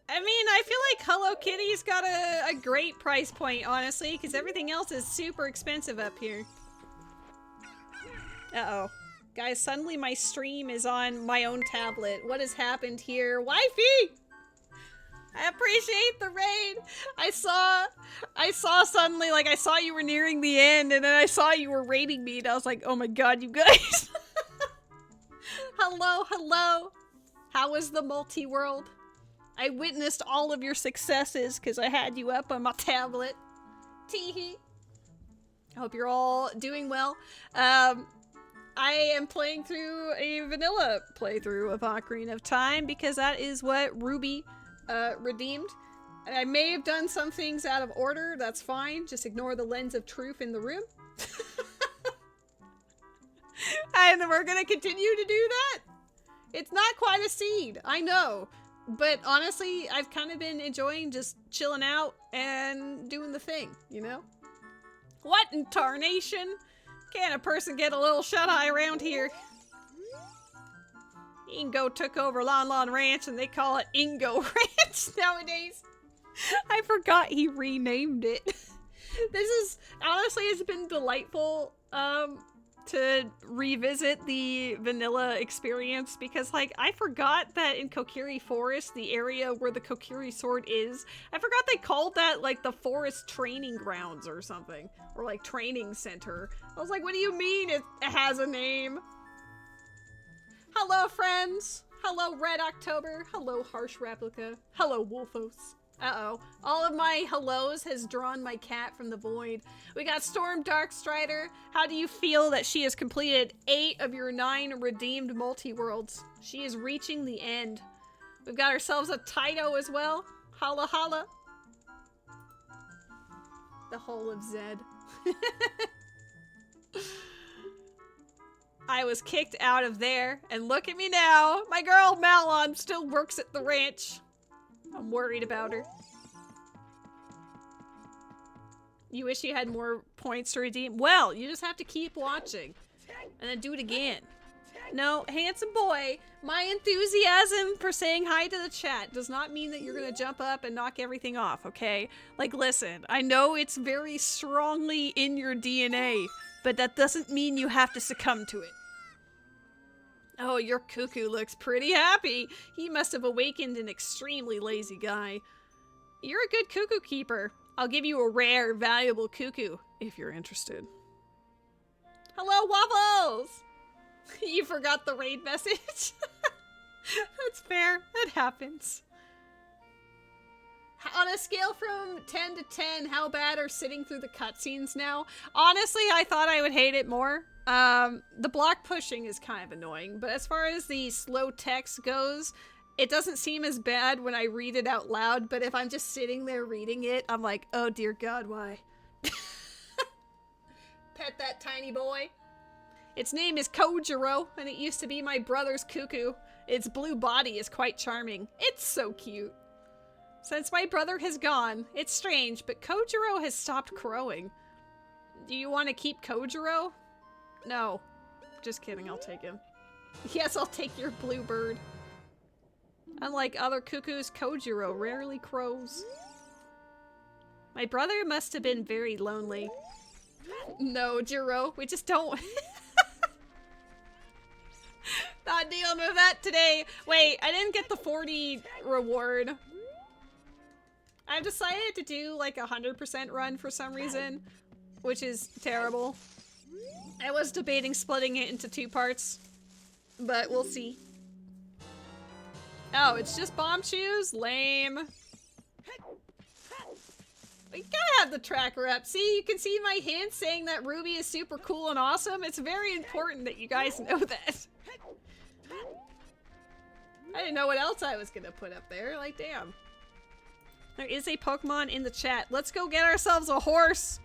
I mean, I feel like Hello Kitty's got a great price point, honestly, because everything else is super expensive up here. Uh-oh. Guys, suddenly my stream is on my own tablet. What has happened here? Wifey! I appreciate the raid. I saw suddenly, like, I saw you were nearing the end, and then I saw you were raiding me, and I was like, oh my god, you guys. Hello, hello. How was the multi-world? I witnessed all of your successes, because I had you up on my tablet. Teehee. I hope you're all doing well. I am playing through a vanilla playthrough of Ocarina of Time because that is what Ruby redeemed. I may have done some things out of order, that's fine. Just ignore the lens of truth in the room. And we're gonna continue to do that. It's not quite a seed, I know. But honestly, I've kind of been enjoying just chilling out and doing the thing, you know? What in tarnation? Can't a person get a little shut-eye around here? Ingo took over Lon Lon Ranch and they call it Ingo Ranch nowadays. I forgot he renamed it. This is, honestly, it's been delightful to revisit the vanilla experience because, like, I forgot that in Kokiri Forest, the area where the Kokiri sword is, I forgot they called that, like, the forest training grounds or something. Or, like, training center. I was like, what do you mean it has a name? Hello, friends! Hello, Red October. Hello, Harsh Replica. Hello, Wolfos. Uh-oh. All of my hellos has drawn my cat from the void. We got Storm Darkstrider. How do you feel that she has completed 8 of your 9 redeemed multi-worlds? She is reaching the end. We've got ourselves a Taito as well. Holla holla. The whole of Zed. I was kicked out of there, and look at me now. My girl Malon still works at the ranch. I'm worried about her. You wish you had more points to redeem? Well, you just have to keep watching. And then do it again. No, handsome boy, my enthusiasm for saying hi to the chat does not mean that you're gonna jump up and knock everything off, okay? Like, listen, I know it's very strongly in your DNA, but that doesn't mean you have to succumb to it. Oh, your cuckoo looks pretty happy. He must have awakened an extremely lazy guy. You're a good cuckoo keeper. I'll give you a rare, valuable cuckoo, if you're interested. Hello, Waffles! You forgot the raid message? That's fair. That happens. On a scale from 10 to 10, how bad are sitting through the cutscenes now? Honestly, I thought I would hate it more. The block pushing is kind of annoying, but as far as the slow text goes, it doesn't seem as bad when I read it out loud, but if I'm just sitting there reading it, I'm like, oh dear God, why? Pet that tiny boy. Its name is Kojiro, and it used to be my brother's cuckoo. Its blue body is quite charming. It's so cute. Since my brother has gone, it's strange, but Kojiro has stopped crowing. Do you want to keep Kojiro? No. Just kidding, I'll take him. Yes, I'll take your blue bird. Unlike other cuckoos, Kojiro rarely crows. My brother must have been very lonely. No, Jiro, we just don't... Not dealing with that today. Wait, I didn't get the 40 reward. I've decided to do like 100% run for some reason, which is terrible. I was debating splitting it into 2 parts, but we'll see. Oh, it's just bomb shoes? Lame. We gotta have the tracker up. See, you can see my hint saying that Ruby is super cool and awesome. It's very important that you guys know that. I didn't know what else I was gonna put up there. Like, damn. There is a Pokemon in the chat. Let's go get ourselves a horse.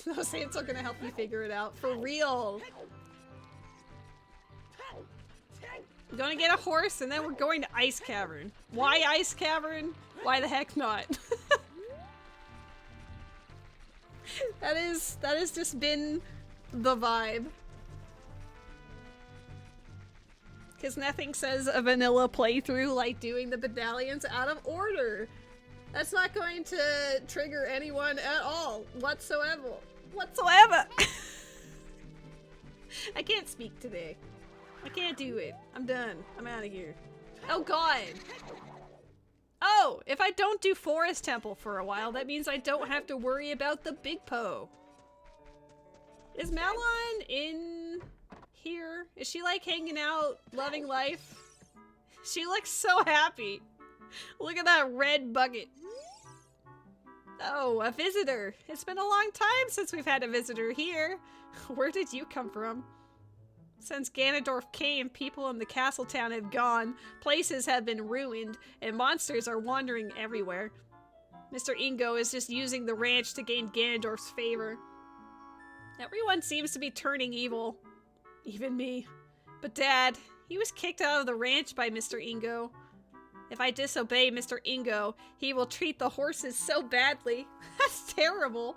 Those hints are gonna help you figure it out. For real. We're gonna get a horse and then we're going to Ice Cavern. Why Ice Cavern? Why the heck not? That has just been the vibe. Because nothing says a vanilla playthrough like doing the medallions out of order. That's not going to trigger anyone at all, whatsoever. Whatsoever! I can't speak today. I can't do it. I'm done. I'm out of here. Oh god. Oh, if I don't do Forest Temple for a while, that means I don't have to worry about the Big Poe. Is Malon in here? Is she like hanging out, loving life? She looks so happy. Look at that red bucket. Oh, a visitor. It's been a long time since we've had a visitor here. Where did you come from? Since Ganondorf came, people in the castle town have gone, places have been ruined, and monsters are wandering everywhere. Mr. Ingo is just using the ranch to gain Ganondorf's favor. Everyone seems to be turning evil. Even me. But Dad, he was kicked out of the ranch by Mr. Ingo. If I disobey Mr. Ingo, he will treat the horses so badly. That's terrible.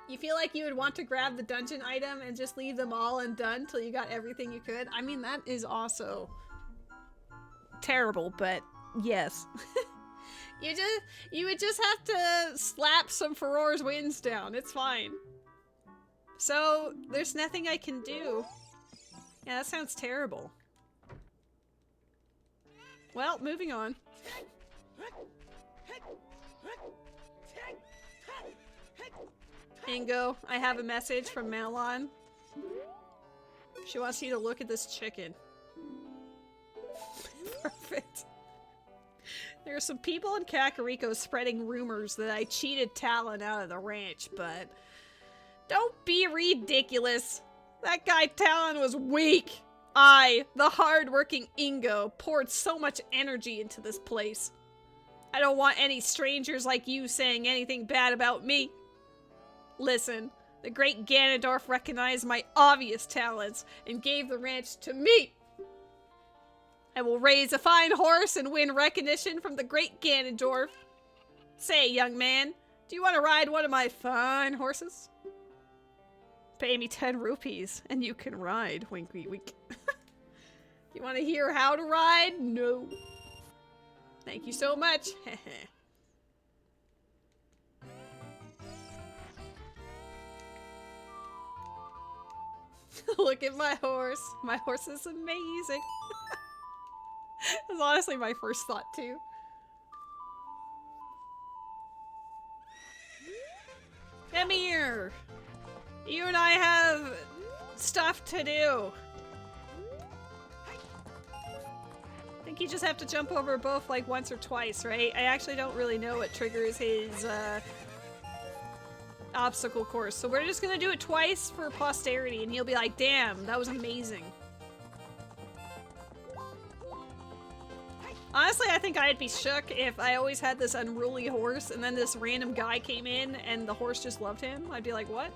You feel like you would want to grab the dungeon item and just leave them all undone till you got everything you could? I mean, that is terrible, but yes. You would just have to slap some Farore's winds down. It's fine. So, there's nothing I can do. Yeah, that sounds terrible. Well, moving on. Ingo, I have a message from Malon. She wants you to look at this chicken. Perfect. There are some people in Kakariko spreading rumors that I cheated Talon out of the ranch, but don't be ridiculous. That guy Talon was weak. I, the hard-working Ingo, poured so much energy into this place. I don't want any strangers like you saying anything bad about me. Listen, the great Ganondorf recognized my obvious talents and gave the ranch to me. I will raise a fine horse and win recognition from the great Ganondorf. Say, young man, do you want to ride one of my fine horses? Pay me 10 rupees and you can ride. Wink, wink, wink. You want to hear how to ride? No. Thank you so much. Look at my horse. My horse is amazing. That's honestly my first thought too. Come here. You and I have stuff to do. I think you just have to jump over both like once or twice, right? I actually don't really know what triggers his obstacle course. So we're just gonna do it twice for posterity and he'll be like, damn, that was amazing. Honestly, I think I'd be shook if I always had this unruly horse and then this random guy came in and the horse just loved him. I'd be like, what?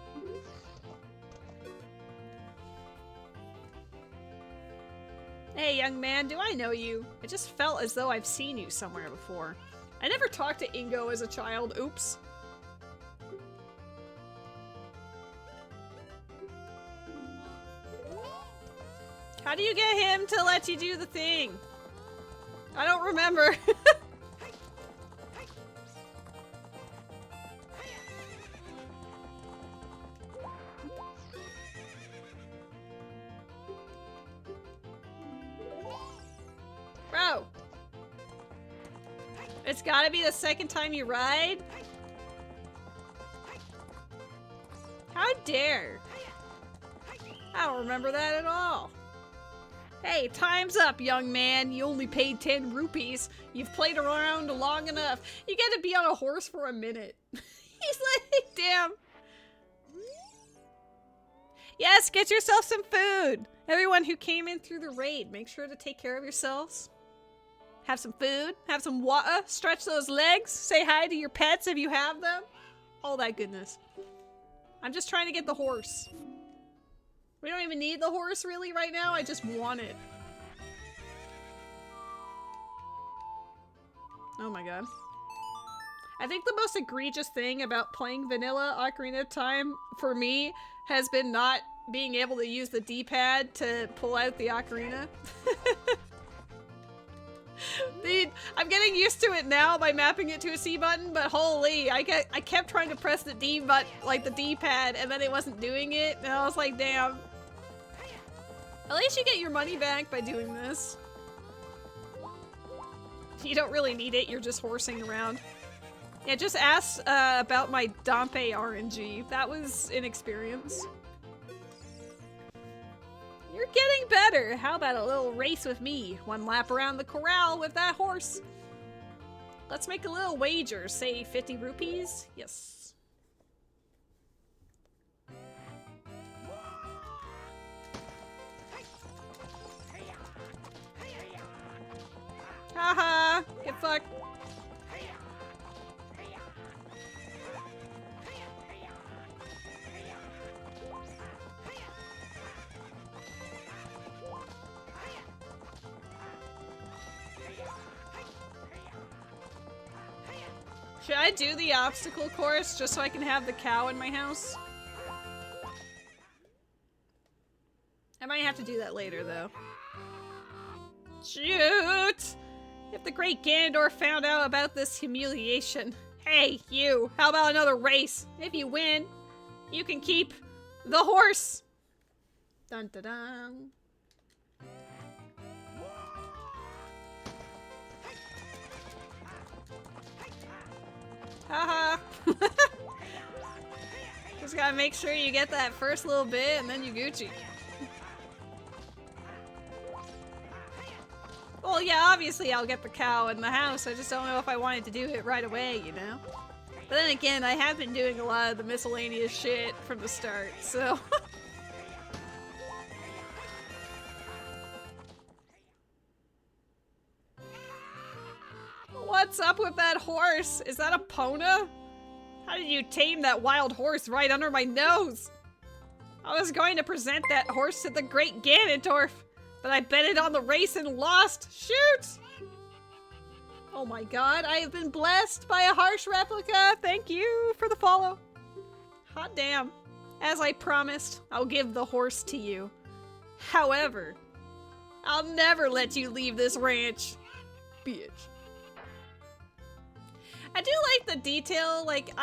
Hey, young man, do I know you? It just felt as though I've seen you somewhere before. I never talked to Ingo as a child. Oops. How do you get him to let you do the thing? I don't remember. Bro. It's gotta be the second time you ride? How dare? I don't remember that at all. Hey, time's up, young man. You only paid 10 rupees. You've played around long enough. You get to be on a horse for a minute. He's like, damn. Yes, get yourself some food. Everyone who came in through the raid, make sure to take care of yourselves. Have some food, have some water, stretch those legs, say hi to your pets if you have them. All that goodness. I'm just trying to get the horse. We don't even need the horse really right now, I just want it. Oh my god. I think the most egregious thing about playing vanilla Ocarina of Time for me has been not being able to use the D-pad to pull out the ocarina. Dude, I'm getting used to it now by mapping it to a C button, but holy, I kept trying to press the D-pad, and then it wasn't doing it, and I was like, damn. At least you get your money back by doing this. You don't really need it, you're just horsing around. Yeah, just ask about my Dampe RNG. That was an experience. You're getting better. How about a little race with me? 1 lap around the corral with that horse. Let's make a little wager. Say 50 rupees? Yes. Haha, get fucked. Should I do the obstacle course just so I can have the cow in my house? I might have to do that later, though. Shoot! If the great Ganondorf found out about this humiliation. Hey, you! How about another race? If you win, you can keep the horse! Dun dun dun. Haha! Just gotta make sure you get that first little bit and then you Gucci. Well, yeah, obviously I'll get the cow in the house. I just don't know if I wanted to do it right away, you know? But then again, I have been doing a lot of the miscellaneous shit from the start, so... What's up with that horse? Is that a Pona? How did you tame that wild horse right under my nose? I was going to present that horse to the great Ganondorf, but I betted on the race and lost. Shoot! Oh my god, I have been blessed by a harsh replica. Thank you for the follow. Hot damn. As I promised, I'll give the horse to you. However, I'll never let you leave this ranch. Bitch. I do like the detail, like,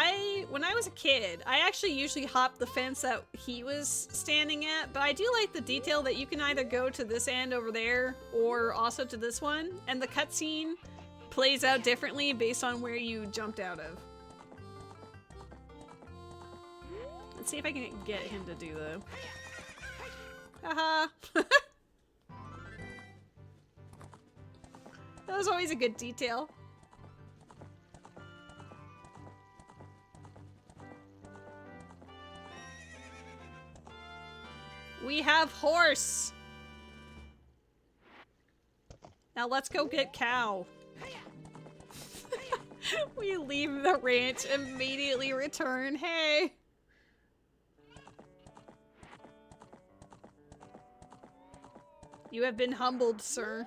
when I was a kid, I actually usually hopped the fence that he was standing at, but I do like the detail that you can either go to this end over there, or also to this one, and the cutscene plays out differently based on where you jumped out of. Let's see if I can get him to do the... Haha! That was always a good detail. We have horse! Now let's go get cow. We leave the ranch, immediately return. Hey! You have been humbled, sir.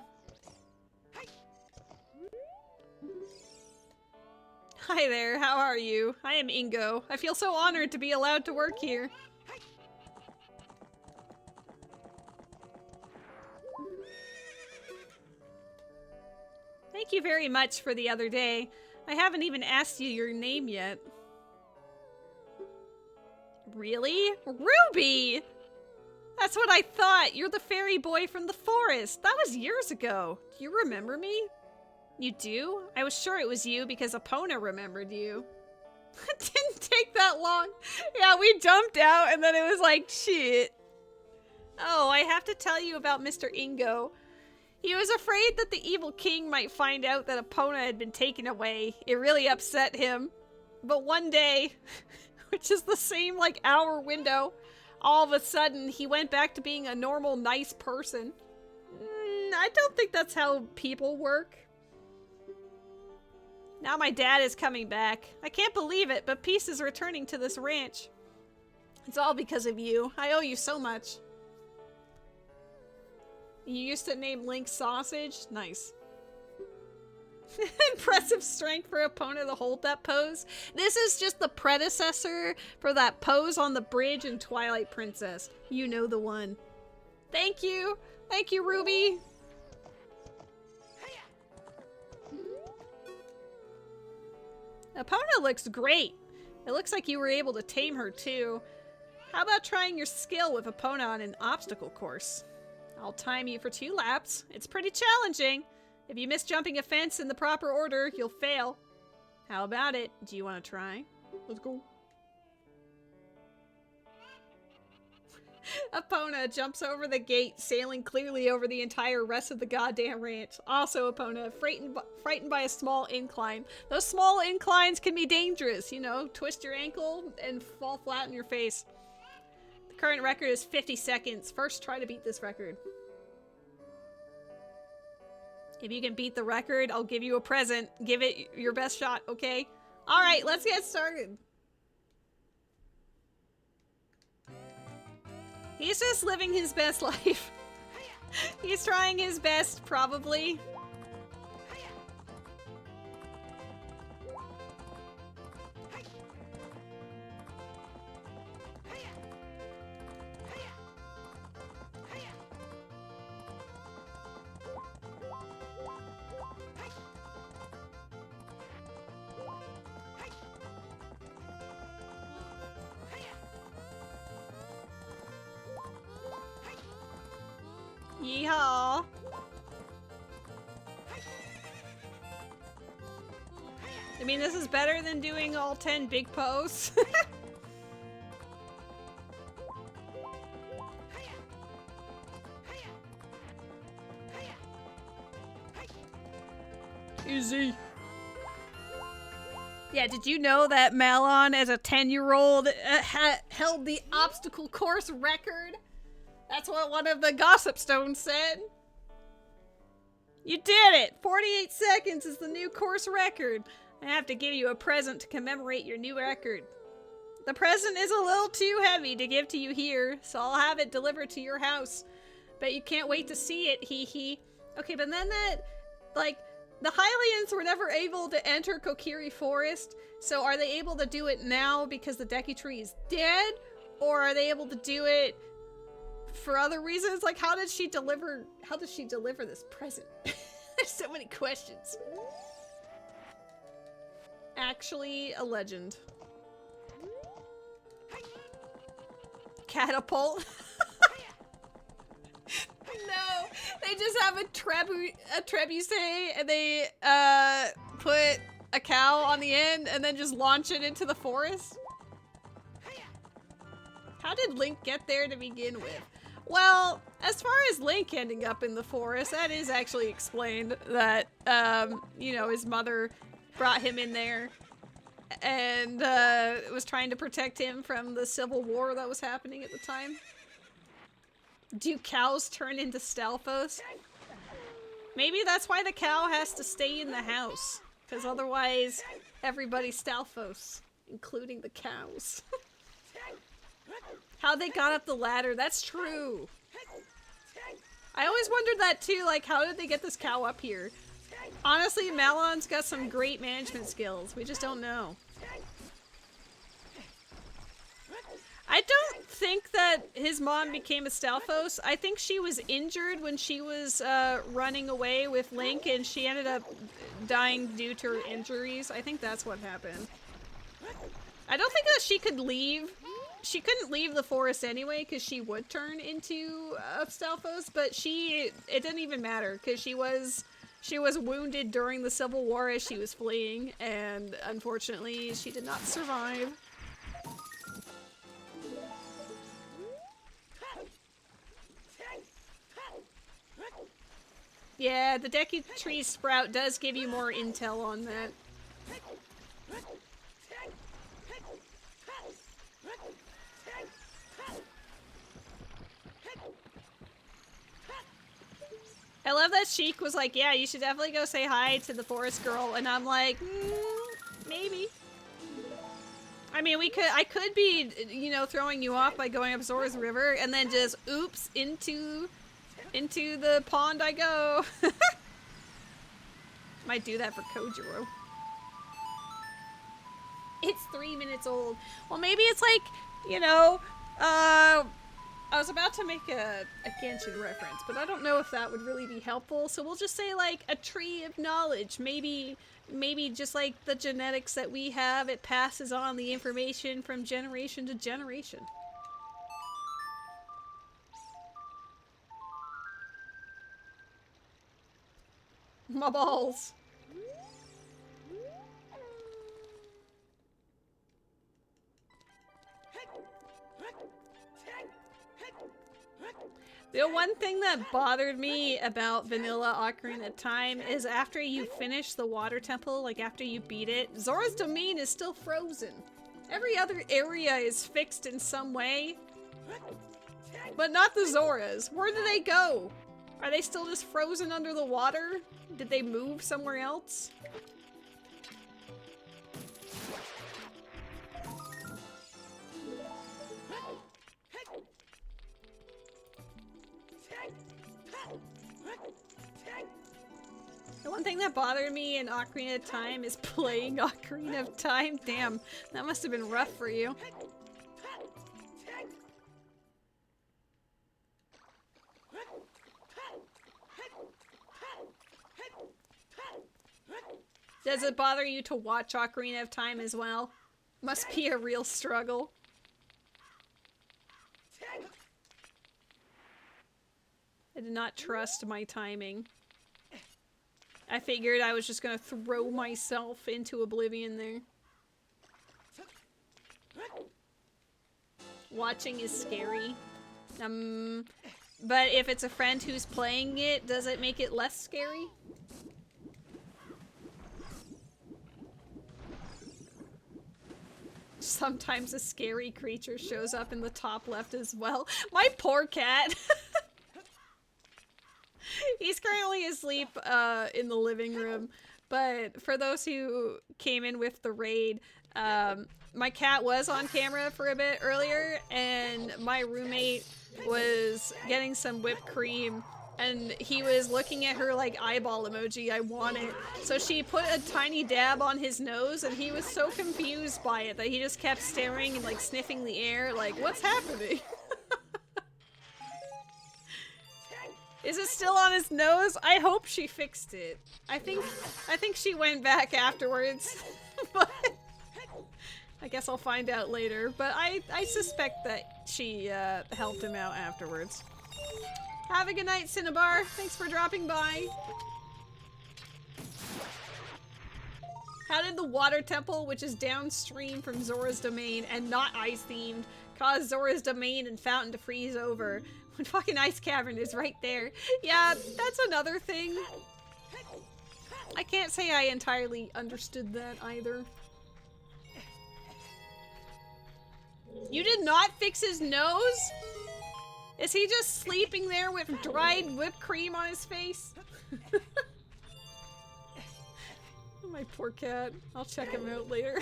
Hi there, how are you? I am Ingo. I feel so honored to be allowed to work here. Thank you very much for the other day. I haven't even asked you your name yet. Really? Ruby! That's what I thought! You're the fairy boy from the forest! That was years ago! Do you remember me? You do? I was sure it was you because Epona remembered you. It didn't take that long. Yeah, we jumped out and then it was like, shit. Oh, I have to tell you about Mr. Ingo. He was afraid that the evil king might find out that Epona had been taken away. It really upset him. But one day, which is the same like hour window, all of a sudden he went back to being a normal, nice person. I don't think that's how people work. Now my dad is coming back. I can't believe it, but peace is returning to this ranch. It's all because of you. I owe you so much. You used to name Link Sausage? Nice. Impressive strength for Epona to hold that pose. This is just the predecessor for that pose on the bridge in Twilight Princess. You know the one. Thank you! Thank you, Ruby! Epona looks great. It looks like you were able to tame her too. How about trying your skill with Epona on an obstacle course? I'll time you for 2 laps. It's pretty challenging. If you miss jumping a fence in the proper order, you'll fail. How about it? Do you want to try? Let's go. Epona jumps over the gate, sailing clearly over the entire rest of the goddamn ranch. Also, Epona, frightened by a small incline. Those small inclines can be dangerous, you know, twist your ankle and fall flat on your face. The current record is 50 seconds. First, try to beat this record. If you can beat the record, I'll give you a present. Give it your best shot, okay? Alright, let's get started. He's just living his best life. He's trying his best, probably. Yeehaw! I mean, this is better than doing all 10 big posts. Easy. Yeah, did you know that Malon, as a 10-year-old, held the obstacle course record? That's what one of the gossip stones said. You did it! 48 seconds is the new course record. I have to give you a present to commemorate your new record. The present is a little too heavy to give to you here, so I'll have it delivered to your house. Bet you can't wait to see it, hee hee. Okay, but then that, like, the Hylians were never able to enter Kokiri Forest, so are they able to do it now because the Deku Tree is dead? Or are they able to do it for other reasons? Like, how did she deliver this present? There's so many questions. Actually, a legend. Catapult. No, they just have a trebuchet and they put a cow on the end and then just launch it into the forest. How did Link get there to begin with? Well, as far as Link ending up in the forest, that is actually explained that, you know, his mother brought him in there and was trying to protect him from the civil war that was happening at the time. Do cows turn into Stalfos? Maybe that's why the cow has to stay in the house, because otherwise everybody's Stalfos, including the cows. How they got up the ladder, that's true. I always wondered that too, like, how did they get this cow up here? Honestly, Malon's got some great management skills, we just don't know. I don't think that his mom became a Stalfos. I think she was injured when she was running away with Link and she ended up dying due to her injuries. I think that's what happened. I don't think that she could leave. She couldn't leave the forest anyway because she would turn into a Stalfos, but it didn't even matter because she was wounded during the Civil War as she was fleeing, and unfortunately she did not survive. Yeah, the Deku Tree Sprout does give you more intel on that. I love that Sheik was like, yeah, you should definitely go say hi to the forest girl, and I'm like, maybe. I mean, I could be, you know, throwing you off by going up Zora's River, and then just, oops, into the pond I go. Might do that for Kojiro. It's 3 minutes old. Well, maybe it's like, you know, I was about to make a Genshin reference, but I don't know if that would really be helpful, so we'll just say, like, a tree of knowledge. Maybe just like the genetics that we have, it passes on the information from generation to generation. My balls. The one thing that bothered me about Vanilla Ocarina of Time is after you finish the water temple, like after you beat it, Zora's domain is still frozen. Every other area is fixed in some way, but not the Zoras. Where do they go? Are they still just frozen under the water? Did they move somewhere else? The one thing that bothered me in Ocarina of Time is playing Ocarina of Time. Damn, that must have been rough for you. Does it bother you to watch Ocarina of Time as well? Must be a real struggle. I did not trust my timing. I figured I was just gonna throw myself into oblivion there. Watching is scary. But if it's a friend who's playing it, does it make it less scary? Sometimes a scary creature shows up in the top left as well. My poor cat! He's currently asleep in the living room, but for those who came in with the raid, my cat was on camera for a bit earlier, and my roommate was getting some whipped cream, and he was looking at her like eyeball emoji, I want it. So she put a tiny dab on his nose, and he was so confused by it that he just kept staring and like sniffing the air, like, what's happening? Is it still on his nose? I hope she fixed it. I think she went back afterwards, but I guess I'll find out later. But I suspect that she helped him out afterwards. Have a good night, Cinnabar. Thanks for dropping by. How did the water temple, which is downstream from Zora's domain and not ice themed, cause Zora's domain and fountain to freeze over when fucking Ice Cavern is right there? Yeah, that's another thing. I can't say I entirely understood that either. You did not fix his nose? Is he just sleeping there with dried whipped cream on his face? Oh, my poor cat. I'll check him out later.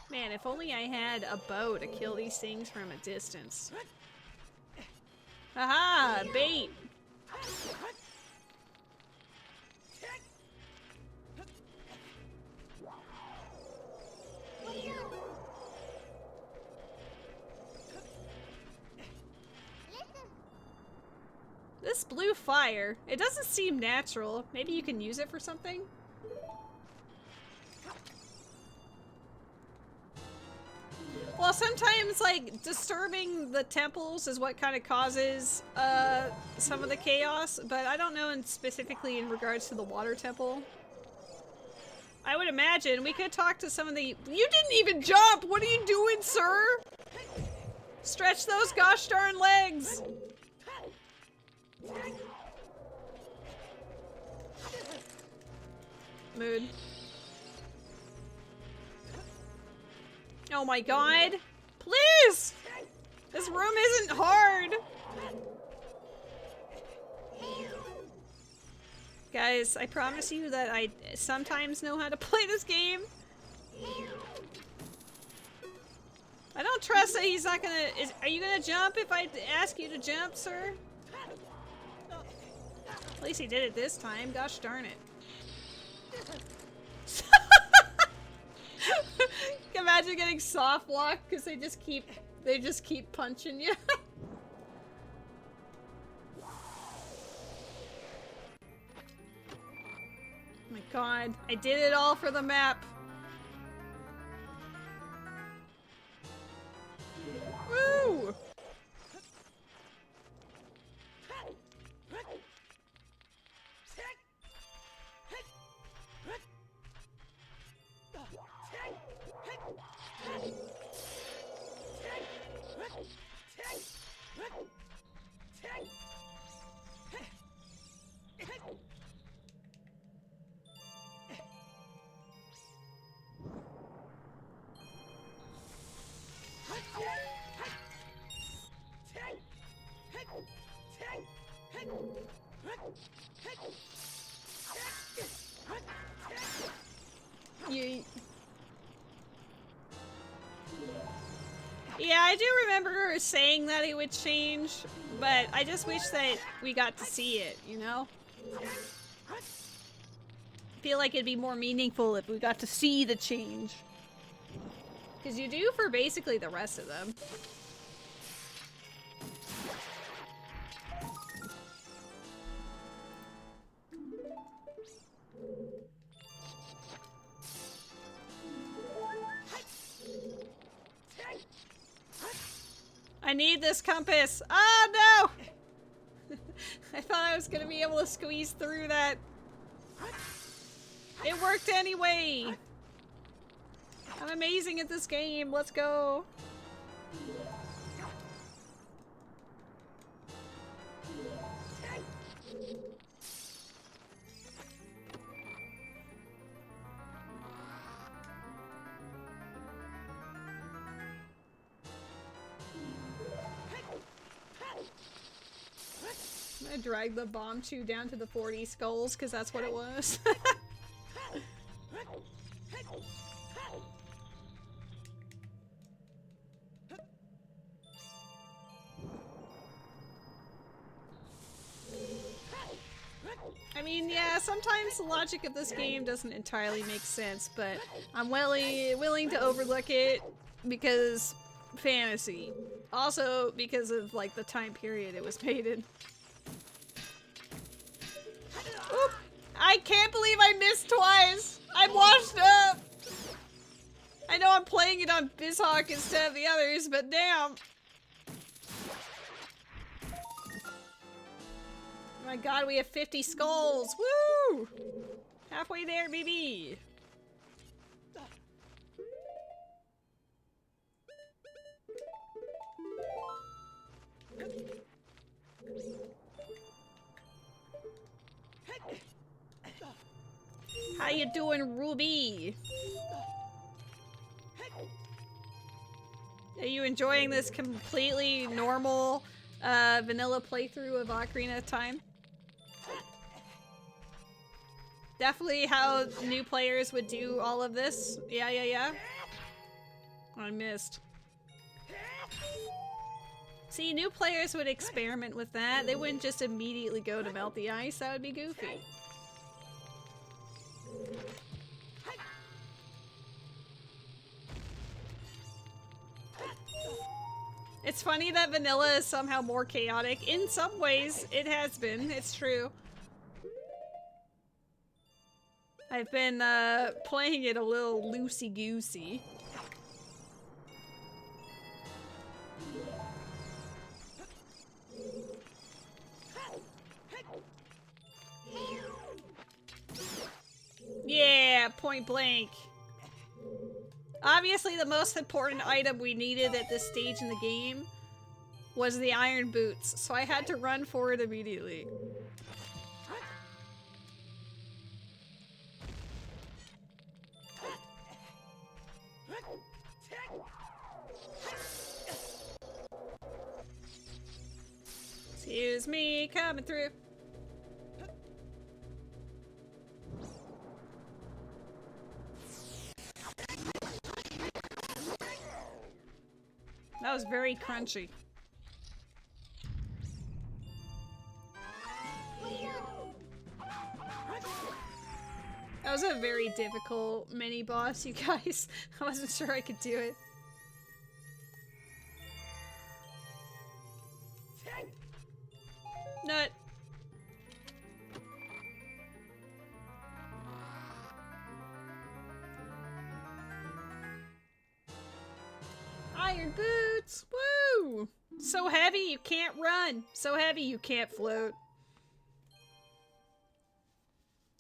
Man, if only I had a bow to kill these things from a distance. Haha, bait! This blue fire, it doesn't seem natural. Maybe you can use it for something? Well, sometimes, like, disturbing the temples is what kind of causes some of the chaos, but I don't know specifically in regards to the water temple. I would imagine we could talk to some of the— You didn't even jump! What are you doing, sir? Stretch those gosh darn legs! Mood. Oh my god! Please! This room isn't hard! Guys, I promise you that I sometimes know how to play this game. I don't trust that he's not gonna— are you gonna jump if I ask you to jump, sir? At least he did it this time, gosh darn it. Imagine getting soft locked because they just keep punching you. Oh my god, I did it all for the map. Woo! Yeah, I do remember her saying that it would change, but I just wish that we got to see it, you know? I feel like it'd be more meaningful if we got to see the change. Because you do for basically the rest of them. I need this compass. Oh no! I thought I was gonna be able to squeeze through that. It worked anyway. I'm amazing at this game. Let's go. I'm gonna drag the bomb chew down to the 40 skulls, because that's what it was. I mean, yeah, sometimes the logic of this game doesn't entirely make sense, but I'm willing to overlook it because fantasy. Also because of, like, the time period it was made in. Oop! I can't believe I missed twice! I'm washed up! I know I'm playing it on Bizhawk instead of the others, but damn! Oh my god, we have 50 skulls! Woo! Halfway there, baby! How you doing, Ruby? Are you enjoying this completely normal vanilla playthrough of Ocarina of Time? Definitely how new players would do all of this. Yeah. I missed. See, new players would experiment with that. They wouldn't just immediately go to melt the ice. That would be goofy. It's funny that vanilla is somehow more chaotic. In some ways, it has been. It's true. I've been playing it a little loosey-goosey. Yeah, point blank. Obviously, the most important item we needed at this stage in the game was the iron boots, so I had to run for it immediately. Excuse me, coming through. That was very crunchy. That was a very difficult mini boss, you guys. I wasn't sure I could do it. Nut. Iron boots! So heavy you can't run. So heavy you can't float.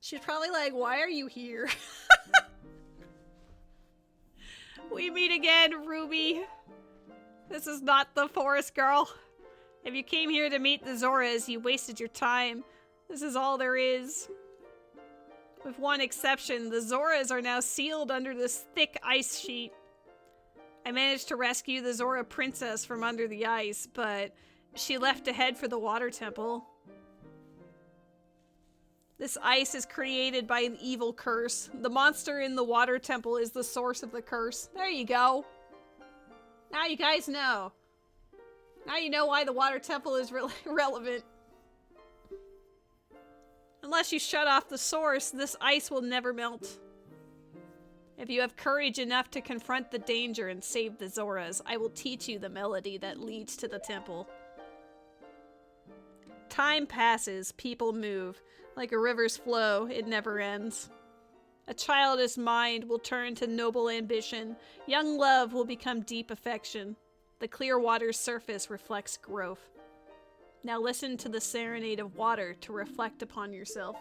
She's probably like, why are you here? We meet again, Ruby. This is not the forest girl. If you came here to meet the Zoras, you wasted your time. This is all there is. With one exception, the Zoras are now sealed under this thick ice sheet. I managed to rescue the Zora princess from under the ice, but she left to head for the water temple. This ice is created by an evil curse. The monster in the water temple is the source of the curse. There you go. Now you guys know. Now you know why the water temple is really relevant. Unless you shut off the source, this ice will never melt. If you have courage enough to confront the danger and save the Zoras, I will teach you the melody that leads to the temple. Time passes, people move. Like a river's flow, it never ends. A childish mind will turn to noble ambition. Young love will become deep affection. The clear water's surface reflects growth. Now listen to the serenade of water to reflect upon yourself.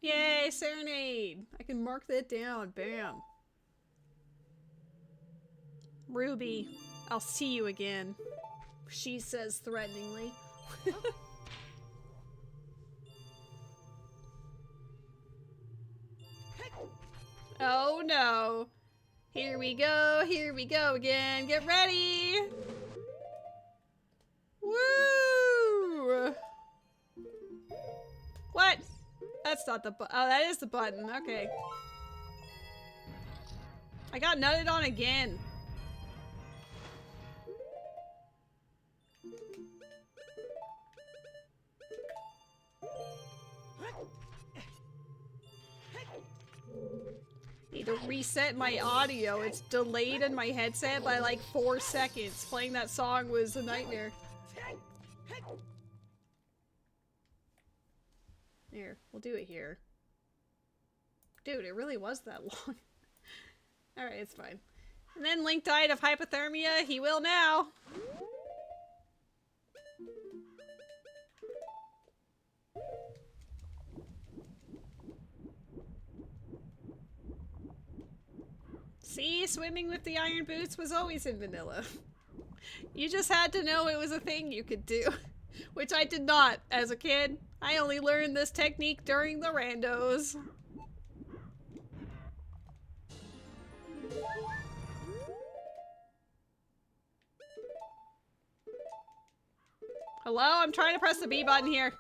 Yay, serenade! I can mark that down. Bam. Ruby, I'll see you again, she says threateningly. Oh no. Here we go again. Get ready! Woo! What? That's not the button. Oh, that is the button. Okay. I got nutted on again. Need to reset my audio. It's delayed in my headset by like 4 seconds. Playing that song was a nightmare. Here, we'll do it here. Dude, it really was that long. Alright, it's fine. And then Link died of hypothermia. He will now. See, swimming with the iron boots was always in vanilla. You just had to know it was a thing you could do. Which I did not as a kid. I only learned this technique during the randos. Hello? I'm trying to press the B button here.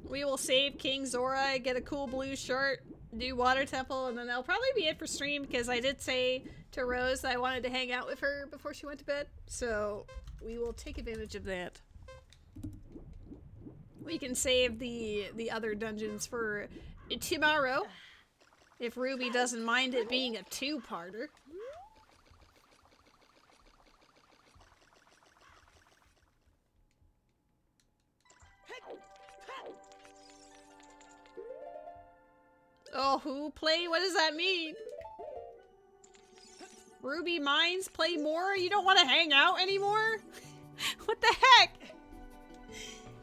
We will save King Zora, get a cool blue shirt, do Water Temple, and then that'll probably be it for stream because I did say to Rose that I wanted to hang out with her before she went to bed. So we will take advantage of that. We can save the other dungeons for tomorrow if Ruby doesn't mind it being a two-parter. Oh, who play? What does that mean? Ruby Mines play more? You don't want to hang out anymore? What the heck?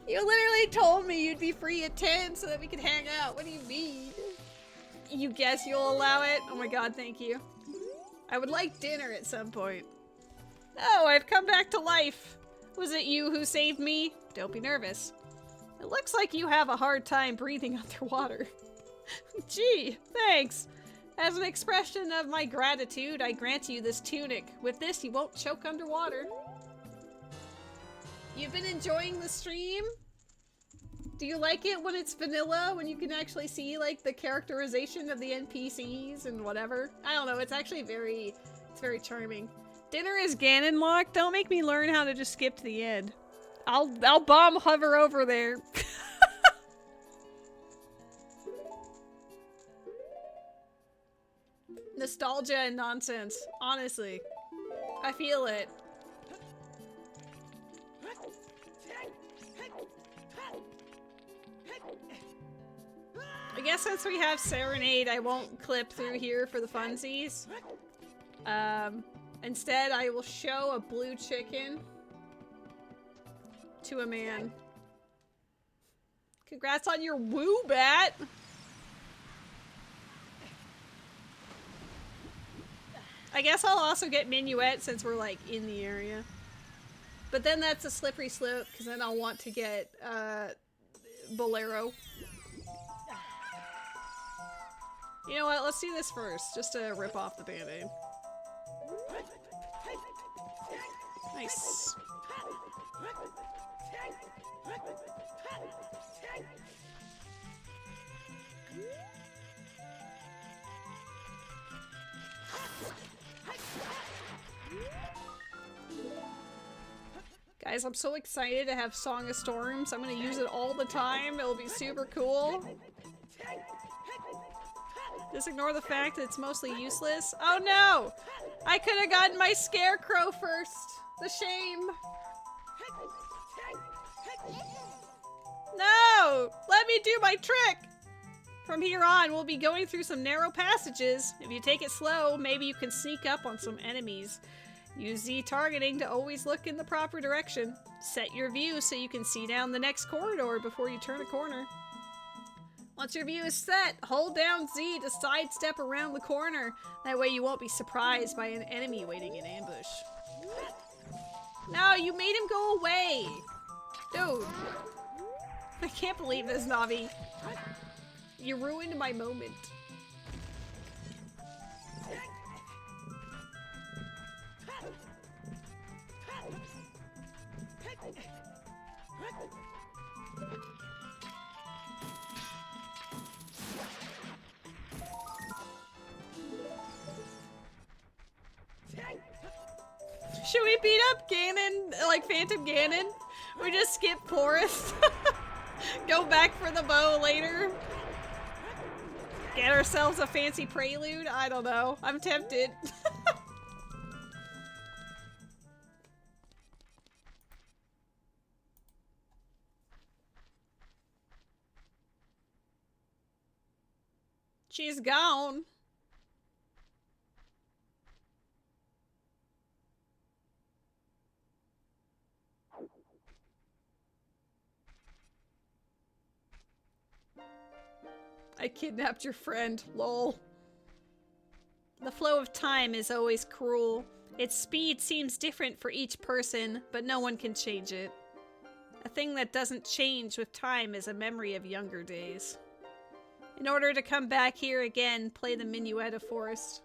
You literally told me you'd be free at 10 so that we could hang out. What do you mean? You guess you'll allow it? Oh my god, thank you. I would like dinner at some point. Oh, I've come back to life. Was it you who saved me? Don't be nervous. It looks like you have a hard time breathing underwater. Gee, thanks. As an expression of my gratitude, I grant you this tunic. With this, you won't choke underwater. You've been enjoying the stream? Do you like it when it's vanilla, when you can actually see, like, the characterization of the NPCs and whatever? I don't know, it's actually it's very charming. Dinner is Ganon locked? Don't make me learn how to just skip to the end. I'll bomb hover over there. Nostalgia and nonsense, honestly. I feel it. I guess since we have Serenade, I won't clip through here for the funsies. Instead, I will show a blue chicken to a man. Congrats on your woo bat! I guess I'll also get Minuet since we're, like, in the area. But then that's a slippery slope, because then I'll want to get, Bolero. You know what, let's do this first, just to rip off the band-aid. Nice. Guys, I'm so excited to have Song of Storms. I'm gonna use it all the time. It'll be super cool. Just ignore the fact that it's mostly useless. Oh no! I could have gotten my Scarecrow first! The shame! No! Let me do my trick! From here on, we'll be going through some narrow passages. If you take it slow, maybe you can sneak up on some enemies. Use Z targeting to always look in the proper direction. Set your view so you can see down the next corridor before you turn a corner. Once your view is set, hold down Z to sidestep around the corner. That way you won't be surprised by an enemy waiting in ambush. No, you made him go away! Dude. I can't believe this, Navi. You ruined my moment. Should we beat up Ganon, like Phantom Ganon? We just skip Forest. Go back for the bow later. Get ourselves a fancy prelude? I don't know. I'm tempted. She's gone. I kidnapped your friend, lol. The flow of time is always cruel. Its speed seems different for each person, but no one can change it. A thing that doesn't change with time is a memory of younger days. In order to come back here again, play the Minuet of Forest.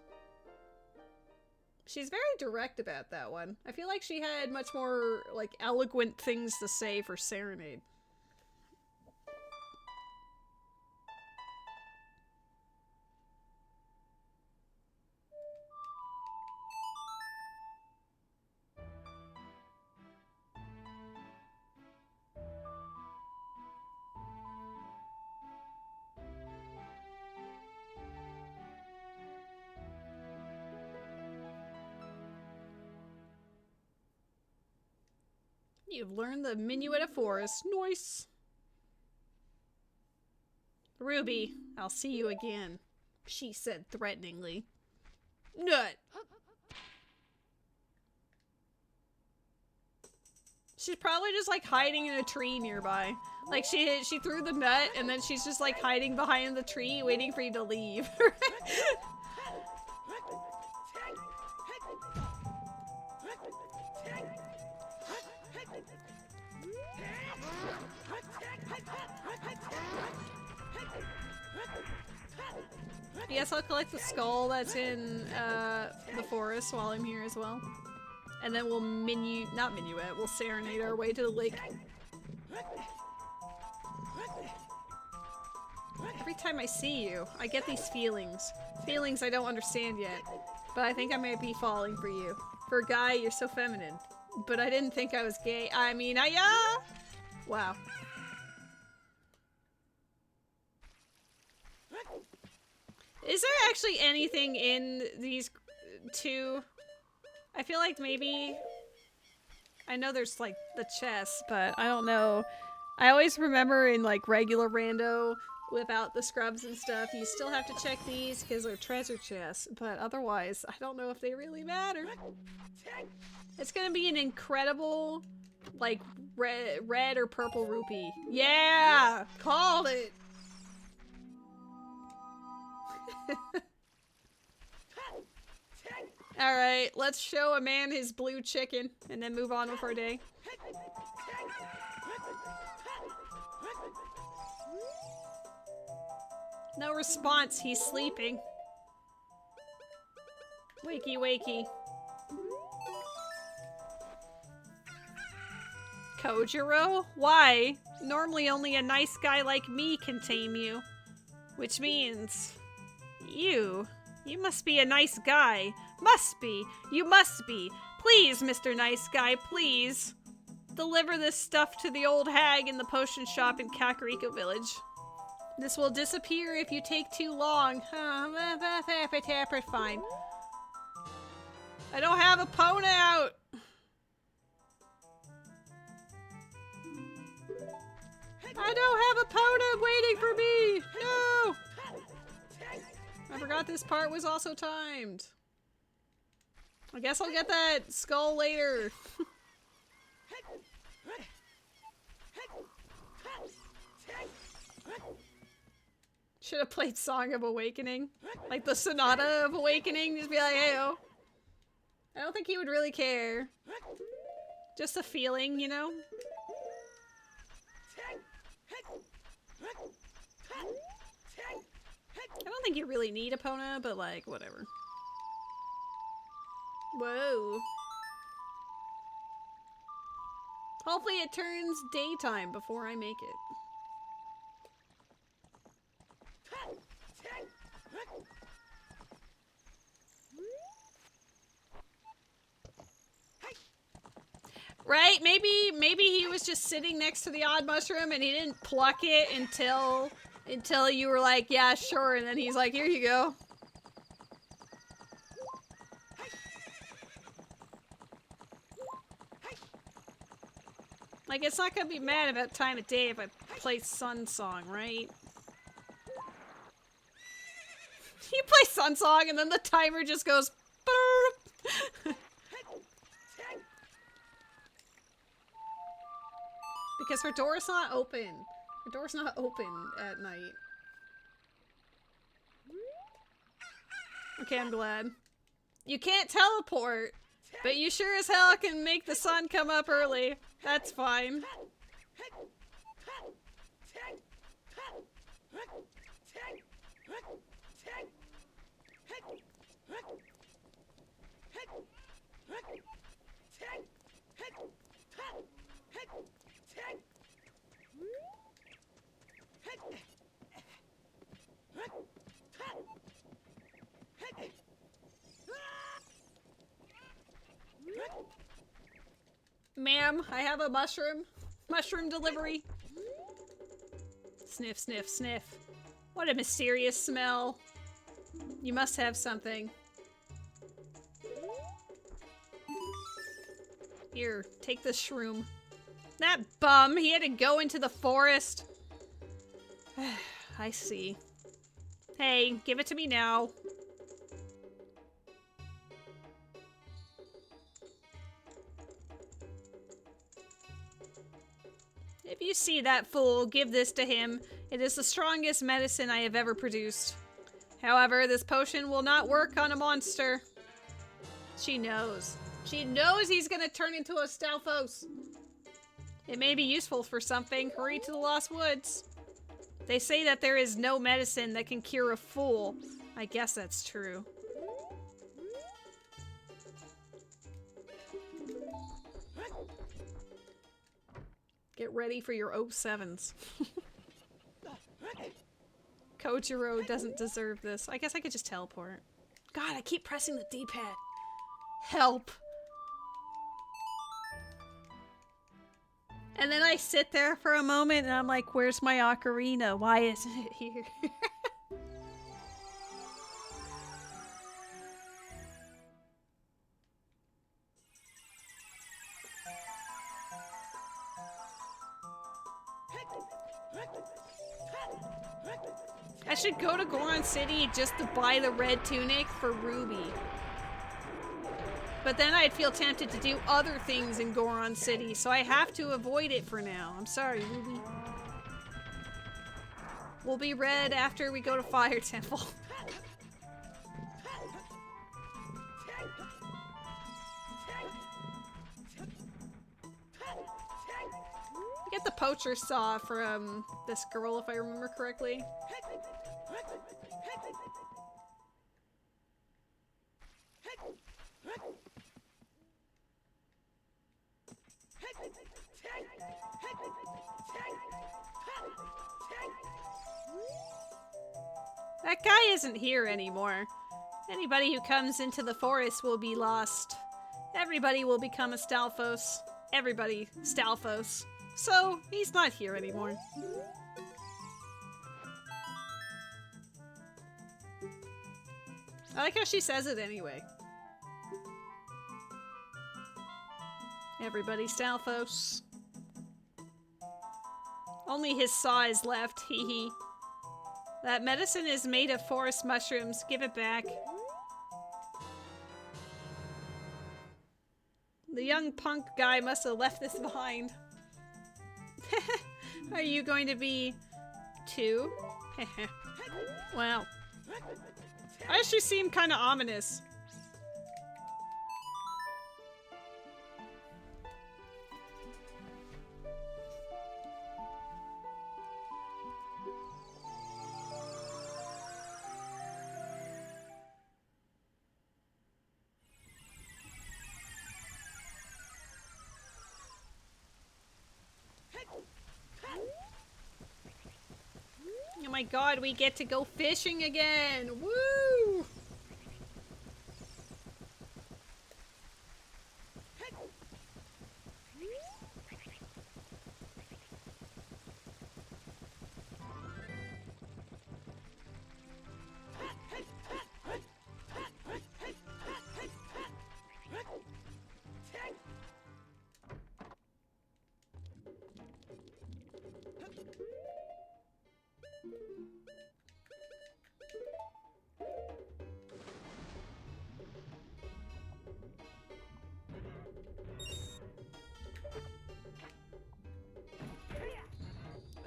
She's very direct about that one. I feel like she had much more, like, eloquent things to say for Serenade. You've learned the Minuet of Forest. Nice. Ruby, I'll see you again, she said threateningly. Nut. She's probably just like hiding in a tree nearby. Like she threw the nut and then she's just like hiding behind the tree waiting for you to leave. Yes, I'll collect the skull that's in the forest while I'm here as well. And then we'll we'll serenade our way to the lake. Every time I see you, I get these feelings. Feelings I don't understand yet. But I think I might be falling for you. For a guy, you're so feminine. But I didn't think I was gay. I mean, wow. Is there actually anything in these two? I feel like maybe... I know there's, like, the chest, but I don't know. I always remember in, like, regular rando, without the scrubs and stuff, you still have to check these because they're treasure chests, but otherwise, I don't know if they really matter. It's gonna be an incredible, like, red or purple rupee. Yeah! Called it! Alright, let's show a man his blue chicken, and then move on with our day. No response, he's sleeping. Wakey, wakey. Kojiro? Why? Normally only a nice guy like me can tame you. Which means... You must be a nice guy. Must be. You must be. Please, Mr. Nice Guy, please. Deliver this stuff to the old hag in the potion shop in Kakariko Village. This will disappear if you take too long. Fine. I don't have a Pona out. I don't have a Pona waiting for me. No. I forgot this part was also timed. I guess I'll get that skull later. Should have played Song of Awakening. Like the Sonata of Awakening. Just be like, hey-oh. I don't think he would really care. Just a feeling, you know? I don't think you really need a Pona, but like, whatever. Whoa. Hopefully it turns daytime before I make it. Right? Maybe he was just sitting next to the odd mushroom and he didn't pluck it until you were like, yeah, sure, and then he's like, here you go. Like, it's not gonna be mad about time of day if I play Sun Song, right? You play Sun Song and then the timer just goes boop. Because her door's not open. Her door's not open at night. Okay, I'm glad. You can't teleport, but you sure as hell can make the sun come up early. That's fine. Ma'am, I have a mushroom. Mushroom delivery. Sniff, sniff, sniff. What a mysterious smell. You must have something. Here, take this shroom. That bum, he had to go into the forest. I see. Hey, give it to me now. If you see that fool, give this to him. It is the strongest medicine I have ever produced. However, this potion will not work on a monster. She knows. She knows he's gonna turn into a Stalfos. It may be useful for something. Hurry to the Lost Woods. They say that there is no medicine that can cure a fool. I guess that's true. Get ready for your 07s. Kojiro doesn't deserve this. I guess I could just teleport. God, I keep pressing the D-pad. Help. And then I sit there for a moment and I'm like, where's my ocarina? Why isn't it here? I should go to Goron City just to buy the red tunic for Ruby. But then I'd feel tempted to do other things in Goron City, so I have to avoid it for now. I'm sorry, Ruby. We'll be red after we go to Fire Temple. Get the poacher saw from this girl, if I remember correctly. That guy isn't here anymore. Anybody who comes into the forest will be lost. Everybody will become a Stalfos. Everybody Stalfos. So, he's not here anymore. I like how she says it anyway. Everybody Stalfos. Only his saw is left, hee hee. That medicine is made of forest mushrooms. Give it back. The young punk guy must have left this behind. Are you going to be 2? Wow. I actually seem kind of ominous. Oh my god, we get to go fishing again! Woo!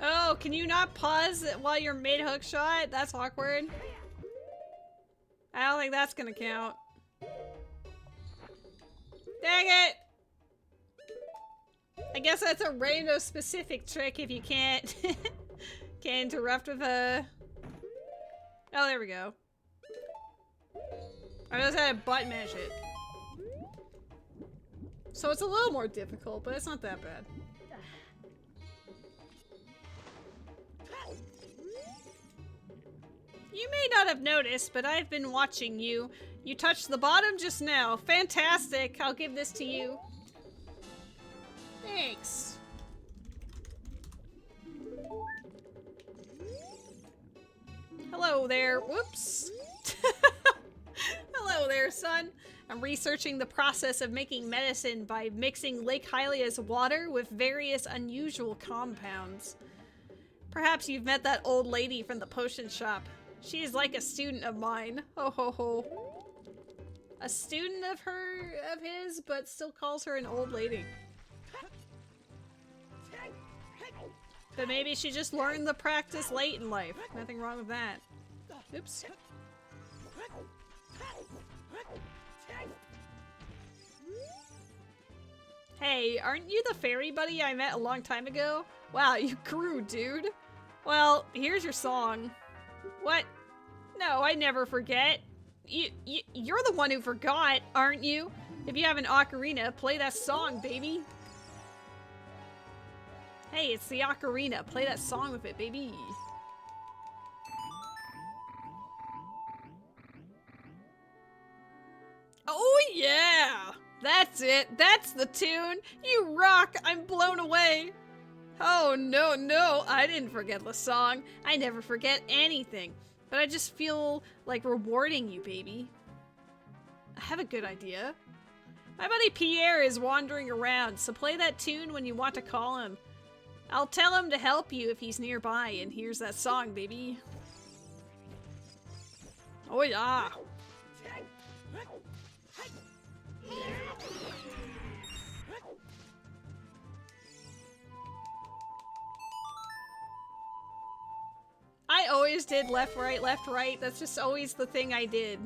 Oh, can you not pause while you're mid-hook shot? That's awkward. I don't think that's gonna count. Dang it! I guess that's a random specific trick if you can't can't interrupt with a... Oh, there we go. I just had to butt mash it. So it's a little more difficult, but it's not that bad. You may not have noticed, but I've been watching you. You touched the bottom just now. Fantastic. I'll give this to you. Thanks. Hello there. Whoops. Hello there, son. I'm researching the process of making medicine by mixing Lake Hylia's water with various unusual compounds. Perhaps you've met that old lady from the potion shop. She is like a student of mine. Ho ho ho. A student of his, but still calls her an old lady. But maybe she just learned the practice late in life. Nothing wrong with that. Oops. Hey, aren't you the fairy buddy I met a long time ago? Wow, you grew, dude. Well, here's your song. What? No, I never forget. You're the one who forgot, aren't you? If you have an ocarina, play that song, baby. Hey, it's the ocarina. Play that song with it, baby. Oh yeah! That's it. That's the tune. You rock. I'm blown away. Oh no, no. I didn't forget the song. I never forget anything. But I just feel like rewarding you, baby. I have a good idea. My buddy Pierre is wandering around, so play that tune when you want to call him. I'll tell him to help you if he's nearby, and here's that song, baby. Oh yeah. I always did left, right, left, right. That's just always the thing I did.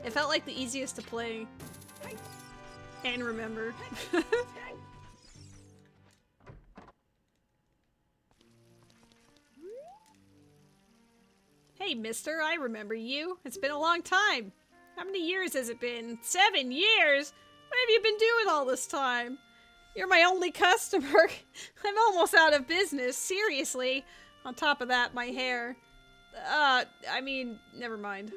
It felt like the easiest to play. And remember. Hey, mister, I remember you. It's been a long time. How many years has it been? 7 years? What have you been doing all this time? You're my only customer. I'm almost out of business, seriously. On top of that, my hair. I mean, never mind.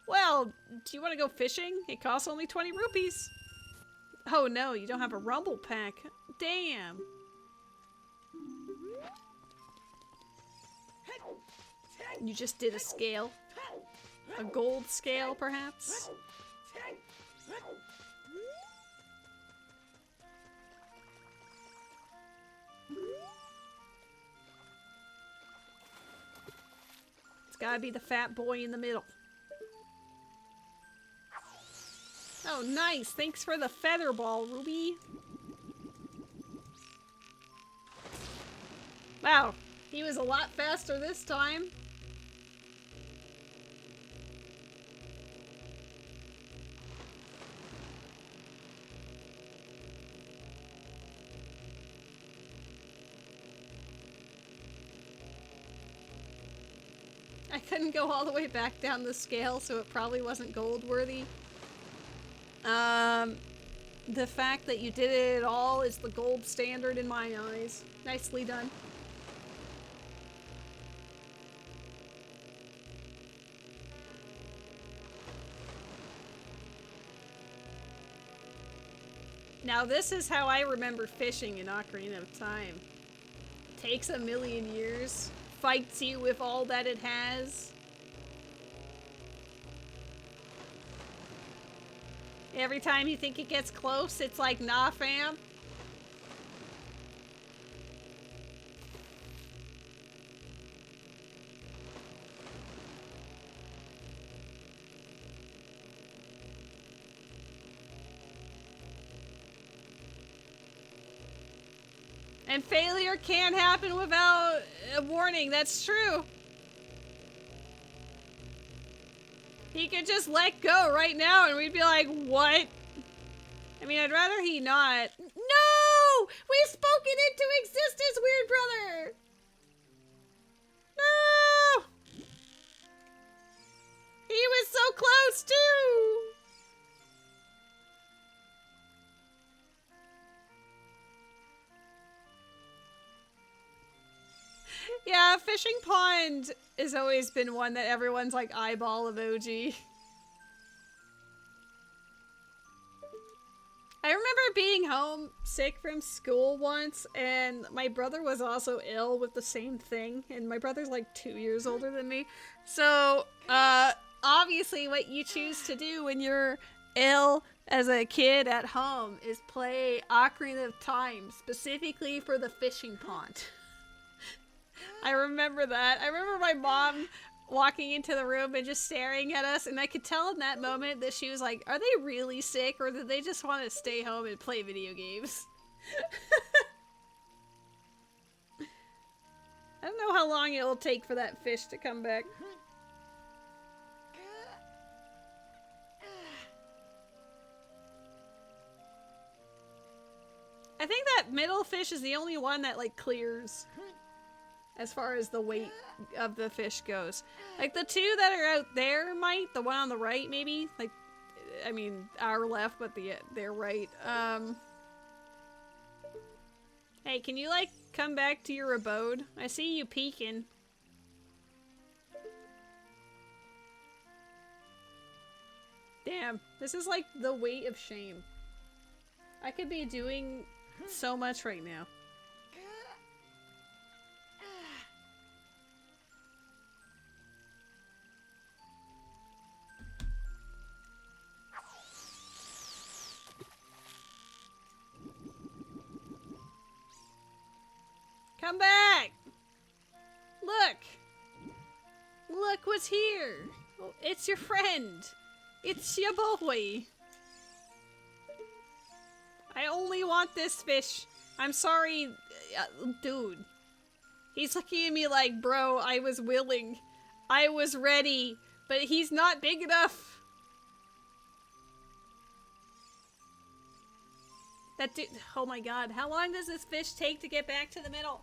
Well, do you want to go fishing? It costs only 20 rupees. Oh no, you don't have a rumble pack. Damn. You just did a scale. A gold scale, perhaps? It's gotta be the fat boy in the middle. Oh, nice. Thanks for the feather ball, Ruby. Wow, he was a lot faster this time. I couldn't go all the way back down the scale, so it probably wasn't gold worthy. The fact that you did it at all is the gold standard in my eyes. Nicely done. Now this is how I remember fishing in Ocarina of Time. Takes a million years, fights you with all that it has. Every time you think it gets close, it's like, nah, fam. And failure can't happen without a warning, that's true. He could just let go right now and we'd be like, what? I mean, I'd rather he not. No! We've spoken into existence, weird brother! No! He was so close, too! Yeah, Fishing Pond has always been one that everyone's like eyeball emoji. I remember being home sick from school once, and my brother was also ill with the same thing, and my brother's like 2 years older than me. So, obviously what you choose to do when you're ill as a kid at home is play Ocarina of Time, specifically for the fishing pond. I remember that. I remember my mom walking into the room and just staring at us, and I could tell in that moment that she was like, are they really sick, or did they just want to stay home and play video games? I don't know how long it will take for that fish to come back. I think that middle fish is the only one that like clears as far as the weight of the fish goes. Like the two that are out there might, the one on the right maybe, like, I mean our left but their right. Hey, can you like come back to your abode? I see you peeking. Damn, this is like the weight of shame. I could be doing so much right now. Come back! Look! Look what's here! Oh, it's your friend! It's your boy! I only want this fish. I'm sorry, dude. He's looking at me like, bro, I was willing. I was ready. But he's not big enough. That dude, oh my god. How long does this fish take to get back to the middle?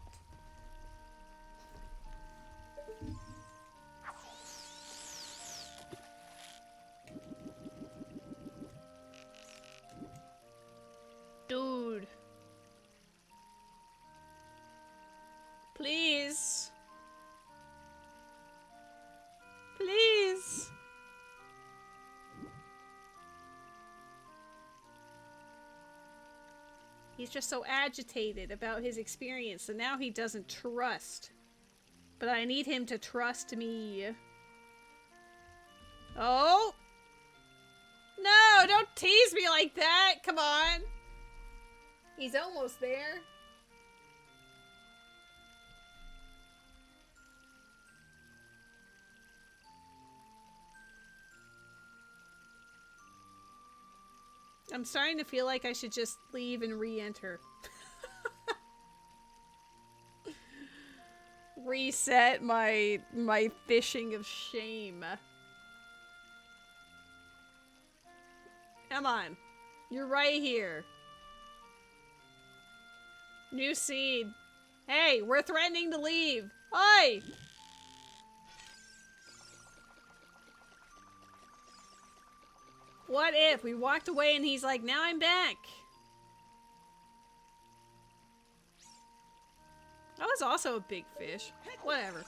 Dude. Please. Please. He's just so agitated about his experience, and now he doesn't trust. But I need him to trust me. Oh! No, don't tease me like that! Come on! He's almost there. I'm starting to feel like I should just leave and re-enter. Reset my fishing of shame. Come on. You're right here. New seed. Hey, we're threatening to leave. Oi! What if we walked away and he's like, now I'm back? That was also a big fish. Whatever.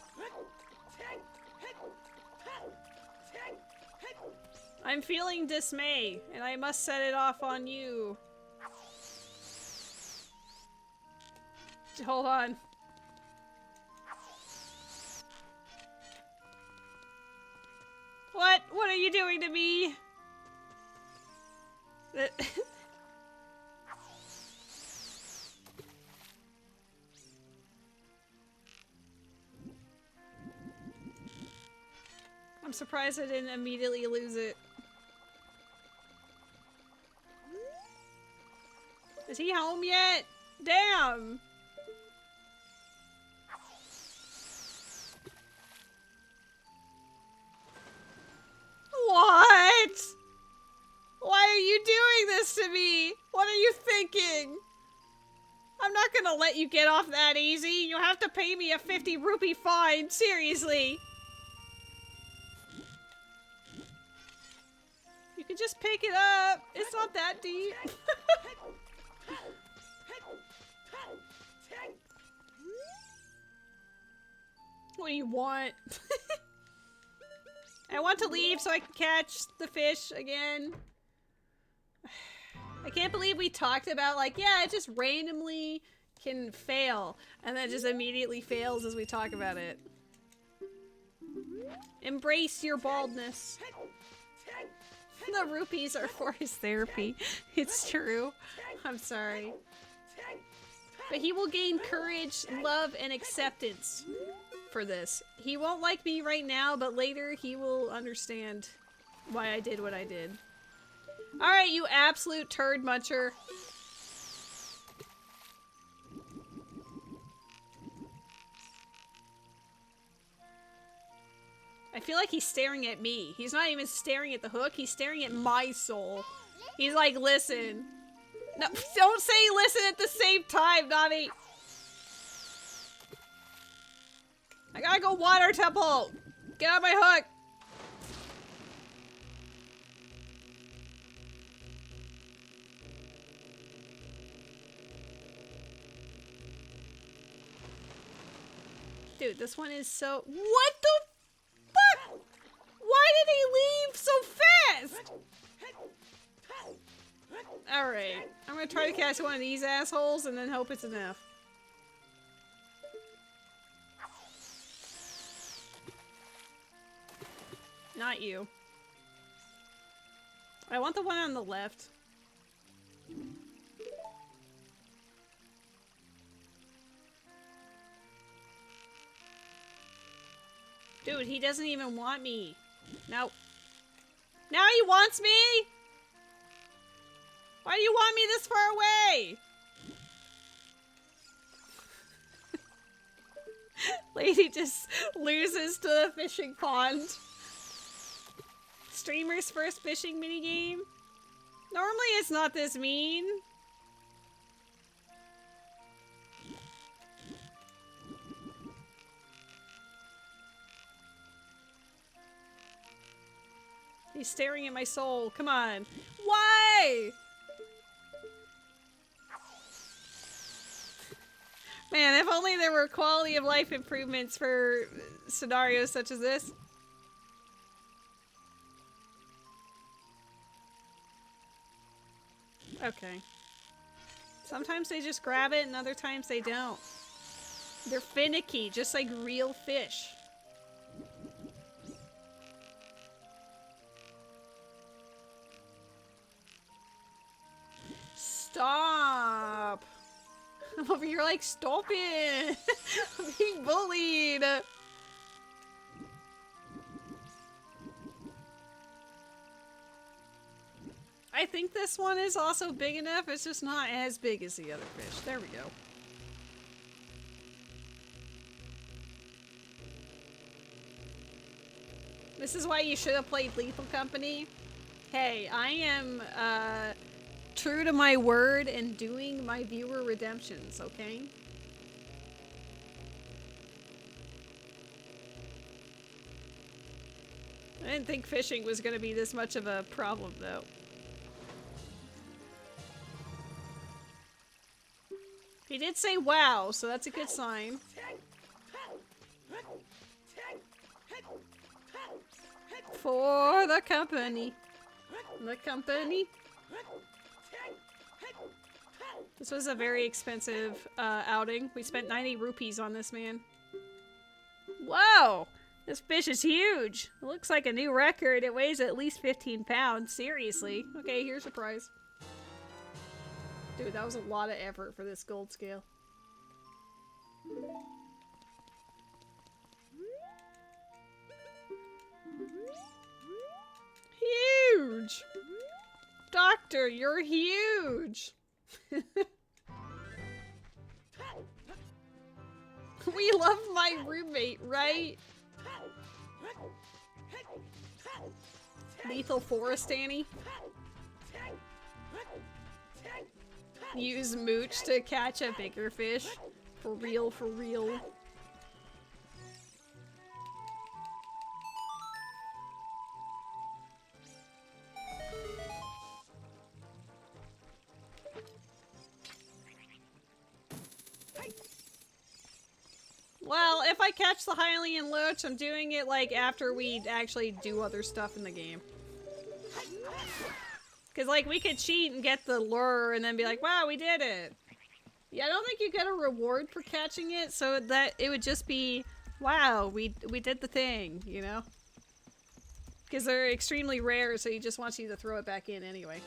I'm feeling dismay, and I must set it off on you. Hold on. What? What are you doing to me? I'm surprised I didn't immediately lose it. Is he home yet? Damn! What? Why are you doing this to me? What are you thinking? I'm not gonna let you get off that easy. You have to pay me a 50 rupee fine. Seriously. You can just pick it up. It's not that deep. What do you want? I want to leave so I can catch the fish again. I can't believe we talked about, like, yeah, it just randomly can fail. And then it just immediately fails as we talk about it. Embrace your baldness. The rupees are for his therapy. It's true. I'm sorry. But he will gain courage, love, and acceptance for this. He won't like me right now, but later he will understand why I did what I did. Alright, you absolute turd muncher. I feel like he's staring at me. He's not even staring at the hook, he's staring at my soul. He's like, listen. No, don't say listen at the same time, Nami! I gotta go water temple! Get on my hook! Dude, this one is so... What the fuck? Why did he leave so fast? Alright, I'm gonna try to catch one of these assholes and then hope it's enough. Not you. I want the one on the left. Dude, he doesn't even want me. Nope. Now he wants me? Why do you want me this far away? Lady just loses to the fishing pond. Streamer's first fishing minigame? Normally it's not this mean. He's staring at my soul. Come on. Why? Man, if only there were quality of life improvements for scenarios such as this. Okay. Sometimes they just grab it and other times they don't. They're finicky, just like real fish. Stop! I'm over here like, stop it! I'm being bullied! I think this one is also big enough, it's just not as big as the other fish. There we go. This is why you should have played Lethal Company. Hey, I am, true to my word and doing my viewer redemptions, okay? I didn't think fishing was gonna be this much of a problem, though. He did say wow, so that's a good sign. For the company. The company. This was a very expensive outing. We spent 90 rupees on this man. Whoa! This fish is huge! It looks like a new record. It weighs at least 15 pounds. Seriously. Okay, here's a prize. Dude, that was a lot of effort for this gold scale. Huge! Doctor, you're huge! We love my roommate, right? Lethal Forest Annie. Use Mooch to catch a bigger fish. For real, for real. Well, if I catch the Hylian Loach, I'm doing it like after we actually do other stuff in the game. Because like we could cheat and get the lure and then be like, wow, we did it. Yeah, I don't think you get a reward for catching it, so that it would just be, wow, we did the thing, you know? Because they're extremely rare, so he just wants you to throw it back in anyway.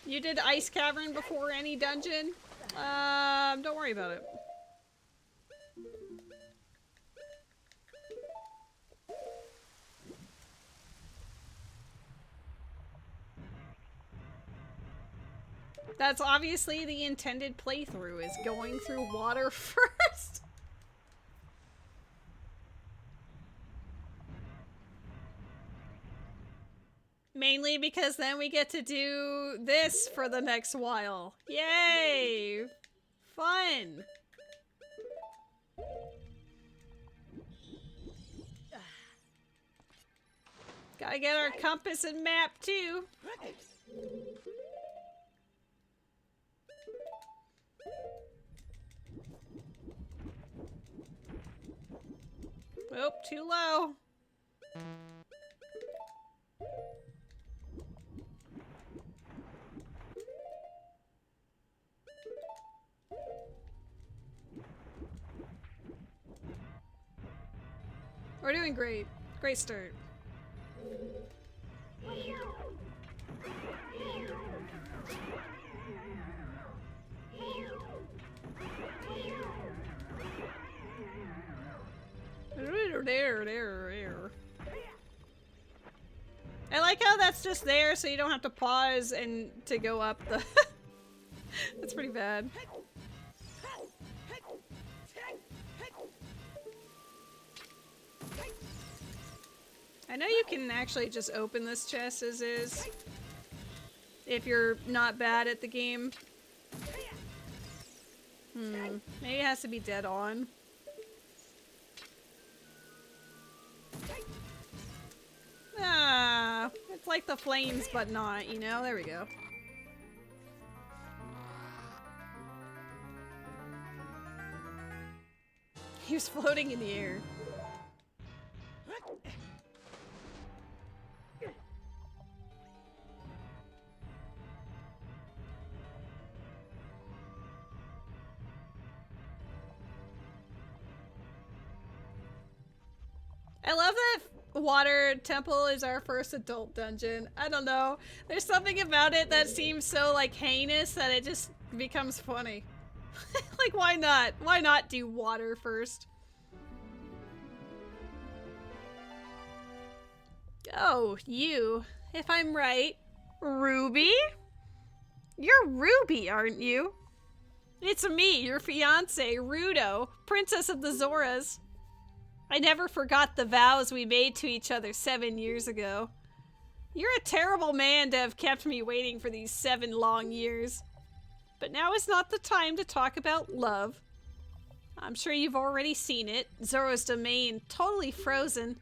You did Ice Cavern before any dungeon? Don't worry about it. That's obviously the intended playthrough, is going through water first. Mainly because then we get to do this for the next while. Yay! Fun! Gotta get our compass and map too. Oh, too low. We're doing great. Great start. I like how that's just there so you don't have to pause and to go up the... That's pretty bad. I know you can actually just open this chest as is if you're not bad at the game. Maybe it has to be dead on. Ah, it's like the flames but not, you know? There we go. He was floating in the air. I love that Water Temple is our first adult dungeon. I don't know. There's something about it that seems so, like, heinous that it just becomes funny. Like, why not? Why not do water first? Oh, you. If I'm right. Ruby? You're Ruby, aren't you? It's me, your fiancé, Rudo, Princess of the Zoras. I never forgot the vows we made to each other 7 years ago. You're a terrible man to have kept me waiting for these 7 long years. But now is not the time to talk about love. I'm sure you've already seen it. Zora's domain, totally frozen.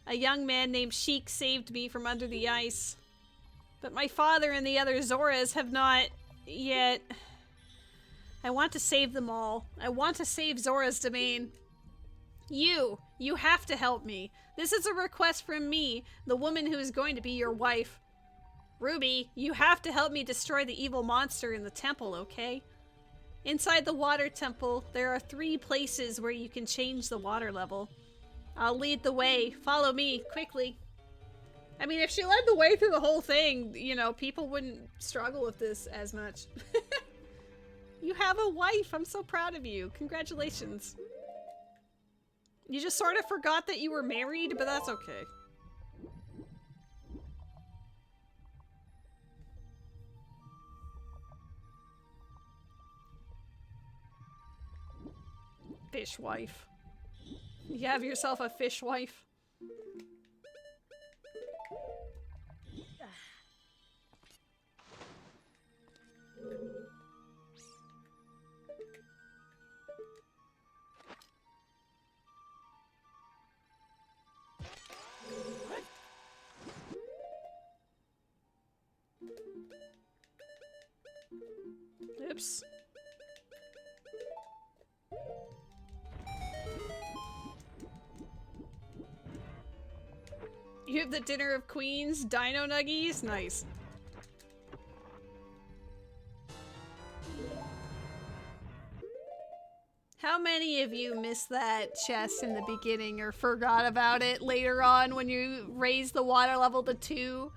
A young man named Sheik saved me from under the ice. But my father and the other Zoras have not yet. I want to save them all. I want to save Zora's domain. You have to help me. This is a request from me, the woman who is going to be your wife. Ruby, you have to help me destroy the evil monster in the temple, okay? Inside the water temple, there are 3 places where you can change the water level. I'll lead the way. Follow me, quickly. I mean, if she led the way through the whole thing, you know, people wouldn't struggle with this as much. You have a wife. I'm so proud of you. Congratulations. You just sort of forgot that you were married, but that's okay. Fish wife. You have yourself a fish wife. Oops. You have the Dinner of Queens Dino Nuggies? Nice. How many of you missed that chest in the beginning or forgot about it later on when you raise the water level to 2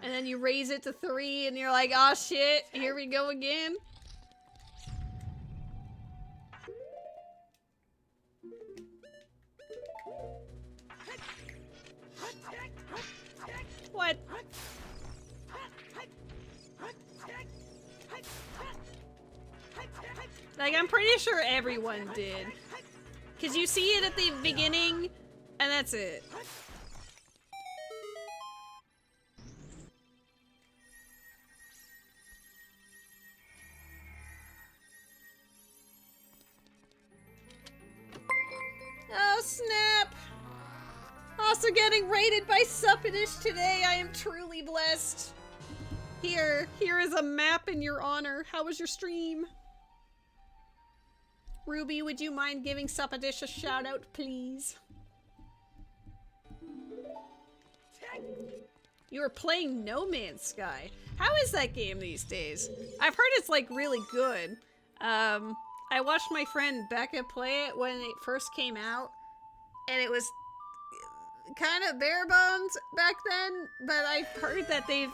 and then you raise it to 3 and you're like, oh shit, here we go again? What? Like, I'm pretty sure everyone did. Because you see it at the beginning, and that's it. Oh, snap! Also, are getting rated by Suppadish today. I am truly blessed. Here is a map in your honor. How was your stream? Ruby, would you mind giving Suppadish a shout out, please? You were playing No Man's Sky. How is that game these days? I've heard it's like really good. I watched my friend Becca play it when it first came out, and it was kind of bare bones back then, but I've heard that they've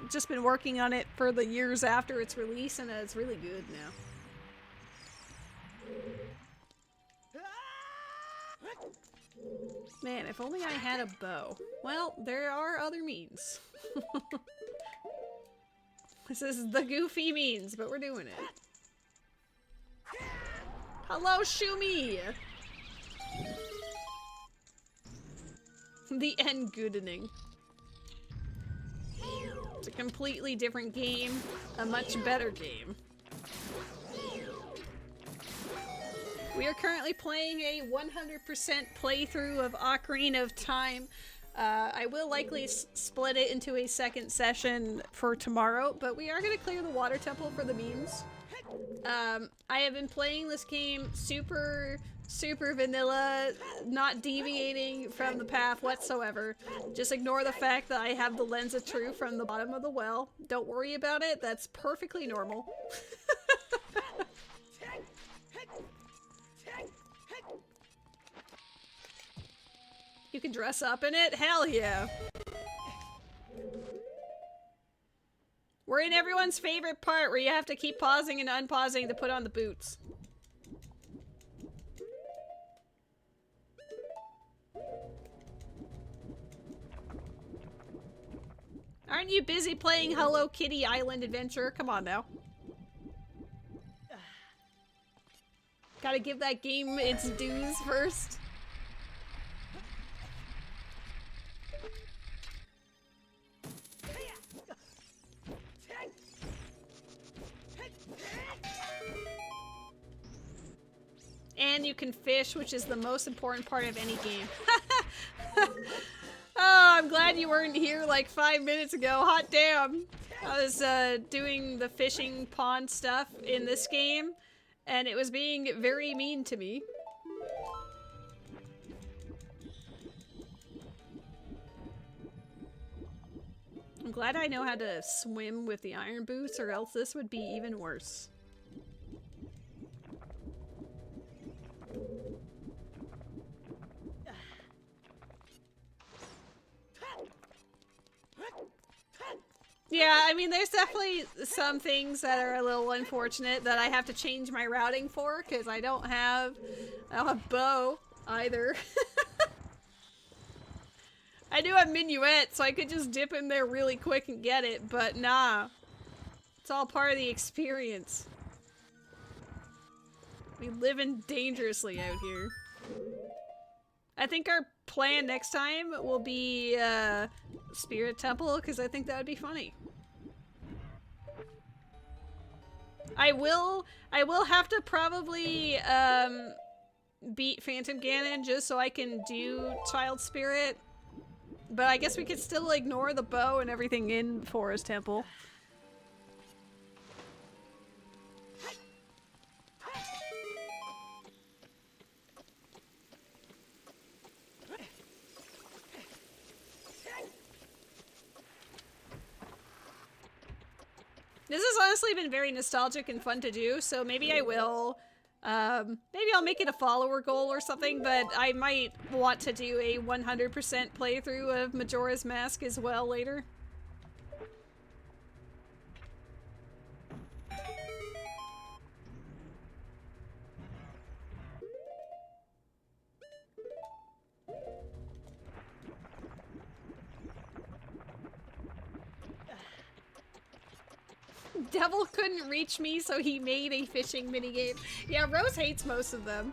just been working on it for the years after its release, and it's really good now. Man, if only I had a bow. Well, there are other means. This is the goofy means, but we're doing it. Hello, Shumi! The end goodening. It's a completely different game, a much better game. We are currently playing a 100% playthrough of Ocarina of Time. I will likely split it into a second session for tomorrow, but we are going to clear the water temple for the memes. I have been playing this game super vanilla, not deviating from the path whatsoever. Just ignore the fact that I have the Lens of Truth from the bottom of the well. Don't worry about it, that's perfectly normal. You can dress up in it? Hell yeah. We're in everyone's favorite part where you have to keep pausing and unpausing to put on the boots. Aren't you busy playing Hello Kitty Island Adventure? Come on now. Gotta give that game its dues first. And you can fish, which is the most important part of any game. Oh, I'm glad you weren't here like 5 minutes ago. Hot damn. I was doing the fishing pond stuff in this game, and it was being very mean to me. I'm glad I know how to swim with the iron boots, or else this would be even worse. Yeah, I mean, there's definitely some things that are a little unfortunate that I have to change my routing for, because I don't have bow either. I do have minuet, so I could just dip in there really quick and get it, but nah. It's all part of the experience. We living dangerously out here. I think our plan next time will be Spirit Temple, because I think that would be funny. I will have to probably beat Phantom Ganon just so I can do Child Spirit. But I guess we could still ignore the bow and everything in Forest Temple. This has honestly been very nostalgic and fun to do, so maybe I will, maybe I'll make it a follower goal or something, but I might want to do a 100% playthrough of Majora's Mask as well later. Devil couldn't reach me, so he made a fishing minigame. Yeah, Rose hates most of them.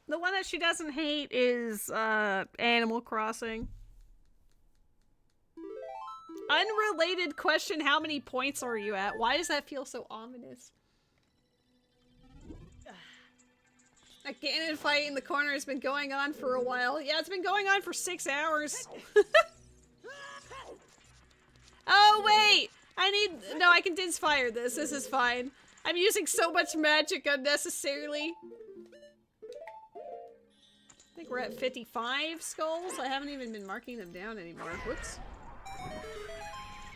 The one that she doesn't hate is Animal Crossing. Unrelated question, how many points are you at? Why does that feel so ominous? A Ganon fight in the corner has been going on for a while. Yeah, it's been going on for 6 hours. Oh, wait! No, I can Dinsfire this. This is fine. I'm using so much magic unnecessarily. I think we're at 55 skulls. I haven't even been marking them down anymore. Whoops.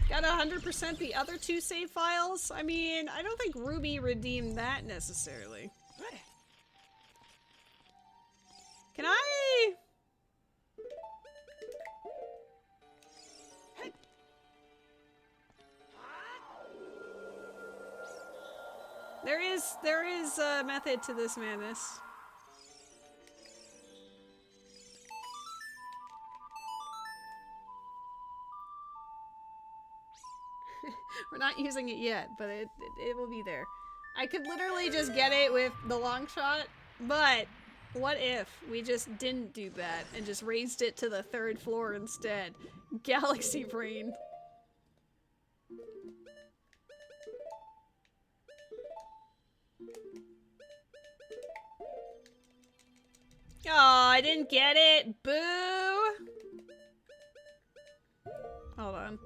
Got 100% the other 2 save files. I mean, I don't think Ruby redeemed that necessarily. Can I? There is a method to this madness. We're not using it yet, but it will be there. I could literally just get it with the long shot, but what if we just didn't do that and just raised it to the 3rd floor instead? Galaxy brain. Oh, I didn't get it. Boo! Hold on.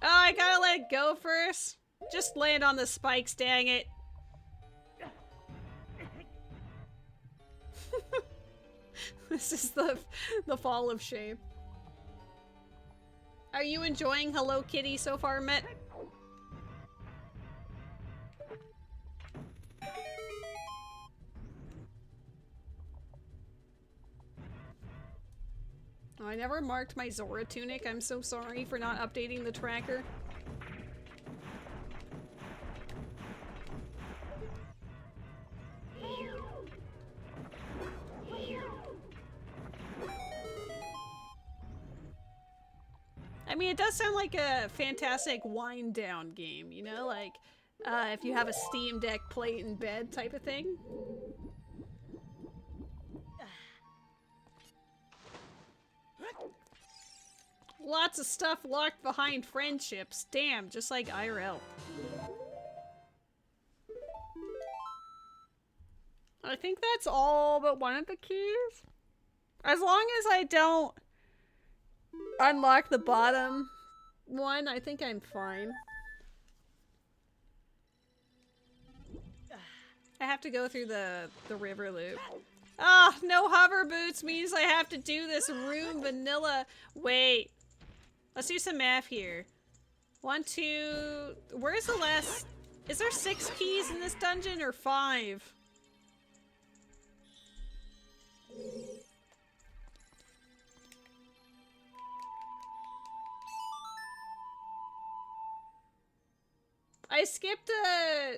Oh, I gotta let it go first. Just land on the spikes, dang it. This is the fall of shame. Are you enjoying Hello Kitty so far, Met? Oh, I never marked my Zora tunic. I'm so sorry for not updating the tracker. I mean, it does sound like a fantastic wind down game, you know? Like, if you have a Steam Deck plate in bed type of thing. Lots of stuff locked behind friendships. Damn, just like IRL. I think that's all but one of the keys. As long as I don't unlock the bottom one, I think I'm fine. I have to go through the river loop. Ah, no hover boots means I have to do this room vanilla. Wait. Let's do some math here. 1, 2... Where's the last... Is there 6 keys in this dungeon or 5? I skipped a...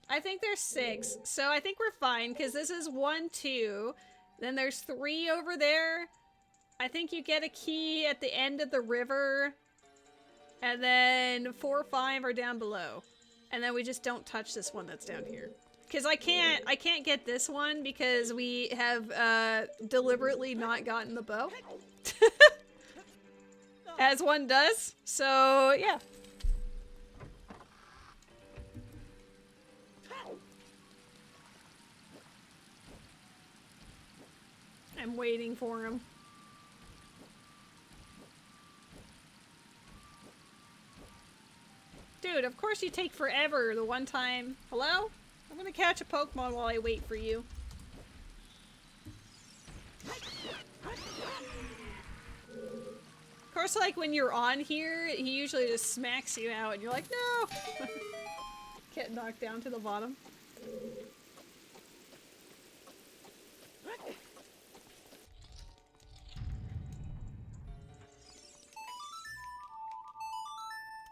I think there's 6, so I think we're fine, because this is 1, 2, then there's 3 over there. I think you get a key at the end of the river, and then 4, 5 are down below. And then we just don't touch this one that's down here. Because I can't get this one because we have deliberately not gotten the bow. As one does, so yeah. I'm waiting for him. Dude, of course you take forever the one time. Hello? I'm gonna catch a Pokemon while I wait for you. Of course, like, when you're on here, he usually just smacks you out and you're like, no! Get knocked down to the bottom.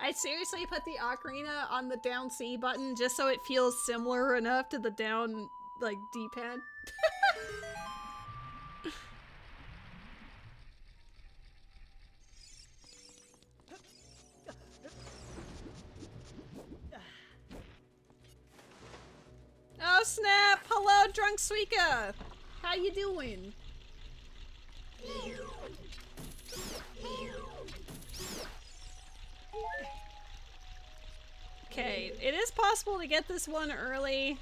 I seriously put the Ocarina on the down C button just so it feels similar enough to the down, like, D-pad. Oh snap! Hello, Drunk Suika! How you doing? Okay, it is possible to get this one early.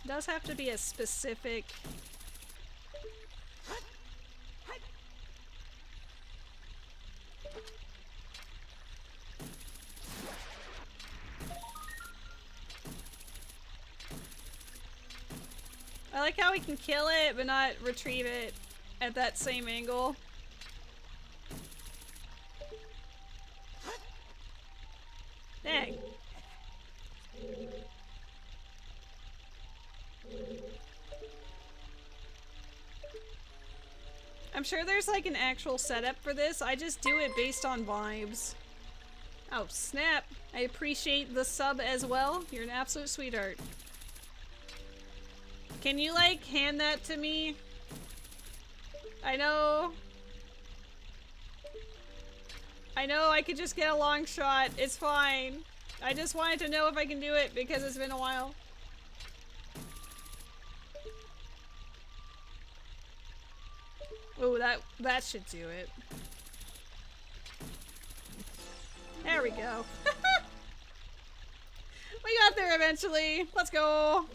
Does have to be a specific... I like how we can kill it, but not retrieve it at that same angle. Dang. I'm sure there's like an actual setup for this. I just do it based on vibes. Oh, snap. I appreciate the sub as well. You're an absolute sweetheart. Can you, like, hand that to me? I know I could just get a long shot. It's fine. I just wanted to know if I can do it because it's been a while. Oh, that should do it. There we go. We got there eventually. Let's go.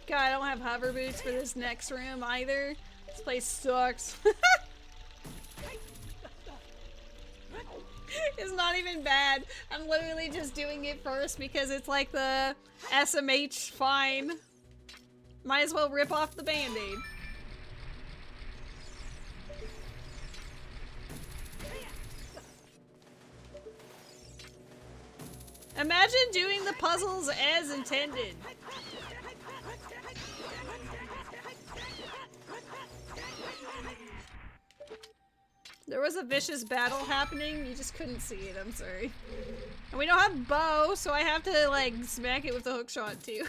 God, I don't have hover boots for this next room either. This place sucks. It's not even bad. I'm literally just doing it first because it's like the SMH fine. Might as well rip off the band-aid. Imagine doing the puzzles as intended. There was a vicious battle happening, you just couldn't see it, I'm sorry. And we don't have bow, so I have to like smack it with the hook shot too.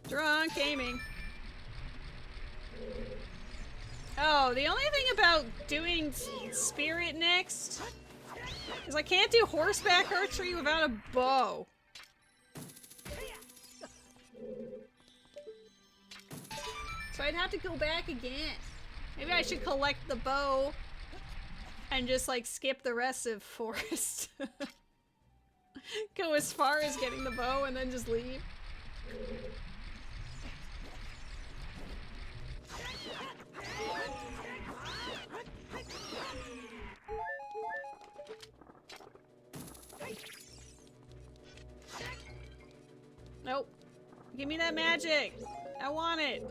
Drunk aiming. Oh, the only thing about doing spirit next is I can't do horseback archery without a bow. So I'd have to go back again. Maybe I should collect the bow and just like skip the rest of forest. Go as far as getting the bow and then just leave. Nope. Give me that magic. I want it.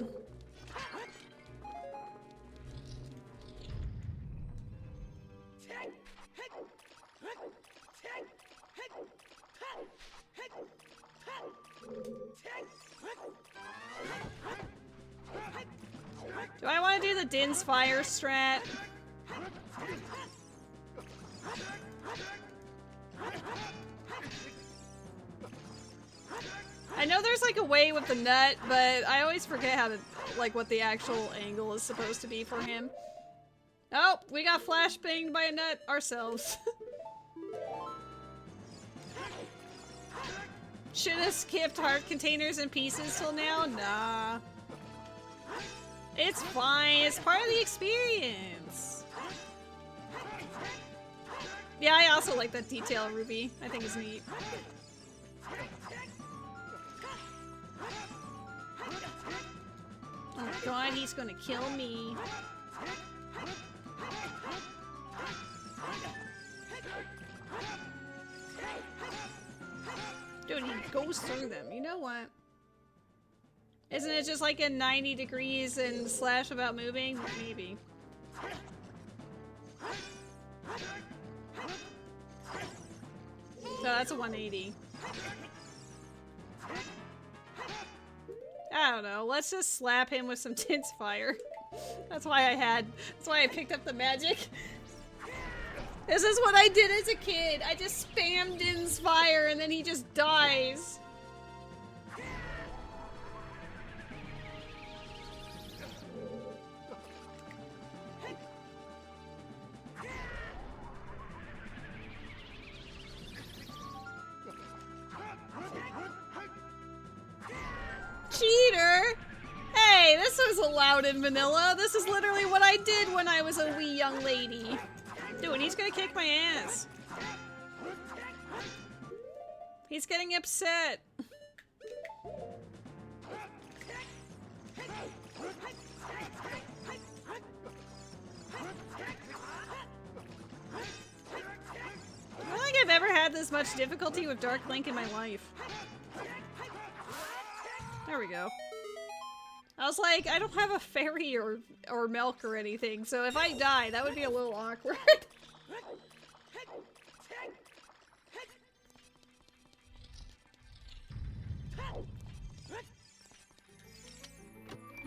Do I want to do the Din's Fire strat? I know there's like a way with the nut, but I always forget how to, like, what the actual angle is supposed to be for him. Oh, we got flashbanged by a nut ourselves. Should have skipped heart containers and pieces till now? Nah. It's fine, it's part of the experience. Yeah, I also like that detail, Ruby. I think it's neat. Oh god, he's gonna kill me. Dude, he goes through them. You know what? Isn't it just like a 90 degrees and slash without moving? Maybe. So that's a 180. I don't know. Let's just slap him with some Tin's Fire. That's why I picked up the magic. This is what I did as a kid. I just spammed Din's fire and then he just dies. Cheater! Hey, this was allowed in vanilla. This is literally what I did when I was a wee young lady. Dude, he's gonna kick my ass. He's getting upset. I don't think I've ever had this much difficulty with Dark Link in my life. There we go. I was like, I don't have a fairy or milk or anything, so if I die, that would be a little awkward.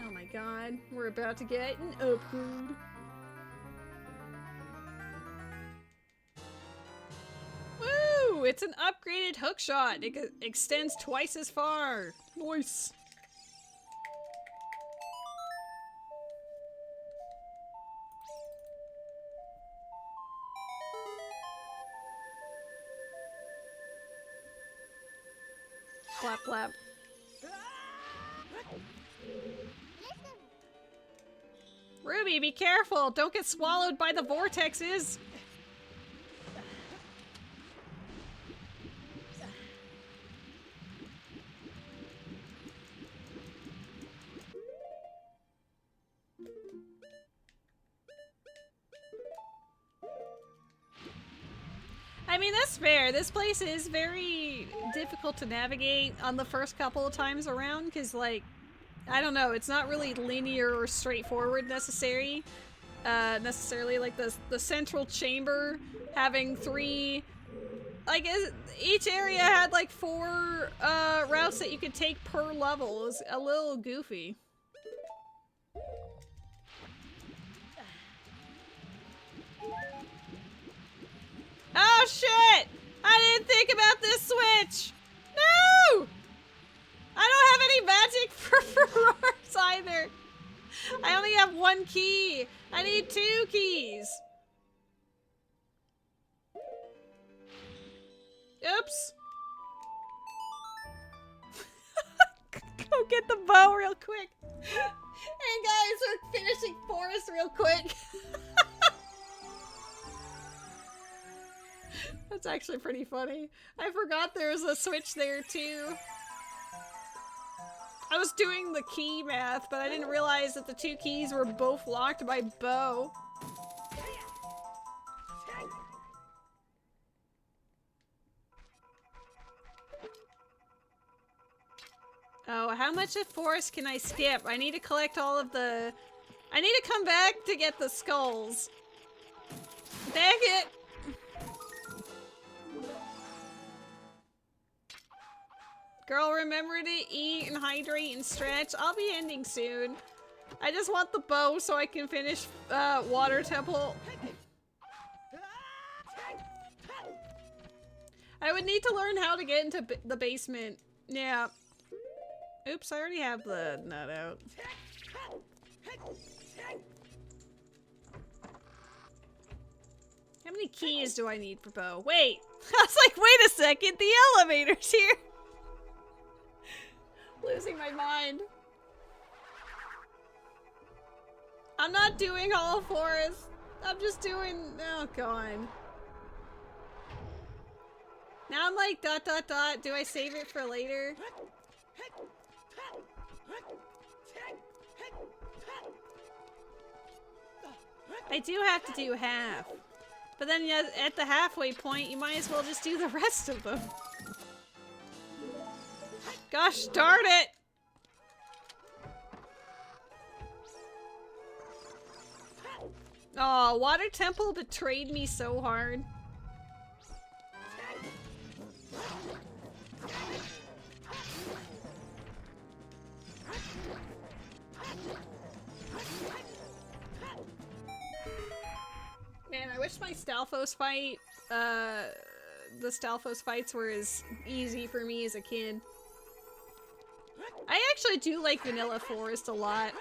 Oh my god, we're about to get an upgrade. Woo! It's an upgraded hookshot. It extends twice as far. Nice. Flap, flap. Ruby, be careful! Don't get swallowed by the vortexes! I mean, that's fair. This place is very difficult to navigate on the first couple of times around, because, like, I don't know, it's not really linear or straightforward necessarily. Like, the central chamber having 3... Like, each area had, like, 4 routes that you could take per level. It was a little goofy. Oh shit! I didn't think about this switch! No! I don't have any magic for Ferrars either. I only have 1 key. I need 2 keys. Oops. Go get the bow real quick. Hey guys, we're finishing Forest real quick. That's actually pretty funny. I forgot there was a switch there too. I was doing the key math, but I didn't realize that the 2 keys were both locked by bow. Oh, how much of forest can I skip? I need to collect all of the... I need to come back to get the skulls. Dang it! Girl, remember to eat and hydrate and stretch. I'll be ending soon. I just want the bow so I can finish Water Temple. I would need to learn how to get into the basement. Yeah. Oops, I already have the nut out. How many keys do I need for bow? Wait! I was like, wait a second, the elevator's here! Losing my mind. I'm not doing Hall of Forest. I'm just doing... Oh, God. Now I'm like, ... Do I save it for later? I do have to do half. But then at the halfway point, you might as well just do the rest of them. Gosh darn it! Oh, Water Temple betrayed me so hard. wish my Stalfos fight, the Stalfos fights were as easy for me as a kid. I actually do like Vanilla Forest a lot.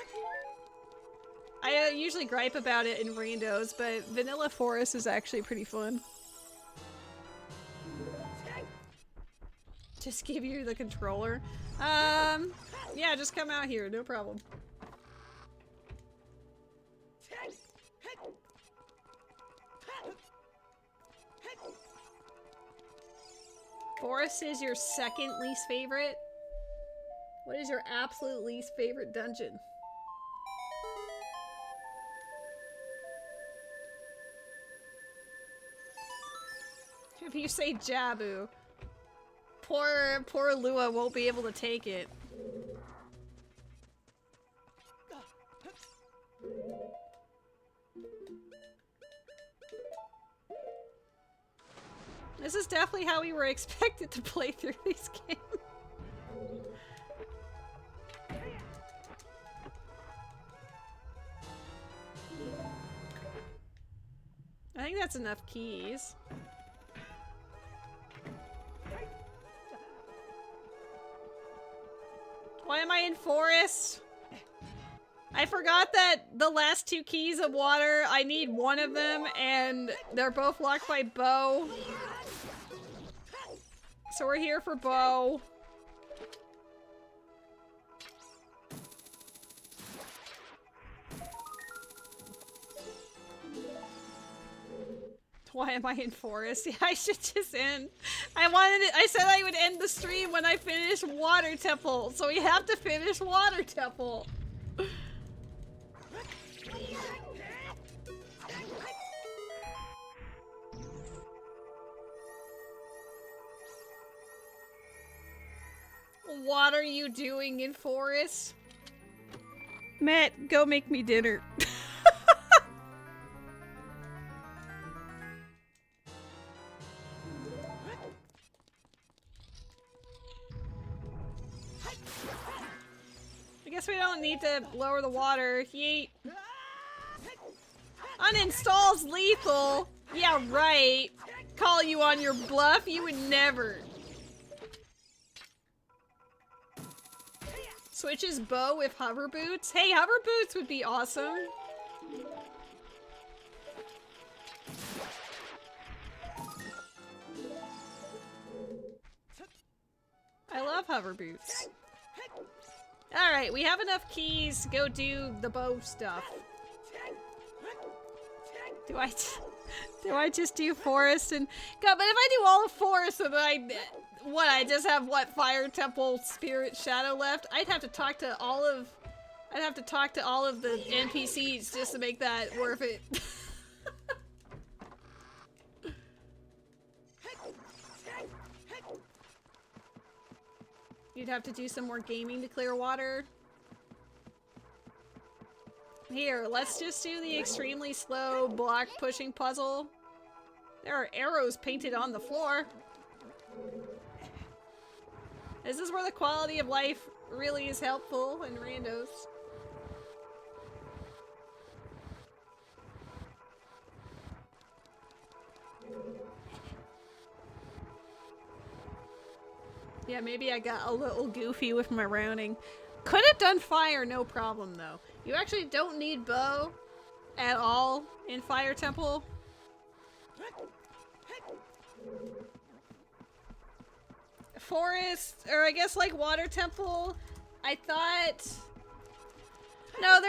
I usually gripe about it in randos, but Vanilla Forest is actually pretty fun. Just give you the controller. Yeah, just come out here, no problem. Forest is your second least favorite? What is your absolute least favorite dungeon? If you say Jabu, poor Lua won't be able to take it. This is definitely how we were expected to play through these games. I think that's enough keys. Why am I in forest? I forgot that the last 2 keys of water, I need one of them, and they're both locked by Bo. So we're here for Bo. Why am I in forest? Yeah, I should just end. I said I would end the stream when I finish Water Temple, so we have to finish Water Temple. What are you doing in forest? Matt, go make me dinner. I guess we don't need to lower the water. Yeet. Uninstalls lethal. Yeah, right. Call you on your bluff. You would never. Switches Bo with hover boots. Hey, hover boots would be awesome. I love hover boots. Alright, we have enough keys to go do the bow stuff. Do I just do forest and God, but if I do all of forest and I just have Fire Temple Spirit Shadow left? I'd have to talk to all of the NPCs just to make that worth it. You'd have to do some more gaming to clear water. Here, let's just do the extremely slow block pushing puzzle. There are arrows painted on the floor. This is where the quality of life really is helpful in randos. Yeah, maybe I got a little goofy with my rounding. Could have done fire, no problem though. You actually don't need bow at all in Fire Temple. Forest, or I guess like Water Temple, I thought... No,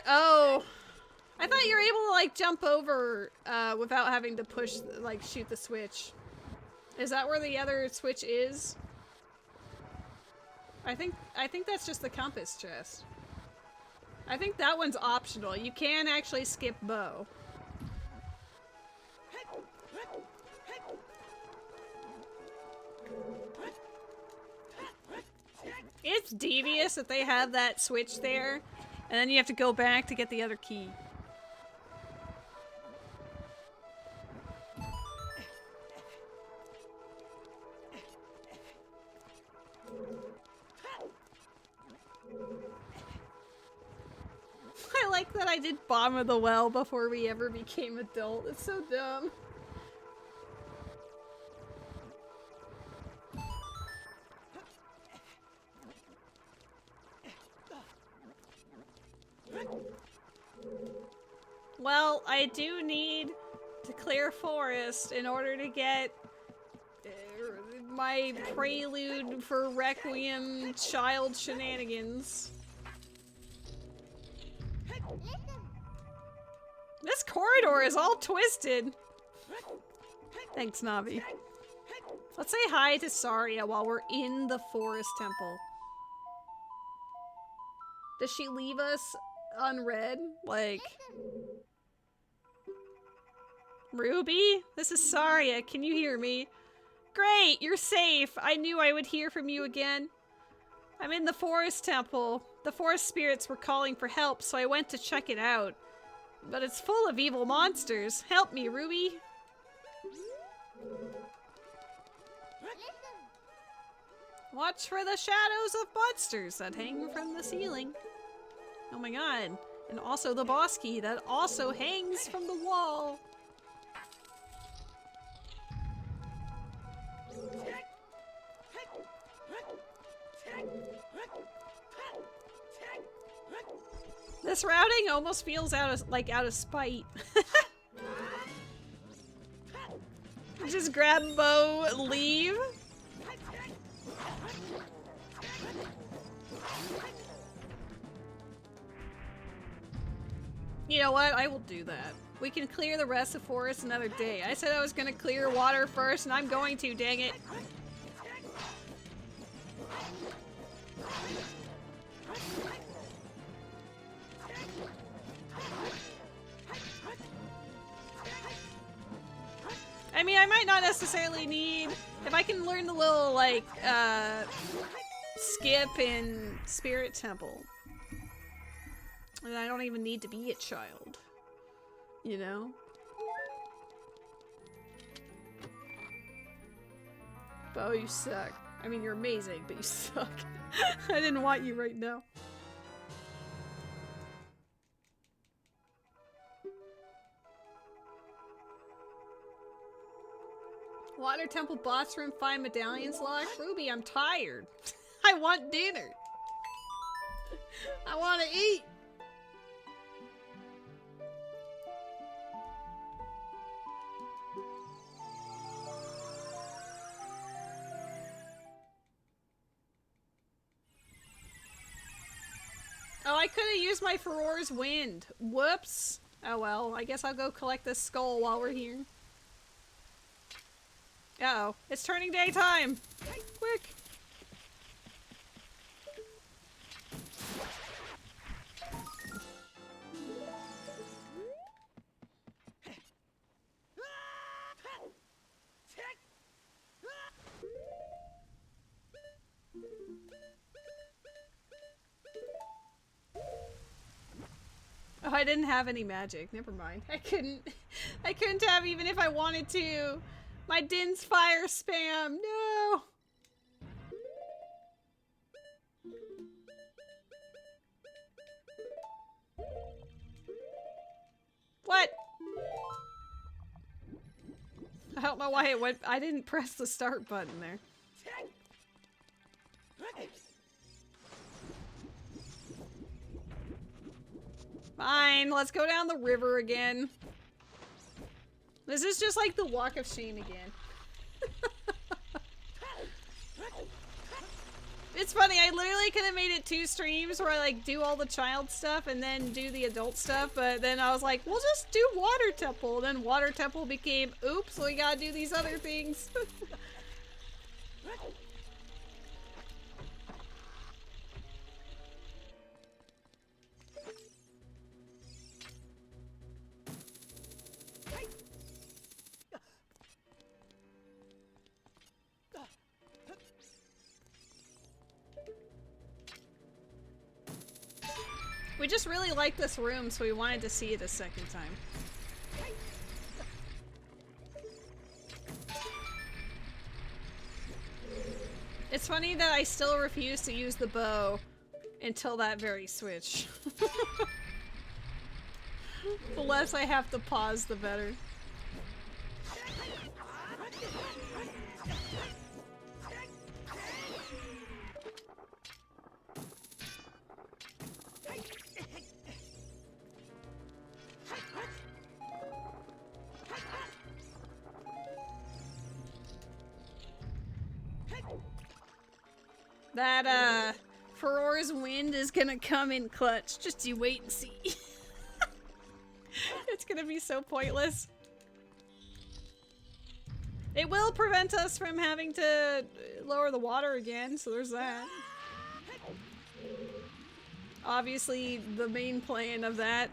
oh. I thought you were able to like jump over without having to push, like shoot the switch. Is that where the other switch is? I think that's just the compass chest. I think that one's optional. You can actually skip bow. It's devious that they have that switch there, and then you have to go back to get the other key. like that I did bottom of the well before we ever became adult. It's so dumb. Well, I do need to clear forest in order to get my prelude for Requiem child shenanigans. This corridor is all twisted. Thanks, Navi. Let's say hi to Saria while we're in the forest temple. Does she leave us unread? Like... Ruby? This is Saria. Can you hear me? Great! You're safe! I knew I would hear from you again. I'm in the forest temple. The forest spirits were calling for help, so I went to check it out. But it's full of evil monsters. Help me, Ruby! Watch for the shadows of monsters that hang from the ceiling. Oh my god. And also the boss key that also hangs from the wall. This routing almost feels out of spite. Just grab bow, leave. You know what? I will do that. We can clear the rest of forest another day. I said I was gonna clear water first, and I'm going to, dang it. I mean, I might not necessarily need... If I can learn the little, like, skip in Spirit Temple. And I don't even need to be a child. You know? Bo, you suck. I mean, you're amazing, but you suck. I didn't want you right now. Water Temple boss room, 5 medallions locked. Ruby, I'm tired. I want dinner. I want to eat. Oh, I could have used my Furor's Wind. Whoops. Oh well, I guess I'll go collect this skull while we're here. Uh-oh. It's turning daytime! Quick! Oh, I didn't have any magic. Never mind. I couldn't have even if I wanted to. My Din's fire spam. No. What? I don't know why it went. I didn't press the start button there. Fine, let's go down the river again. This is just like the walk of shame again. It's funny, I literally could have made it 2 streams where I like do all the child stuff and then do the adult stuff, but then I was like, we'll just do Water Temple. And then Water Temple became, oops, we gotta do these other things. We just really like this room, so we wanted to see it a second time. It's funny that I still refuse to use the bow until that very switch. The less I have to pause, the better. That, Ferora's wind is gonna come in clutch. Just you wait and see. It's gonna be so pointless. It will prevent us from having to lower the water again, so there's that. Obviously, the main plan of that.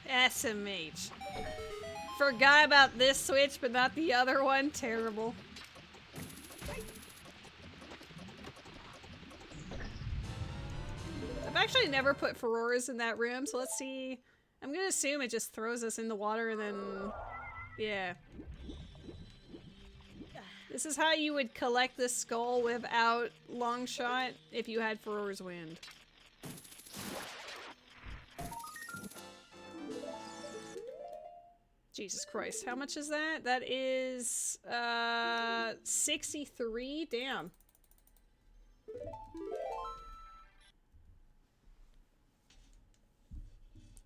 SMH. Forgot about this switch, but not the other one. Terrible. I've actually never put Feroras in that room, so let's see. I'm gonna assume it just throws us in the water and then... yeah. This is how you would collect this skull without Longshot if you had Ferora's Wind. Jesus Christ, how much is that? That is, 63? Damn.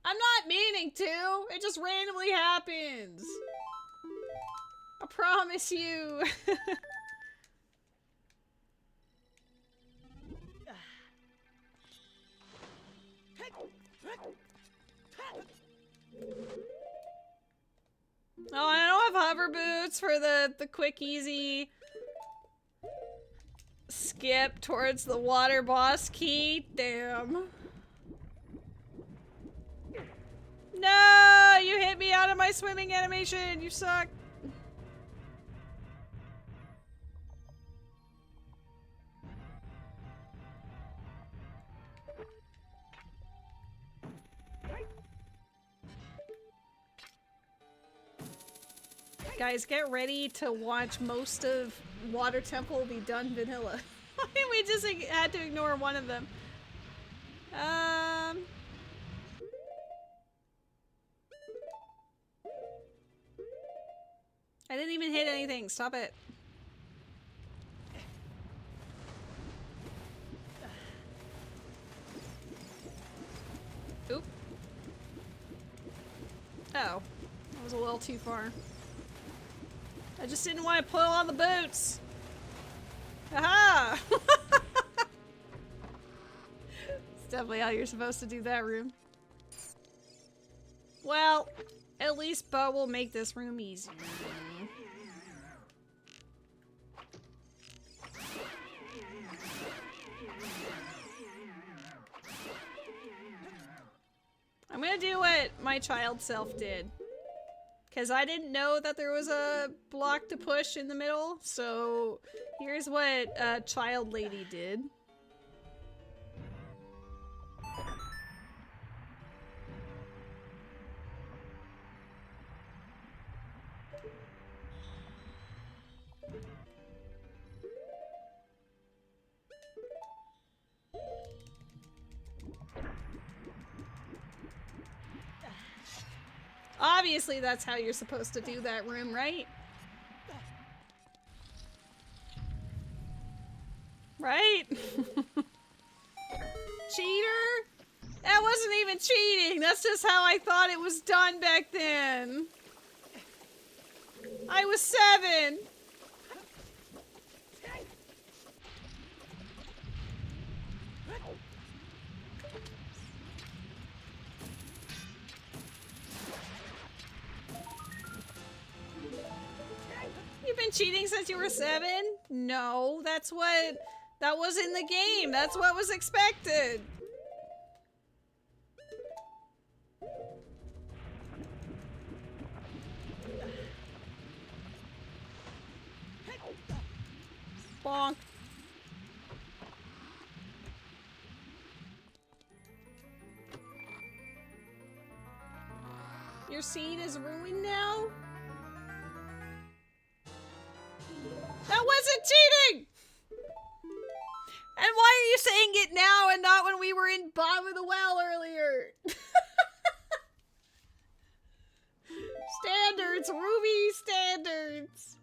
I'm not meaning to! It just randomly happens! I promise you! Oh, I don't have hover boots for the quick, easy skip towards the water boss key. Damn. No! You hit me out of my swimming animation! You suck! Guys, get ready to watch most of Water Temple be done vanilla. We just had to ignore one of them. I didn't even hit anything. Stop it. Oop. Oh. That was a little too far. I just didn't want to pull on the boots. Aha! It's definitely how you're supposed to do that room. Well, at least Bo will make this room easier. I'm gonna do what my child self did. Because I didn't know that there was a block to push in the middle, so here's what Child Lady did. Obviously, that's how you're supposed to do that room, right? Right? Cheater? That wasn't even cheating. That's just how I thought it was done back then. I was 7. You've been cheating since you were 7? No, that was in the game. That's what was expected. Bonk. Your seed is ruined now? That wasn't cheating! And why are you saying it now and not when we were in bottom of the well earlier? Standards, Ruby standards.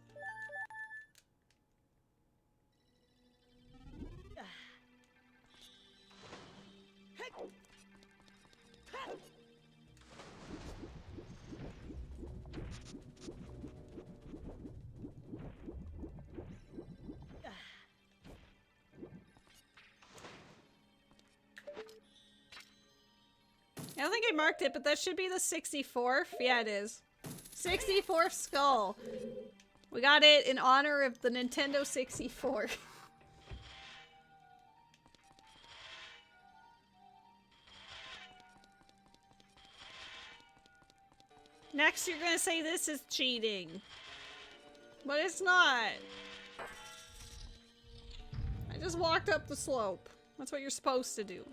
I don't think I marked it, but that should be the 64th. Yeah, it is. 64th skull. We got it in honor of the Nintendo 64. Next, you're gonna say this is cheating. But it's not. I just walked up the slope. That's what you're supposed to do.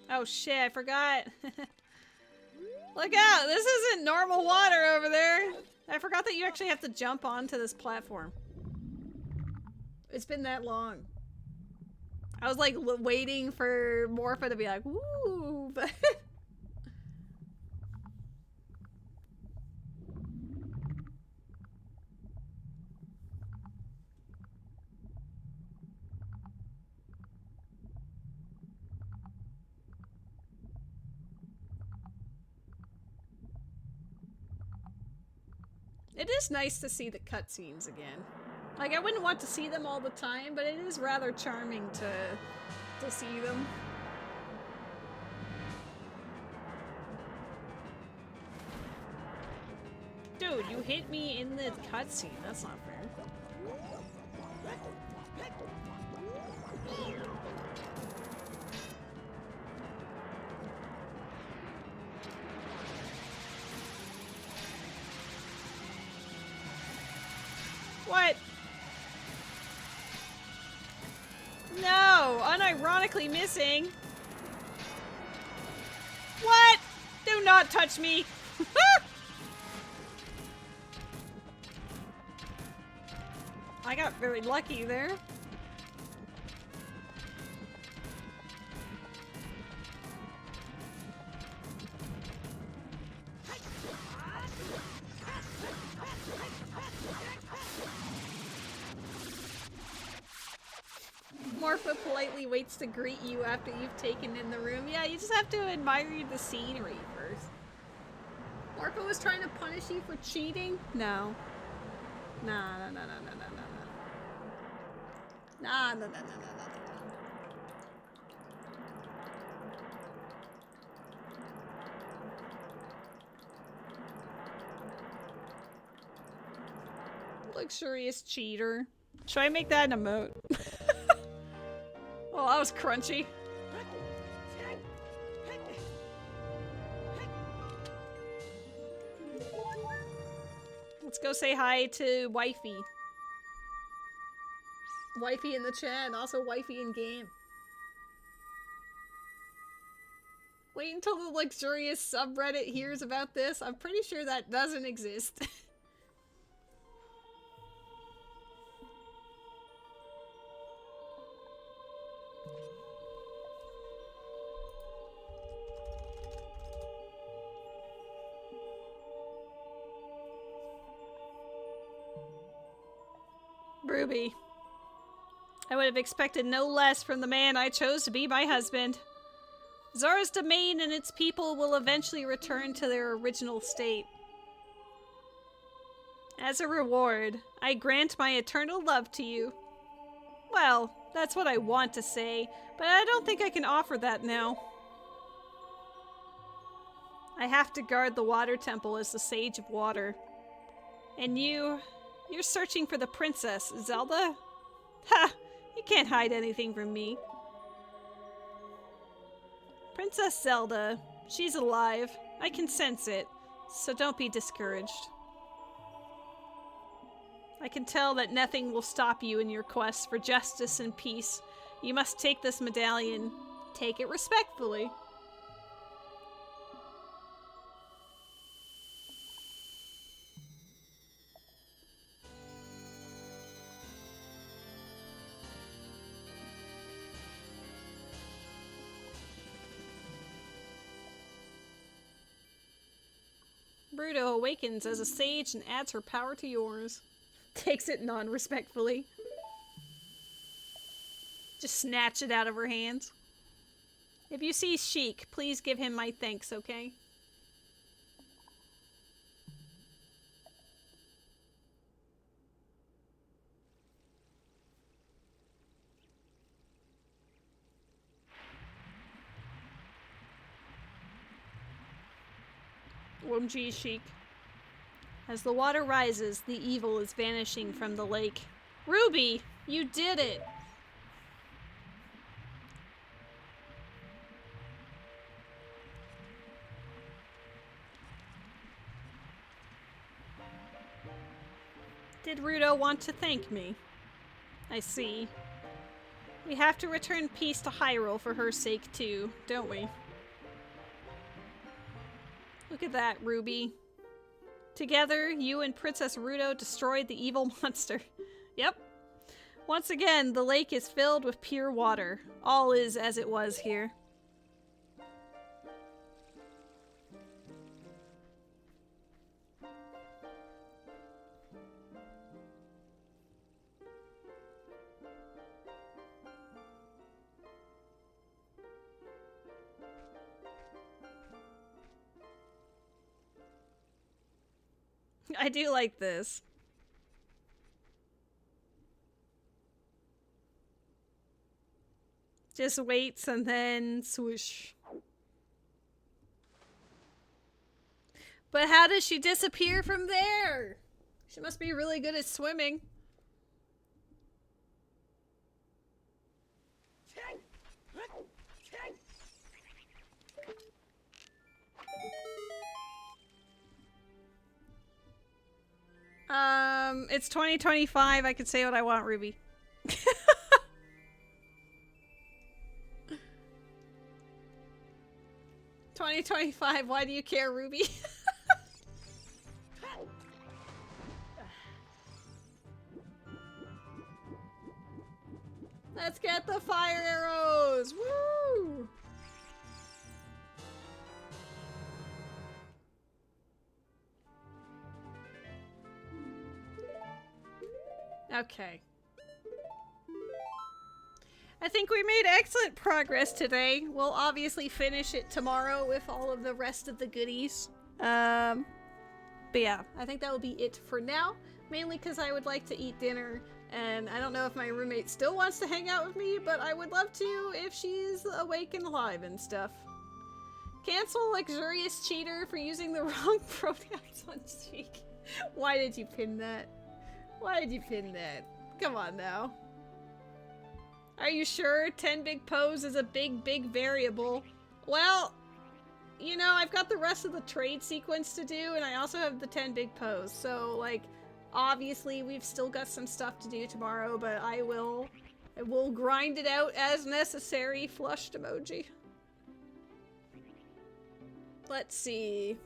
Oh shit, I forgot. Look out! This isn't normal water over there! I forgot that you actually have to jump onto this platform. It's been that long. I was like waiting for Morpha to be like, woo! But it is nice to see the cutscenes again. Like, I wouldn't want to see them all the time, but it is rather charming to see them. Dude, you hit me in the cutscene. That's not fair. What? No! Unironically missing! What? Do not touch me! I got very lucky there. Morpha politely waits to greet you after you've taken in the room. Yeah, you just have to admire the scenery first. Morpha was trying to punish you for cheating? No. Nah, no, no, no, no, no, no, no. Nah, no, no, no, no, no, no. Luxurious cheater. Should I make that an emote? Oh, that was crunchy. Let's go say hi to Wifey. Wifey in the chat and also Wifey in game. Wait until the Luxurious subreddit hears about this. I'm pretty sure that doesn't exist. Ruby. I would have expected no less from the man I chose to be my husband. Zara's domain and its people will eventually return to their original state. As a reward, I grant my eternal love to you. Well, that's what I want to say, but I don't think I can offer that now. I have to guard the water temple as the Sage of Water. And you're searching for the princess, Zelda? Ha! You can't hide anything from me. Princess Zelda, she's alive. I can sense it, so don't be discouraged. I can tell that nothing will stop you in your quest for justice and peace. You must take this medallion. Take it respectfully. Bruto awakens as a sage and adds her power to yours. Takes it non-respectfully. Just snatch it out of her hands. If you see Sheik, please give him my thanks, okay? OMG, Sheik. As the water rises, the evil is vanishing from the lake. Ruby, you did it! Did Rudo want to thank me? I see. We have to return peace to Hyrule for her sake too, don't we? Look at that, Ruby. Together, you and Princess Rudo destroyed the evil monster. Yep. Once again, the lake is filled with pure water. All is as it was here. I do like this. Just waits and then swoosh. But how does she disappear from there? She must be really good at swimming. It's 2025. I can say what I want, Ruby. 2025. Why do you care, Ruby? Let's get the fire arrows! Woo! Okay. I think we made excellent progress today. We'll obviously finish it tomorrow with all of the rest of the goodies. But yeah, I think that will be it for now. Mainly because I would like to eat dinner, and I don't know if my roommate still wants to hang out with me, but I would love to if she's awake and alive and stuff. Cancel Luxurious Cheater for using the wrong pronouns on Speak. Why did you pin that? Why did you pin that? Come on now. Are you sure 10 big pose is a big variable? Well, you know, I've got the rest of the trade sequence to do, and I also have the 10 big pose. So, like, obviously we've still got some stuff to do tomorrow, but I will grind it out as necessary. Flushed emoji. Let's see.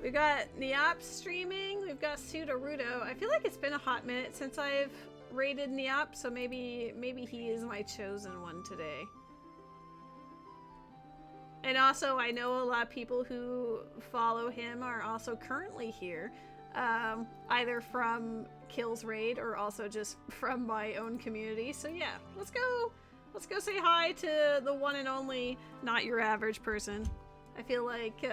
We got Niap streaming. We've got Sudarudo. I feel like it's been a hot minute since I've raided Niap, so maybe he is my chosen one today. And also, I know a lot of people who follow him are also currently here, either from Kill's raid or also just from my own community. So yeah, let's go say hi to the one and only not your average person. I feel like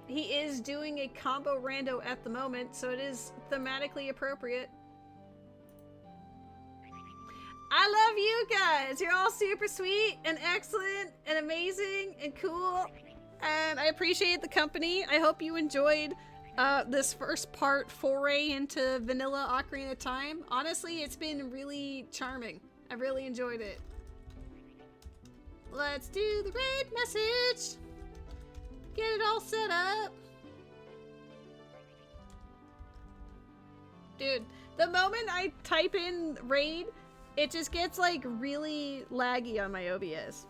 he is doing a combo rando at the moment, so it is thematically appropriate. I love you guys! You're all super sweet and excellent and amazing and cool, and I appreciate the company. I hope you enjoyed this first part foray into vanilla Ocarina of Time. Honestly, it's been really charming. I really enjoyed it. Let's do the raid message! Get it all set up. Dude, the moment I type in raid, it just gets like really laggy on my OBS.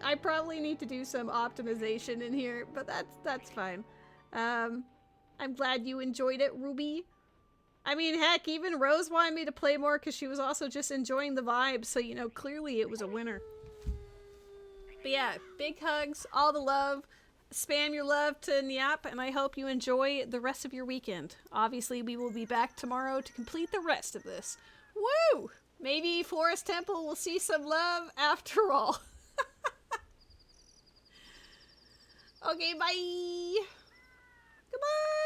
I probably need to do some optimization in here, but that's fine. I'm glad you enjoyed it, Ruby. I mean, heck, even Rose wanted me to play more because she was also just enjoying the vibe, so you know, clearly it was a winner. But yeah, big hugs, all the love. spam your love to Nyap, and I hope you enjoy the rest of your weekend. Obviously, we will be back tomorrow to complete the rest of this. Woo! Maybe Forest Temple will see some love after all. Okay, bye! Goodbye!